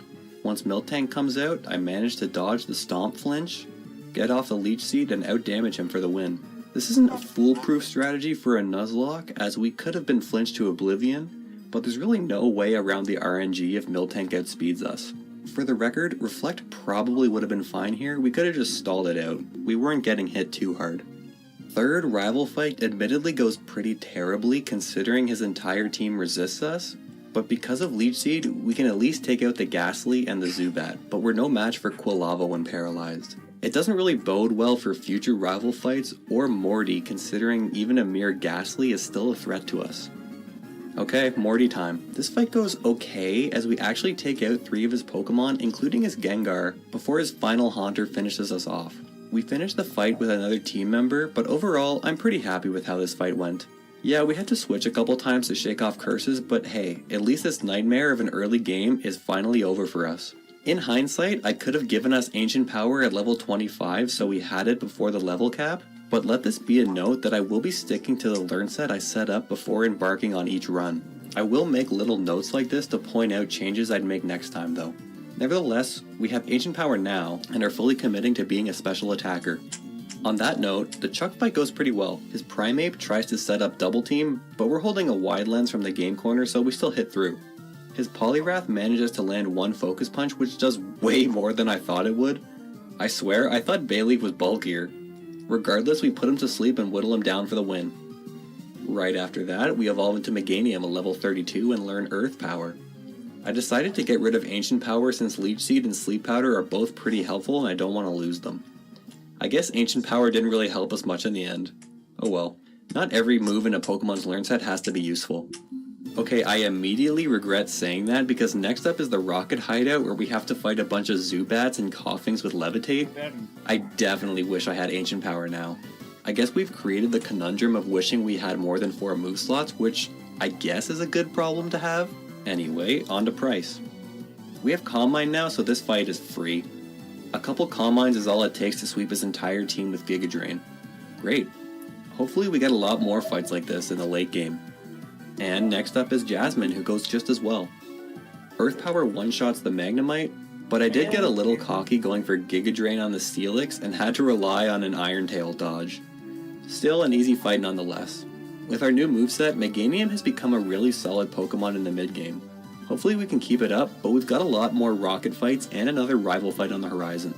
Once Miltank comes out, I manage to dodge the Stomp flinch, get off the Leech Seed, and outdamage him for the win. This isn't a foolproof strategy for a Nuzlocke, as we could have been flinched to oblivion, but there's really no way around the RNG if Miltank outspeeds us. For the record, Reflect probably would have been fine here. We could have just stalled it out. We weren't getting hit too hard. Third rival fight admittedly goes pretty terribly considering his entire team resists us, but because of Leech Seed, we can at least take out the Ghastly and the Zubat, but we're no match for Quilava when paralyzed. It doesn't really bode well for future rival fights or Morty considering even a mere Ghastly is still a threat to us. Okay, Morty time. This fight goes okay as we actually take out 3 of his Pokemon, including his Gengar, before his final Haunter finishes us off. We finished the fight with another team member, but overall, I'm pretty happy with how this fight went. Yeah, we had to switch a couple times to shake off curses, but hey, at least this nightmare of an early game is finally over for us. In hindsight, I could have given us Ancient Power at level 25 so we had it before the level cap, but let this be a note that I will be sticking to the learn set I set up before embarking on each run. I will make little notes like this to point out changes I'd make next time though. Nevertheless, we have Ancient Power now and are fully committing to being a special attacker. On that note, the Chuck fight goes pretty well. His Primeape tries to set up double team, but we're holding a wide lens from the game corner so we still hit through. His Poliwrath manages to land one Focus Punch, which does way more than I thought it would. I swear, I thought Bayleaf was bulkier. Regardless, we put him to sleep and whittle him down for the win. Right after that, we evolve into Meganium at level 32 and learn Earth Power. I decided to get rid of Ancient Power since Leech Seed and Sleep Powder are both pretty helpful and I don't want to lose them. I guess Ancient Power didn't really help us much in the end. Oh well. Not every move in a Pokemon's learn set has to be useful. Okay, I immediately regret saying that because next up is the Rocket Hideout where we have to fight a bunch of Zubats and Coughings with Levitate. I definitely wish I had Ancient Power now. I guess we've created the conundrum of wishing we had more than 4 move slots, which I guess is a good problem to have. Anyway, on to price. We have Calm Mind now, so this fight is free. A couple Calm Minds is all it takes to sweep his entire team with Giga Drain. Great. Hopefully we get a lot more fights like this in the late game. And next up is Jasmine, who goes just as well. Earth Power one-shots the Magnemite, but I did get a little cocky going for Giga Drain on the Steelix and had to rely on an Iron Tail dodge. Still an easy fight nonetheless. With our new moveset, Meganium has become a really solid Pokemon in the mid-game. Hopefully we can keep it up, but we've got a lot more Rocket fights and another rival fight on the horizon.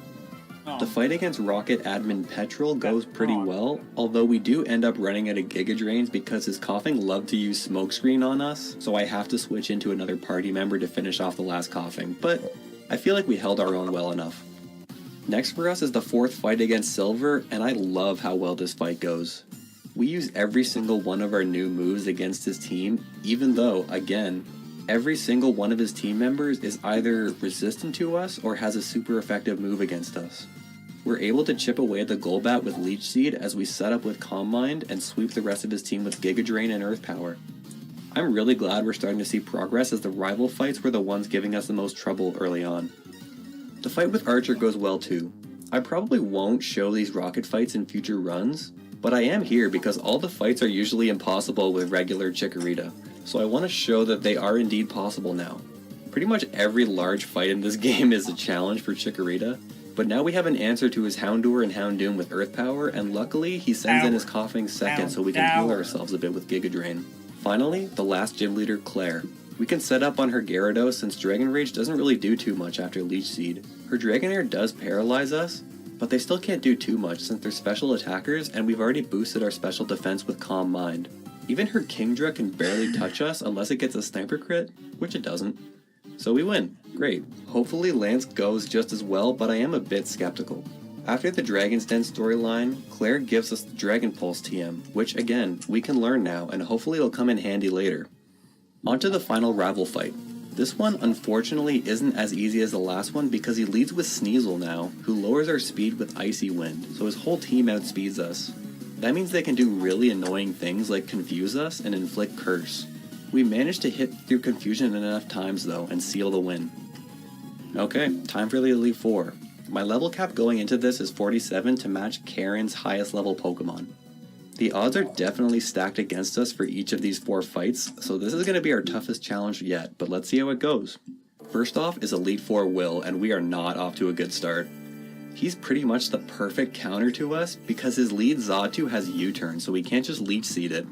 The fight against Rocket admin Petrol goes pretty well, although we do end up running out of Giga Drains because his coughing loved to use Smokescreen on us, so I have to switch into another party member to finish off the last coughing, but I feel like we held our own well enough. Next for us is the fourth fight against Silver, and I love how well this fight goes. We use every single one of our new moves against his team, even though, again, every single one of his team members is either resistant to us or has a super effective move against us. We're able to chip away the Golbat with Leech Seed as we set up with Calm Mind and sweep the rest of his team with Giga Drain and Earth Power. I'm really glad we're starting to see progress as the rival fights were the ones giving us the most trouble early on. The fight with Archer goes well too. I probably won't show these Rocket fights in future runs, but I am here because all the fights are usually impossible with regular Chikorita, so I want to show that they are indeed possible now. Pretty much every large fight in this game is a challenge for Chikorita, but now we have an answer to his Houndour and Houndoom with Earth Power, and luckily he sends in his coughing second so we can heal ourselves a bit with Giga Drain. Finally, the last gym leader, Claire. We can set up on her Gyarados since Dragon Rage doesn't really do too much after Leech Seed. Her Dragonair does paralyze us, but they still can't do too much since they're special attackers and we've already boosted our special defense with Calm Mind. Even her Kingdra can barely touch us unless it gets a sniper crit, which it doesn't. So we win. Great. Hopefully Lance goes just as well, but I am a bit skeptical. After the Dragon's Den storyline, Claire gives us the Dragon Pulse TM, which again, we can learn now and hopefully it'll come in handy later. On to the final rival fight. This one unfortunately isn't as easy as the last one because he leads with Sneasel now, who lowers our speed with Icy Wind, so his whole team outspeeds us. That means they can do really annoying things like confuse us and inflict Curse. We managed to hit through confusion enough times though and seal the win. Okay, time for the Elite Four. My level cap going into this is 47 to match Karen's highest level Pokemon. The odds are definitely stacked against us for each of these 4 fights, so this is going to be our toughest challenge yet, but let's see how it goes. First off is Elite Four Will, and we are not off to a good start. He's pretty much the perfect counter to us because his lead Xatu has U-turn, so we can't just Leech Seed it.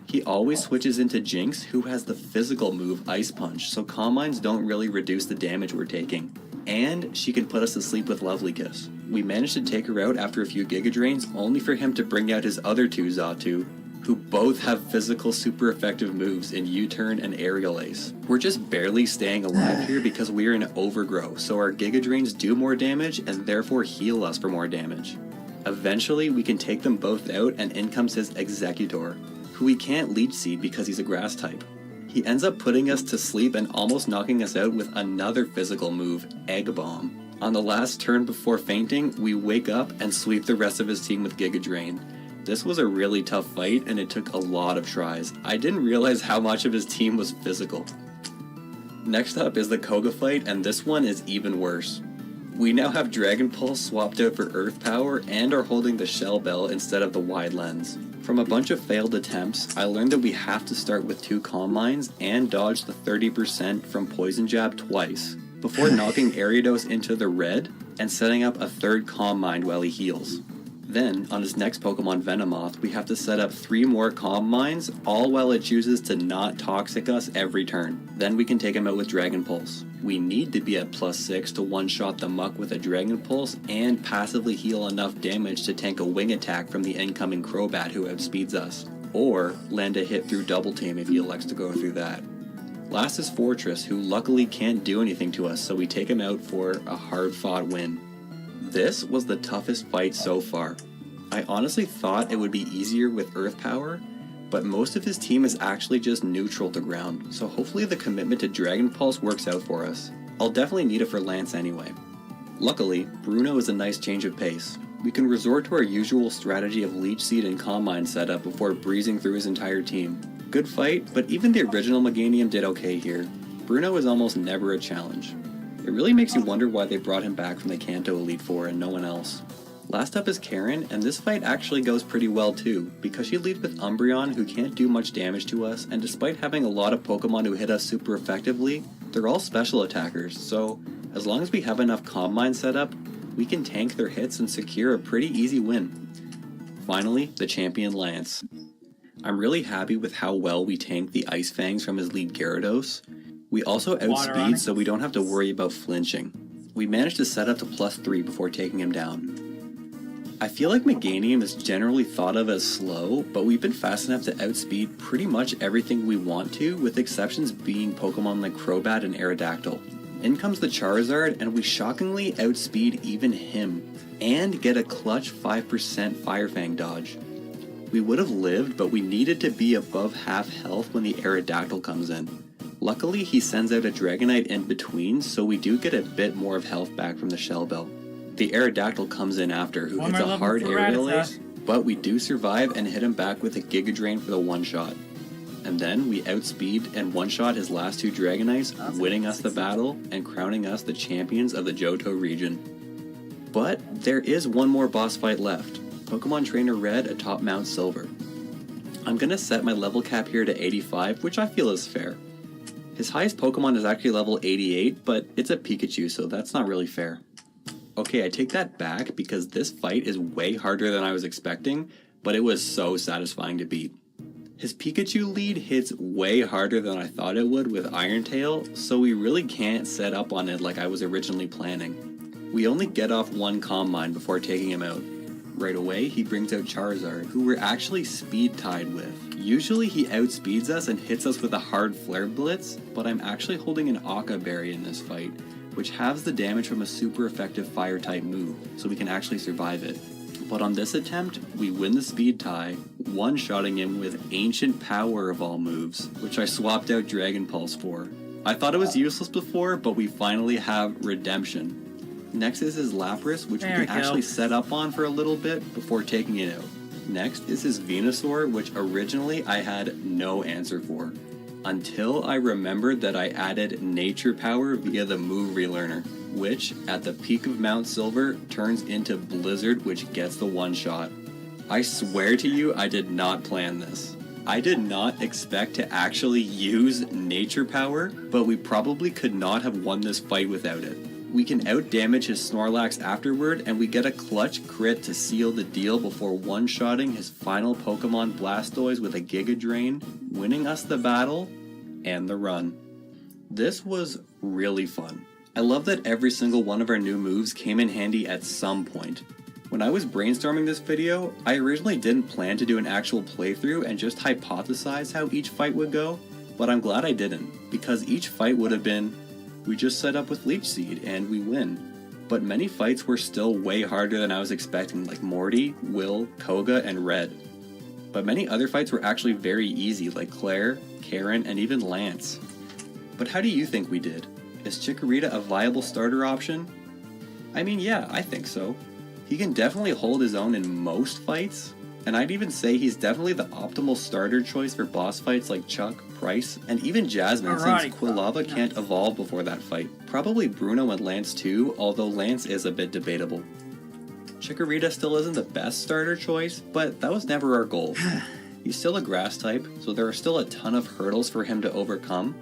He always switches into Jinx, who has the physical move Ice Punch, so Calm Minds don't really reduce the damage we're taking. And she can put us to sleep with Lovely Kiss. We managed to take her out after a few Giga Drains, only for him to bring out his other 2 Xatu, who both have physical super effective moves in U-Turn and Aerial Ace. We're just barely staying alive here because we are in Overgrow, so our Giga Drains do more damage and therefore heal us for more damage. Eventually, we can take them both out and in comes his Executor, who we can't Leech Seed because he's a Grass type. He ends up putting us to sleep and almost knocking us out with another physical move, Egg Bomb. On the last turn before fainting, we wake up and sweep the rest of his team with Giga Drain. This was a really tough fight and it took a lot of tries. I didn't realize how much of his team was physical. Next up is the Koga fight, and this one is even worse. We now have Dragon Pulse swapped out for Earth Power and are holding the Shell Bell instead of the Wide Lens. From a bunch of failed attempts, I learned that we have to start with 2 Calm Minds and dodge the 30% from Poison Jab twice, before knocking Ariados into the red and setting up a 3rd Calm Mind while he heals. Then, on his next Pokemon Venomoth, we have to set up 3 more Calm Minds, all while it chooses to not Toxic us every turn. Then we can take him out with Dragon Pulse. We need to be at +6 to one-shot the Muck with a Dragon Pulse and passively heal enough damage to tank a Wing Attack from the incoming Crobat who outspeeds us, or land a hit through Double Team if he elects to go through that. Last is Fortress, who luckily can't do anything to us, so we take him out for a hard-fought win. This was the toughest fight so far. I honestly thought it would be easier with Earth Power, but most of his team is actually just neutral to ground, so hopefully the commitment to Dragon Pulse works out for us. I'll definitely need it for Lance anyway. Luckily, Bruno is a nice change of pace. We can resort to our usual strategy of Leech Seed and Calm Mind setup before breezing through his entire team. Good fight, but even the original Meganium did okay here. Bruno is almost never a challenge. It really makes you wonder why they brought him back from the Kanto Elite Four and no one else. Last up is Karen, and this fight actually goes pretty well too, because she leads with Umbreon, who can't do much damage to us, and despite having a lot of Pokemon who hit us super effectively, they're all special attackers, so as long as we have enough Calm Mind set up, we can tank their hits and secure a pretty easy win. Finally, the champion Lance. I'm really happy with how well we tanked the Ice Fangs from his lead Gyarados. We also outspeed, so we don't have to worry about flinching. We managed to set up to +3 before taking him down. I feel like Meganium is generally thought of as slow, but we've been fast enough to outspeed pretty much everything we want to, with exceptions being Pokemon like Crobat and Aerodactyl. In comes the Charizard, and we shockingly outspeed even him, and get a clutch 5% Fire Fang dodge. We would have lived, but we needed to be above half health when the Aerodactyl comes in. Luckily, he sends out a Dragonite in between, so we do get a bit more of health back from the Shell Bell. The Aerodactyl comes in after, who hits a hard aerial ace, but we do survive and hit him back with a Giga Drain for the one-shot. And then we outspeed and one-shot his last two Dragonites, winning us the battle and crowning us the champions of the Johto region. But there is one more boss fight left, Pokemon Trainer Red atop Mount Silver. I'm gonna set my level cap here to 85, which I feel is fair. His highest Pokemon is actually level 88, but it's a Pikachu, so that's not really fair. Okay, I take that back because this fight is way harder than I was expecting, but it was so satisfying to beat. His Pikachu lead hits way harder than I thought it would with Iron Tail, so we really can't set up on it like I was originally planning. We only get off one Calm Mind before taking him out. Right away, he brings out Charizard, who we're actually speed tied with. Usually he outspeeds us and hits us with a hard Flare Blitz, but I'm actually holding an Occa Berry in this fight, which halves the damage from a super effective fire type move, so we can actually survive it. But on this attempt, we win the speed tie, one-shotting him with Ancient Power of all moves, which I swapped out Dragon Pulse for. I thought it was useless before, but we finally have Redemption. Next is his Lapras, which we can actually set up on for a little bit before taking it out. Next is his Venusaur, which originally I had no answer for, until I remembered that I added Nature Power via the move relearner, which, at the peak of Mount Silver, turns into Blizzard, which gets the one-shot. I swear to you, I did not plan this. I did not expect to actually use Nature Power, but we probably could not have won this fight without it. We can outdamage his Snorlax afterward, and we get a clutch crit to seal the deal before one-shotting his final Pokemon Blastoise with a Giga Drain, winning us the battle and the run. This was really fun. I love that every single one of our new moves came in handy at some point. When I was brainstorming this video, I originally didn't plan to do an actual playthrough and just hypothesize how each fight would go, but I'm glad I didn't, because each fight would have been, we just set up with Leech Seed and we win. But many fights were still way harder than I was expecting, like Morty, Will, Koga, and Red. But many other fights were actually very easy, like Claire, Karen, and even Lance. But how do you think we did? Is Chikorita a viable starter option? I mean, yeah, I think so. He can definitely hold his own in most fights, and I'd even say he's definitely the optimal starter choice for boss fights like Chuck, Price, and even Jasmine, since Quilava can't evolve before that fight. Probably Bruno and Lance too, although Lance is a bit debatable. Chikorita still isn't the best starter choice, but that was never our goal. He's still a grass type, so there are still a ton of hurdles for him to overcome,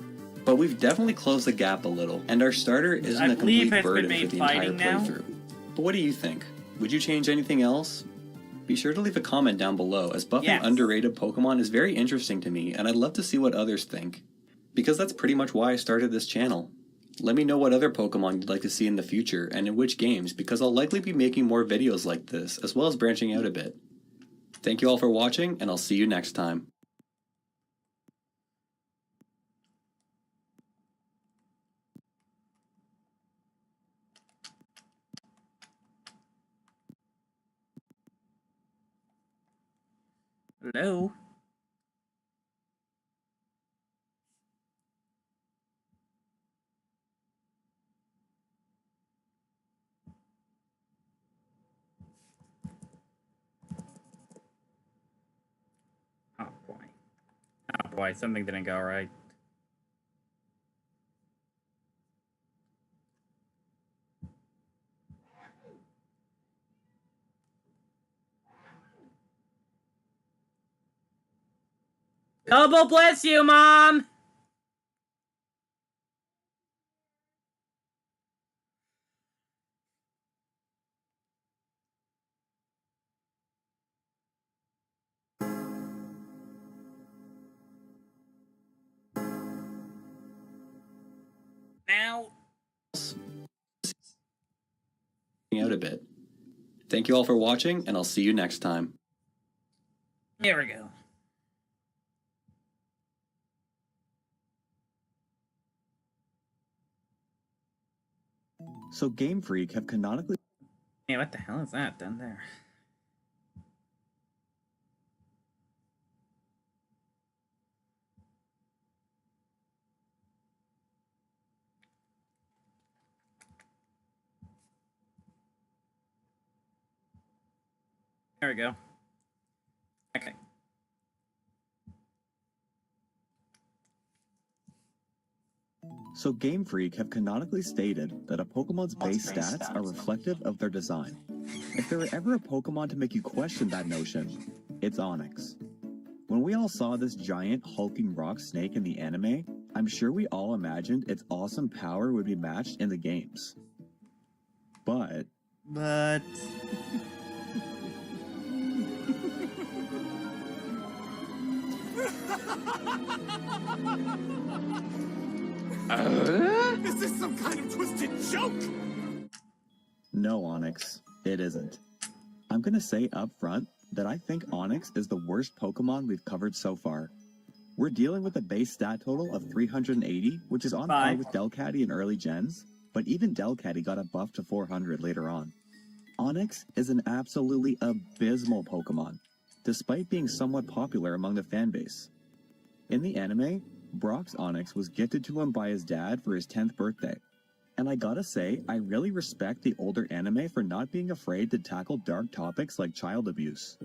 but we've definitely closed the gap a little, and our starter isn't a complete burden for the entire playthrough. But what do you think? Would you change anything else? Be sure to leave a comment down below, as buffing underrated Pokemon is very interesting to me, and I'd love to see what others think. Because that's pretty much why I started this channel. Let me know what other Pokemon you'd like to see in the future, and in which games, because I'll likely be making more videos like this, as well as branching out a bit. Thank you all for watching, and I'll see you next time. Hello? Oh boy. Oh boy, something didn't go right. Double bless you, Mom! Now. Out a bit. Thank you all for watching, and I'll see you next time. Here we go. So Game Freak have canonically... Hey, what the hell is that down there? There we go. Okay. So Game Freak have canonically stated that a Pokemon's base stats are reflective of their design. If there were ever a Pokemon to make you question that notion, it's Onix. When we all saw this giant hulking rock snake in the anime, I'm sure we all imagined its awesome power would be matched in the games. But... Is this some kind of twisted joke? No, Onix, it isn't. I'm gonna say up front that I think Onix is the worst Pokemon we've covered so far. We're dealing with a base stat total of 380, which is on par with Delcatty in early gens, but even Delcatty got a buff to 400 later on. Onix is an absolutely abysmal Pokemon, despite being somewhat popular among the fanbase. In the anime, Brock's Onix was gifted to him by his dad for his 10th birthday. And I gotta say, I really respect the older anime for not being afraid to tackle dark topics like child abuse.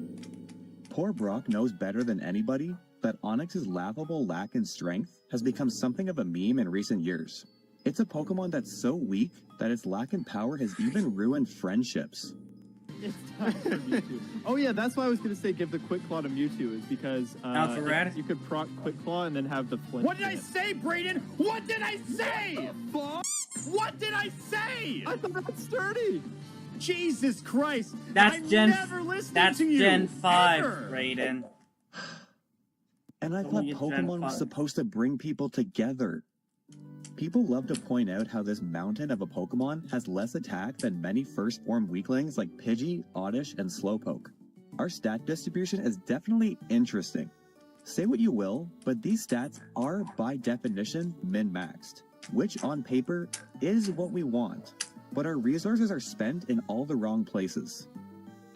Poor Brock knows better than anybody that Onix's laughable lack in strength has become something of a meme in recent years. It's a Pokemon that's so weak that its lack in power has even ruined friendships. It's time for Mewtwo. Oh yeah, that's why I was going to say give the Quick Claw to Mewtwo, is because you could proc Quick Claw and then have the flinch. What did I say, Brayden? What did I say? What did I say? I thought that's sturdy. Jesus Christ! That's I'm Gen. never listening That's to you, Gen 5, ever. Raiden. And I thought Only Gen Pokemon was 5. supposed to bring people together. People love to point out how this mountain of a Pokemon has less attack than many first form weaklings like Pidgey, Oddish, and Slowpoke. Our stat distribution is definitely interesting. Say what you will, but these stats are by definition min-maxed, which on paper is what we want, but our resources are spent in all the wrong places.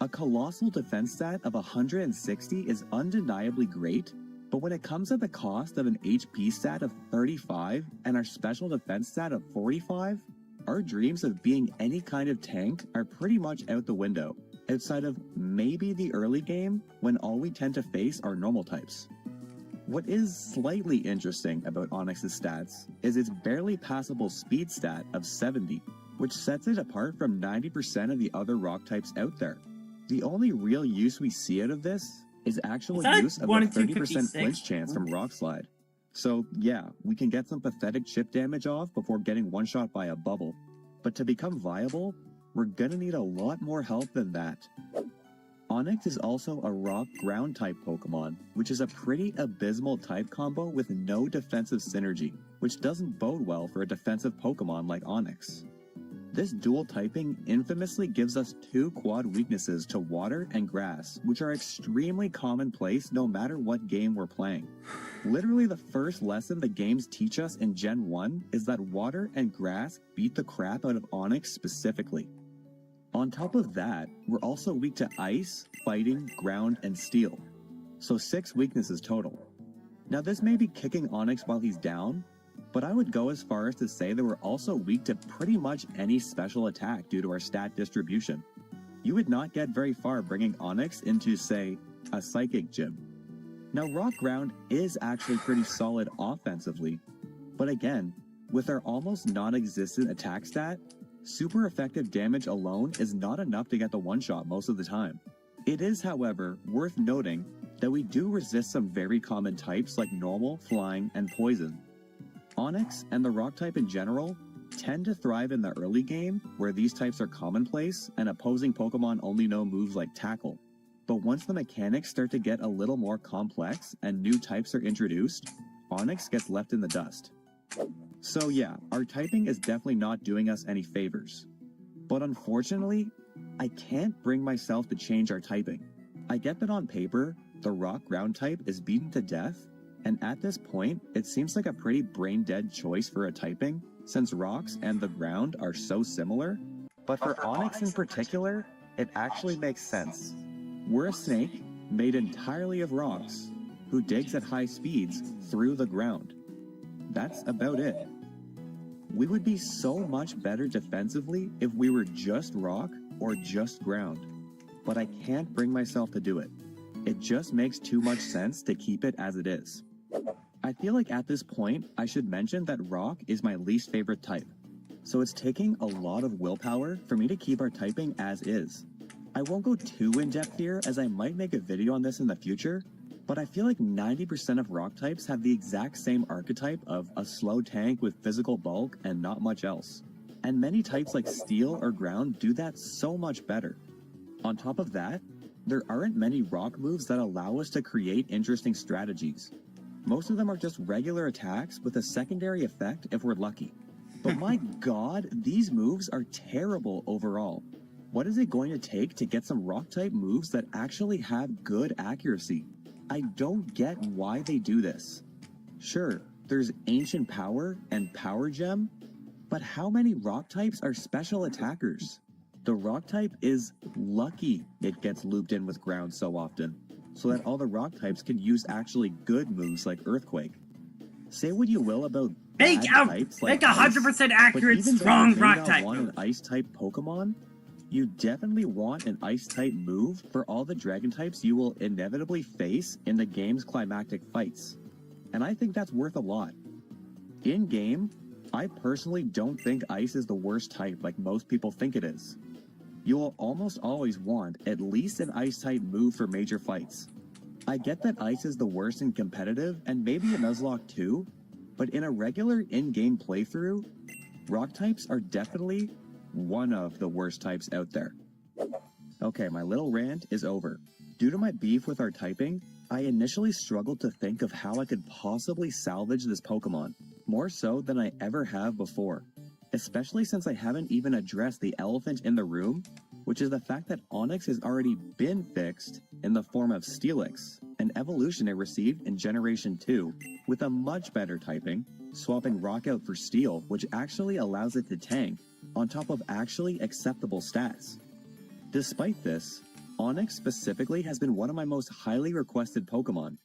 A colossal defense stat of 160 is undeniably great, but when it comes at the cost of an HP stat of 35 and our special defense stat of 45, our dreams of being any kind of tank are pretty much out the window, outside of maybe the early game when all we tend to face are normal types. What is slightly interesting about Onix's stats is its barely passable speed stat of 70, which sets it apart from 90% of the other rock types out there. The only real use we see out of this is actual use of a 30% flinch chance from Rock Slide. So yeah, we can get some pathetic chip damage off before getting one-shot by a bubble. But to become viable, we're gonna need a lot more help than that. Onix is also a rock ground type Pokemon, which is a pretty abysmal type combo with no defensive synergy, which doesn't bode well for a defensive Pokemon like Onix. This dual typing infamously gives us two quad weaknesses to water and grass, which are extremely commonplace no matter what game we're playing. Literally the first lesson the games teach us in Gen 1 is that water and grass beat the crap out of Onix specifically. On top of that, we're also weak to ice, fighting, ground, and steel. So 6 weaknesses total. Now this may be kicking Onix while he's down, but I would go as far as to say that we're also weak to pretty much any special attack due to our stat distribution. You would not get very far bringing Onix into, say, a Psychic Gym. Now Rock Ground is actually pretty solid offensively, but again, with our almost non-existent attack stat, super effective damage alone is not enough to get the one-shot most of the time. It is, however, worth noting though we do resist some very common types like normal, flying, and poison. Onix and the rock type in general tend to thrive in the early game where these types are commonplace and opposing Pokemon only know moves like Tackle. But once the mechanics start to get a little more complex and new types are introduced, Onix gets left in the dust. So yeah, our typing is definitely not doing us any favors. But unfortunately, I can't bring myself to change our typing. I get that on paper, the rock ground type is beaten to death, and at this point, it seems like a pretty brain-dead choice for a typing, since rocks and the ground are so similar. But for Onix in particular, it actually makes sense. We're a snake made entirely of rocks, who digs at high speeds through the ground. That's about it. We would be so much better defensively if we were just rock or just ground, but I can't bring myself to do it. It just makes too much sense to keep it as it is. I feel like at this point, I should mention that rock is my least favorite type, so it's taking a lot of willpower for me to keep our typing as is. I won't go too in-depth here as I might make a video on this in the future, but I feel like 90% of rock types have the exact same archetype of a slow tank with physical bulk and not much else. And many types like steel or ground do that so much better. On top of that, there aren't many rock moves that allow us to create interesting strategies. Most of them are just regular attacks with a secondary effect if we're lucky. But my god, these moves are terrible overall. What is it going to take to get some rock type moves that actually have good accuracy? I don't get why they do this. Sure, there's Ancient Power and Power Gem, but how many rock types are special attackers? The rock type is lucky it gets looped in with ground so often, so that all the rock types can use actually good moves like Earthquake. Say what you will about bad types like 100% ice, accurate, but even strong though you may rock not type want an ice type Pokemon, you definitely want an ice type move for all the dragon types you will inevitably face in the game's climactic fights. And I think that's worth a lot. In game, I personally don't think ice is the worst type like most people think it is. You will almost always want at least an ice type move for major fights. I get that ice is the worst in competitive and maybe in Nuzlocke too, but in a regular in-game playthrough, rock types are definitely one of the worst types out there. Okay, my little rant is over. Due to my beef with our typing, I initially struggled to think of how I could possibly salvage this Pokemon, more so than I ever have before. Especially since I haven't even addressed the elephant in the room, which is the fact that Onix has already been fixed in the form of Steelix, an evolution it received in Generation 2, with a much better typing, swapping Rock out for Steel, which actually allows it to tank, on top of actually acceptable stats. Despite this, Onix specifically has been one of my most highly requested Pokemon.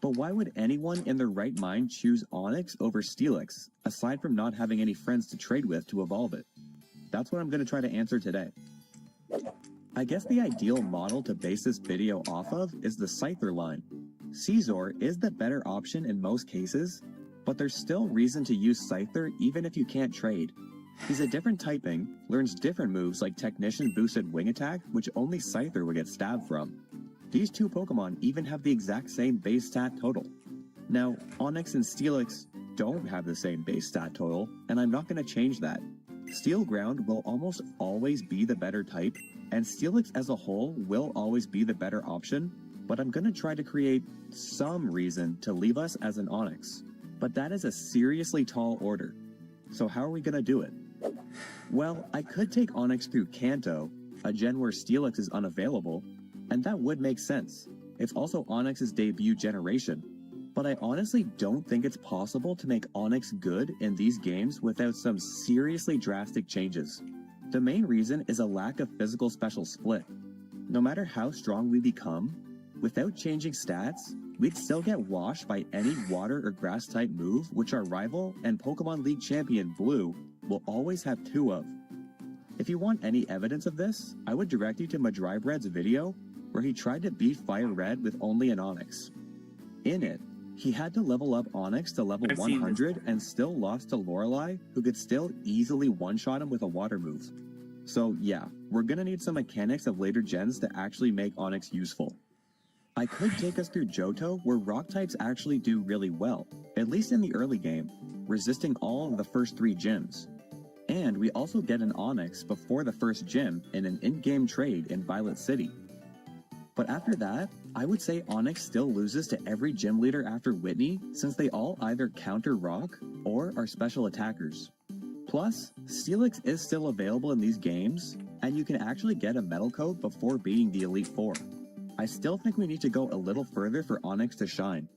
But why would anyone in their right mind choose Onix over Steelix, aside from not having any friends to trade with to evolve it? That's what I'm going to try to answer today. I guess the ideal model to base this video off of is the Scyther line. Scizor is the better option in most cases, but there's still reason to use Scyther even if you can't trade. He's a different typing, learns different moves like Technician boosted Wing Attack, which only Scyther would get stabbed from. These two Pokemon even have the exact same base stat total. Now, Onix and Steelix don't have the same base stat total, and I'm not going to change that. Steel Ground will almost always be the better type, and Steelix as a whole will always be the better option, but I'm going to try to create some reason to leave us as an Onix. But that is a seriously tall order. So how are we going to do it? Well, I could take Onix through Kanto, a gen where Steelix is unavailable, and that would make sense. It's also Onix's debut generation, but I honestly don't think it's possible to make Onix good in these games without some seriously drastic changes. The main reason is a lack of physical special split. No matter how strong we become, without changing stats, we'd still get washed by any water or grass type move which our rival and Pokemon League champion Blue will always have two of. If you want any evidence of this, I would direct you to Madrybred's video where he tried to beat Fire Red with only an Onix. In it, he had to level up Onix to level 100 and still lost to Lorelei, who could still easily one-shot him with a water move. So yeah, we're gonna need some mechanics of later gens to actually make Onix useful. I could take us through Johto, where rock types actually do really well, at least in the early game, resisting all of the first 3 gyms. And we also get an Onix before the first gym in an in-game trade in Violet City. But after that, I would say Onix still loses to every gym leader after Whitney, since they all either counter rock or are special attackers. Plus, Steelix is still available in these games, and you can actually get a metal coat before beating the Elite Four. I still think we need to go a little further for Onix to shine.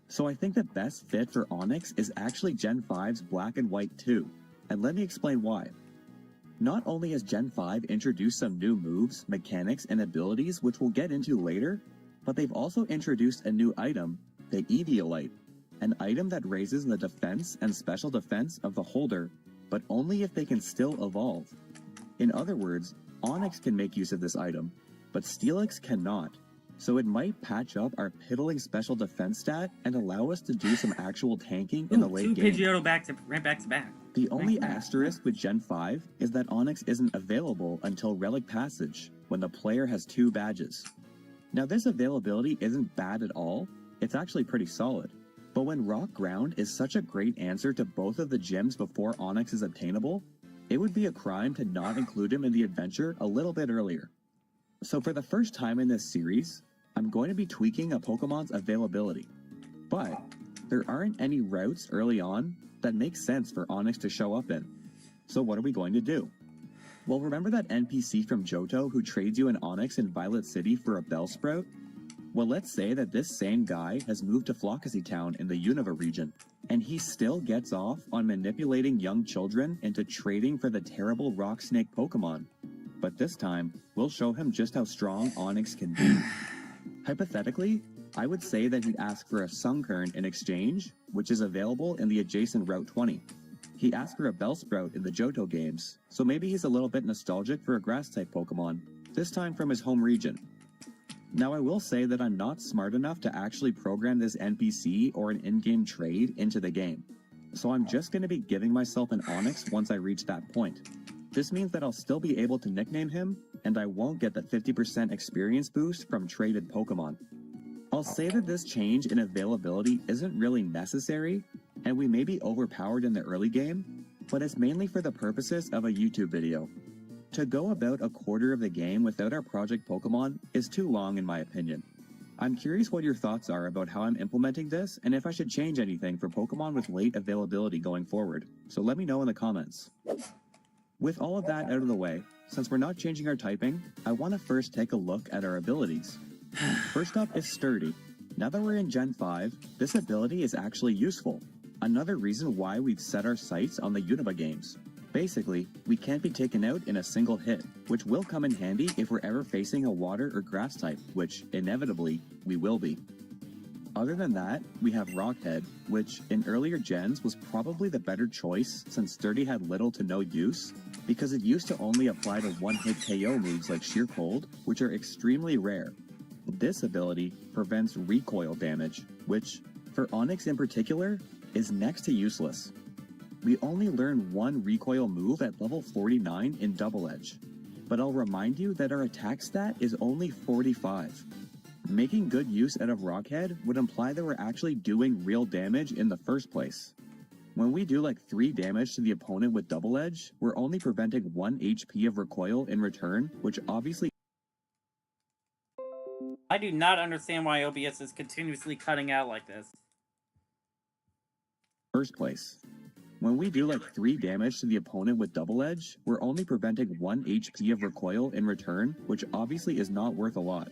So I think the best fit for Onix is actually Gen 5's Black and White 2, and let me explain why. Not only has Gen 5 introduced some new moves, mechanics, and abilities which we'll get into later, but they've also introduced a new item, the Eviolite, an item that raises the defense and special defense of the holder, but only if they can still evolve. In other words, Onix can make use of this item, but Steelix cannot, so it might patch up our piddling special defense stat and allow us to do some actual tanking in the late game. 2 Pidgeot right back to back. The only asterisk with Gen 5 is that Onix isn't available until Relic Passage, when the player has 2 badges. Now this availability isn't bad at all, it's actually pretty solid. But when Rock Ground is such a great answer to both of the gyms before Onix is obtainable, it would be a crime to not include him in the adventure a little bit earlier. So for the first time in this series, I'm going to be tweaking a Pokemon's availability. But there aren't any routes early on that make sense for Onix to show up in. So what are we going to do? Well, remember that NPC from Johto who trades you an Onix in Violet City for a Bellsprout? Well, let's say that this same guy has moved to Flockacy Town in the Unova region, and he still gets off on manipulating young children into trading for the terrible Rock Snake Pokemon. But this time, we'll show him just how strong Onix can be. Hypothetically, I would say that he'd ask for a Sunkern in exchange, which is available in the adjacent Route 20. He asked for a Bellsprout in the Johto games, so maybe he's a little bit nostalgic for a Grass-type Pokemon, this time from his home region. Now I will say that I'm not smart enough to actually program this NPC or an in-game trade into the game, so I'm just going to be giving myself an Onix once I reach that point. This means that I'll still be able to nickname him, and I won't get that 50% experience boost from traded Pokemon. I'll say that this change in availability isn't really necessary, and we may be overpowered in the early game, but it's mainly for the purposes of a YouTube video. To go about a quarter of the game without our project Pokemon is too long in my opinion. I'm curious what your thoughts are about how I'm implementing this and if I should change anything for Pokemon with late availability going forward, so let me know in the comments. With all of that out of the way, since we're not changing our typing, I want to first take a look at our abilities. First up is Sturdy. Now that we're in Gen 5, this ability is actually useful. Another reason why we've set our sights on the Unova games. Basically, we can't be taken out in a single hit, which will come in handy if we're ever facing a water or grass type, which, inevitably, we will be. Other than that, we have Rockhead, which, in earlier gens, was probably the better choice since Sturdy had little to no use, because it used to only apply to one-hit KO moves like Sheer Cold, which are extremely rare. This ability prevents recoil damage, which, for Onix in particular, is next to useless. We only learn one recoil move at level 49 in Double Edge, but I'll remind you that our attack stat is only 45. Making good use out of Rockhead would imply that we're actually doing real damage in the first place. When we do like 3 damage to the opponent with Double Edge, we're only preventing 1 HP of recoil in return, which obviously... I do not understand why OBS is continuously cutting out like this. First place. When we do like 3 damage to the opponent with Double Edge, we're only preventing 1 HP of recoil in return, which obviously is not worth a lot.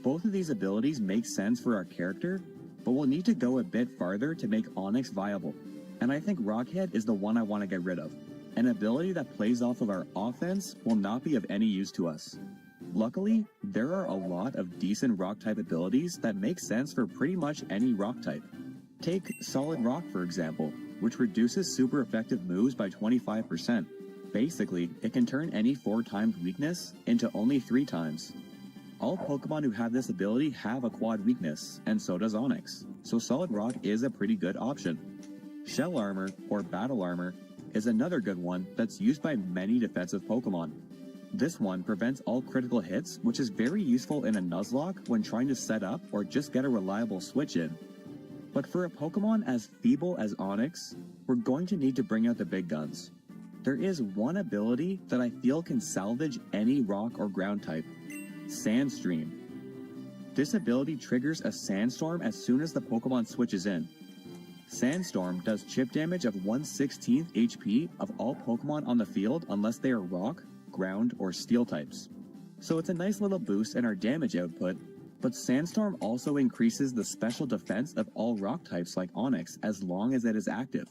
Both of these abilities make sense for our character, but we'll need to go a bit farther to make Onix viable. And I think Rockhead is the one I want to get rid of. An ability that plays off of our offense will not be of any use to us. Luckily, there are a lot of decent rock-type abilities that make sense for pretty much any rock type. Take Solid Rock for example, which reduces super effective moves by 25%. Basically, it can turn any 4 times weakness into only 3 times. All Pokemon who have this ability have a quad weakness, and so does Onix, so Solid Rock is a pretty good option. Shell Armor, or Battle Armor, is another good one that's used by many defensive Pokemon. This one prevents all critical hits, which is very useful in a Nuzlocke when trying to set up or just get a reliable switch in. But for a Pokemon as feeble as Onix, we're going to need to bring out the big guns. There is one ability that I feel can salvage any rock or ground type: Sandstream. This ability triggers a sandstorm as soon as the Pokemon switches in. Sandstorm does chip damage of 1/16 HP of all Pokemon on the field unless they are rock, ground, or steel types. So it's a nice little boost in our damage output, but Sandstorm also increases the special defense of all rock types like Onix as long as it is active.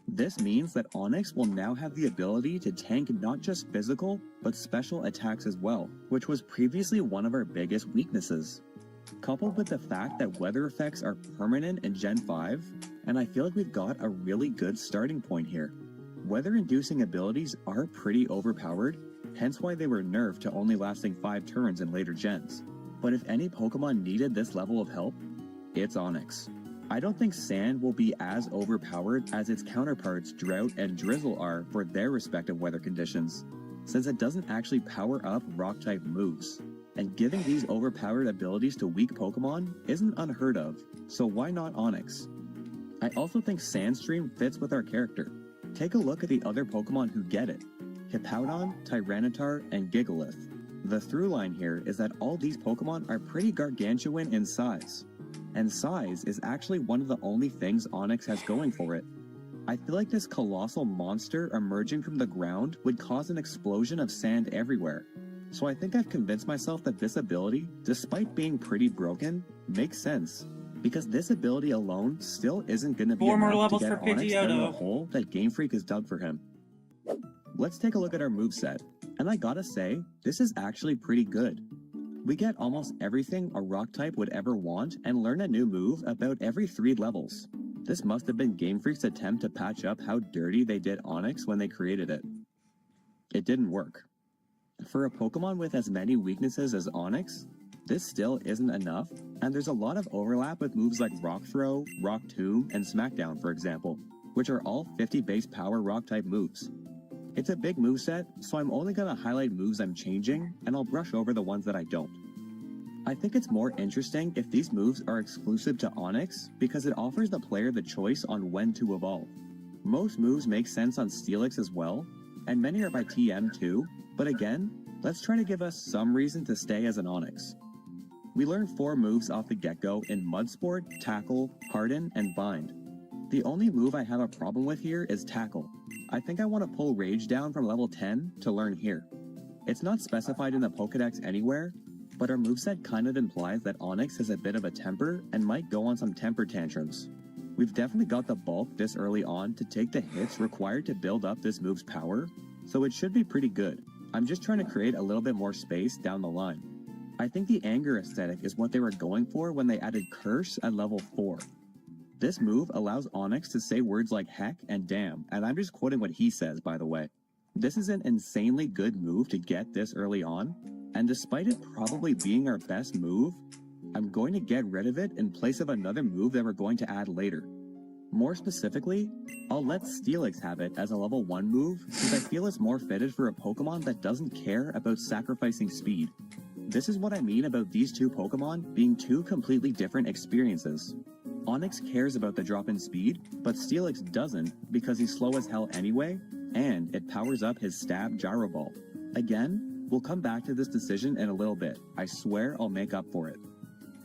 This means that Onix will now have the ability to tank not just physical, but special attacks as well, which was previously one of our biggest weaknesses. Coupled with the fact that weather effects are permanent in Gen 5, and I feel like we've got a really good starting point here. Weather-inducing abilities are pretty overpowered, hence why they were nerfed to only lasting 5 turns in later gens. But if any Pokemon needed this level of help, it's Onix. I don't think Sand will be as overpowered as its counterparts Drought and Drizzle are for their respective weather conditions, since it doesn't actually power up rock-type moves. And giving these overpowered abilities to weak Pokemon isn't unheard of, so why not Onix? I also think Sandstream fits with our character. Take a look at the other Pokemon who get it: Hippowdon, Tyranitar, and Gigalith. The through line here is that all these Pokemon are pretty gargantuan in size, and size is actually one of the only things Onix has going for it. I feel like this colossal monster emerging from the ground would cause an explosion of sand everywhere, so I think I've convinced myself that this ability, despite being pretty broken, makes sense, because this ability alone still isn't going to be enough to get Onix out of the hole that Game Freak has dug for him. Let's take a look at our moveset, and I gotta say, this is actually pretty good. We get almost everything a rock type would ever want and learn a new move about every 3 levels. This must have been Game Freak's attempt to patch up how dirty they did Onix when they created it. It didn't work. For a Pokemon with as many weaknesses as Onix, this still isn't enough, and there's a lot of overlap with moves like Rock Throw, Rock Tomb, and Smackdown, for example, which are all 50 base power rock-type moves. It's a big moveset, so I'm only going to highlight moves I'm changing, and I'll brush over the ones that I don't. I think it's more interesting if these moves are exclusive to Onix because it offers the player the choice on when to evolve. Most moves make sense on Steelix as well, and many are by TM too, but again, let's try to give us some reason to stay as an Onix. We learn 4 moves off the get-go in Mudsport, Tackle, Harden, and Bind. The only move I have a problem with here is Tackle. I think I want to pull Rage down from level 10 to learn here. It's not specified in the Pokedex anywhere, but our moveset kind of implies that Onix has a bit of a temper and might go on some temper tantrums. We've definitely got the bulk this early on to take the hits required to build up this move's power, so it should be pretty good. I'm just trying to create a little bit more space down the line. I think the anger aesthetic is what they were going for when they added Curse at level 4. This move allows Onix to say words like heck and damn, and I'm just quoting what he says, by the way. This is an insanely good move to get this early on, and despite it probably being our best move, I'm going to get rid of it in place of another move that we're going to add later. More specifically, I'll let Steelix have it as a level 1 move since I feel it's more fitted for a Pokemon that doesn't care about sacrificing speed. This is what I mean about these 2 Pokemon being 2 completely different experiences. Onix cares about the drop in speed, but Steelix doesn't because he's slow as hell anyway, and it powers up his Stab Gyro Ball. Again, we'll come back to this decision in a little bit. I swear I'll make up for it.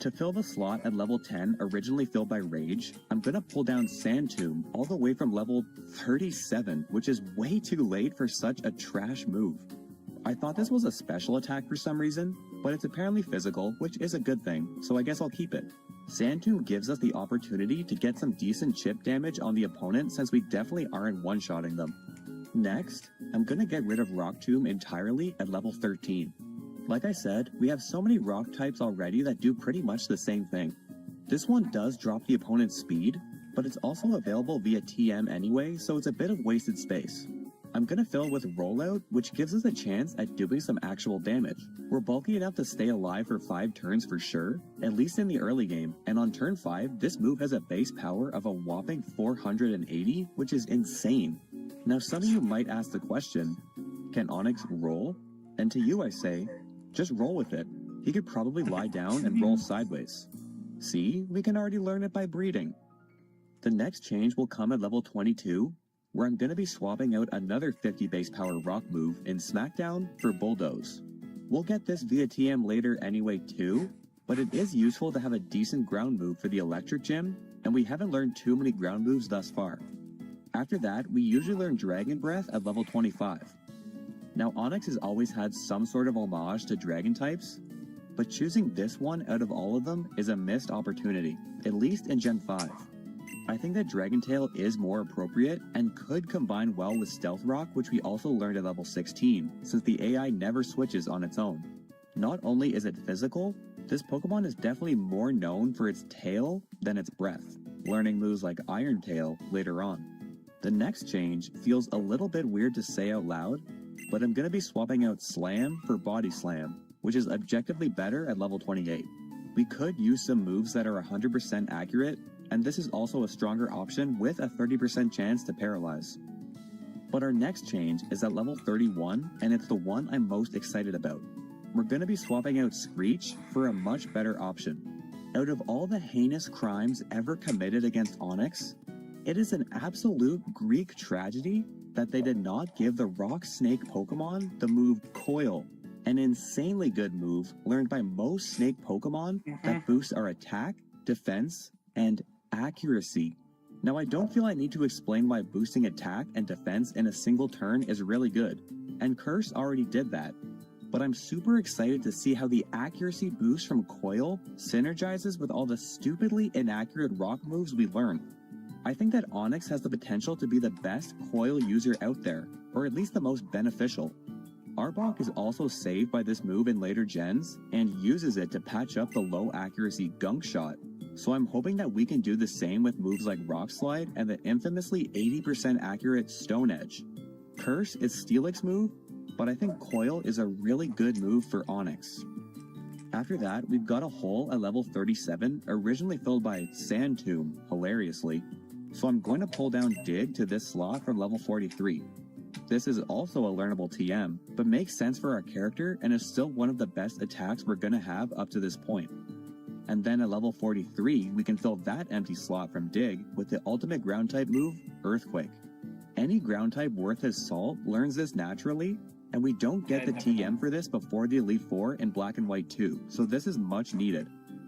To fill the slot at level 10 originally filled by Rage, I'm gonna pull down Sand Tomb all the way from level 37, which is way too late for such a trash move. I thought this was a special attack for some reason, but it's apparently physical, which is a good thing, so I guess I'll keep it. Sand Tomb gives us the opportunity to get some decent chip damage on the opponent since we definitely aren't one-shotting them. Next, I'm gonna get rid of Rock Tomb entirely at level 13. Like I said, we have so many rock types already that do pretty much the same thing. This one does drop the opponent's speed, but it's also available via TM anyway, so it's a bit of wasted space. I'm gonna fill with Rollout, which gives us a chance at doing some actual damage. We're bulky enough to stay alive for 5 turns for sure, at least in the early game, and on turn 5, this move has a base power of a whopping 480, which is insane. Now some of you might ask the question, can Onix roll? And to you I say, just roll with it. He could probably lie down and roll sideways. See, we can already learn it by breeding. The next change will come at level 22, where I'm going to be swapping out another 50 base power rock move in Smackdown for Bulldoze. We'll get this via TM later anyway too, but it is useful to have a decent ground move for the electric gym, and we haven't learned too many ground moves thus far. After that, we usually learn Dragon Breath at level 25. Now Onix has always had some sort of homage to dragon types, but choosing this one out of all of them is a missed opportunity, at least in Gen 5. I think that Dragon Tail is more appropriate and could combine well with Stealth Rock, which we also learned at level 16, since the AI never switches on its own. Not only is it physical, this Pokemon is definitely more known for its tail than its breath, learning moves like Iron Tail later on. The next change feels a little bit weird to say out loud, but I'm going to be swapping out Slam for Body Slam, which is objectively better at level 28. We could use some moves that are 100% accurate, and this is also a stronger option with a 30% chance to paralyze. But our next change is at level 31, and it's the one I'm most excited about. We're going to be swapping out Screech for a much better option. Out of all the heinous crimes ever committed against Onix, it is an absolute Greek tragedy that they did not give the Rock Snake Pokemon the move Coil, an insanely good move learned by most snake Pokemon that boosts our attack, defense, and accuracy. Now I don't feel I need to explain why boosting attack and defense in a single turn is really good, and Curse already did that. But I'm super excited to see how the accuracy boost from Coil synergizes with all the stupidly inaccurate rock moves we learn. I think that Onix has the potential to be the best Coil user out there, or at least the most beneficial. Arbok is also saved by this move in later gens, and uses it to patch up the low accuracy Gunk Shot, so I'm hoping that we can do the same with moves like Rock Slide and the infamously 80% accurate Stone Edge. Curse is Steelix move, but I think Coil is a really good move for Onix. After that, we've got a hole at level 37, originally filled by Sand Tomb, hilariously, so I'm going to pull down Dig to this slot from level 43. This is also a learnable TM, but makes sense for our character and is still one of the best attacks we're going to have up to this point. And then at level 43, we can fill that empty slot from Dig with the ultimate ground type move, Earthquake. Any ground type worth his salt learns this naturally, and we don't get the TM for this before the Elite Four in Black and White 2, so this is much needed.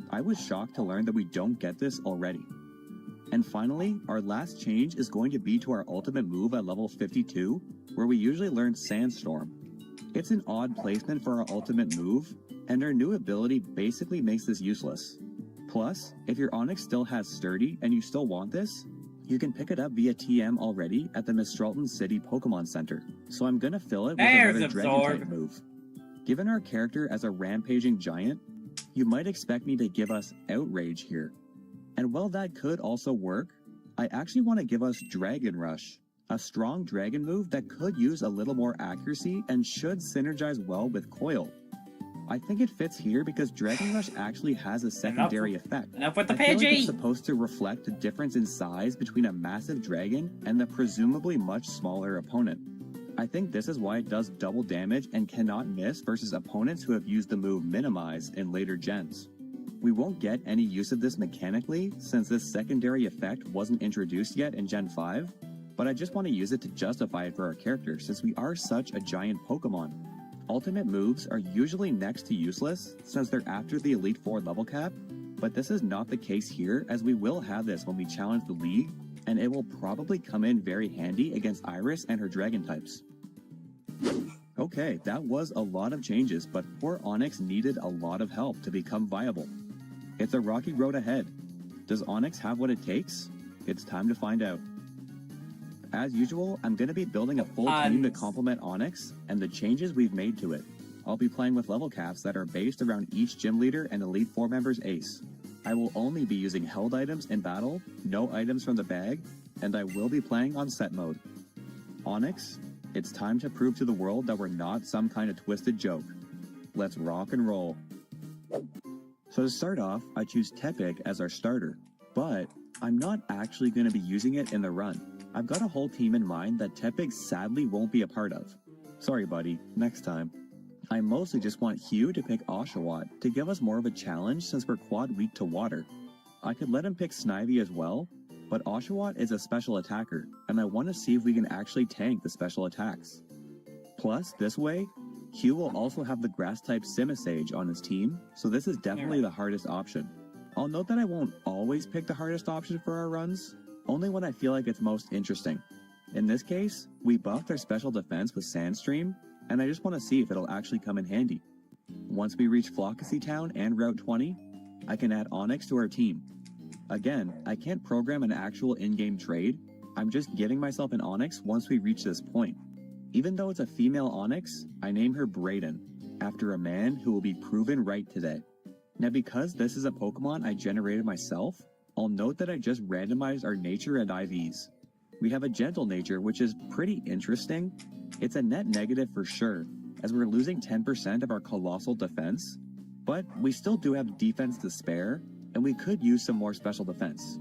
I was shocked to learn that we don't get this already. And finally, our last change is going to be to our ultimate move at level 52, where we usually learn Sandstorm. It's an odd placement for our ultimate move, and our new ability basically makes this useless. Plus, if your Onix still has Sturdy and you still want this, you can pick it up via TM already at the Mistralton City Pokemon Center, so I'm gonna fill it with another Dragon-type move. Given our character as a rampaging giant, you might expect me to give us Outrage here. And while that could also work, I actually want to give us Dragon Rush, a strong dragon move that could use a little more accuracy and should synergize well with Coil. I think it fits here because Dragon Rush actually has a secondary effect. Enough with the I feel like Pidgey! it's supposed to reflect the difference in size between a massive dragon and the presumably much smaller opponent. I think this is why it does double damage and cannot miss versus opponents who have used the move Minimize in later gens. We won't get any use of this mechanically since this secondary effect wasn't introduced yet in Gen 5, but I just want to use it to justify it for our character since we are such a giant Pokemon. Ultimate moves are usually next to useless since they're after the Elite Four level cap, but this is not the case here as we will have this when we challenge the League, and it will probably come in very handy against Iris and her dragon types. Okay, that was a lot of changes, but poor Onix needed a lot of help to become viable. It's a rocky road ahead. Does Onix have what it takes? It's time to find out. As usual, I'm going to be building a full team to complement Onix and the changes we've made to it. I'll be playing with level caps that are based around each gym leader and Elite Four member's ace. I will only be using held items in battle, no items from the bag, and I will be playing on set mode. Onix, it's time to prove to the world that we're not some kind of twisted joke. Let's rock and roll. So to start off, I choose Tepig as our starter, but I'm not actually going to be using it in the run. I've got a whole team in mind that Tepig sadly won't be a part of. Sorry buddy, next time. I mostly just want Hugh to pick Oshawott to give us more of a challenge since we're quad weak to water. I could let him pick Snivy as well, but Oshawott is a special attacker, and I want to see if we can actually tank the special attacks. Plus, this way, Hugh will also have the grass-type Simisage on his team, so this is definitely the hardest option. I'll note that I won't always pick the hardest option for our runs, only when I feel like it's most interesting. In this case, we buffed our special defense with Sandstream, and I just want to see if it'll actually come in handy. Once we reach Flockacy Town and Route 20, I can add Onix to our team. Again, I can't program an actual in-game trade, I'm just giving myself an Onix once we reach this point. Even though it's a female Onix, I name her Brayden, after a man who will be proven right today. Now because this is a Pokemon I generated myself, I'll note that I just randomized our nature and IVs. We have a gentle nature, which is pretty interesting. It's a net negative for sure, as we're losing 10% of our colossal defense, but we still do have defense to spare, and we could use some more special defense.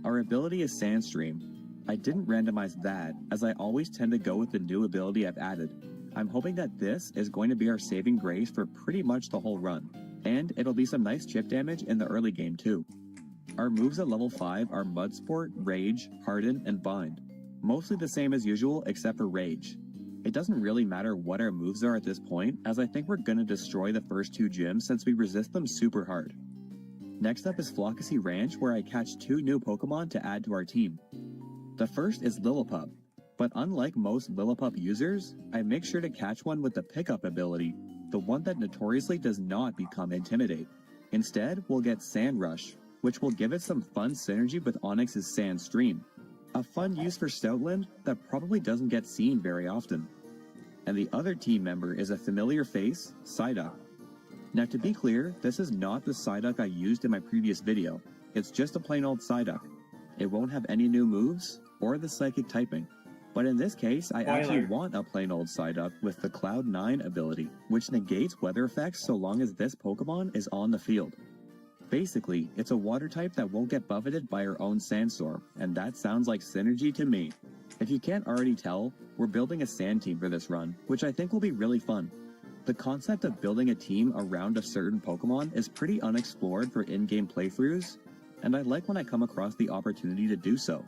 Our ability is Sandstream. I didn't randomize that, as I always tend to go with the new ability I've added. I'm hoping that this is going to be our saving grace for pretty much the whole run, and it'll be some nice chip damage in the early game too. Our moves at level 5 are Mudsport, Rage, Harden, and Bind. Mostly the same as usual except for Rage. It doesn't really matter what our moves are at this point, as I think we're gonna destroy the first 2 gyms since we resist them super hard. Next up is Flockacy Ranch, where I catch 2 new Pokemon to add to our team. The first is Lillipup, but unlike most Lillipup users, I make sure to catch one with the pickup ability, the one that notoriously does not become Intimidate. Instead, we'll get Sand Rush, which will give it some fun synergy with Onix's Sand Stream. A fun use for Stoutland that probably doesn't get seen very often. And the other team member is a familiar face, Psyduck. Now to be clear, this is not the Psyduck I used in my previous video. It's just a plain old Psyduck. It won't have any new moves, or the psychic typing. But in this case, I actually want a plain old Psyduck with the Cloud 9 ability, which negates weather effects so long as this Pokemon is on the field. Basically, it's a water type that won't get buffeted by our own Sandstorm, and that sounds like synergy to me. If you can't already tell, we're building a sand team for this run, which I think will be really fun. The concept of building a team around a certain Pokemon is pretty unexplored for in-game playthroughs, and I like when I come across the opportunity to do so.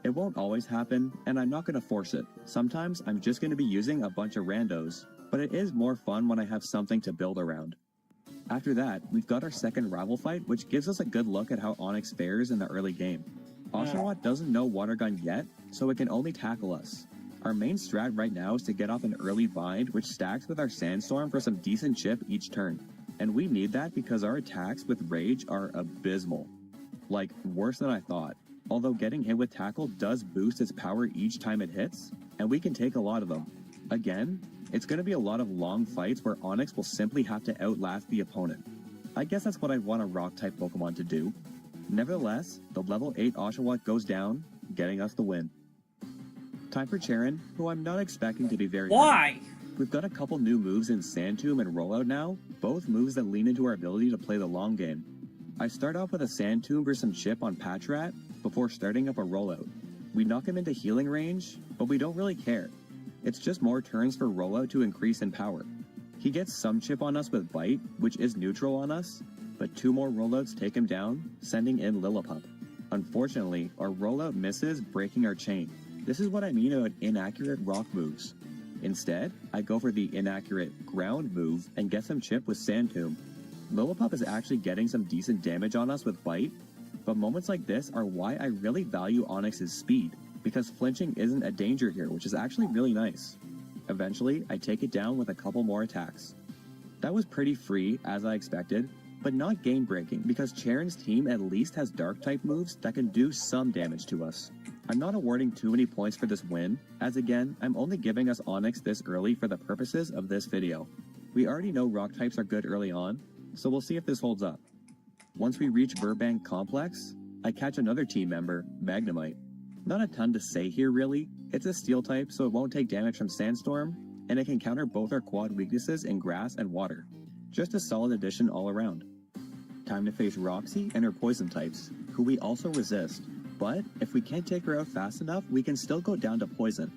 It won't always happen, and I'm not going to force it. Sometimes I'm just going to be using a bunch of randos, but it is more fun when I have something to build around. After that, we've got our second rival fight, which gives us a good look at how Onix fares in the early game. Oshawott doesn't know Water Gun yet, so it can only tackle us. Our main strat right now is to get off an early bind, which stacks with our Sandstorm for some decent chip each turn. And we need that because our attacks with Rage are abysmal. Like, worse than I thought. Although getting hit with Tackle does boost its power each time it hits, and we can take a lot of them. Again, it's going to be a lot of long fights where Onix will simply have to outlast the opponent. I guess that's what I want a Rock-type Pokemon to do. Nevertheless, the level 8 Oshawott goes down, getting us the win. Time for Charon, who I'm not expecting to be very Why? good. We've got a couple new moves in Sand Tomb and Rollout now, both moves that lean into our ability to play the long game. I start off with a Sand Tomb for some chip on Patrat before starting up a Rollout. We knock him into healing range, but we don't really care. It's just more turns for Rollout to increase in power. He gets some chip on us with Bite, which is neutral on us, but 2 more Rollouts take him down, sending in Lillipup. Unfortunately, our Rollout misses, breaking our chain. This is what I mean about inaccurate rock moves. Instead, I go for the inaccurate ground move and get some chip with Sand Tomb. Lillipup is actually getting some decent damage on us with Bite, but moments like this are why I really value Onix's speed, because flinching isn't a danger here, which is actually really nice. Eventually, I take it down with a couple more attacks. That was pretty free, as I expected, but not game-breaking, because Charon's team at least has Dark-type moves that can do some damage to us. I'm not awarding too many points for this win, as again, I'm only giving us Onix this early for the purposes of this video. We already know Rock types are good early on, so we'll see if this holds up. Once we reach Burbank Complex, I catch another team member, Magnemite. Not a ton to say here really, it's a Steel type so it won't take damage from Sandstorm, and it can counter both our quad weaknesses in Grass and Water. Just a solid addition all around. Time to face Roxy and her Poison types, who we also resist, but if we can't take her out fast enough, we can still go down to Poison.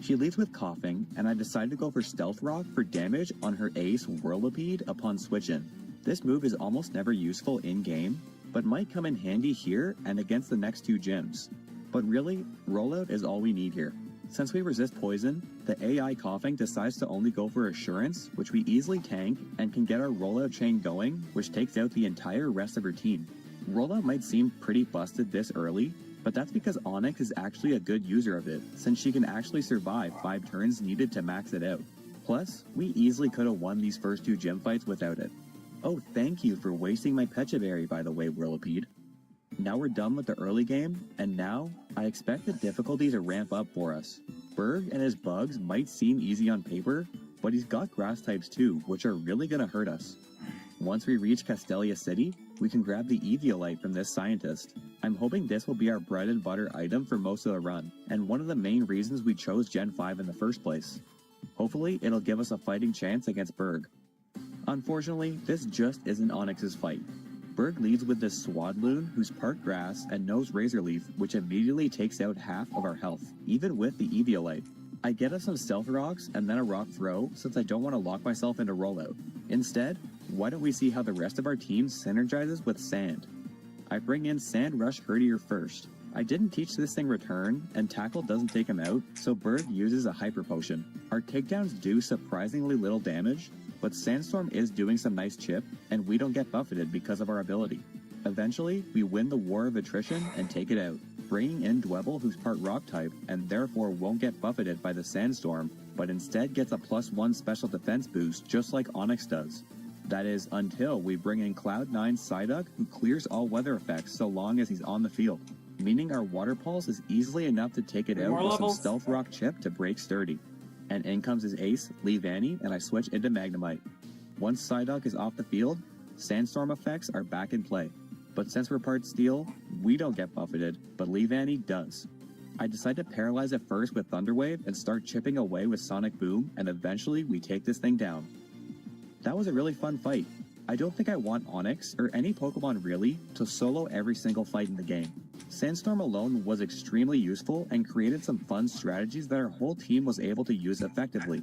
She leads with Coughing, and I decide to go for Stealth Rock for damage on her ace Whirlipede upon switch in. This move is almost never useful in-game, but might come in handy here and against the next two gyms. But really, Rollout is all we need here. Since we resist poison, the AI Coughing decides to only go for Assurance, which we easily tank and can get our Rollout chain going, which takes out the entire rest of her team. Rollout might seem pretty busted this early, but that's because Onyx is actually a good user of it, since she can actually survive 5 turns needed to max it out. Plus, we easily could have won these first 2 gym fights without it. Oh, thank you for wasting my Pecha Berry, by the way, Whirlipede. Now we're done with the early game, and now, I expect the difficulty to ramp up for us. Berg and his bugs might seem easy on paper, but he's got grass types too, which are really gonna hurt us. Once we reach Castelia City, we can grab the Eviolite from this scientist. I'm hoping this will be our bread and butter item for most of the run, and one of the main reasons we chose Gen 5 in the first place. Hopefully, it'll give us a fighting chance against Berg. Unfortunately, this just isn't Onyx's fight. Berg leads with this Swadloon, who's part grass and knows Razor Leaf, which immediately takes out half of our health, even with the Eviolite. I get us some Stealth Rocks and then a Rock Throw, since I don't want to lock myself into Rollout. Instead, why don't we see how the rest of our team synergizes with Sand? I bring in Sand Rush Herdier first. I didn't teach this thing Return, and Tackle doesn't take him out, so Berg uses a Hyper Potion. Our takedowns do surprisingly little damage, but Sandstorm is doing some nice chip, and we don't get buffeted because of our ability. Eventually, we win the War of Attrition and take it out, bringing in Dwebble, who's part Rock type, and therefore won't get buffeted by the Sandstorm, but instead gets a +1 special defense boost just like Onyx does. That is, until we bring in Cloud9 Psyduck, who clears all weather effects so long as he's on the field, meaning our Water Pulse is easily enough to take it out with some Stealth Rock chip to break Sturdy. And in comes his ace, Leavanny, and I switch into Magnemite. Once Psyduck is off the field, Sandstorm effects are back in play. But since we're part Steel, we don't get buffeted, but Leavanny does. I decide to paralyze it first with Thunderwave and start chipping away with Sonic Boom, and eventually we take this thing down. That was a really fun fight. I don't think I want Onyx, or any Pokemon really, to solo every single fight in the game. Sandstorm alone was extremely useful and created some fun strategies that our whole team was able to use effectively.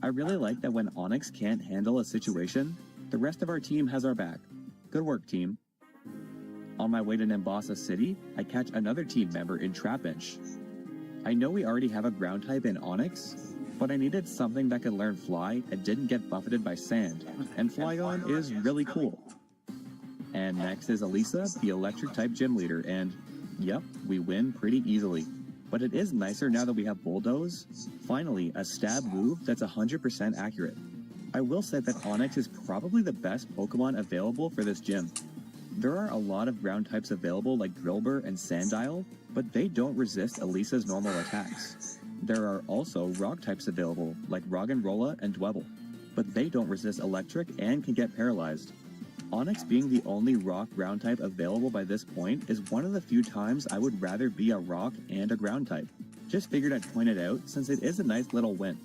I really like that when Onyx can't handle a situation, the rest of our team has our back. Good work, team. On my way to Nimbasa City, I catch another team member in Trapinch. I know we already have a ground type in Onyx, but I needed something that could learn Fly and didn't get buffeted by Sand, and Flygon is really cool. And next is Elisa, the electric type gym leader, and yep, we win pretty easily. But it is nicer now that we have Bulldoze. Finally, a stab move that's 100% accurate. I will say that Onyx is probably the best Pokemon available for this gym. There are a lot of ground types available like Drillbur and Sandile, but they don't resist Elisa's normal attacks. There are also rock types available like Roggenrola and Dwebble, but they don't resist electric and can get paralyzed. Onyx being the only rock ground type available by this point is one of the few times I would rather be a rock and a ground type. Just figured I'd point it out since it is a nice little win.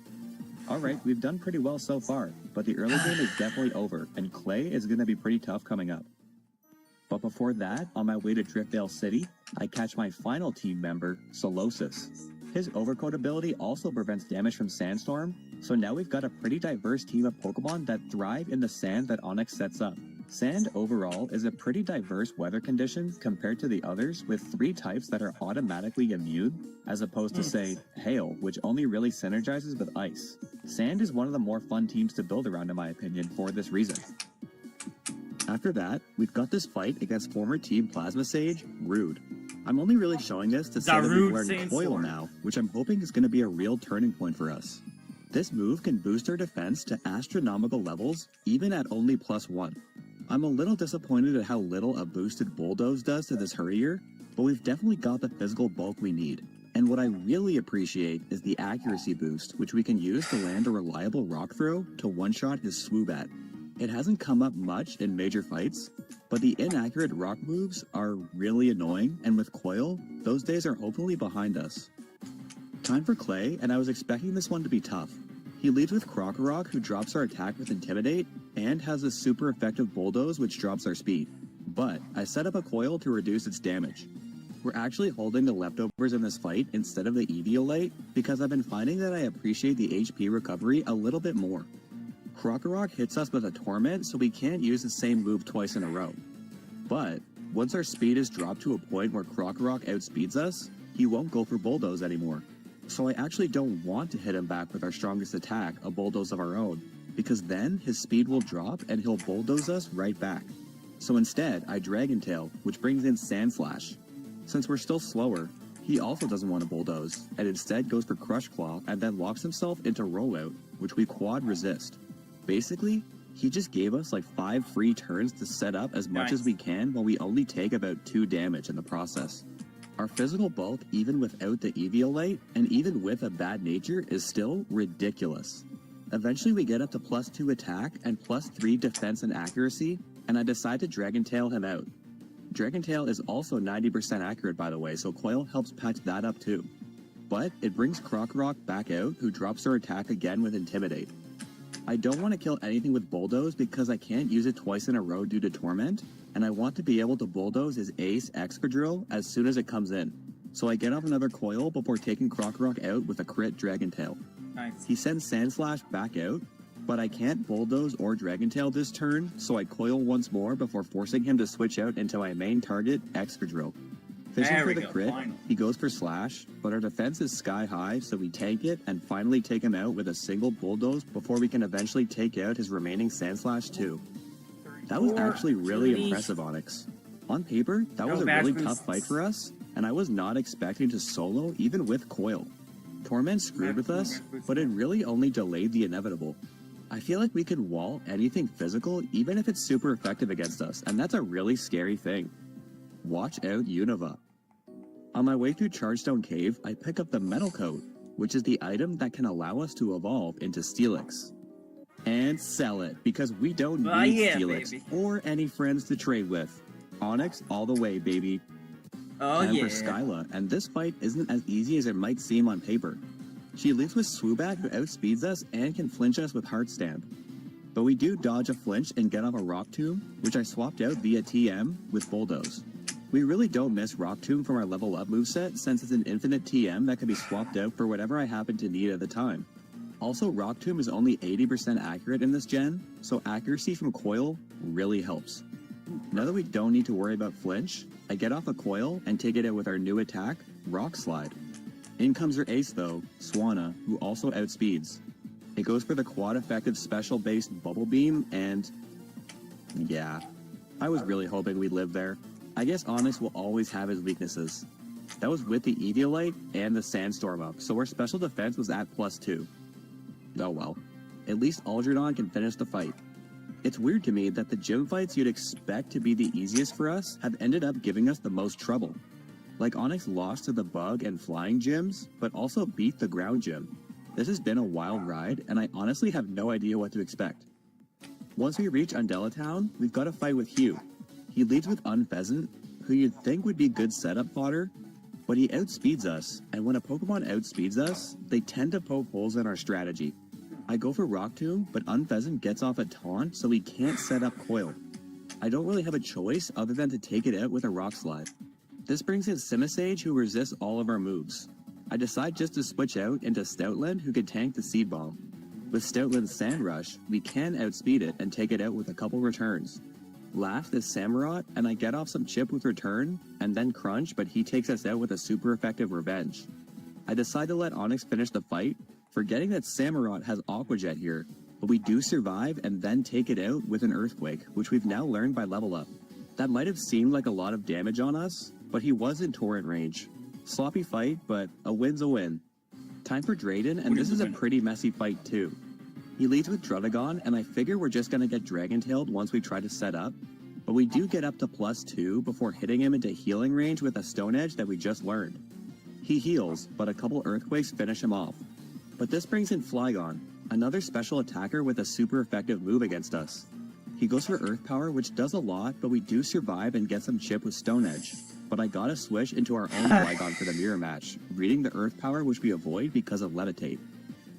Alright, we've done pretty well so far, but the early game is definitely over, and Clay is going to be pretty tough coming up. But before that, on my way to Driftdale City, I catch my final team member, Solosis. His Overcoat ability also prevents damage from Sandstorm, so now we've got a pretty diverse team of Pokemon that thrive in the sand that Onyx sets up. Sand overall is a pretty diverse weather condition compared to the others, with 3 types that are automatically immune, as opposed to, say, Hail, which only really synergizes with Ice. Sand is one of the more fun teams to build around in my opinion for this reason. After that, we've got this fight against former Team Plasma Sage, Rude. I'm only really showing this to say that we've learned Coil now, which I'm hoping is going to be a real turning point for us. This move can boost our defense to astronomical levels, even at only +1. I'm a little disappointed at how little a boosted Bulldoze does to this Herdier, but we've definitely got the physical bulk we need. And what I really appreciate is the accuracy boost, which we can use to land a reliable Rock Throw to one-shot his Swoobat. It hasn't come up much in major fights, but the inaccurate rock moves are really annoying, and with Coil, those days are hopefully behind us. Time for Clay, and I was expecting this one to be tough. He leads with Krokorok, who drops our attack with Intimidate, and has a super effective Bulldoze which drops our speed. But I set up a Coil to reduce its damage. We're actually holding the leftovers in this fight instead of the Eviolite because I've been finding that I appreciate the HP recovery a little bit more. Krokorok hits us with a Torment, so we can't use the same move twice in a row. But once our speed is dropped to a point where Krokorok outspeeds us, he won't go for Bulldoze anymore. So I actually don't want to hit him back with our strongest attack, a Bulldoze of our own, because then his speed will drop and he'll Bulldoze us right back. So instead, I Dragon Tail, which brings in Sand Slash. Since we're still slower, he also doesn't want to Bulldoze, and instead goes for Crush Claw and then locks himself into Rollout, which we quad resist. Basically, he just gave us like 5 free turns to set up as much as we can while we only take about 2 damage in the process. Our physical bulk, even without the Eviolite, and even with a bad nature, is still ridiculous. Eventually we get up to +2 attack and +3 defense and accuracy, and I decide to Dragon Tail him out. Dragon Tail is also 90% accurate, by the way, so Coil helps patch that up too. But it brings Krokorok back out, who drops her attack again with Intimidate. I don't want to kill anything with Bulldoze because I can't use it twice in a row due to Torment, and I want to be able to Bulldoze his Ace Excadrill as soon as it comes in. So I get off another Coil before taking Krokorok out with a crit Dragon Tail. Nice. He sends Sand Slash back out, but I can't Bulldoze or Dragon Tail this turn, so I Coil once more before forcing him to switch out into my main target, Excadrill. Fishing for the crit, he goes for Slash, but our defense is sky high, so we tank it and finally take him out with a single Bulldoze before we can eventually take out his remaining Sand Slash too. That was actually really impressive, Onyx. On paper, that was a really tough fight for us, and I was not expecting to solo even with Coil. Torment screwed with us, but it really only delayed the inevitable. I feel like we could wall anything physical even if it's super effective against us, and that's a really scary thing. Watch out, Unova. On my way through Chargestone Cave, I pick up the Metal Coat, which is the item that can allow us to evolve into Steelix. And sell it, because we don't need Steelix or any friends to trade with. Onyx all the way, baby. Time for Skyla, and this fight isn't as easy as it might seem on paper. She leads with Swoobat, who outspeeds us and can flinch us with Heart Stamp. But we do dodge a flinch and get off a Rock Tomb, which I swapped out via TM with Bulldoze. We really don't miss Rock Tomb from our level up moveset since it's an infinite TM that can be swapped out for whatever I happen to need at the time. Also, Rock Tomb is only 80% accurate in this gen, so accuracy from Coil really helps. Now that we don't need to worry about flinch, I get off a Coil and take it out with our new attack, Rock Slide. In comes her ace though, Swanna, who also outspeeds. It goes for the quad effective special based Bubble Beam and... yeah, I was really hoping we'd live there. I guess Onyx will always have his weaknesses. That was with the Eviolite and the Sandstorm up, so our special defense was at +2. Oh well, at least Aldredon can finish the fight. It's weird to me that the gym fights you'd expect to be the easiest for us have ended up giving us the most trouble. Like Onyx lost to the bug and flying gyms, but also beat the ground gym. This has been a wild ride, and I honestly have no idea what to expect. Once we reach Undella Town, we've got a fight with Hugh. He leads with Unpheasant, who you'd think would be good setup fodder, but he outspeeds us, and when a Pokemon outspeeds us, they tend to poke holes in our strategy. I go for Rock Tomb, but Unpheasant gets off a taunt, so he can't set up Coil. I don't really have a choice other than to take it out with a Rock Slide. This brings in Simisage, who resists all of our moves. I decide just to switch out into Stoutland, who can tank the Seed Bomb. With Stoutland's Sand Rush, we can outspeed it and take it out with a couple returns. Last is Samurott, and I get off some chip with Return, and then Crunch, but he takes us out with a super effective Revenge. I decide to let Onyx finish the fight, forgetting that Samurott has Aqua Jet here, but we do survive and then take it out with an Earthquake, which we've now learned by level up. That might have seemed like a lot of damage on us, but he was in Torrent range. Sloppy fight, but a win's a win. Time for Drayden, and this is a pretty messy fight too. He leads with Druddigon, and I figure we're just gonna get Dragon-tailed once we try to set up, but we do get up to +2 before hitting him into healing range with a Stone Edge that we just learned. He heals, but a couple Earthquakes finish him off. But this brings in Flygon, another special attacker with a super effective move against us. He goes for Earth Power, which does a lot, but we do survive and get some chip with Stone Edge. But I gotta switch into our own Flygon for the mirror match, reading the Earth Power which we avoid because of Levitate.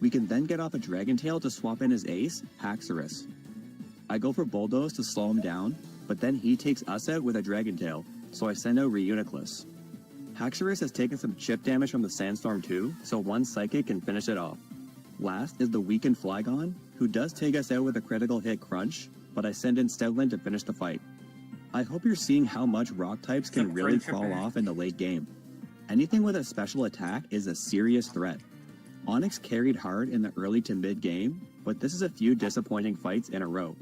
We can then get off a Dragon Tail to swap in his ace, Haxorus. I go for Bulldoze to slow him down, but then he takes us out with a Dragon Tail, so I send out Reuniclus. Haxorus has taken some chip damage from the Sandstorm too, so one Psychic can finish it off. Last is the weakened Flygon, who does take us out with a critical hit Crunch, but I send in Stoutland to finish the fight. I hope you're seeing how much rock types can really fall off in the late game. Anything with a special attack is a serious threat. Onix carried hard in the early to mid game, but this is a few disappointing fights in a row.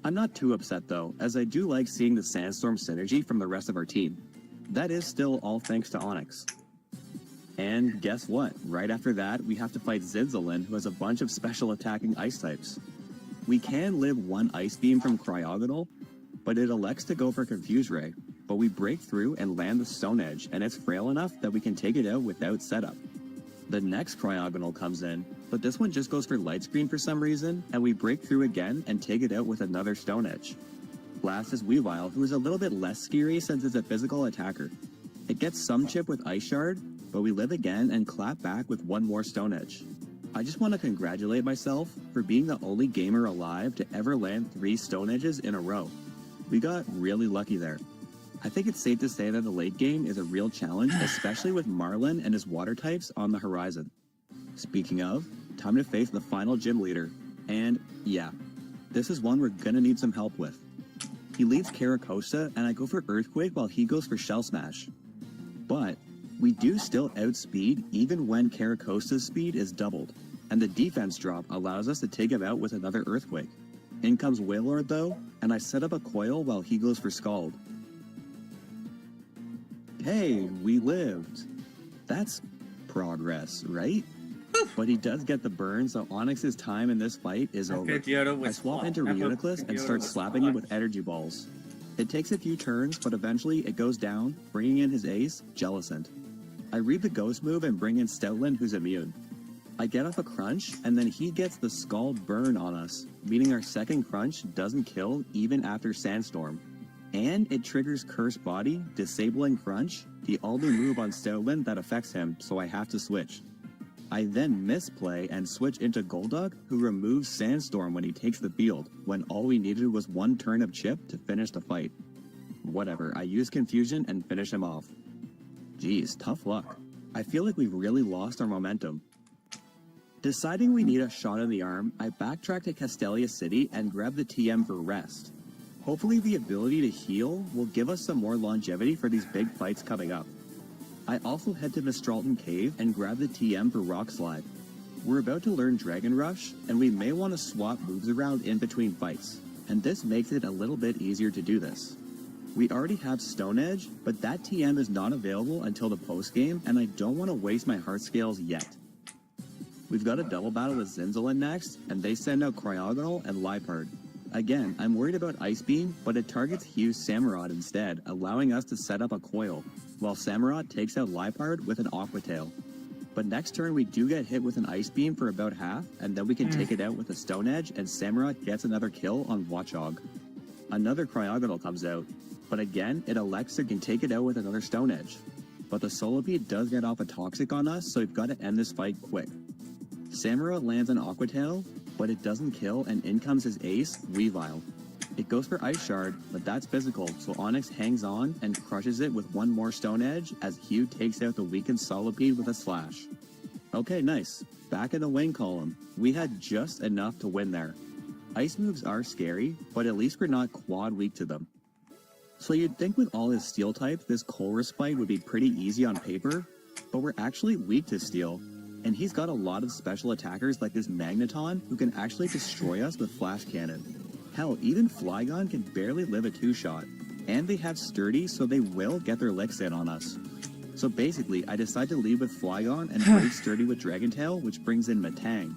I'm not too upset though, as I do like seeing the Sandstorm synergy from the rest of our team. That is still all thanks to Onix. And guess what? Right after that, we have to fight Zinzolin, who has a bunch of special attacking ice types. We can live one Ice Beam from Cryogonal, but it elects to go for Confuse Ray, but we break through and land the Stone Edge, and it's frail enough that we can take it out without setup. The next Cryogonal comes in, but this one just goes for Light Screen for some reason, and we break through again and take it out with another Stone Edge. Last is Weavile, who is a little bit less scary since it's a physical attacker. It gets some chip with Ice Shard, but we live again and clap back with one more Stone Edge. I just want to congratulate myself for being the only gamer alive to ever land 3 Stone Edges in a row. We got really lucky there. I think it's safe to say that the late game is a real challenge, especially with Marlin and his water types on the horizon. Speaking of, time to face the final gym leader. And yeah, this is one we're gonna need some help with. He leads Caracosta and I go for Earthquake while he goes for Shell Smash. But we do still outspeed even when Caracosta's speed is doubled, and the defense drop allows us to take him out with another Earthquake. In comes Wailord though, and I set up a coil while he goes for Scald. Hey, we lived. That's progress, right? But he does get the burn, so Onix's time in this fight is over. I swap into Reuniclus and start slapping him with energy balls. It takes a few turns, but eventually it goes down, bringing in his ace, Jellicent. I read the ghost move and bring in Stoutland, who's immune. I get off a Crunch, and then he gets the Scald burn on us, meaning our second Crunch doesn't kill even after Sandstorm. And it triggers Curse Body, disabling Crunch, the all-new move on Stoutland that affects him, so I have to switch. I then misplay and switch into Golduck, who removes Sandstorm when he takes the field, when all we needed was one turn of chip to finish the fight. Whatever, I use Confusion and finish him off. Geez, tough luck. I feel like we really lost our momentum. Deciding we need a shot in the arm, I backtrack to Castelia City and grab the TM for rest. Hopefully the ability to heal will give us some more longevity for these big fights coming up. I also head to Mistralton Cave and grab the TM for Rock Slide. We're about to learn Dragon Rush, and we may want to swap moves around in between fights, and this makes it a little bit easier to do this. We already have Stone Edge, but that TM is not available until the post-game, and I don't want to waste my heart scales yet. We've got a double battle with Zinzolin next, and they send out Cryogonal and Liepard. Again, I'm worried about Ice Beam, but it targets Hugh's Samurott instead, allowing us to set up a coil, while Samurott takes out Liepard with an Aqua Tail. But next turn we do get hit with an Ice Beam for about half, and then we can take it out with a Stone Edge, and Samurott gets another kill on Watchog. Another Cryogonal comes out, but again it elects to can take it out with another Stone Edge. But the Solipede does get off a Toxic on us, so we've got to end this fight quick. Samurott lands an Aqua Tail, but it doesn't kill, and in comes his ace, Weavile. It goes for Ice Shard, but that's physical, so Onix hangs on and crushes it with one more Stone Edge as Hugh takes out the weakened Solipede with a Slash. Okay, nice. Back in the wing column. We had just enough to win there. Ice moves are scary, but at least we're not quad weak to them. So you'd think with all his Steel types, this Colress fight would be pretty easy on paper, but we're actually weak to Steel. And he's got a lot of special attackers like this Magneton who can actually destroy us with Flash Cannon. Hell, even Flygon can barely live a 2-shot. And they have Sturdy, so they will get their licks in on us. So basically, I decide to lead with Flygon and break Sturdy with Dragon Tail, which brings in Matang.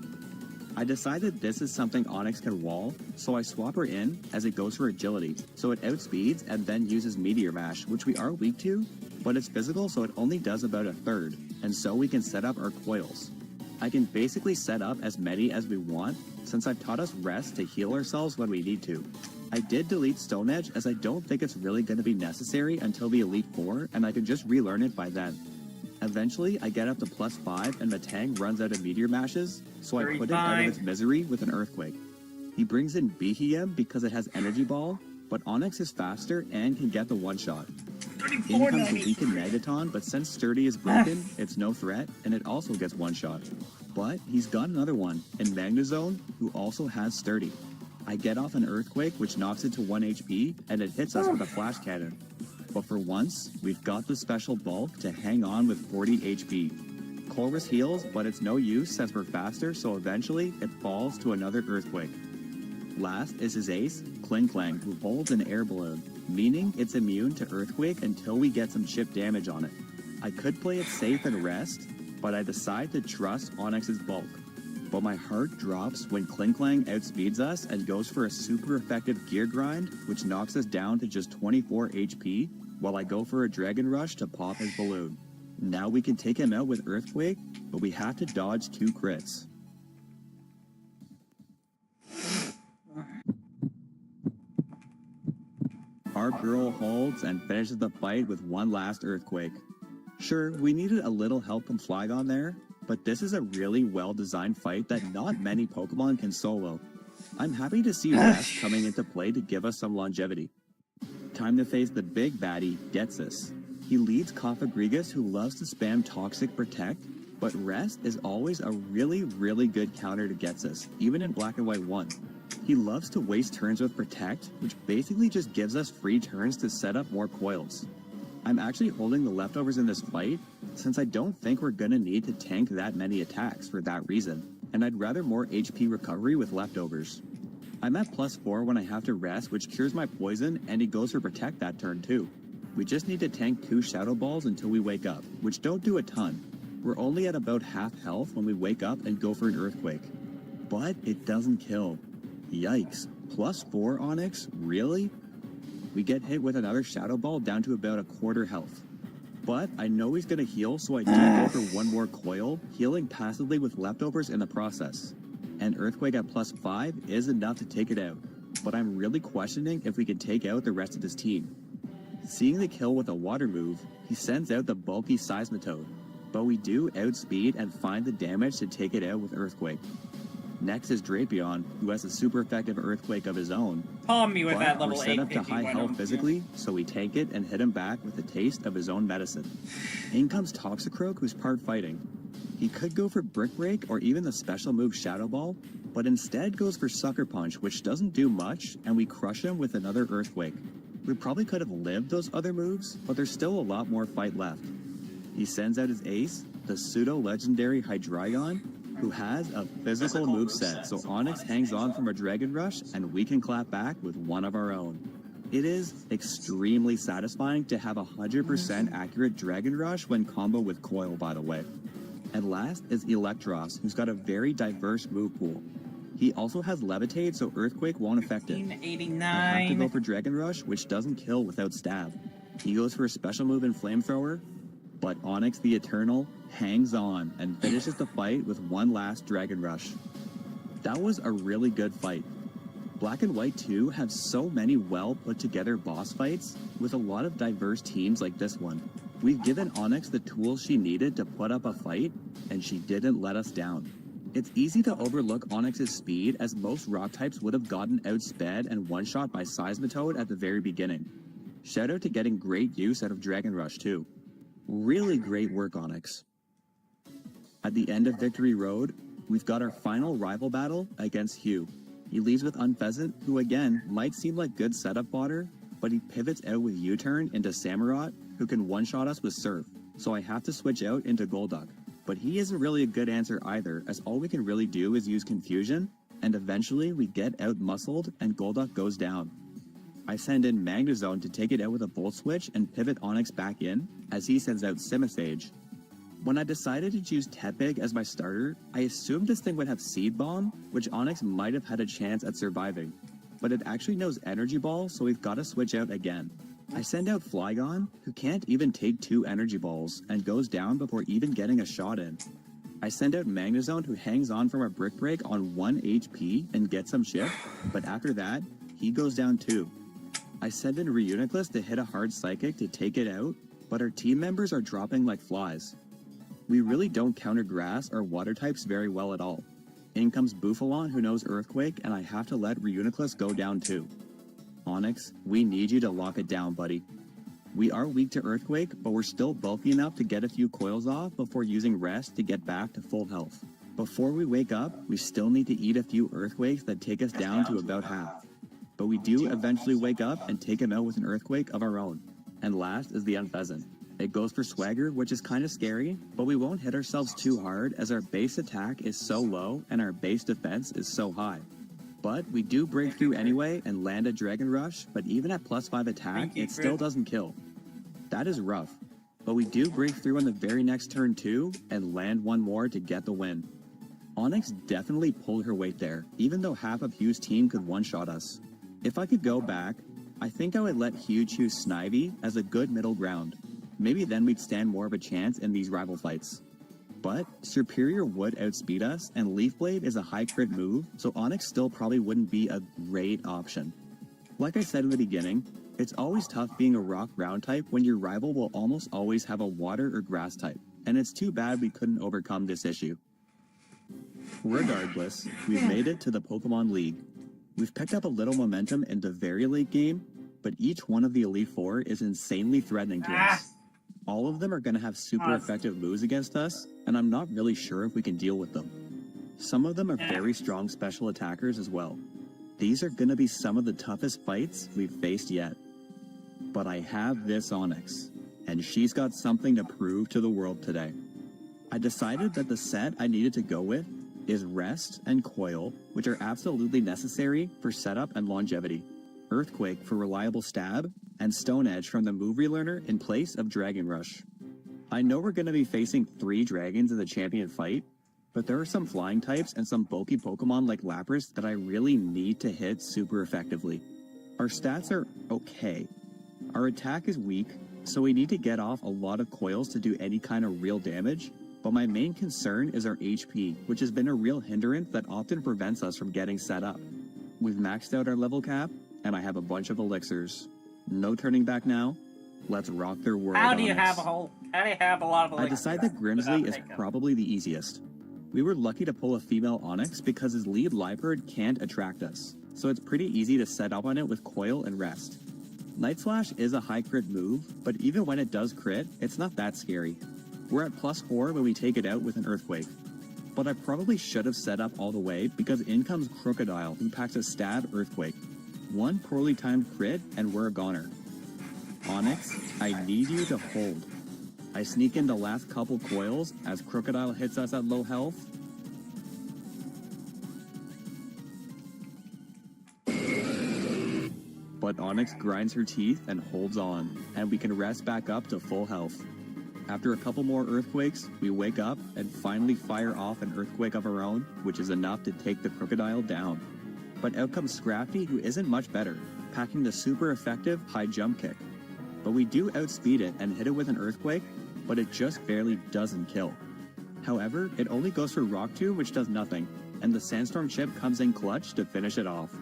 I decided this is something Onix can wall, so I swap her in as it goes for Agility, so it outspeeds and then uses Meteor Mash, which we are weak to, but it's physical so it only does about a third, and so we can set up our coils. I can basically set up as many as we want, since I've taught us rest to heal ourselves when we need to. I did delete Stone Edge as I don't think it's really going to be necessary until the Elite Four, and I can just relearn it by then. Eventually, I get up to +5 and Matang runs out of Meteor Mashes, so I put it out of its misery with an Earthquake. He brings in Behem because it has Energy Ball, but Onix is faster and can get the one-shot. In comes the weakened Megaton, but since Sturdy is broken, it's no threat, and it also gets one shot. But he's got another one, in Magnezone, who also has Sturdy. I get off an Earthquake, which knocks it to 1 HP, and it hits us with a Flash Cannon. But for once, we've got the special bulk to hang on with 40 HP. Corvus heals, but it's no use since we're faster, so eventually it falls to another Earthquake. Last is his ace, Klinklang, who holds an air balloon, meaning it's immune to Earthquake until we get some chip damage on it. I could play it safe and rest, but I decide to trust Onix's bulk. But my heart drops when Klinklang outspeeds us and goes for a super effective gear grind, which knocks us down to just 24 HP, while I go for a Dragon Rush to pop his balloon. Now we can take him out with Earthquake, but we have to dodge 2 crits. Our girl holds and finishes the fight with one last Earthquake. Sure, we needed a little help from Flygon there, but this is a really well-designed fight that not many Pokemon can solo. I'm happy to see Rest coming into play to give us some longevity. Time to face the big baddie, Getsis. He leads Cofagrigus, who loves to spam Toxic Protect, but Rest is always a really good counter to Getsis, even in Black and White 1. He loves to waste turns with Protect, which basically just gives us free turns to set up more coils. I'm actually holding the leftovers in this fight, since I don't think we're gonna need to tank that many attacks for that reason, and I'd rather more HP recovery with leftovers. I'm at +4 when I have to rest, which cures my poison, and he goes for Protect that turn too. We just need to tank 2 Shadow Balls until we wake up, which don't do a ton. We're only at about half health when we wake up and go for an Earthquake. But it doesn't kill. Yikes, +4 Onix? Really? We get hit with another Shadow Ball down to about a quarter health. But I know he's gonna heal, so I do go for one more coil, healing passively with leftovers in the process. And Earthquake at +5 is enough to take it out, but I'm really questioning if we can take out the rest of his team. Seeing the kill with a water move, he sends out the bulky Seismitoad, but we do outspeed and find the damage to take it out with Earthquake. Next is Drapion, who has a super effective Earthquake of his own. Palm me with But that level we're set up to 850, high why health don't physically, so we tank it and hit him back with a taste of his own medicine. In comes Toxicroak, who's part fighting. He could go for Brick Break or even the special move Shadow Ball, but instead goes for Sucker Punch, which doesn't do much, and we crush him with another Earthquake. We probably could have lived those other moves, but there's still a lot more fight left. He sends out his ace, the pseudo-legendary Hydreigon, who has a physical moveset, so Onix hangs on from a Dragon Rush, and we can clap back with one of our own. It is extremely satisfying to have a 100% accurate Dragon Rush when combo with Coil, by the way. And last is Electros, who's got a very diverse move pool. He also has Levitate, so Earthquake won't affect it. 1589. I have to go for Dragon Rush, which doesn't kill without Stab. He goes for a special move in Flamethrower, but Onix the Eternal hangs on and finishes the fight with one last Dragon Rush. That was a really good fight. Black and White 2 have so many well put together boss fights with a lot of diverse teams like this one. We've given Onix the tools she needed to put up a fight, and she didn't let us down. It's easy to overlook Onix's speed, as most rock types would have gotten outsped and one-shot by Seismitoad at the very beginning. Shout out to getting great use out of Dragon Rush too. Really great work, Onix. At the end of Victory Road, we've got our final rival battle against Hugh. He leaves with Unpheasant, who again might seem like good setup fodder, but he pivots out with U-turn into Samurott, who can one-shot us with Surf, so I have to switch out into Golduck. But he isn't really a good answer either, as all we can really do is use Confusion, and eventually we get out-muscled and Golduck goes down. I send in Magnezone to take it out with a Volt Switch and pivot Onix back in, as he sends out Simisage. When I decided to choose Tepig as my starter, I assumed this thing would have Seed Bomb, which Onix might have had a chance at surviving. But it actually knows Energy Ball, so we've got to switch out again. I send out Flygon, who can't even take 2 Energy Balls, and goes down before even getting a shot in. I send out Magnezone, who hangs on from a Brick Break on 1 HP and gets some shift, but after that, he goes down too. I send in Reuniclus to hit a hard Psychic to take it out, but our team members are dropping like flies. We really don't counter Grass or Water types very well at all. In comes Bouffalon, who knows Earthquake, and I have to let Reuniclus go down too. Onix, we need you to lock it down, buddy. We are weak to Earthquake, but we're still bulky enough to get a few coils off before using Rest to get back to full health. Before we wake up, we still need to eat a few Earthquakes that take us down to about half. But we do eventually wake up and take him out with an Earthquake of our own. And last is the Unpheasant. It goes for Swagger, which is kind of scary, but we won't hit ourselves too hard as our base attack is so low and our base defense is so high. But we do break through anyway and land a Dragon Rush, but even at +5 attack, it still doesn't kill. That is rough. But we do break through on the very next turn too, and land one more to get the win. Onyx definitely pulled her weight there, even though half of Hugh's team could one-shot us. If I could go back, I think I would let Hugh choose Snivy as a good middle ground. Maybe then we'd stand more of a chance in these rival fights. But Superior would outspeed us, and Leaf Blade is a high crit move, so Onyx still probably wouldn't be a great option. Like I said in the beginning, it's always tough being a rock ground type when your rival will almost always have a water or grass type, and it's too bad we couldn't overcome this issue. Regardless, we've made it to the Pokemon League. We've picked up a little momentum in the very late game, but each one of the Elite Four is insanely threatening to us. All of them are going to have super effective moves against us, and I'm not really sure if we can deal with them. Some of them are very strong special attackers as well. These are going to be some of the toughest fights we've faced yet. But I have this Onyx, and she's got something to prove to the world today. I decided that the set I needed to go with is Rest and Coil, which are absolutely necessary for setup and longevity. Earthquake for reliable stab, and Stone Edge from the move relearner in place of Dragon Rush. I know we're going to be facing 3 dragons in the champion fight, but there are some flying types and some bulky Pokemon like Lapras that I really need to hit super effectively. Our stats are okay. Our attack is weak, so we need to get off a lot of coils to do any kind of real damage, but my main concern is our HP, which has been a real hindrance that often prevents us from getting set up. We've maxed out our level cap, and I have a bunch of elixirs. No turning back now. Let's rock their world. How do you Onyx. have a lot of elixirs? I decide that Grimsley is probably the easiest. We were lucky to pull a female Onyx because his lead Liepard can't attract us, so it's pretty easy to set up on it with Coil and Rest. Night Slash is a high crit move, but even when it does crit, it's not that scary. We're at +4 when we take it out with an Earthquake. But I probably should have set up all the way because in comes Crocodile, who packs a Stab Earthquake. One poorly timed crit, and we're a goner. Onyx, I need you to hold. I sneak in the last couple coils as Crocodile hits us at low health. But Onyx grinds her teeth and holds on, and we can rest back up to full health. After a couple more Earthquakes, we wake up and finally fire off an Earthquake of our own, which is enough to take the Crocodile down. But out comes Scrafty, who isn't much better, packing the super effective high jump kick. But we do outspeed it and hit it with an Earthquake, but it just barely doesn't kill. However, it only goes for Rock Tomb, which does nothing, and the Sandstorm chip comes in clutch to finish it off.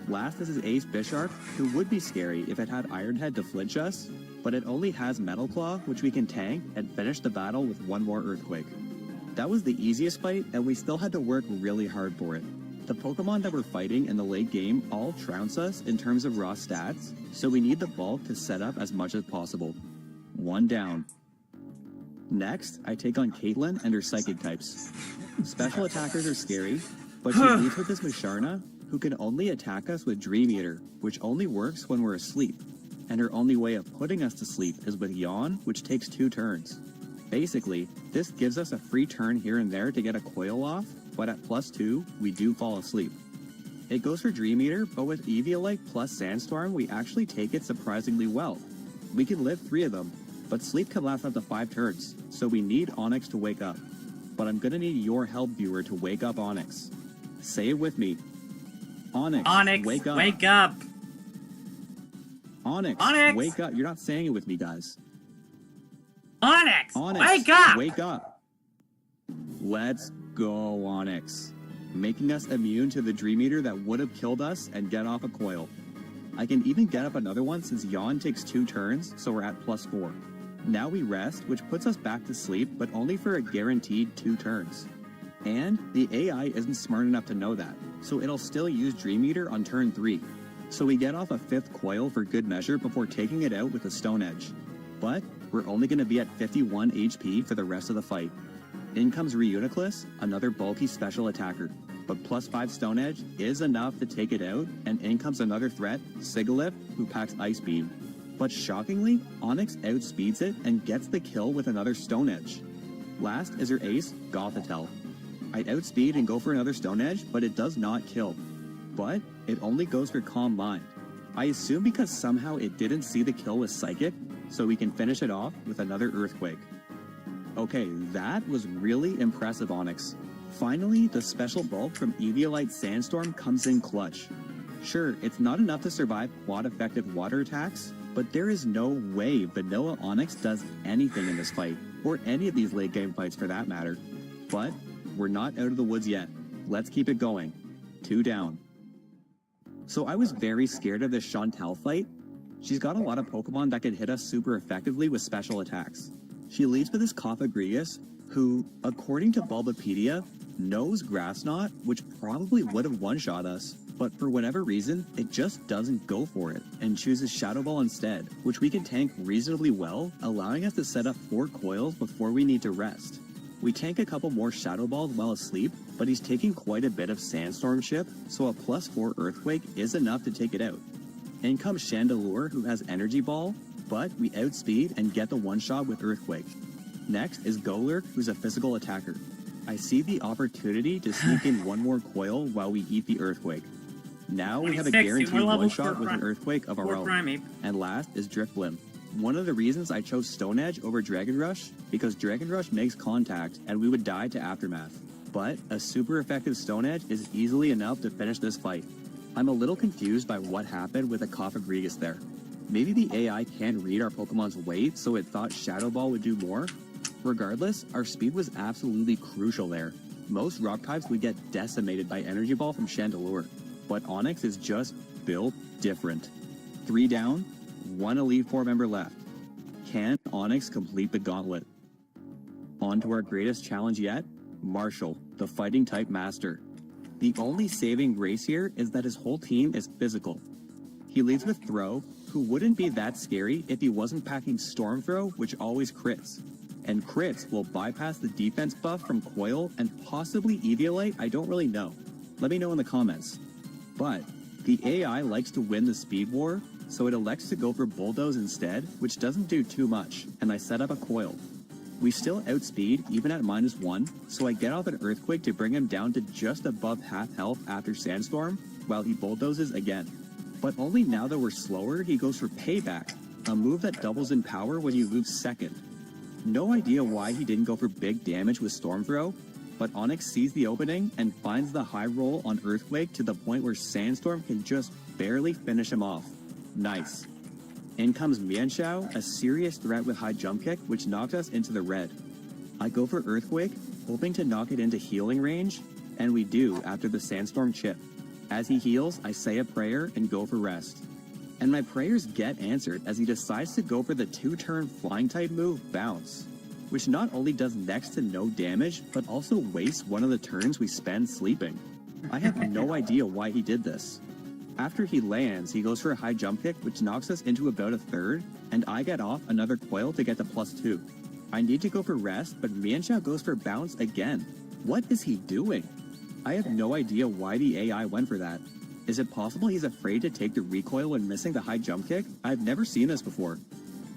Last is his ace Bisharp, who would be scary if it had Iron Head to flinch us, but it only has Metal Claw, which we can tank and finish the battle with one more Earthquake. That was the easiest fight, and we still had to work really hard for it. The Pokemon that we're fighting in the late game all trounce us in terms of raw stats, so we need the bulk to set up as much as possible. One down. Next, I take on Caitlyn and her Psychic types. Special attackers are scary, but she leads with this Musharna, who can only attack us with Dream Eater, which only works when we're asleep. And her only way of putting us to sleep is with Yawn, which takes 2 turns. Basically, this gives us a free turn here and there to get a coil off, but at +2, we do fall asleep. It goes for Dream Eater, but with Eviolite plus Sandstorm, we actually take it surprisingly well. We can live 3 of them, but sleep can last up to 5 turns, so we need Onyx to wake up. But I'm gonna need your help, viewer, to wake up Onyx. Say it with me. Onyx, wake up. Wake up. Onyx, wake up. You're not saying it with me, guys. Onyx, wake up! Wake up. Let's go, Onyx. Making us immune to the Dream Eater that would have killed us and get off a coil. I can even get up another one since Yawn takes 2 turns, so we're at +4. Now we rest, which puts us back to sleep, but only for a guaranteed 2 turns. And the AI isn't smart enough to know that, so it'll still use Dream Eater on turn 3. So we get off a 5th coil for good measure before taking it out with a Stone Edge. But we're only going to be at 51 HP for the rest of the fight. In comes Reuniclus, another bulky special attacker, but +5 Stone Edge is enough to take it out, and in comes another threat, Sigilyph, who packs Ice Beam. But shockingly, Onix outspeeds it and gets the kill with another Stone Edge. Last is her ace, Gothitelle. I outspeed and go for another Stone Edge, but it does not kill. But it only goes for Calm Mind. I assume because somehow it didn't see the kill with Psychic, so we can finish it off with another Earthquake. Okay, that was really impressive, Onix. Finally, the special bulk from Eviolite Sandstorm comes in clutch. Sure, it's not enough to survive quad-effective water attacks, but there is no way Vanilla Onix does anything in this fight, or any of these late-game fights for that matter. But we're not out of the woods yet. Let's keep it going. 2 down. So I was very scared of this Chantel fight. She's got a lot of Pokemon that can hit us super effectively with special attacks. She leads with this Cofagrigus, who, according to Bulbapedia, knows Grass Knot, which probably would have one-shot us, but for whatever reason, it just doesn't go for it, and chooses Shadow Ball instead, which we can tank reasonably well, allowing us to set up 4 coils before we need to rest. We tank a couple more Shadow Balls while asleep, but he's taking quite a bit of Sandstorm chip, so a +4 Earthquake is enough to take it out. In comes Chandelure, who has Energy Ball, but we outspeed and get the one-shot with Earthquake. Next is Golurk, who's a physical attacker. I see the opportunity to sneak in one more coil while we eat the Earthquake. Now we have a guaranteed one-shot with an Earthquake of our own. And last is Drifblim. One of the reasons I chose Stone Edge over Dragon Rush, because Dragon Rush makes contact and we would die to Aftermath. But a super effective Stone Edge is easily enough to finish this fight. I'm a little confused by what happened with a Cofagrigus there. Maybe the AI can't read our Pokemon's weight, so it thought Shadow Ball would do more? Regardless, our speed was absolutely crucial there. Most rock types would get decimated by Energy Ball from Chandelure, but Onix is just built different. 3 down, 1 Elite Four member left. Can Onix complete the gauntlet? On to our greatest challenge yet, Marshall, the fighting type master. The only saving grace here is that his whole team is physical. He leads with Throw, who wouldn't be that scary if he wasn't packing Storm Throw, which always crits. And crits will bypass the defense buff from Coil and possibly Eviolite, I don't really know. Let me know in the comments. But the AI likes to win the speed war, so it elects to go for Bulldoze instead, which doesn't do too much, and I set up a Coil. We still outspeed even at -1, so I get off an Earthquake to bring him down to just above half health after Sandstorm, while he Bulldozes again. But only now that we're slower, he goes for Payback, a move that doubles in power when you lose second. No idea why he didn't go for big damage with Storm Throw, but Onix sees the opening and finds the high roll on Earthquake to the point where Sandstorm can just barely finish him off. Nice. In comes Mienshao, a serious threat with high jump kick, which knocked us into the red. I go for Earthquake, hoping to knock it into healing range, and we do after the Sandstorm chip. As he heals, I say a prayer and go for rest. And my prayers get answered as he decides to go for the 2-turn flying type move, Bounce, which not only does next to no damage, but also wastes one of the turns we spend sleeping. I have no idea why he did this. After he lands, he goes for a high jump kick, which knocks us into about a third, and I get off another Coil to get to +2. I need to go for rest, but Mienshao goes for Bounce again. What is he doing? I have no idea why the AI went for that. Is it possible he's afraid to take the recoil when missing the high jump kick? I've never seen this before.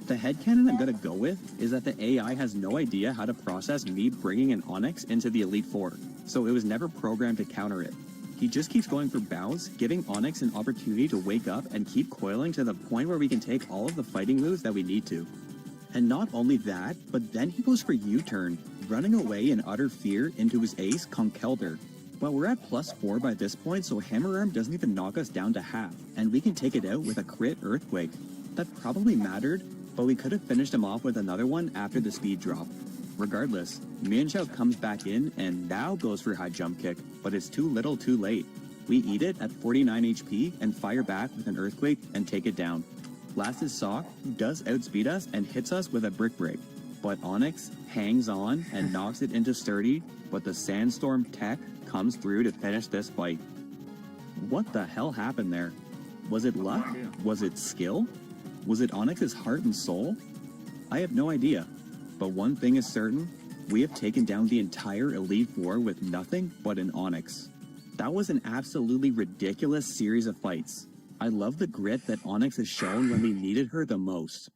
The headcanon I'm gonna go with is that the AI has no idea how to process me bringing an Onix into the Elite Four, so it was never programmed to counter it. He just keeps going for Bounce, giving Onix an opportunity to wake up and keep coiling to the point where we can take all of the fighting moves that we need to. And not only that, but then he goes for U-turn, running away in utter fear into his ace, Conkeldurr. But we're at +4 by this point, so Hammer Arm doesn't even knock us down to half, and we can take it out with a crit Earthquake. That probably mattered, but we could have finished him off with another one after the speed drop. Regardless, Mienshao comes back in and now goes for high jump kick, but it's too little too late. We eat it at 49 HP and fire back with an Earthquake and take it down. Last is Sock, who does outspeed us and hits us with a Brick Break, but Onix hangs on and knocks it into Sturdy, but the Sandstorm tech comes through to finish this fight. What the hell happened there? Was it luck? Was it skill? Was it Onyx's heart and soul? I have no idea, but one thing is certain, we have taken down the entire Elite Four with nothing but an Onyx. That was an absolutely ridiculous series of fights. I love the grit that Onyx has shown when we needed her the most.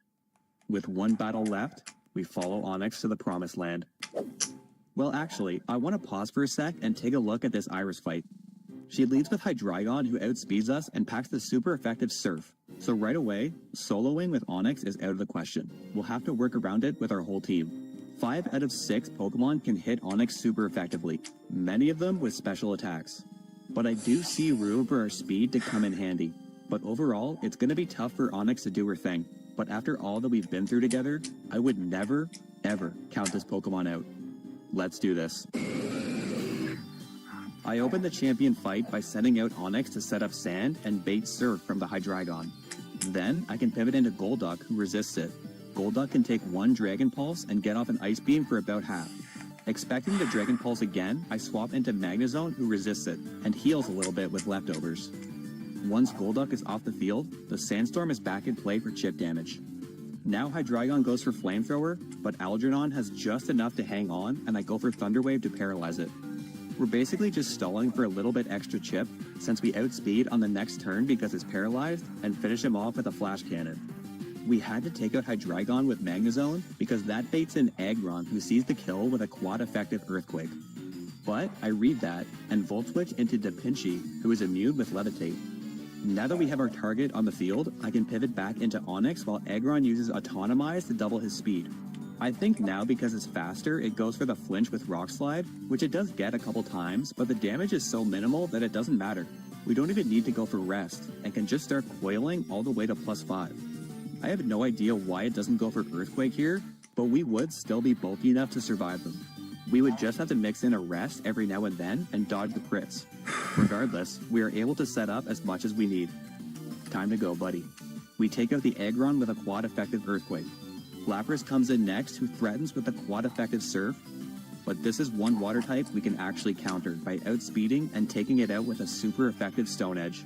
With one battle left, we follow Onyx to the promised land. Well, actually, I want to pause for a sec and take a look at this Iris fight. She leads with Hydreigon, who outspeeds us and packs the super effective Surf. So right away, soloing with Onyx is out of the question. We'll have to work around it with our whole team. 5 out of 6 Pokemon can hit Onyx super effectively, many of them with special attacks. But I do see room for our speed to come in handy. But overall, it's going to be tough for Onyx to do her thing. But after all that we've been through together, I would never, ever count this Pokemon out. Let's do this. I opened the champion fight by sending out Onyx to set up Sand and bait Surf from the Hydreigon. Then I can pivot into Golduck, who resists it. Golduck can take one Dragon Pulse and get off an Ice Beam for about half. Expecting the Dragon Pulse again, I swap into Magnezone, who resists it, and heals a little bit with leftovers. Once Golduck is off the field, the Sandstorm is back in play for chip damage. Now Hydreigon goes for Flamethrower, but Algernon has just enough to hang on, and I go for Thunder Wave to paralyze it. We're basically just stalling for a little bit extra chip, since we outspeed on the next turn because it's paralyzed, and finish him off with a Flash Cannon. We had to take out Hydreigon with Magnezone because that baits in Aggron, who sees the kill with a quad-effective Earthquake. But I read that and Volt Switch into Dapinchi, who is immune with Levitate. Now that we have our target on the field, I can pivot back into Onyx while Aggron uses Autonomize to double his speed. I think now because it's faster, it goes for the flinch with Rock Slide, which it does get a couple times, but the damage is so minimal that it doesn't matter. We don't even need to go for rest, and can just start coiling all the way to +5. I have no idea why it doesn't go for Earthquake here, but we would still be bulky enough to survive them. We would just have to mix in a rest every now and then and dodge the crits. Regardless, we are able to set up as much as we need. Time to go, buddy. We take out the Aggron with a quad-effective Earthquake. Lapras comes in next, who threatens with a quad-effective Surf, but this is one water type we can actually counter by outspeeding and taking it out with a super effective Stone Edge.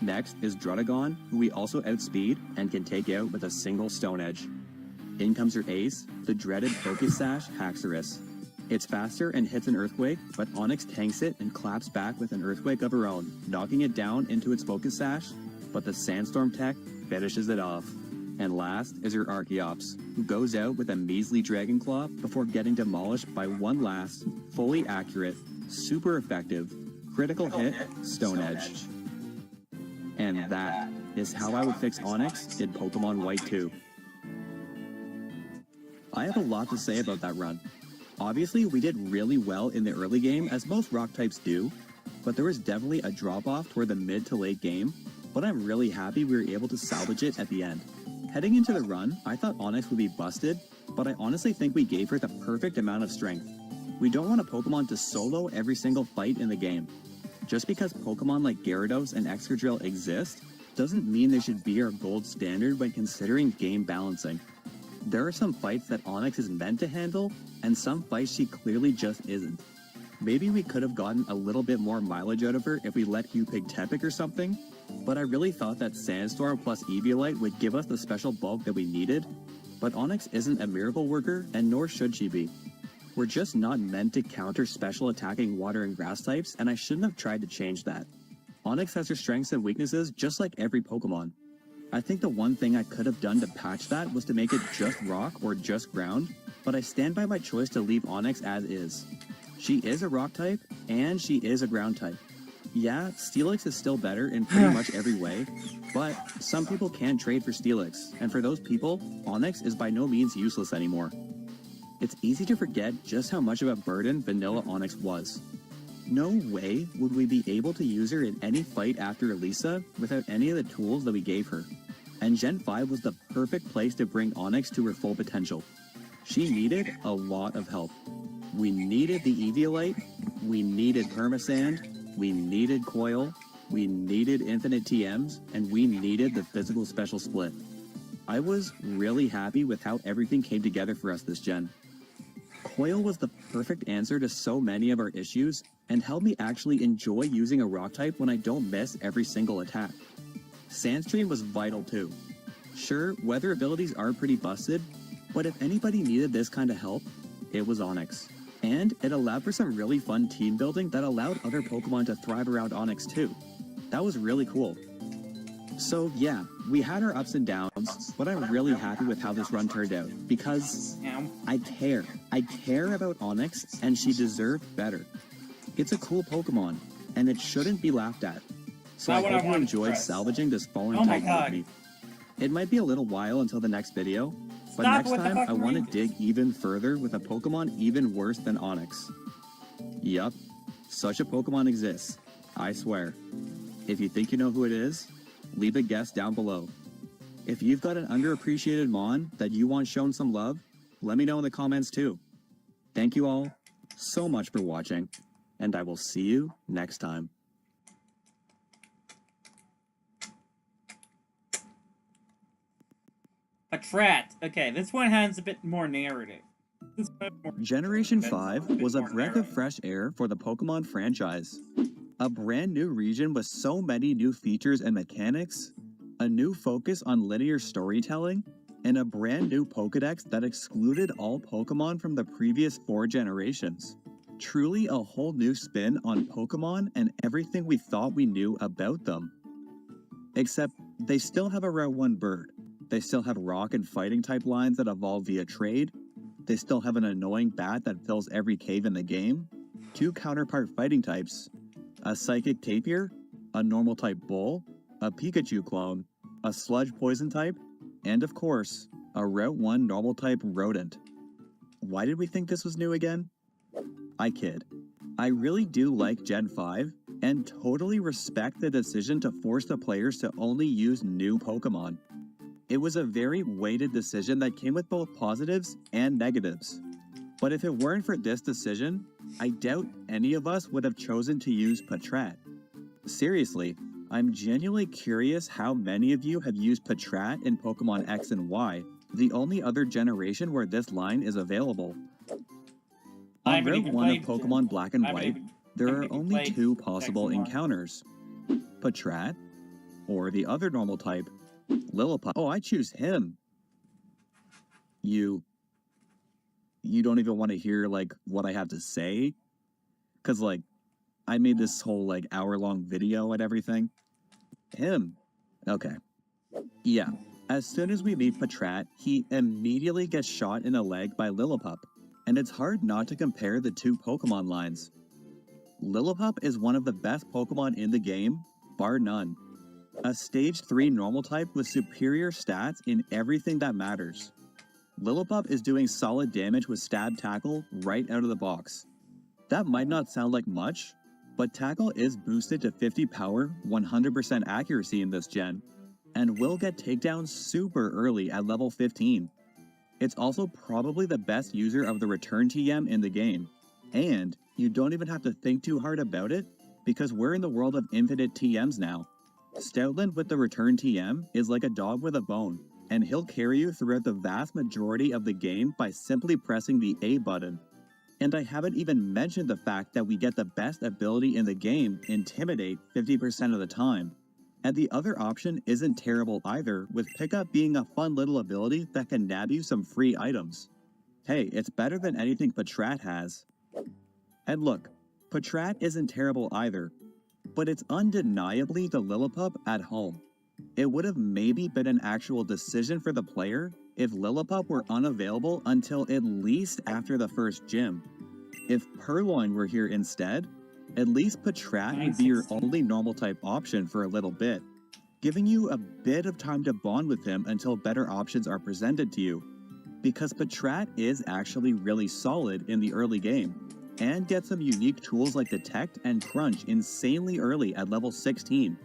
Next is Druddigon, who we also outspeed and can take out with a single Stone Edge. In comes her ace, the dreaded Focus Sash Haxorus. It's faster and hits an Earthquake, but Onyx tanks it and claps back with an Earthquake of her own, knocking it down into its Focus Sash, but the Sandstorm tech finishes it off. And last is her Archeops, who goes out with a measly Dragon Claw before getting demolished by one last, fully accurate, super effective, critical hit Stone Edge. And that is how I would fix Onyx in Pokemon White 2. I have a lot to say about that run. Obviously, we did really well in the early game, as most rock types do, but there was definitely a drop-off toward the mid to late game, but I'm really happy we were able to salvage it at the end. Heading into the run, I thought Onyx would be busted, but I honestly think we gave her the perfect amount of strength. We don't want a Pokemon to solo every single fight in the game. Just because Pokemon like Gyarados and Excadrill exist, doesn't mean they should be our gold standard when considering game balancing. There are some fights that Onyx is meant to handle, and some fights she clearly just isn't. Maybe we could have gotten a little bit more mileage out of her if we let Hugh-Pig Tepic or something, but I really thought that Sandstorm plus Eviolite would give us the special bulk that we needed, but Onyx isn't a miracle worker, and nor should she be. We're just not meant to counter special attacking water and grass types, and I shouldn't have tried to change that. Onyx has her strengths and weaknesses just like every Pokemon. I think the one thing I could have done to patch that was to make it just rock or just ground, but I stand by my choice to leave Onyx as is. She is a rock type, and she is a ground type. Yeah, Steelix is still better in pretty much every way, but some people can trade for Steelix, and for those people, Onyx is by no means useless anymore. It's easy to forget just how much of a burden vanilla Onyx was. No way would we be able to use her in any fight after Elisa without any of the tools that we gave her. And Gen 5 was the perfect place to bring Onyx to her full potential. She needed a lot of help. We needed the Eviolite, we needed Permasand, we needed Coil, we needed Infinite TMs, and we needed the physical special split. I was really happy with how everything came together for us this gen. Coil was the perfect answer to so many of our issues, and helped me actually enjoy using a rock type when I don't miss every single attack. Sandstream was vital too. Sure, weather abilities are pretty busted, but if anybody needed this kind of help, it was Onix. And it allowed for some really fun team building that allowed other Pokemon to thrive around Onix too. That was really cool. So yeah, we had our ups and downs, but I'm really happy with how this run turned out, because I care. I care about Onix, and she deserved better. It's a cool Pokemon, and it shouldn't be laughed at. So I hope you enjoyed salvaging this fallen Titan with me. It might be a little while until the next video, but next time I want to dig even further with a Pokemon even worse than Onix. Yup, such a Pokemon exists, I swear. If you think you know who it is, leave a guess down below. If you've got an underappreciated Mon that you want shown some love, let me know in the comments too. Thank you all so much for watching, and I will see you next time. Patrat. Okay, this one has a bit more narrative. Generation 5 was a breath of fresh air for the Pokemon franchise. A brand new region with so many new features and mechanics, a new focus on linear storytelling, and a brand new Pokédex that excluded all Pokemon from the previous 4 generations. Truly a whole new spin on Pokemon and everything we thought we knew about them. Except they still have a Route 1 bird. They still have rock and fighting type lines that evolve via trade. They still have an annoying bat that fills every cave in the game. 2 counterpart fighting types. A Psychic Tapir, a normal type Bull, a Pikachu clone, a Sludge Poison type, and of course, a Route 1 normal type Rodent. Why did we think this was new again? I kid. I really do like Gen 5, and totally respect the decision to force the players to only use new Pokemon. It was a very weighted decision that came with both positives and negatives. But if it weren't for this decision, I doubt any of us would have chosen to use Patrat. Seriously, I'm genuinely curious how many of you have used Patrat in Pokemon X and Y, the only other generation where this line is available. On Route 1 of Pokemon Black and White, there are only 2 possible encounters. Patrat, or the other normal type, Lillipup. Oh, I choose him. You don't even want to hear, like, what I have to say? Because, like, I made this whole, like, hour-long video and everything. Him. Okay. Yeah. As soon as we meet Patrat, he immediately gets shot in the leg by Lillipup, and it's hard not to compare the 2 Pokemon lines. Lillipup is one of the best Pokemon in the game, bar none. A Stage 3 normal type with superior stats in everything that matters. Lillipup is doing solid damage with Stab Tackle right out of the box. That might not sound like much, but Tackle is boosted to 50 power, 100% accuracy in this gen, and will get takedowns super early at level 15. It's also probably the best user of the Return TM in the game, and you don't even have to think too hard about it, because we're in the world of infinite TMs now. Stoutland with the Return TM is like a dog with a bone, and he'll carry you throughout the vast majority of the game by simply pressing the A button. And I haven't even mentioned the fact that we get the best ability in the game, Intimidate, 50% of the time. And the other option isn't terrible either, with Pickup being a fun little ability that can nab you some free items. Hey, it's better than anything Patrat has. And look, Patrat isn't terrible either, but it's undeniably the Lillipup at home. It would have maybe been an actual decision for the player if Lillipup were unavailable until at least after the first gym. If Purloin were here instead, at least Patrat would be your only normal type option for a little bit, giving you a bit of time to bond with him until better options are presented to you. Because Patrat is actually really solid in the early game, and gets some unique tools like Detect and Crunch insanely early at level 16.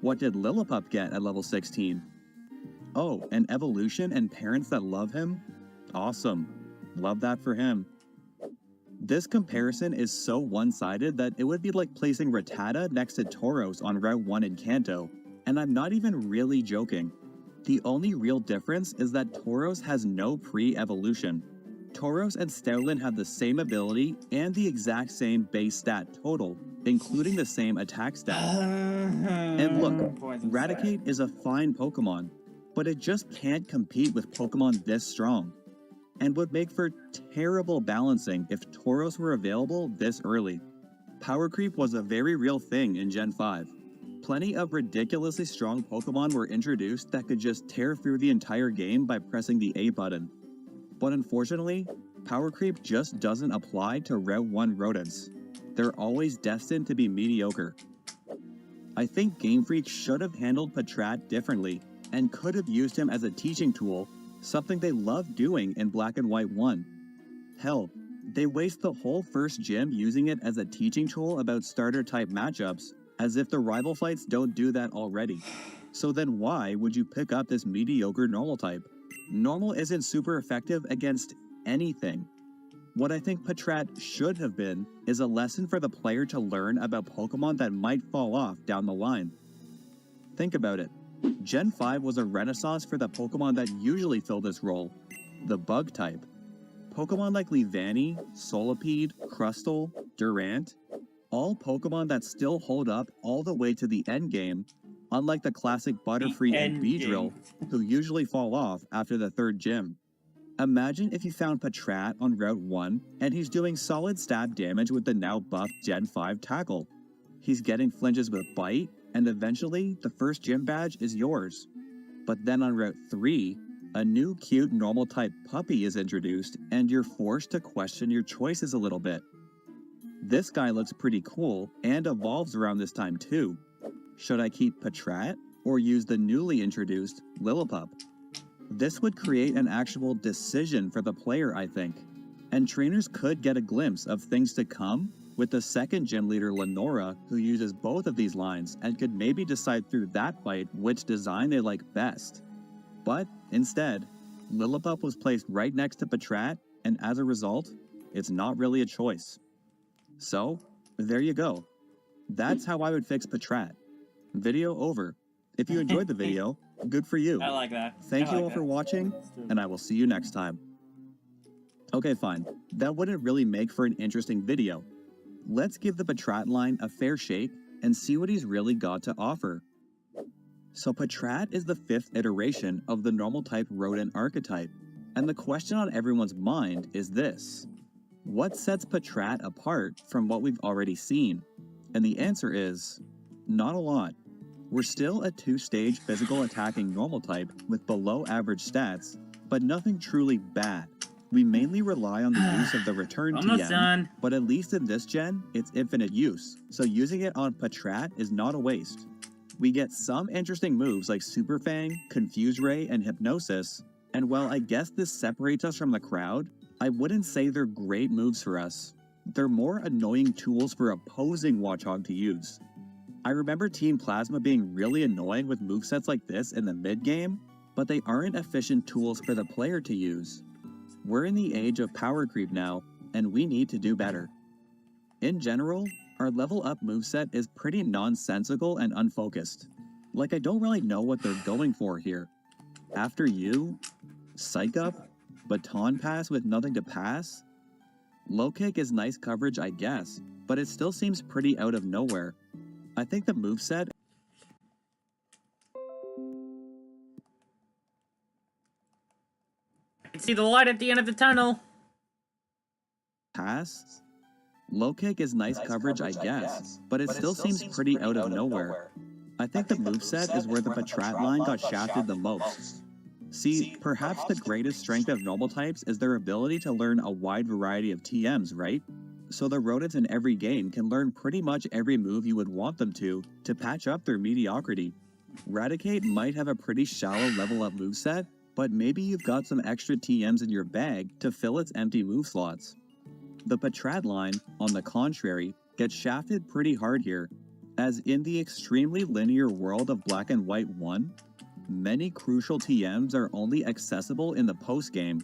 What did Lillipup get at level 16? Oh, an evolution and parents that love him? Awesome. Love that for him. This comparison is so one-sided that it would be like placing Rattata next to Tauros on Route 1 in Kanto, and I'm not even really joking. The only real difference is that Tauros has no pre-evolution. Tauros and Stoutland have the same ability and the exact same base stat total, including the same attack stat. And look, Raticate is a fine Pokemon, but it just can't compete with Pokemon this strong, and would make for terrible balancing if Tauros were available this early. Power creep was a very real thing in Gen 5. Plenty of ridiculously strong Pokemon were introduced that could just tear through the entire game by pressing the A button. But unfortunately, power creep just doesn't apply to Route 1 rodents. They're always destined to be mediocre. I think Game Freak should have handled Patrat differently and could have used him as a teaching tool, something they loved doing in Black and White 1. Hell, they waste the whole first gym using it as a teaching tool about starter type matchups, as if the rival fights don't do that already. So then why would you pick up this mediocre normal type? Normal isn't super effective against anything. What I think Patrat should have been is a lesson for the player to learn about Pokemon that might fall off down the line. Think about it. Gen 5 was a renaissance for the Pokemon that usually fill this role, the bug type. Pokemon like Leavanny, Solipede, Crustle, Durant, all Pokemon that still hold up all the way to the endgame, unlike the classic Butterfree and Beedrill, who usually fall off after the third gym. Imagine if you found Patrat on Route 1 and he's doing solid stat damage with the now buffed Gen 5 Tackle. He's getting flinches with Bite, and eventually the first gym badge is yours. But then on Route 3, a new cute normal type puppy is introduced and you're forced to question your choices a little bit. This guy looks pretty cool and evolves around this time too. Should I keep Patrat or use the newly introduced Lillipup? This would create an actual decision for the player, I think, and trainers could get a glimpse of things to come with the second gym leader Lenora, who uses both of these lines and could maybe decide through that fight which design they like best. But instead, Lillipup was placed right next to Patrat, and as a result, it's not really a choice. So, there you go. That's how I would fix Patrat. Video over. If you enjoyed the video, good for you. I like that. Thank you all for watching, and I will see you next time. Okay, fine. That wouldn't really make for an interesting video. Let's give the Patrat line a fair shake and see what he's really got to offer. So Patrat is the 5th iteration of the normal type rodent archetype, and the question on everyone's mind is this: what sets Patrat apart from what we've already seen? And the answer is, not a lot. We're still a 2-stage physical attacking normal type with below average stats, but nothing truly bad. We mainly rely on the use of the return TM, but at least in this gen, it's infinite use, so using it on Patrat is not a waste. We get some interesting moves like Super Fang, Confuse Ray, and Hypnosis, and while I guess this separates us from the crowd, I wouldn't say they're great moves for us. They're more annoying tools for opposing Watchog to use. I remember Team Plasma being really annoying with movesets like this in the mid-game, but they aren't efficient tools for the player to use. We're in the age of power creep now, and we need to do better. In general, our level up moveset is pretty nonsensical and unfocused. Like, I don't really know what they're going for here. After you? Psych Up? Baton Pass with nothing to pass? Low Kick is nice coverage, I guess, but it still seems pretty out of nowhere. I think the moveset I can see the light at the end of the tunnel. pass? Low Kick is nice coverage, I guess, but it still seems pretty out of nowhere. I think the moveset is where the Patrat line got shafted the most. See, perhaps the greatest strength of normal types is their ability to learn a wide variety of TMs, right? So the rodents in every game can learn pretty much every move you would want them to patch up their mediocrity. Raticate might have a pretty shallow level up moveset, but maybe you've got some extra TMs in your bag to fill its empty move slots. The Patrat line, on the contrary, gets shafted pretty hard here, as in the extremely linear world of Black and White 1, many crucial TMs are only accessible in the post-game.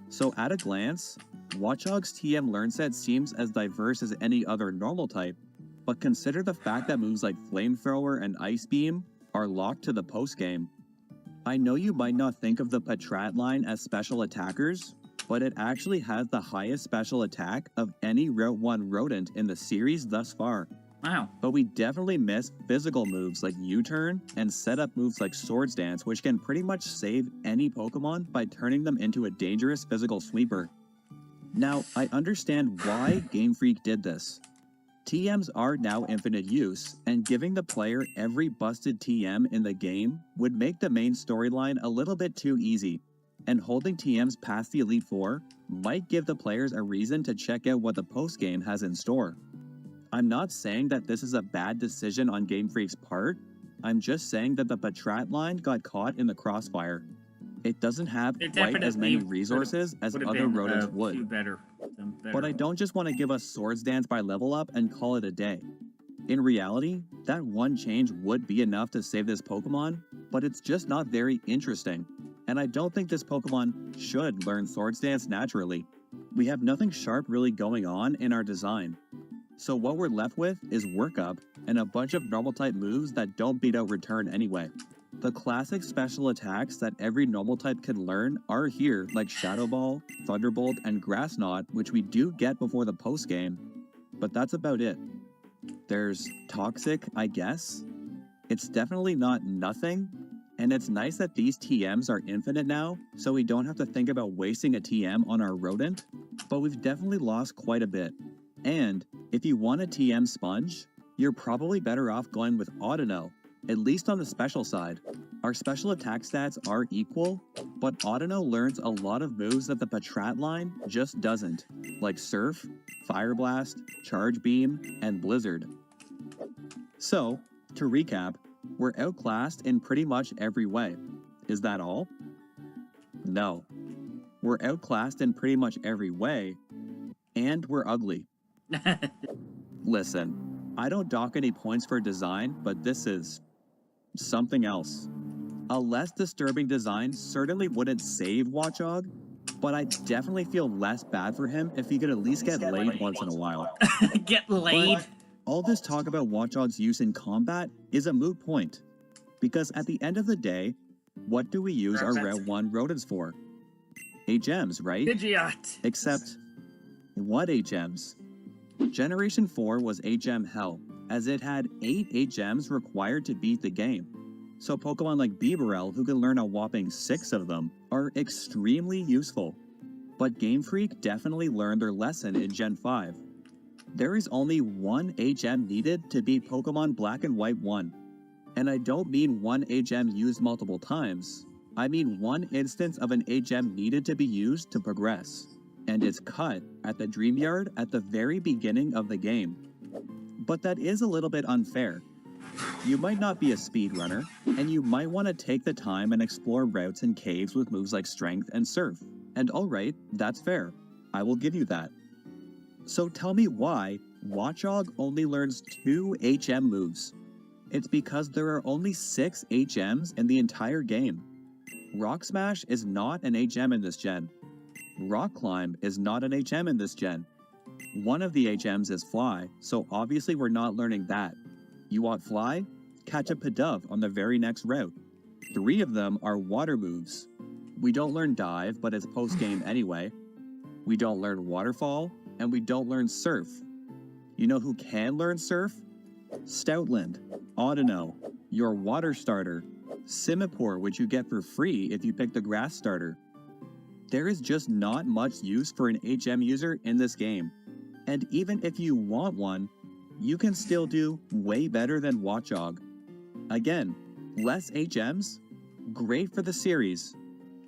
So at a glance, Watchog's TM learn set seems as diverse as any other normal type, but consider the fact that moves like Flamethrower and Ice Beam are locked to the post-game. I know you might not think of the Patrat line as special attackers, but it actually has the highest special attack of any Route 1 rodent in the series thus far. Wow. But we definitely miss physical moves like U-turn and setup moves like Swords Dance, which can pretty much save any Pokemon by turning them into a dangerous physical sweeper. Now, I understand why Game Freak did this. TMs are now infinite use, and giving the player every busted TM in the game would make the main storyline a little bit too easy, and holding TMs past the Elite Four might give the players a reason to check out what the postgame has in store. I'm not saying that this is a bad decision on Game Freak's part, I'm just saying that the Patrat line got caught in the crossfire. It doesn't have quite as many resources as other rodents would. But I don't just want to give us Swords Dance by level up and call it a day. In reality, that one change would be enough to save this Pokemon, but it's just not very interesting. And I don't think this Pokemon should learn Swords Dance naturally. We have nothing sharp really going on in our design. So what we're left with is Work Up and a bunch of normal type moves that don't beat out Return anyway. The classic special attacks that every normal type can learn are here, like Shadow Ball, Thunderbolt, and Grass Knot, which we do get before the postgame, but that's about it. There's Toxic, I guess. It's definitely not nothing, and it's nice that these TMs are infinite now, so we don't have to think about wasting a TM on our rodent, but we've definitely lost quite a bit. And if you want a TM sponge, you're probably better off going with Audino, at least on the special side. Our special attack stats are equal, but Audino learns a lot of moves that the Patrat line just doesn't, like Surf, Fire Blast, Charge Beam, and Blizzard. So, to recap, we're outclassed in pretty much every way. Is that all? No. We're outclassed in pretty much every way, and we're ugly. Listen, I don't dock any points for design, but this is something else. A less disturbing design certainly wouldn't save Watchog, but I definitely feel less bad for him if he could at least get laid once in a while. Get laid? But all this talk about Watchog's use in combat is a moot point, because at the end of the day, what do we use our Route 1 rodents for? HMs, right? Pidgeot! Except, what HMs? Generation 4 was HM hell, as it had 8 HMs required to beat the game. So Pokemon like Bibarel, who can learn a whopping 6 of them, are extremely useful. But Game Freak definitely learned their lesson in Gen 5. There is only one HM needed to beat Pokemon Black and White 1. And I don't mean one HM used multiple times, I mean one instance of an HM needed to be used to progress. And it's cut at the Dream Yard at the very beginning of the game. But that is a little bit unfair. You might not be a speedrunner, and you might want to take the time and explore routes and caves with moves like Strength and Surf. And alright, that's fair. I will give you that. So tell me why Watchog only learns 2 HM moves. It's because there are only 6 HMs in the entire game. Rock Smash is not an HM in this gen. Rock Climb is not an HM in this gen. One of the HMs is Fly, so obviously we're not learning that. You want Fly? Catch a Pidove on the very next route. 3 of them are water moves. We don't learn Dive, but it's post-game anyway. We don't learn Waterfall, and we don't learn Surf. You know who can learn Surf? Stoutland, Audino, your water starter, Simipour, which you get for free if you pick the grass starter. There is just not much use for an HM user in this game. And even if you want one, you can still do way better than Watchog. Again, less HMs, great for the series,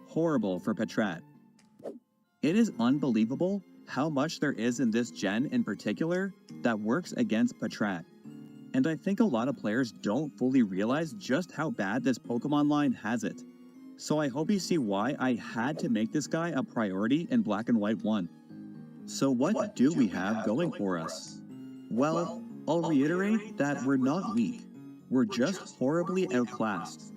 horrible for Patrat. It is unbelievable how much there is in this gen in particular that works against Patrat. And I think a lot of players don't fully realize just how bad this Pokemon line has it. So I hope you see why I had to make this guy a priority in Black and White 1. So what do we have going for us? Well, I'll reiterate that we're not weak. We're just horribly outclassed.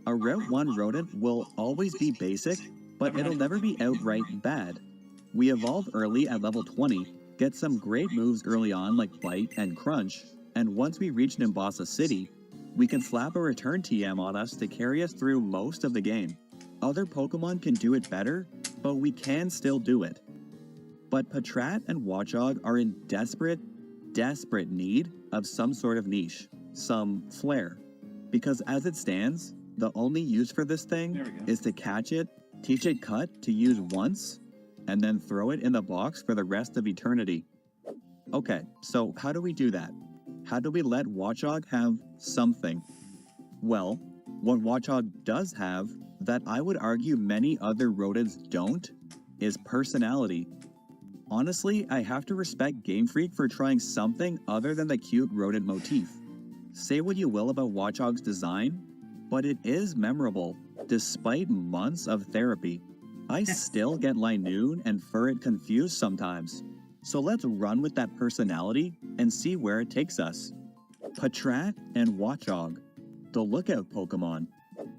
A Route 1 rodent will always be basic, but it'll never be outright bad. We evolve early at level 20, get some great moves early on like Bite and Crunch, and once we reach Nimbasa City, We can slap a return TM on us to carry us through most of the game. Other Pokemon can do it better, but we can still do it. But Patrat and Watchog are in desperate need of some sort of niche, some flair. Because as it stands, the only use for this thing is to catch it, teach it Cut to use once, and then throw it in the box for the rest of eternity. Okay, so how do we do that? How do we let Watchog have something? Well, what Watchog does have, that I would argue many other rodents don't, is personality. Honestly, I have to respect Game Freak for trying something other than the cute rodent motif. Say what you will about Watchog's design, but it is memorable, despite months of therapy. I still get Linoon and Furret confused sometimes. So let's run with that personality and see where it takes us. Patrat and Watchog, the lookout Pokemon.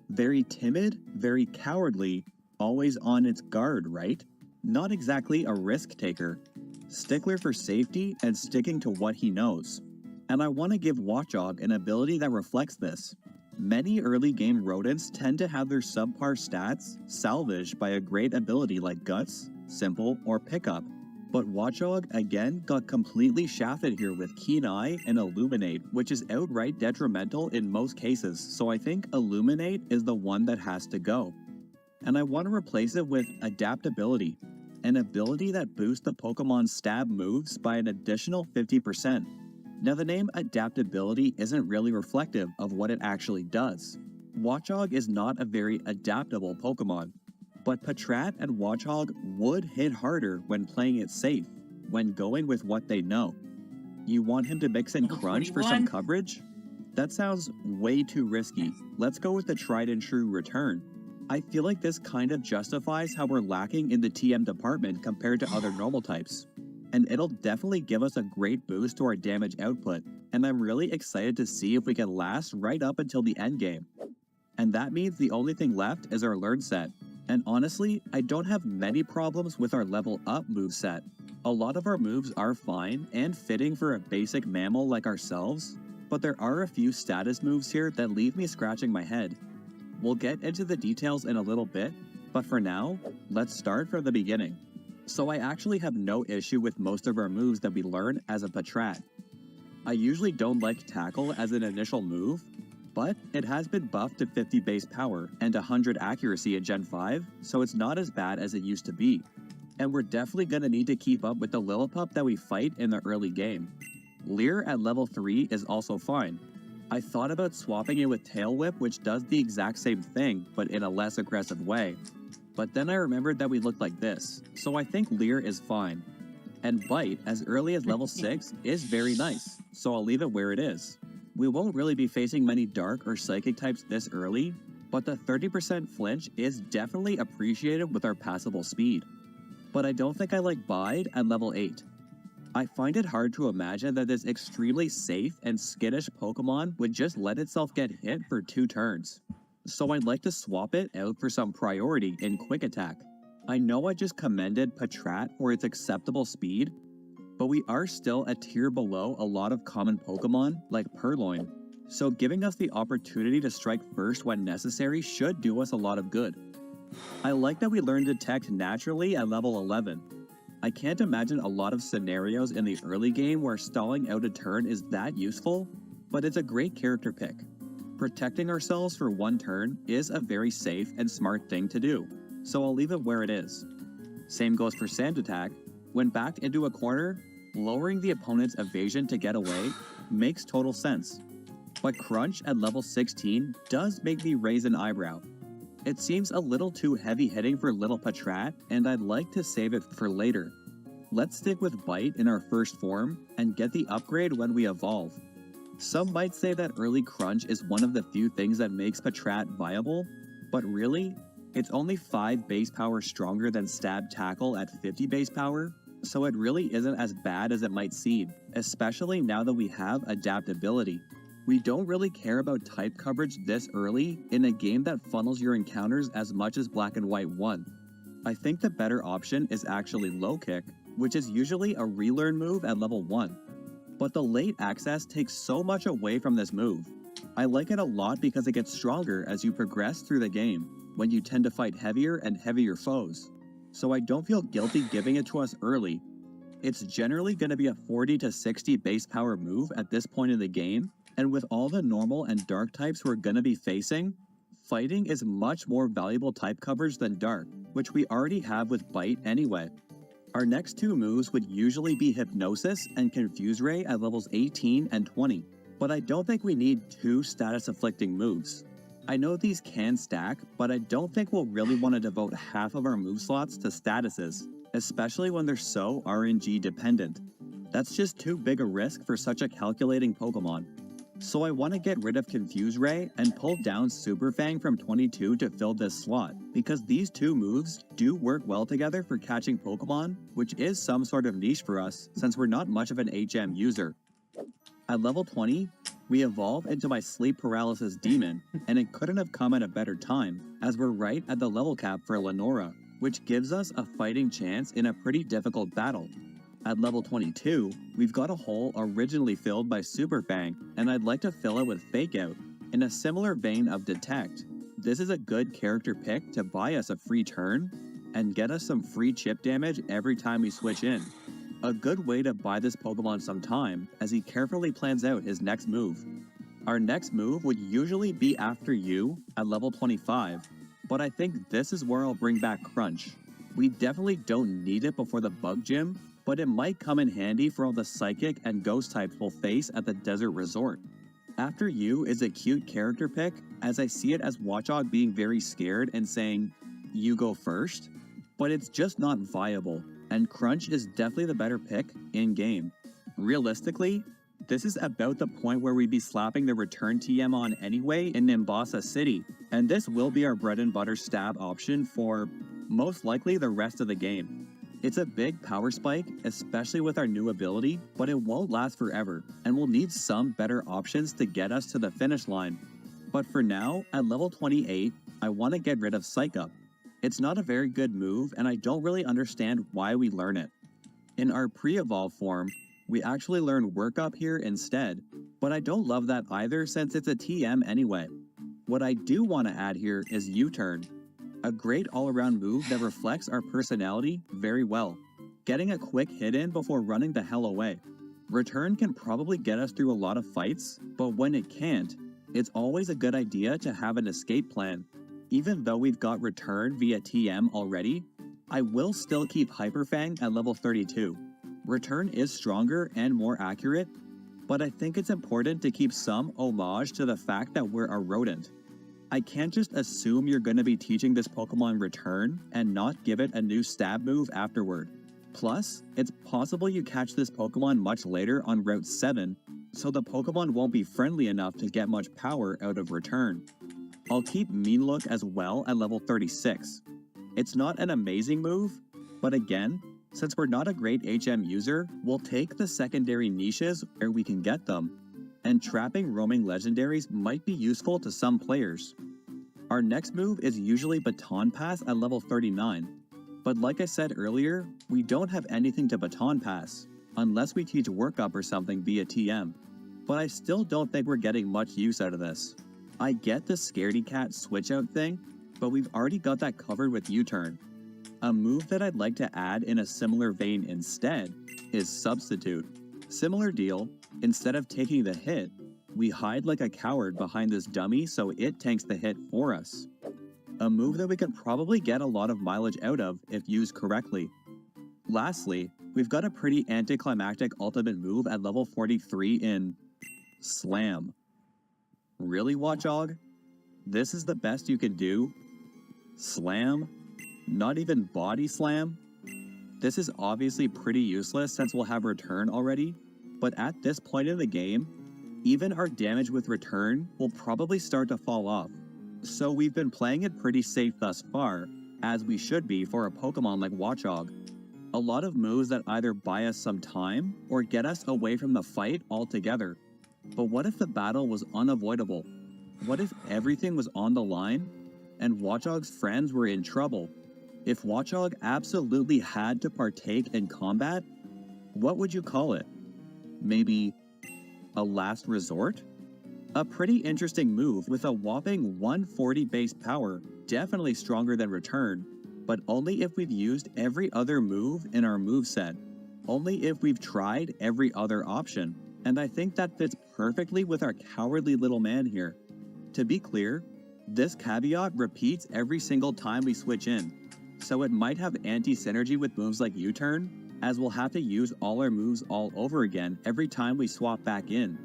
Very timid, very cowardly, always on its guard, right? Not exactly a risk taker. Stickler for safety and sticking to what he knows. And I want to give Watchog an ability that reflects this. Many early game rodents tend to have their subpar stats salvaged by a great ability like Guts, Simple, or Pickup. But Watchog again got completely shafted here with Keen Eye and Illuminate, which is outright detrimental in most cases, so I think Illuminate is the one that has to go. And I want to replace it with Adaptability, an ability that boosts the Pokemon's stab moves by an additional 50%. Now the name Adaptability isn't really reflective of what it actually does. Watchog is not a very adaptable Pokemon, but Patrat and Watchog would hit harder when playing it safe, when going with what they know. You want him to mix in Crunch for some coverage? That sounds way too risky. Let's go with the tried and true Return. I feel like this kind of justifies how we're lacking in the TM department compared to other normal types. And it'll definitely give us a great boost to our damage output, and I'm really excited to see if we can last right up until the end game. And that means the only thing left is our learn set. And honestly, I don't have many problems with our level up moveset. A lot of our moves are fine and fitting for a basic mammal like ourselves, but there are a few status moves here that leave me scratching my head. We'll get into the details in a little bit, but for now, let's start from the beginning. So I actually have no issue with most of our moves that we learn as a Patrat. I usually don't like Tackle as an initial move, but it has been buffed to 50 base power and 100 accuracy in Gen 5, so it's not as bad as it used to be. And we're definitely going to need to keep up with the Lillipup that we fight in the early game. Leer at level 3 is also fine. I thought about swapping it with Tail Whip, which does the exact same thing, but in a less aggressive way. But then I remembered that we looked like this, so I think Leer is fine. And Bite, as early as level 6, is very nice, so I'll leave it where it is. We won't really be facing many Dark or Psychic types this early, but the 30% flinch is definitely appreciated with our passable speed. But I don't think I like Bide at level 8. I find it hard to imagine that this extremely safe and skittish Pokemon would just let itself get hit for 2 turns. So I'd like to swap it out for some priority in Quick Attack. I know I just commended Patrat for its acceptable speed, but we are still a tier below a lot of common Pokemon like Purloin, so giving us the opportunity to strike first when necessary should do us a lot of good. I like that we learned Detect naturally at level 11. I can't imagine a lot of scenarios in the early game where stalling out a turn is that useful, but it's a great character pick. Protecting ourselves for 1 turn is a very safe and smart thing to do, so I'll leave it where it is. Same goes for Sand Attack. When backed into a corner, lowering the opponent's evasion to get away makes total sense. But Crunch at level 16 does make me raise an eyebrow. It seems a little too heavy hitting for little Patrat, and I'd like to save it for later. Let's stick with Bite in our first form and get the upgrade when we evolve. Some might say that early Crunch is one of the few things that makes Patrat viable, but really, it's only 5 base power stronger than Stab Tackle at 50 base power, so it really isn't as bad as it might seem, especially now that we have adaptability. We don't really care about type coverage this early in a game that funnels your encounters as much as Black and White 1. I think the better option is actually Low Kick, which is usually a relearn move at level 1. But the late access takes so much away from this move. I like it a lot because it gets stronger as you progress through the game, when you tend to fight heavier and heavier foes. So I don't feel guilty giving it to us early. It's generally going to be a 40 to 60 base power move at this point in the game, and with all the normal and dark types we're going to be facing, fighting is much more valuable type coverage than dark, which we already have with Bite anyway. Our next two moves would usually be Hypnosis and Confuse Ray at levels 18 and 20, but I don't think we need two status afflicting moves. I know these can stack, but I don't think we'll really want to devote half of our move slots to statuses, especially when they're so RNG dependent. That's just too big a risk for such a calculating Pokemon. So I want to get rid of Confuse Ray and pull down Super Fang from 22 to fill this slot, because these two moves do work well together for catching Pokemon, which is some sort of niche for us since we're not much of an HM user. At level 20, we evolve into my Sleep Paralysis Demon, and it couldn't have come at a better time, as we're right at the level cap for Lenora, which gives us a fighting chance in a pretty difficult battle. At level 22, we've got a hole originally filled by Super Fang, and I'd like to fill it with Fake Out, in a similar vein of Detect. This is a good character pick to buy us a free turn, and get us some free chip damage every time we switch in. A good way to buy this Pokemon some time, as he carefully plans out his next move. Our next move would usually be after you, at level 25, but I think this is where I'll bring back Crunch. We definitely don't need it before the Bug Gym, but it might come in handy for all the Psychic and Ghost types we'll face at the Desert Resort. After You is a cute character pick, as I see it as Watchog being very scared and saying, "You go first," but it's just not viable, and Crunch is definitely the better pick in-game. Realistically, this is about the point where we'd be slapping the Return TM on anyway in Nimbasa City, and this will be our bread and butter stab option for, most likely, the rest of the game. It's a big power spike, especially with our new ability, but it won't last forever, and we'll need some better options to get us to the finish line. But for now, at level 28, I want to get rid of Psych Up. It's not a very good move, and I don't really understand why we learn it. In our pre-evolve form, we actually learn Work Up here instead, but I don't love that either since it's a TM anyway. What I do want to add here is U-Turn, a great all-around move that reflects our personality very well, getting a quick hit in before running the hell away. Return can probably get us through a lot of fights, but when it can't, it's always a good idea to have an escape plan. Even though we've got Return via TM already, I will still keep Hyper Fang at level 32. Return is stronger and more accurate, but I think it's important to keep some homage to the fact that we're a rodent. I can't just assume you're going to be teaching this Pokemon Return and not give it a new stab move afterward. Plus, it's possible you catch this Pokemon much later on Route 7, so the Pokemon won't be friendly enough to get much power out of Return. I'll keep Mean Look as well at level 36. It's not an amazing move, but again, since we're not a great HM user, we'll take the secondary niches where we can get them, and trapping roaming legendaries might be useful to some players. Our next move is usually Baton Pass at level 39, but like I said earlier, we don't have anything to Baton Pass, unless we teach Work Up or something via TM, but I still don't think we're getting much use out of this. I get the Scaredy Cat switch out thing, but we've already got that covered with U-Turn. A move that I'd like to add in a similar vein instead is Substitute. Similar deal, instead of taking the hit, we hide like a coward behind this dummy so it tanks the hit for us. A move that we can probably get a lot of mileage out of if used correctly. Lastly, we've got a pretty anticlimactic ultimate move at level 43 in Slam. Really, Watchog? This is the best you can do? Slam? Not even Body Slam? This is obviously pretty useless since we'll have Return already, but at this point in the game, even our damage with Return will probably start to fall off. So we've been playing it pretty safe thus far, as we should be for a Pokemon like Watchog. A lot of moves that either buy us some time or get us away from the fight altogether. But what if the battle was unavoidable? What if everything was on the line and Watchog's friends were in trouble? If Watchog absolutely had to partake in combat, what would you call it? Maybe a last resort? A pretty interesting move with a whopping 140 base power, definitely stronger than Return, but only if we've used every other move in our moveset. Only if we've tried every other option, and I think that fits perfectly with our cowardly little man here. To be clear, this caveat repeats every single time we switch in, so it might have anti-synergy with moves like U-turn, as we'll have to use all our moves all over again every time we swap back in.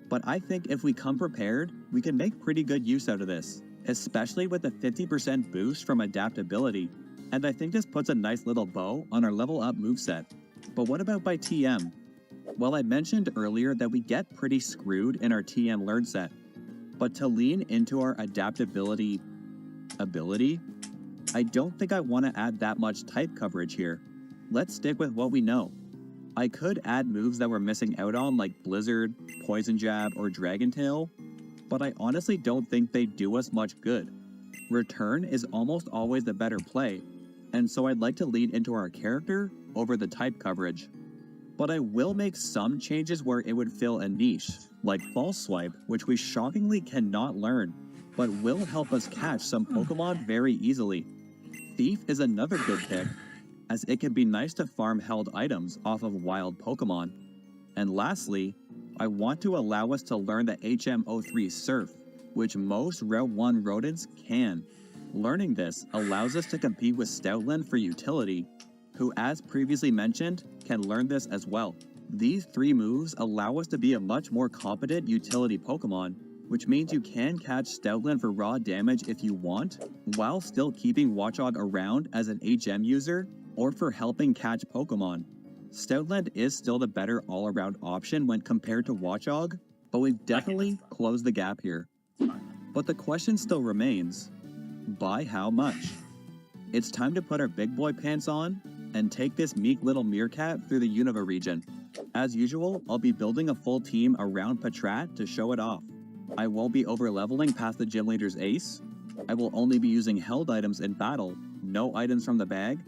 But I think if we come prepared, we can make pretty good use out of this, especially with the 50% boost from adaptability, and I think this puts a nice little bow on our level up moveset. But what about by TM? Well, I mentioned earlier that we get pretty screwed in our TM learn set, but to lean into our adaptability ability, I don't think I want to add that much type coverage here. Let's stick with what we know. I could add moves that we're missing out on like Blizzard, Poison Jab, or Dragon Tail, but I honestly don't think they do us much good. Return is almost always the better play, and so I'd like to lean into our character over the type coverage. But I will make some changes where it would fill a niche, like False Swipe, which we shockingly cannot learn, but will help us catch some Pokemon very easily. Thief is another good pick, as it can be nice to farm held items off of wild Pokemon. And lastly, I want to allow us to learn the HM03 Surf, which most Route 1 rodents can. Learning this allows us to compete with Stoutland for utility, who as previously mentioned, can learn this as well. These three moves allow us to be a much more competent utility Pokemon, which means you can catch Stoutland for raw damage if you want, while still keeping Watchog around as an HM user, or for helping catch Pokemon. Stoutland is still the better all-around option when compared to Watchog, but we've definitely closed the gap here. But the question still remains, by how much? It's time to put our big boy pants on and take this meek little meerkat through the Unova region. As usual, I'll be building a full team around Patrat to show it off. I won't be over-leveling past the gym leader's ace. I will only be using held items in battle, no items from the bag,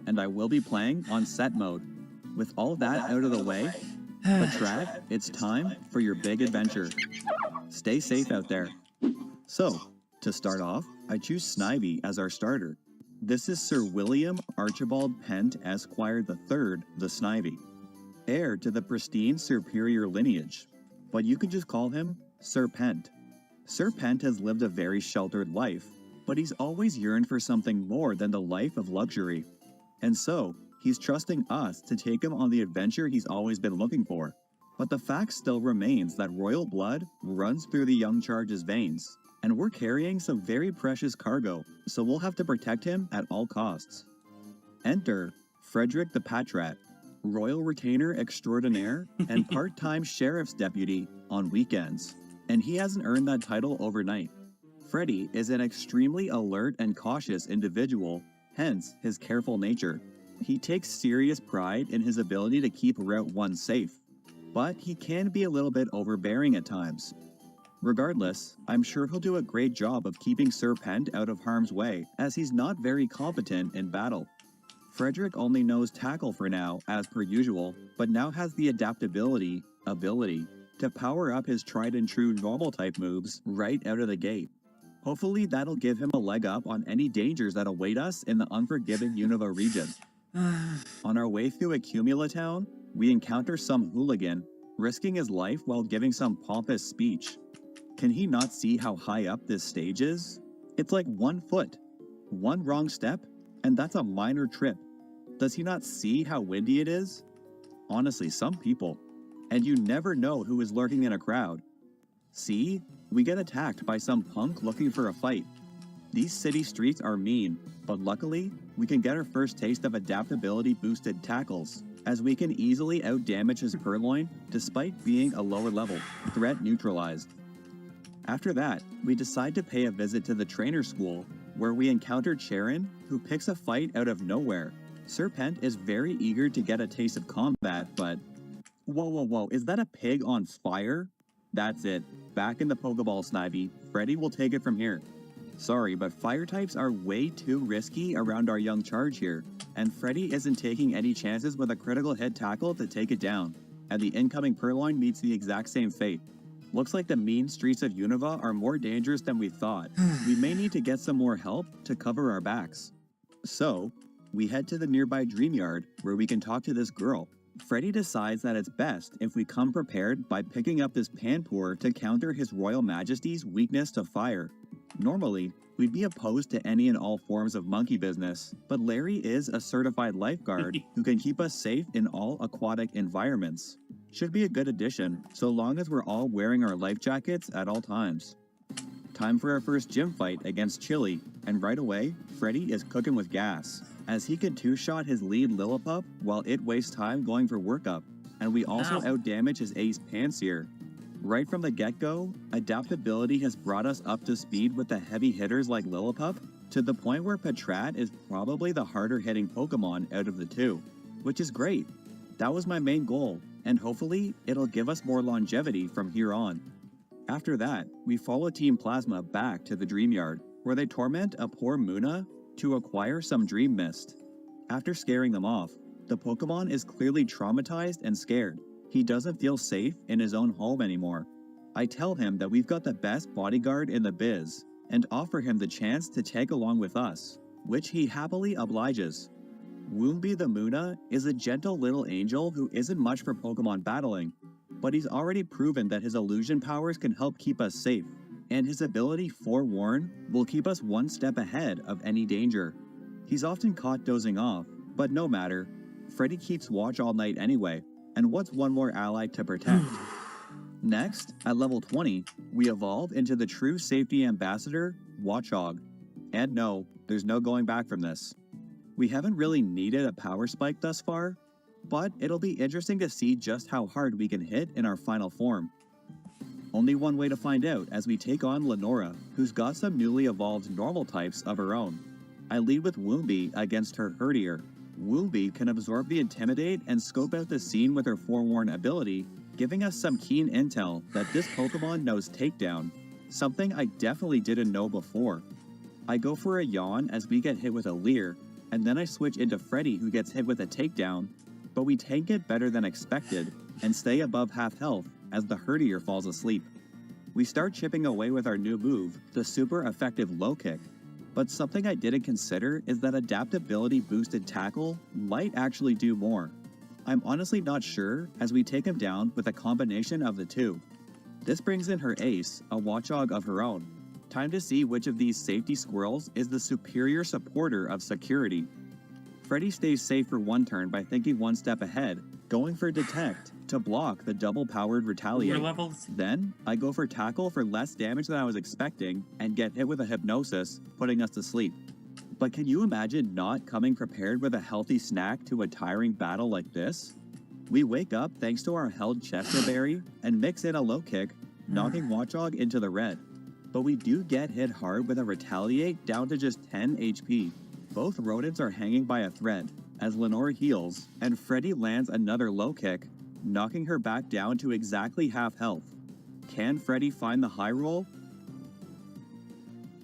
and I will be playing on set mode. With all that out of the way, Patrat, it's time for your big adventure. Stay safe out there. So, to start off, I choose Snivy as our starter. This is Sir William Archibald Pent Esquire III, the Snivy, heir to the pristine superior lineage, but you can just call him Sir Pent. Sir Pent has lived a very sheltered life, but he's always yearned for something more than the life of luxury. And so, he's trusting us to take him on the adventure he's always been looking for. But the fact still remains that royal blood runs through the young charge's veins, and we're carrying some very precious cargo, so we'll have to protect him at all costs. Enter Frederick the Patrat, royal retainer extraordinaire and part-time sheriff's deputy on weekends, and he hasn't earned that title overnight. Freddy is an extremely alert and cautious individual, hence his careful nature. He takes serious pride in his ability to keep Route 1 safe, but he can be a little bit overbearing at times. Regardless, I'm sure he'll do a great job of keeping Sir Pent out of harm's way, as he's not very competent in battle. Frederick only knows Tackle for now, as per usual, but now has the adaptability ability to power up his tried and true normal type moves right out of the gate. Hopefully that'll give him a leg up on any dangers that await us in the unforgiving Unova region. On our way through Accumula Town, we encounter some hooligan, risking his life while giving some pompous speech. Can he not see how high up this stage is? It's like 1 foot. One wrong step, and that's a minor trip. Does he not see how windy it is? Honestly, some people. And you never know who is lurking in a crowd. See? We get attacked by some punk looking for a fight. These city streets are mean, but luckily, we can get our first taste of adaptability boosted tackles, as we can easily outdamage his Purloin despite being a lower level, threat neutralized. After that, we decide to pay a visit to the trainer school, where we encounter Charon, who picks a fight out of nowhere. Sir Pent is very eager to get a taste of combat, but... Whoa, is that a pig on fire? That's it. Back in the Pokeball, Snivy. Freddy will take it from here. Sorry, but fire types are way too risky around our young charge here, and Freddy isn't taking any chances with a critical hit tackle to take it down, and the incoming Purloin meets the exact same fate. Looks like the mean streets of Unova are more dangerous than we thought. We may need to get some more help to cover our backs. So, we head to the nearby dream yard where we can talk to this girl. Freddy decides that it's best if we come prepared by picking up this Panpour to counter his Royal Majesty's weakness to fire. Normally, we'd be opposed to any and all forms of monkey business, but Larry is a certified lifeguard who can keep us safe in all aquatic environments. Should be a good addition, so long as we're all wearing our life jackets at all times. Time for our first gym fight against Chili, and right away, Freddy is cooking with gas, as he can two-shot his lead Lillipup while it wastes time going for workup, and we also outdamage his ace Panseer. Right from the get-go, adaptability has brought us up to speed with the heavy hitters like Lillipup, to the point where Patrat is probably the harder-hitting Pokemon out of the two, which is great. That was my main goal, and hopefully it'll give us more longevity from here on. After that, we follow Team Plasma back to the Dream Yard, where they torment a poor Muna to acquire some Dream Mist. After scaring them off, the Pokemon is clearly traumatized and scared. He doesn't feel safe in his own home anymore. I tell him that we've got the best bodyguard in the biz, and offer him the chance to tag along with us, which he happily obliges. Woombi the Muna is a gentle little angel who isn't much for Pokemon battling, but he's already proven that his illusion powers can help keep us safe, and his ability Forewarn will keep us one step ahead of any danger. He's often caught dozing off, but no matter, Freddy keeps watch all night anyway, and what's one more ally to protect? Next, at level 20, we evolve into the true safety ambassador, Watchog. And no, there's no going back from this. We haven't really needed a power spike thus far, but it'll be interesting to see just how hard we can hit in our final form. Only one way to find out as we take on Lenora, who's got some newly evolved normal types of her own. I lead with Woombi against her Herdier. Woombi can absorb the Intimidate and scope out the scene with her Forewarn ability, giving us some keen intel that this Pokemon knows Takedown, something I definitely didn't know before. I go for a Yawn as we get hit with a Leer, and then I switch into Freddy who gets hit with a Takedown, but we tank it better than expected and stay above half health as the Herdier falls asleep. We start chipping away with our new move, the super effective Low Kick, but something I didn't consider is that adaptability boosted tackle might actually do more. I'm honestly not sure as we take him down with a combination of the two. This brings in her ace, a Watchog of her own. Time to see which of these safety squirrels is the superior supporter of security. Freddy stays safe for one turn by thinking one step ahead, going for Detect to block the double-powered Retaliate. Then, I go for Tackle for less damage than I was expecting and get hit with a Hypnosis, putting us to sleep. But can you imagine not coming prepared with a healthy snack to a tiring battle like this? We wake up thanks to our held Chester Berry and mix in a Low Kick, knocking Watchog into the red. But we do get hit hard with a Retaliate down to just 10 HP. Both rodents are hanging by a thread as Lenore heals, and Freddy lands another Low Kick, knocking her back down to exactly half health. Can Freddy find the high roll?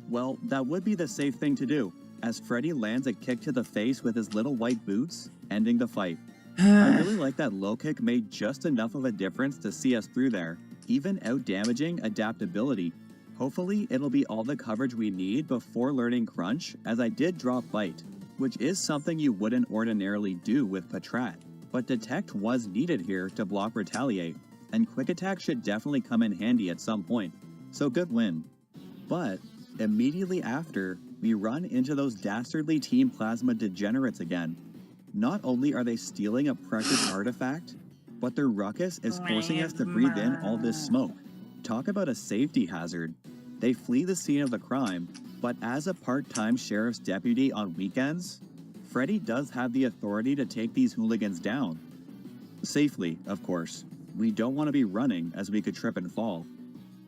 Well, that would be the safe thing to do, as Freddy lands a kick to the face with his little white boots, ending the fight. I really like that Low Kick made just enough of a difference to see us through there, even out-damaging adaptability. Hopefully, it'll be all the coverage we need before learning Crunch, as I did drop Bite, which is something you wouldn't ordinarily do with Patrat. But Detect was needed here to block Retaliate, and Quick Attack should definitely come in handy at some point, so good win. But, immediately after, we run into those dastardly Team Plasma degenerates again. Not only are they stealing a precious artifact, but their ruckus is forcing us to breathe in all this smoke. Talk about a safety hazard. They flee the scene of the crime, but as a part-time sheriff's deputy on weekends, Freddy does have the authority to take these hooligans down. Safely, of course. We don't want to be running as we could trip and fall.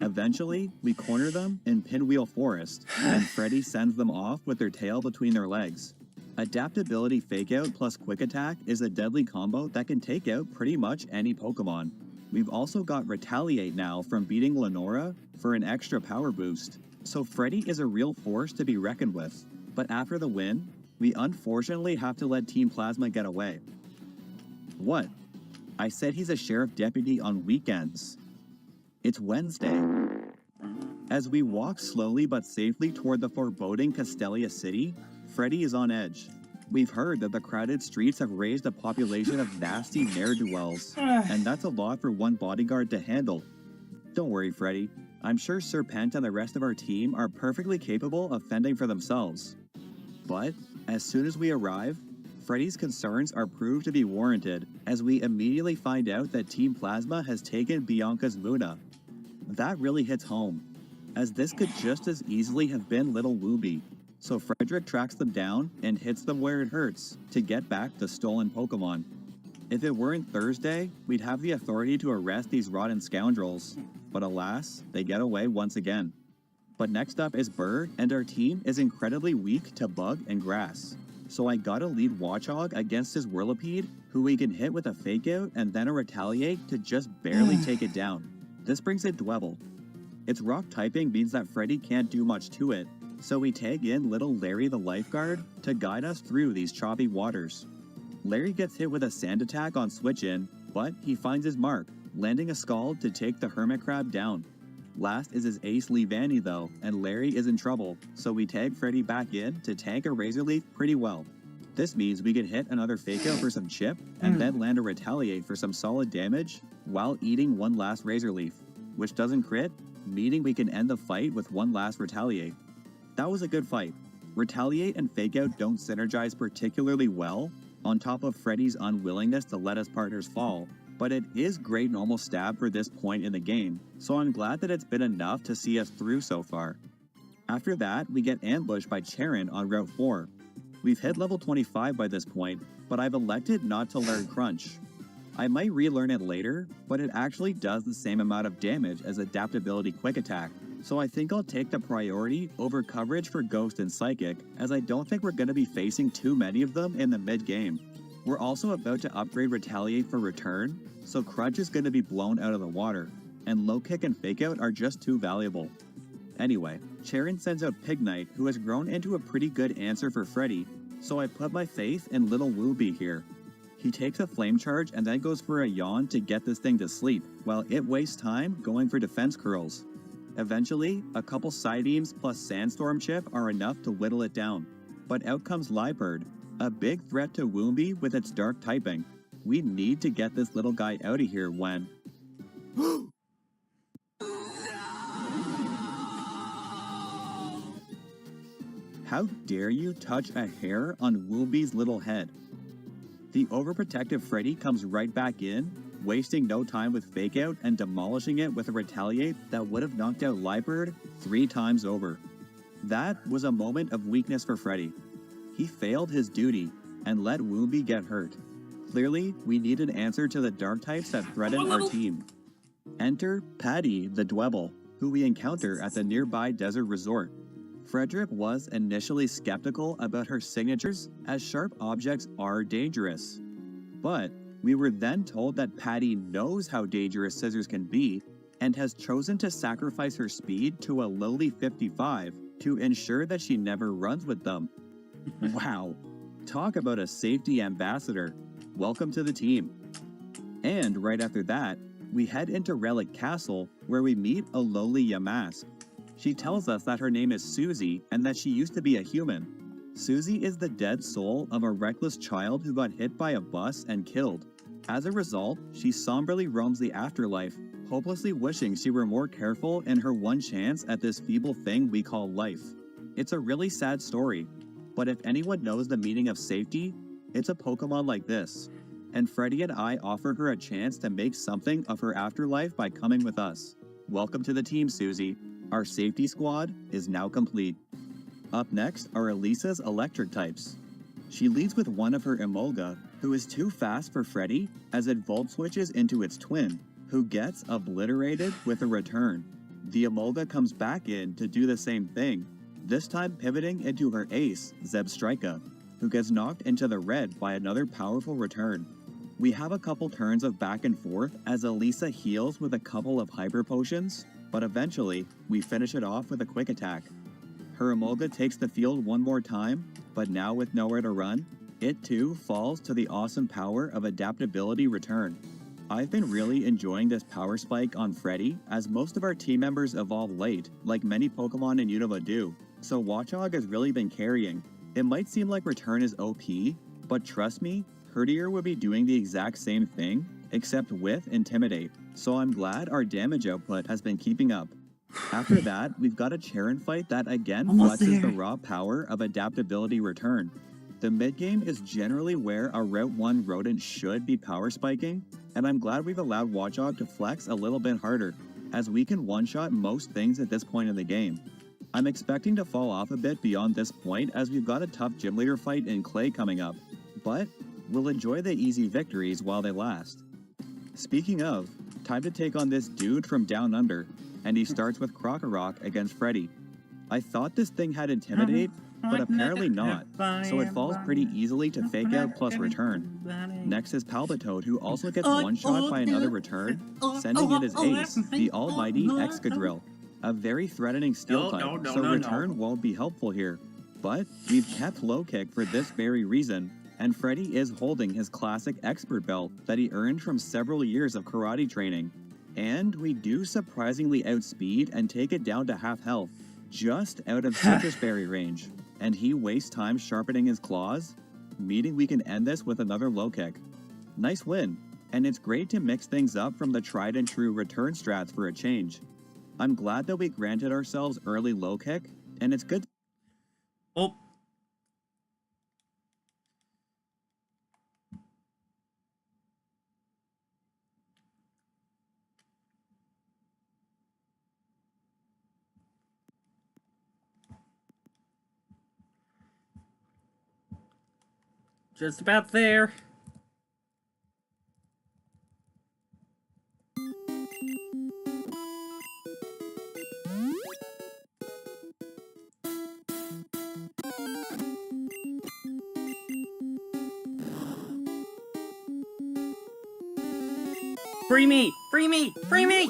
Eventually, we corner them in Pinwheel Forest, and Freddy sends them off with their tail between their legs. Adaptability Fake-Out plus Quick Attack is a deadly combo that can take out pretty much any Pokemon. We've also got Retaliate now from beating Lenora for an extra power boost, so Freddy is a real force to be reckoned with. But after the win, we unfortunately have to let Team Plasma get away. What? I said he's a sheriff deputy on weekends. It's Wednesday. As we walk slowly but safely toward the foreboding Castelia City, Freddy is on edge. We've heard that the crowded streets have raised a population of nasty ne'er-do-wells, and that's a lot for one bodyguard to handle. Don't worry, Freddy. I'm sure Serpent and the rest of our team are perfectly capable of fending for themselves. But, as soon as we arrive, Freddy's concerns are proved to be warranted as we immediately find out that Team Plasma has taken Bianca's Muna. That really hits home, as this could just as easily have been Little Wooby. So Frederick tracks them down and hits them where it hurts to get back the stolen Pokemon. If it weren't Thursday, we'd have the authority to arrest these rotten scoundrels. But alas, they get away once again. But next up is Burr, and our team is incredibly weak to bug and grass. So I gotta lead Watchog against his Whirlipede, who we can hit with a Fake Out and then a Retaliate to just barely take it down. This brings in Dwebble. Its rock typing means that Freddy can't do much to it, so we tag in little Larry the lifeguard to guide us through these choppy waters. Larry gets hit with a sand attack on Switch In, but he finds his mark, landing a Scald to take the Hermit Crab down. Last is his ace Leavanny though, and Larry is in trouble, so we tag Freddy back in to tank a Razor Leaf pretty well. This means we can hit another Fake Out for some chip, and then land a Retaliate for some solid damage, while eating one last Razor Leaf, which doesn't crit, meaning we can end the fight with one last Retaliate. That was a good fight. Retaliate and Fake Out don't synergize particularly well, on top of Freddy's unwillingness to let his partners fall, but it is great normal stab for this point in the game, so I'm glad that it's been enough to see us through so far. After that, we get ambushed by Charon on Route 4. We've hit level 25 by this point, but I've elected not to learn Crunch. I might relearn it later, but it actually does the same amount of damage as Adaptability Quick Attack, so I think I'll take the priority over coverage for Ghost and Psychic, as I don't think we're going to be facing too many of them in the mid-game. We're also about to upgrade Retaliate for Return, so Crunch is going to be blown out of the water, and Low Kick and Fake Out are just too valuable. Anyway, Charon sends out Pignite, who has grown into a pretty good answer for Freddy, so I put my faith in Little Wooby here. He takes a Flame Charge and then goes for a Yawn to get this thing to sleep, while it wastes time going for Defense Curls. Eventually, a couple Psybeams plus Sandstorm Chip are enough to whittle it down. But out comes Liebird, a big threat to Woomby with its dark typing. We need to get this little guy out of here when... How dare you touch a hair on Woomby's little head? The overprotective Freddy comes right back in, wasting no time with Fake Out and demolishing it with a Retaliate that would have knocked out Liebird 3 times over. That was a moment of weakness for Freddy. He failed his duty and let Woomby get hurt. Clearly, we need an answer to the dark types that threaten our team. Enter Patty the Dwebble, who we encounter at the nearby desert resort. Frederick was initially skeptical about her signatures, as sharp objects are dangerous. But we were then told that Patty knows how dangerous scissors can be, and has chosen to sacrifice her speed to a lowly 55 to ensure that she never runs with them. Wow, talk about a safety ambassador. Welcome to the team. And right after that, we head into Relic Castle, where we meet a lowly Yamask. She tells us that her name is Susie and that she used to be a human. Susie is the dead soul of a reckless child who got hit by a bus and killed. As a result, she somberly roams the afterlife, hopelessly wishing she were more careful in her one chance at this feeble thing we call life. It's a really sad story, but if anyone knows the meaning of safety, it's a Pokemon like this. And Freddy and I offer her a chance to make something of her afterlife by coming with us. Welcome to the team, Susie. Our safety squad is now complete. Up next are Elisa's electric types. She leads with one of her Emolga, who is too fast for Freddy as it Volt Switches into its twin, who gets obliterated with a return. The Emolga comes back in to do the same thing, this time pivoting into her ace, Zebstrika, who gets knocked into the red by another powerful return. We have a couple turns of back and forth as Elisa heals with a couple of Hyper Potions, but eventually, we finish it off with a quick attack. Her Emolga takes the field one more time, but now with nowhere to run, it too falls to the awesome power of Adaptability Return. I've been really enjoying this power spike on Freddy, as most of our team members evolve late, like many Pokemon in Unova do, so Watchog has really been carrying. It might seem like Return is OP, but trust me, Herdier would be doing the exact same thing, except with Intimidate, so I'm glad our damage output has been keeping up. After that, we've got a Charon fight that again flexes the raw power of Adaptability Return. The mid-game is generally where a Route 1 rodent should be power spiking, and I'm glad we've allowed Watchog to flex a little bit harder, as we can one-shot most things at this point in the game. I'm expecting to fall off a bit beyond this point as we've got a tough gym leader fight in Clay coming up, but we'll enjoy the easy victories while they last. Speaking of, time to take on this dude from Down Under, and he starts with Krokorok against Freddy. I thought this thing had Intimidate, but apparently not, so it falls pretty easily to Fake Out plus Return. Next is Palpitoad, who also gets one-shot by another Return, sending in his ace, the almighty Excadrill, a very threatening steel type, so Return won't be helpful here. But we've kept Low Kick for this very reason, and Freddy is holding his classic Expert Belt that he earned from several years of karate training. And we do surprisingly outspeed and take it down to half health, just out of Citrus Berry range. And he wastes time sharpening his claws, meaning we can end this with another Low Kick. Nice win, and it's great to mix things up from the tried and true Return strats for a change. I'm glad that we granted ourselves early Low Kick, and it's good. Oh. Just about there. Free me! Free me! Free me!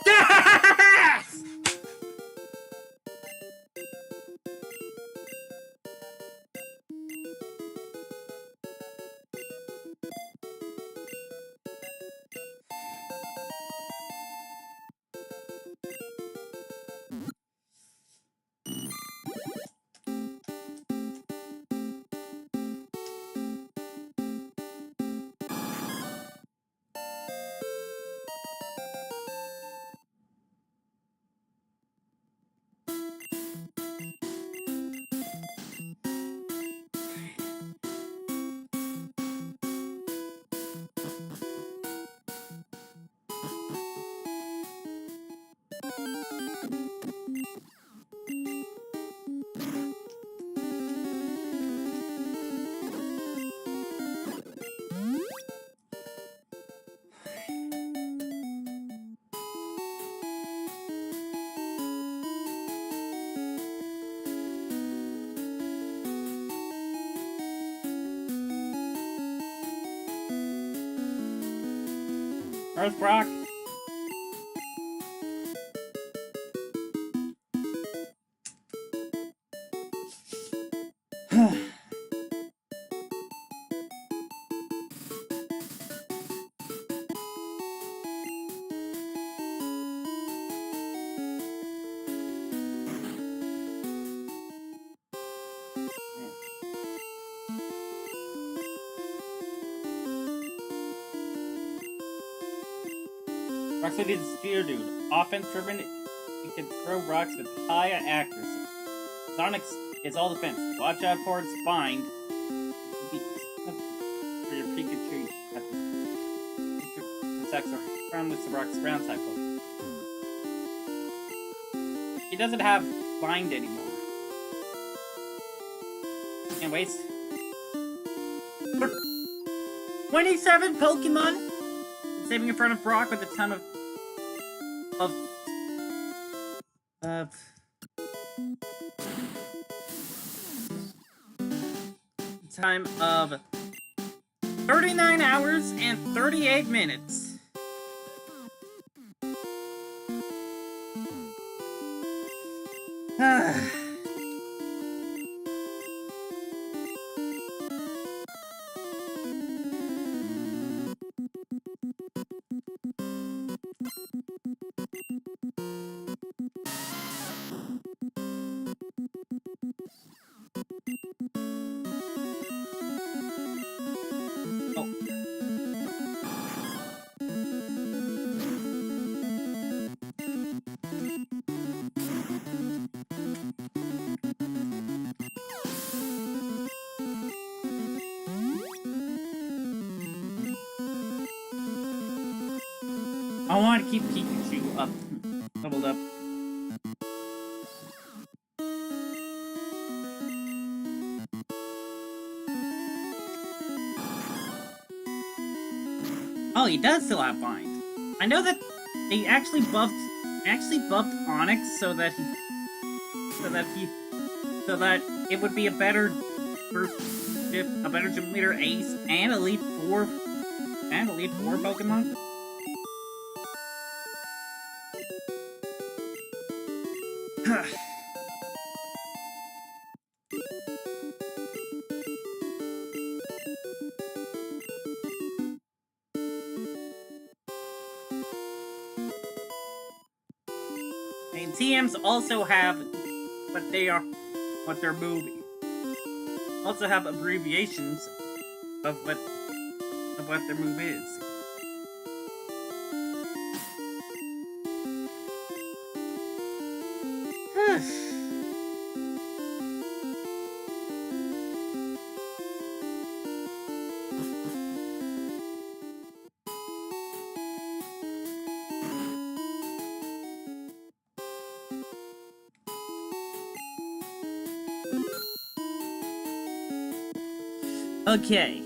Yes! Where's Brock? Rocksteady is a spear dude. Offense driven, he can throw rocks with high accuracy. Sonic is all defense. Watch out for its bind. For your Pikachu. Attacks are ground with the rock's ground type Pokemon. He doesn't have bind anymore. Can't waste. 27 Pokemon! Saving in front of Brock with a ton of time of 39 hours and 38 minutes. I want to keep Pikachu up, leveled up. Oh, he does still have Bind. I know that they actually buffed Onyx so that it would be a better gym leader ace and Elite Four Pokemon. And TMs also have what they're moving. Also have abbreviations of what their move is. Okay.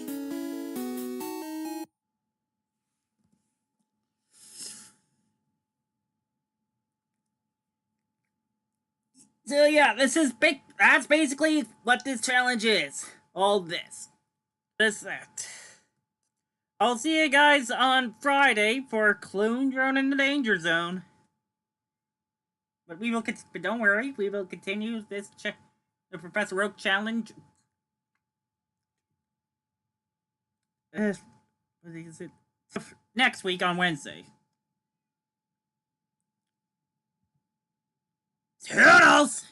So yeah, that's basically what this challenge is. All this. That. I'll see you guys on Friday for Clune Drone in the Danger Zone. But don't worry, we will continue the Professor Oak challenge. What is it? Next week on Wednesday. Toodles!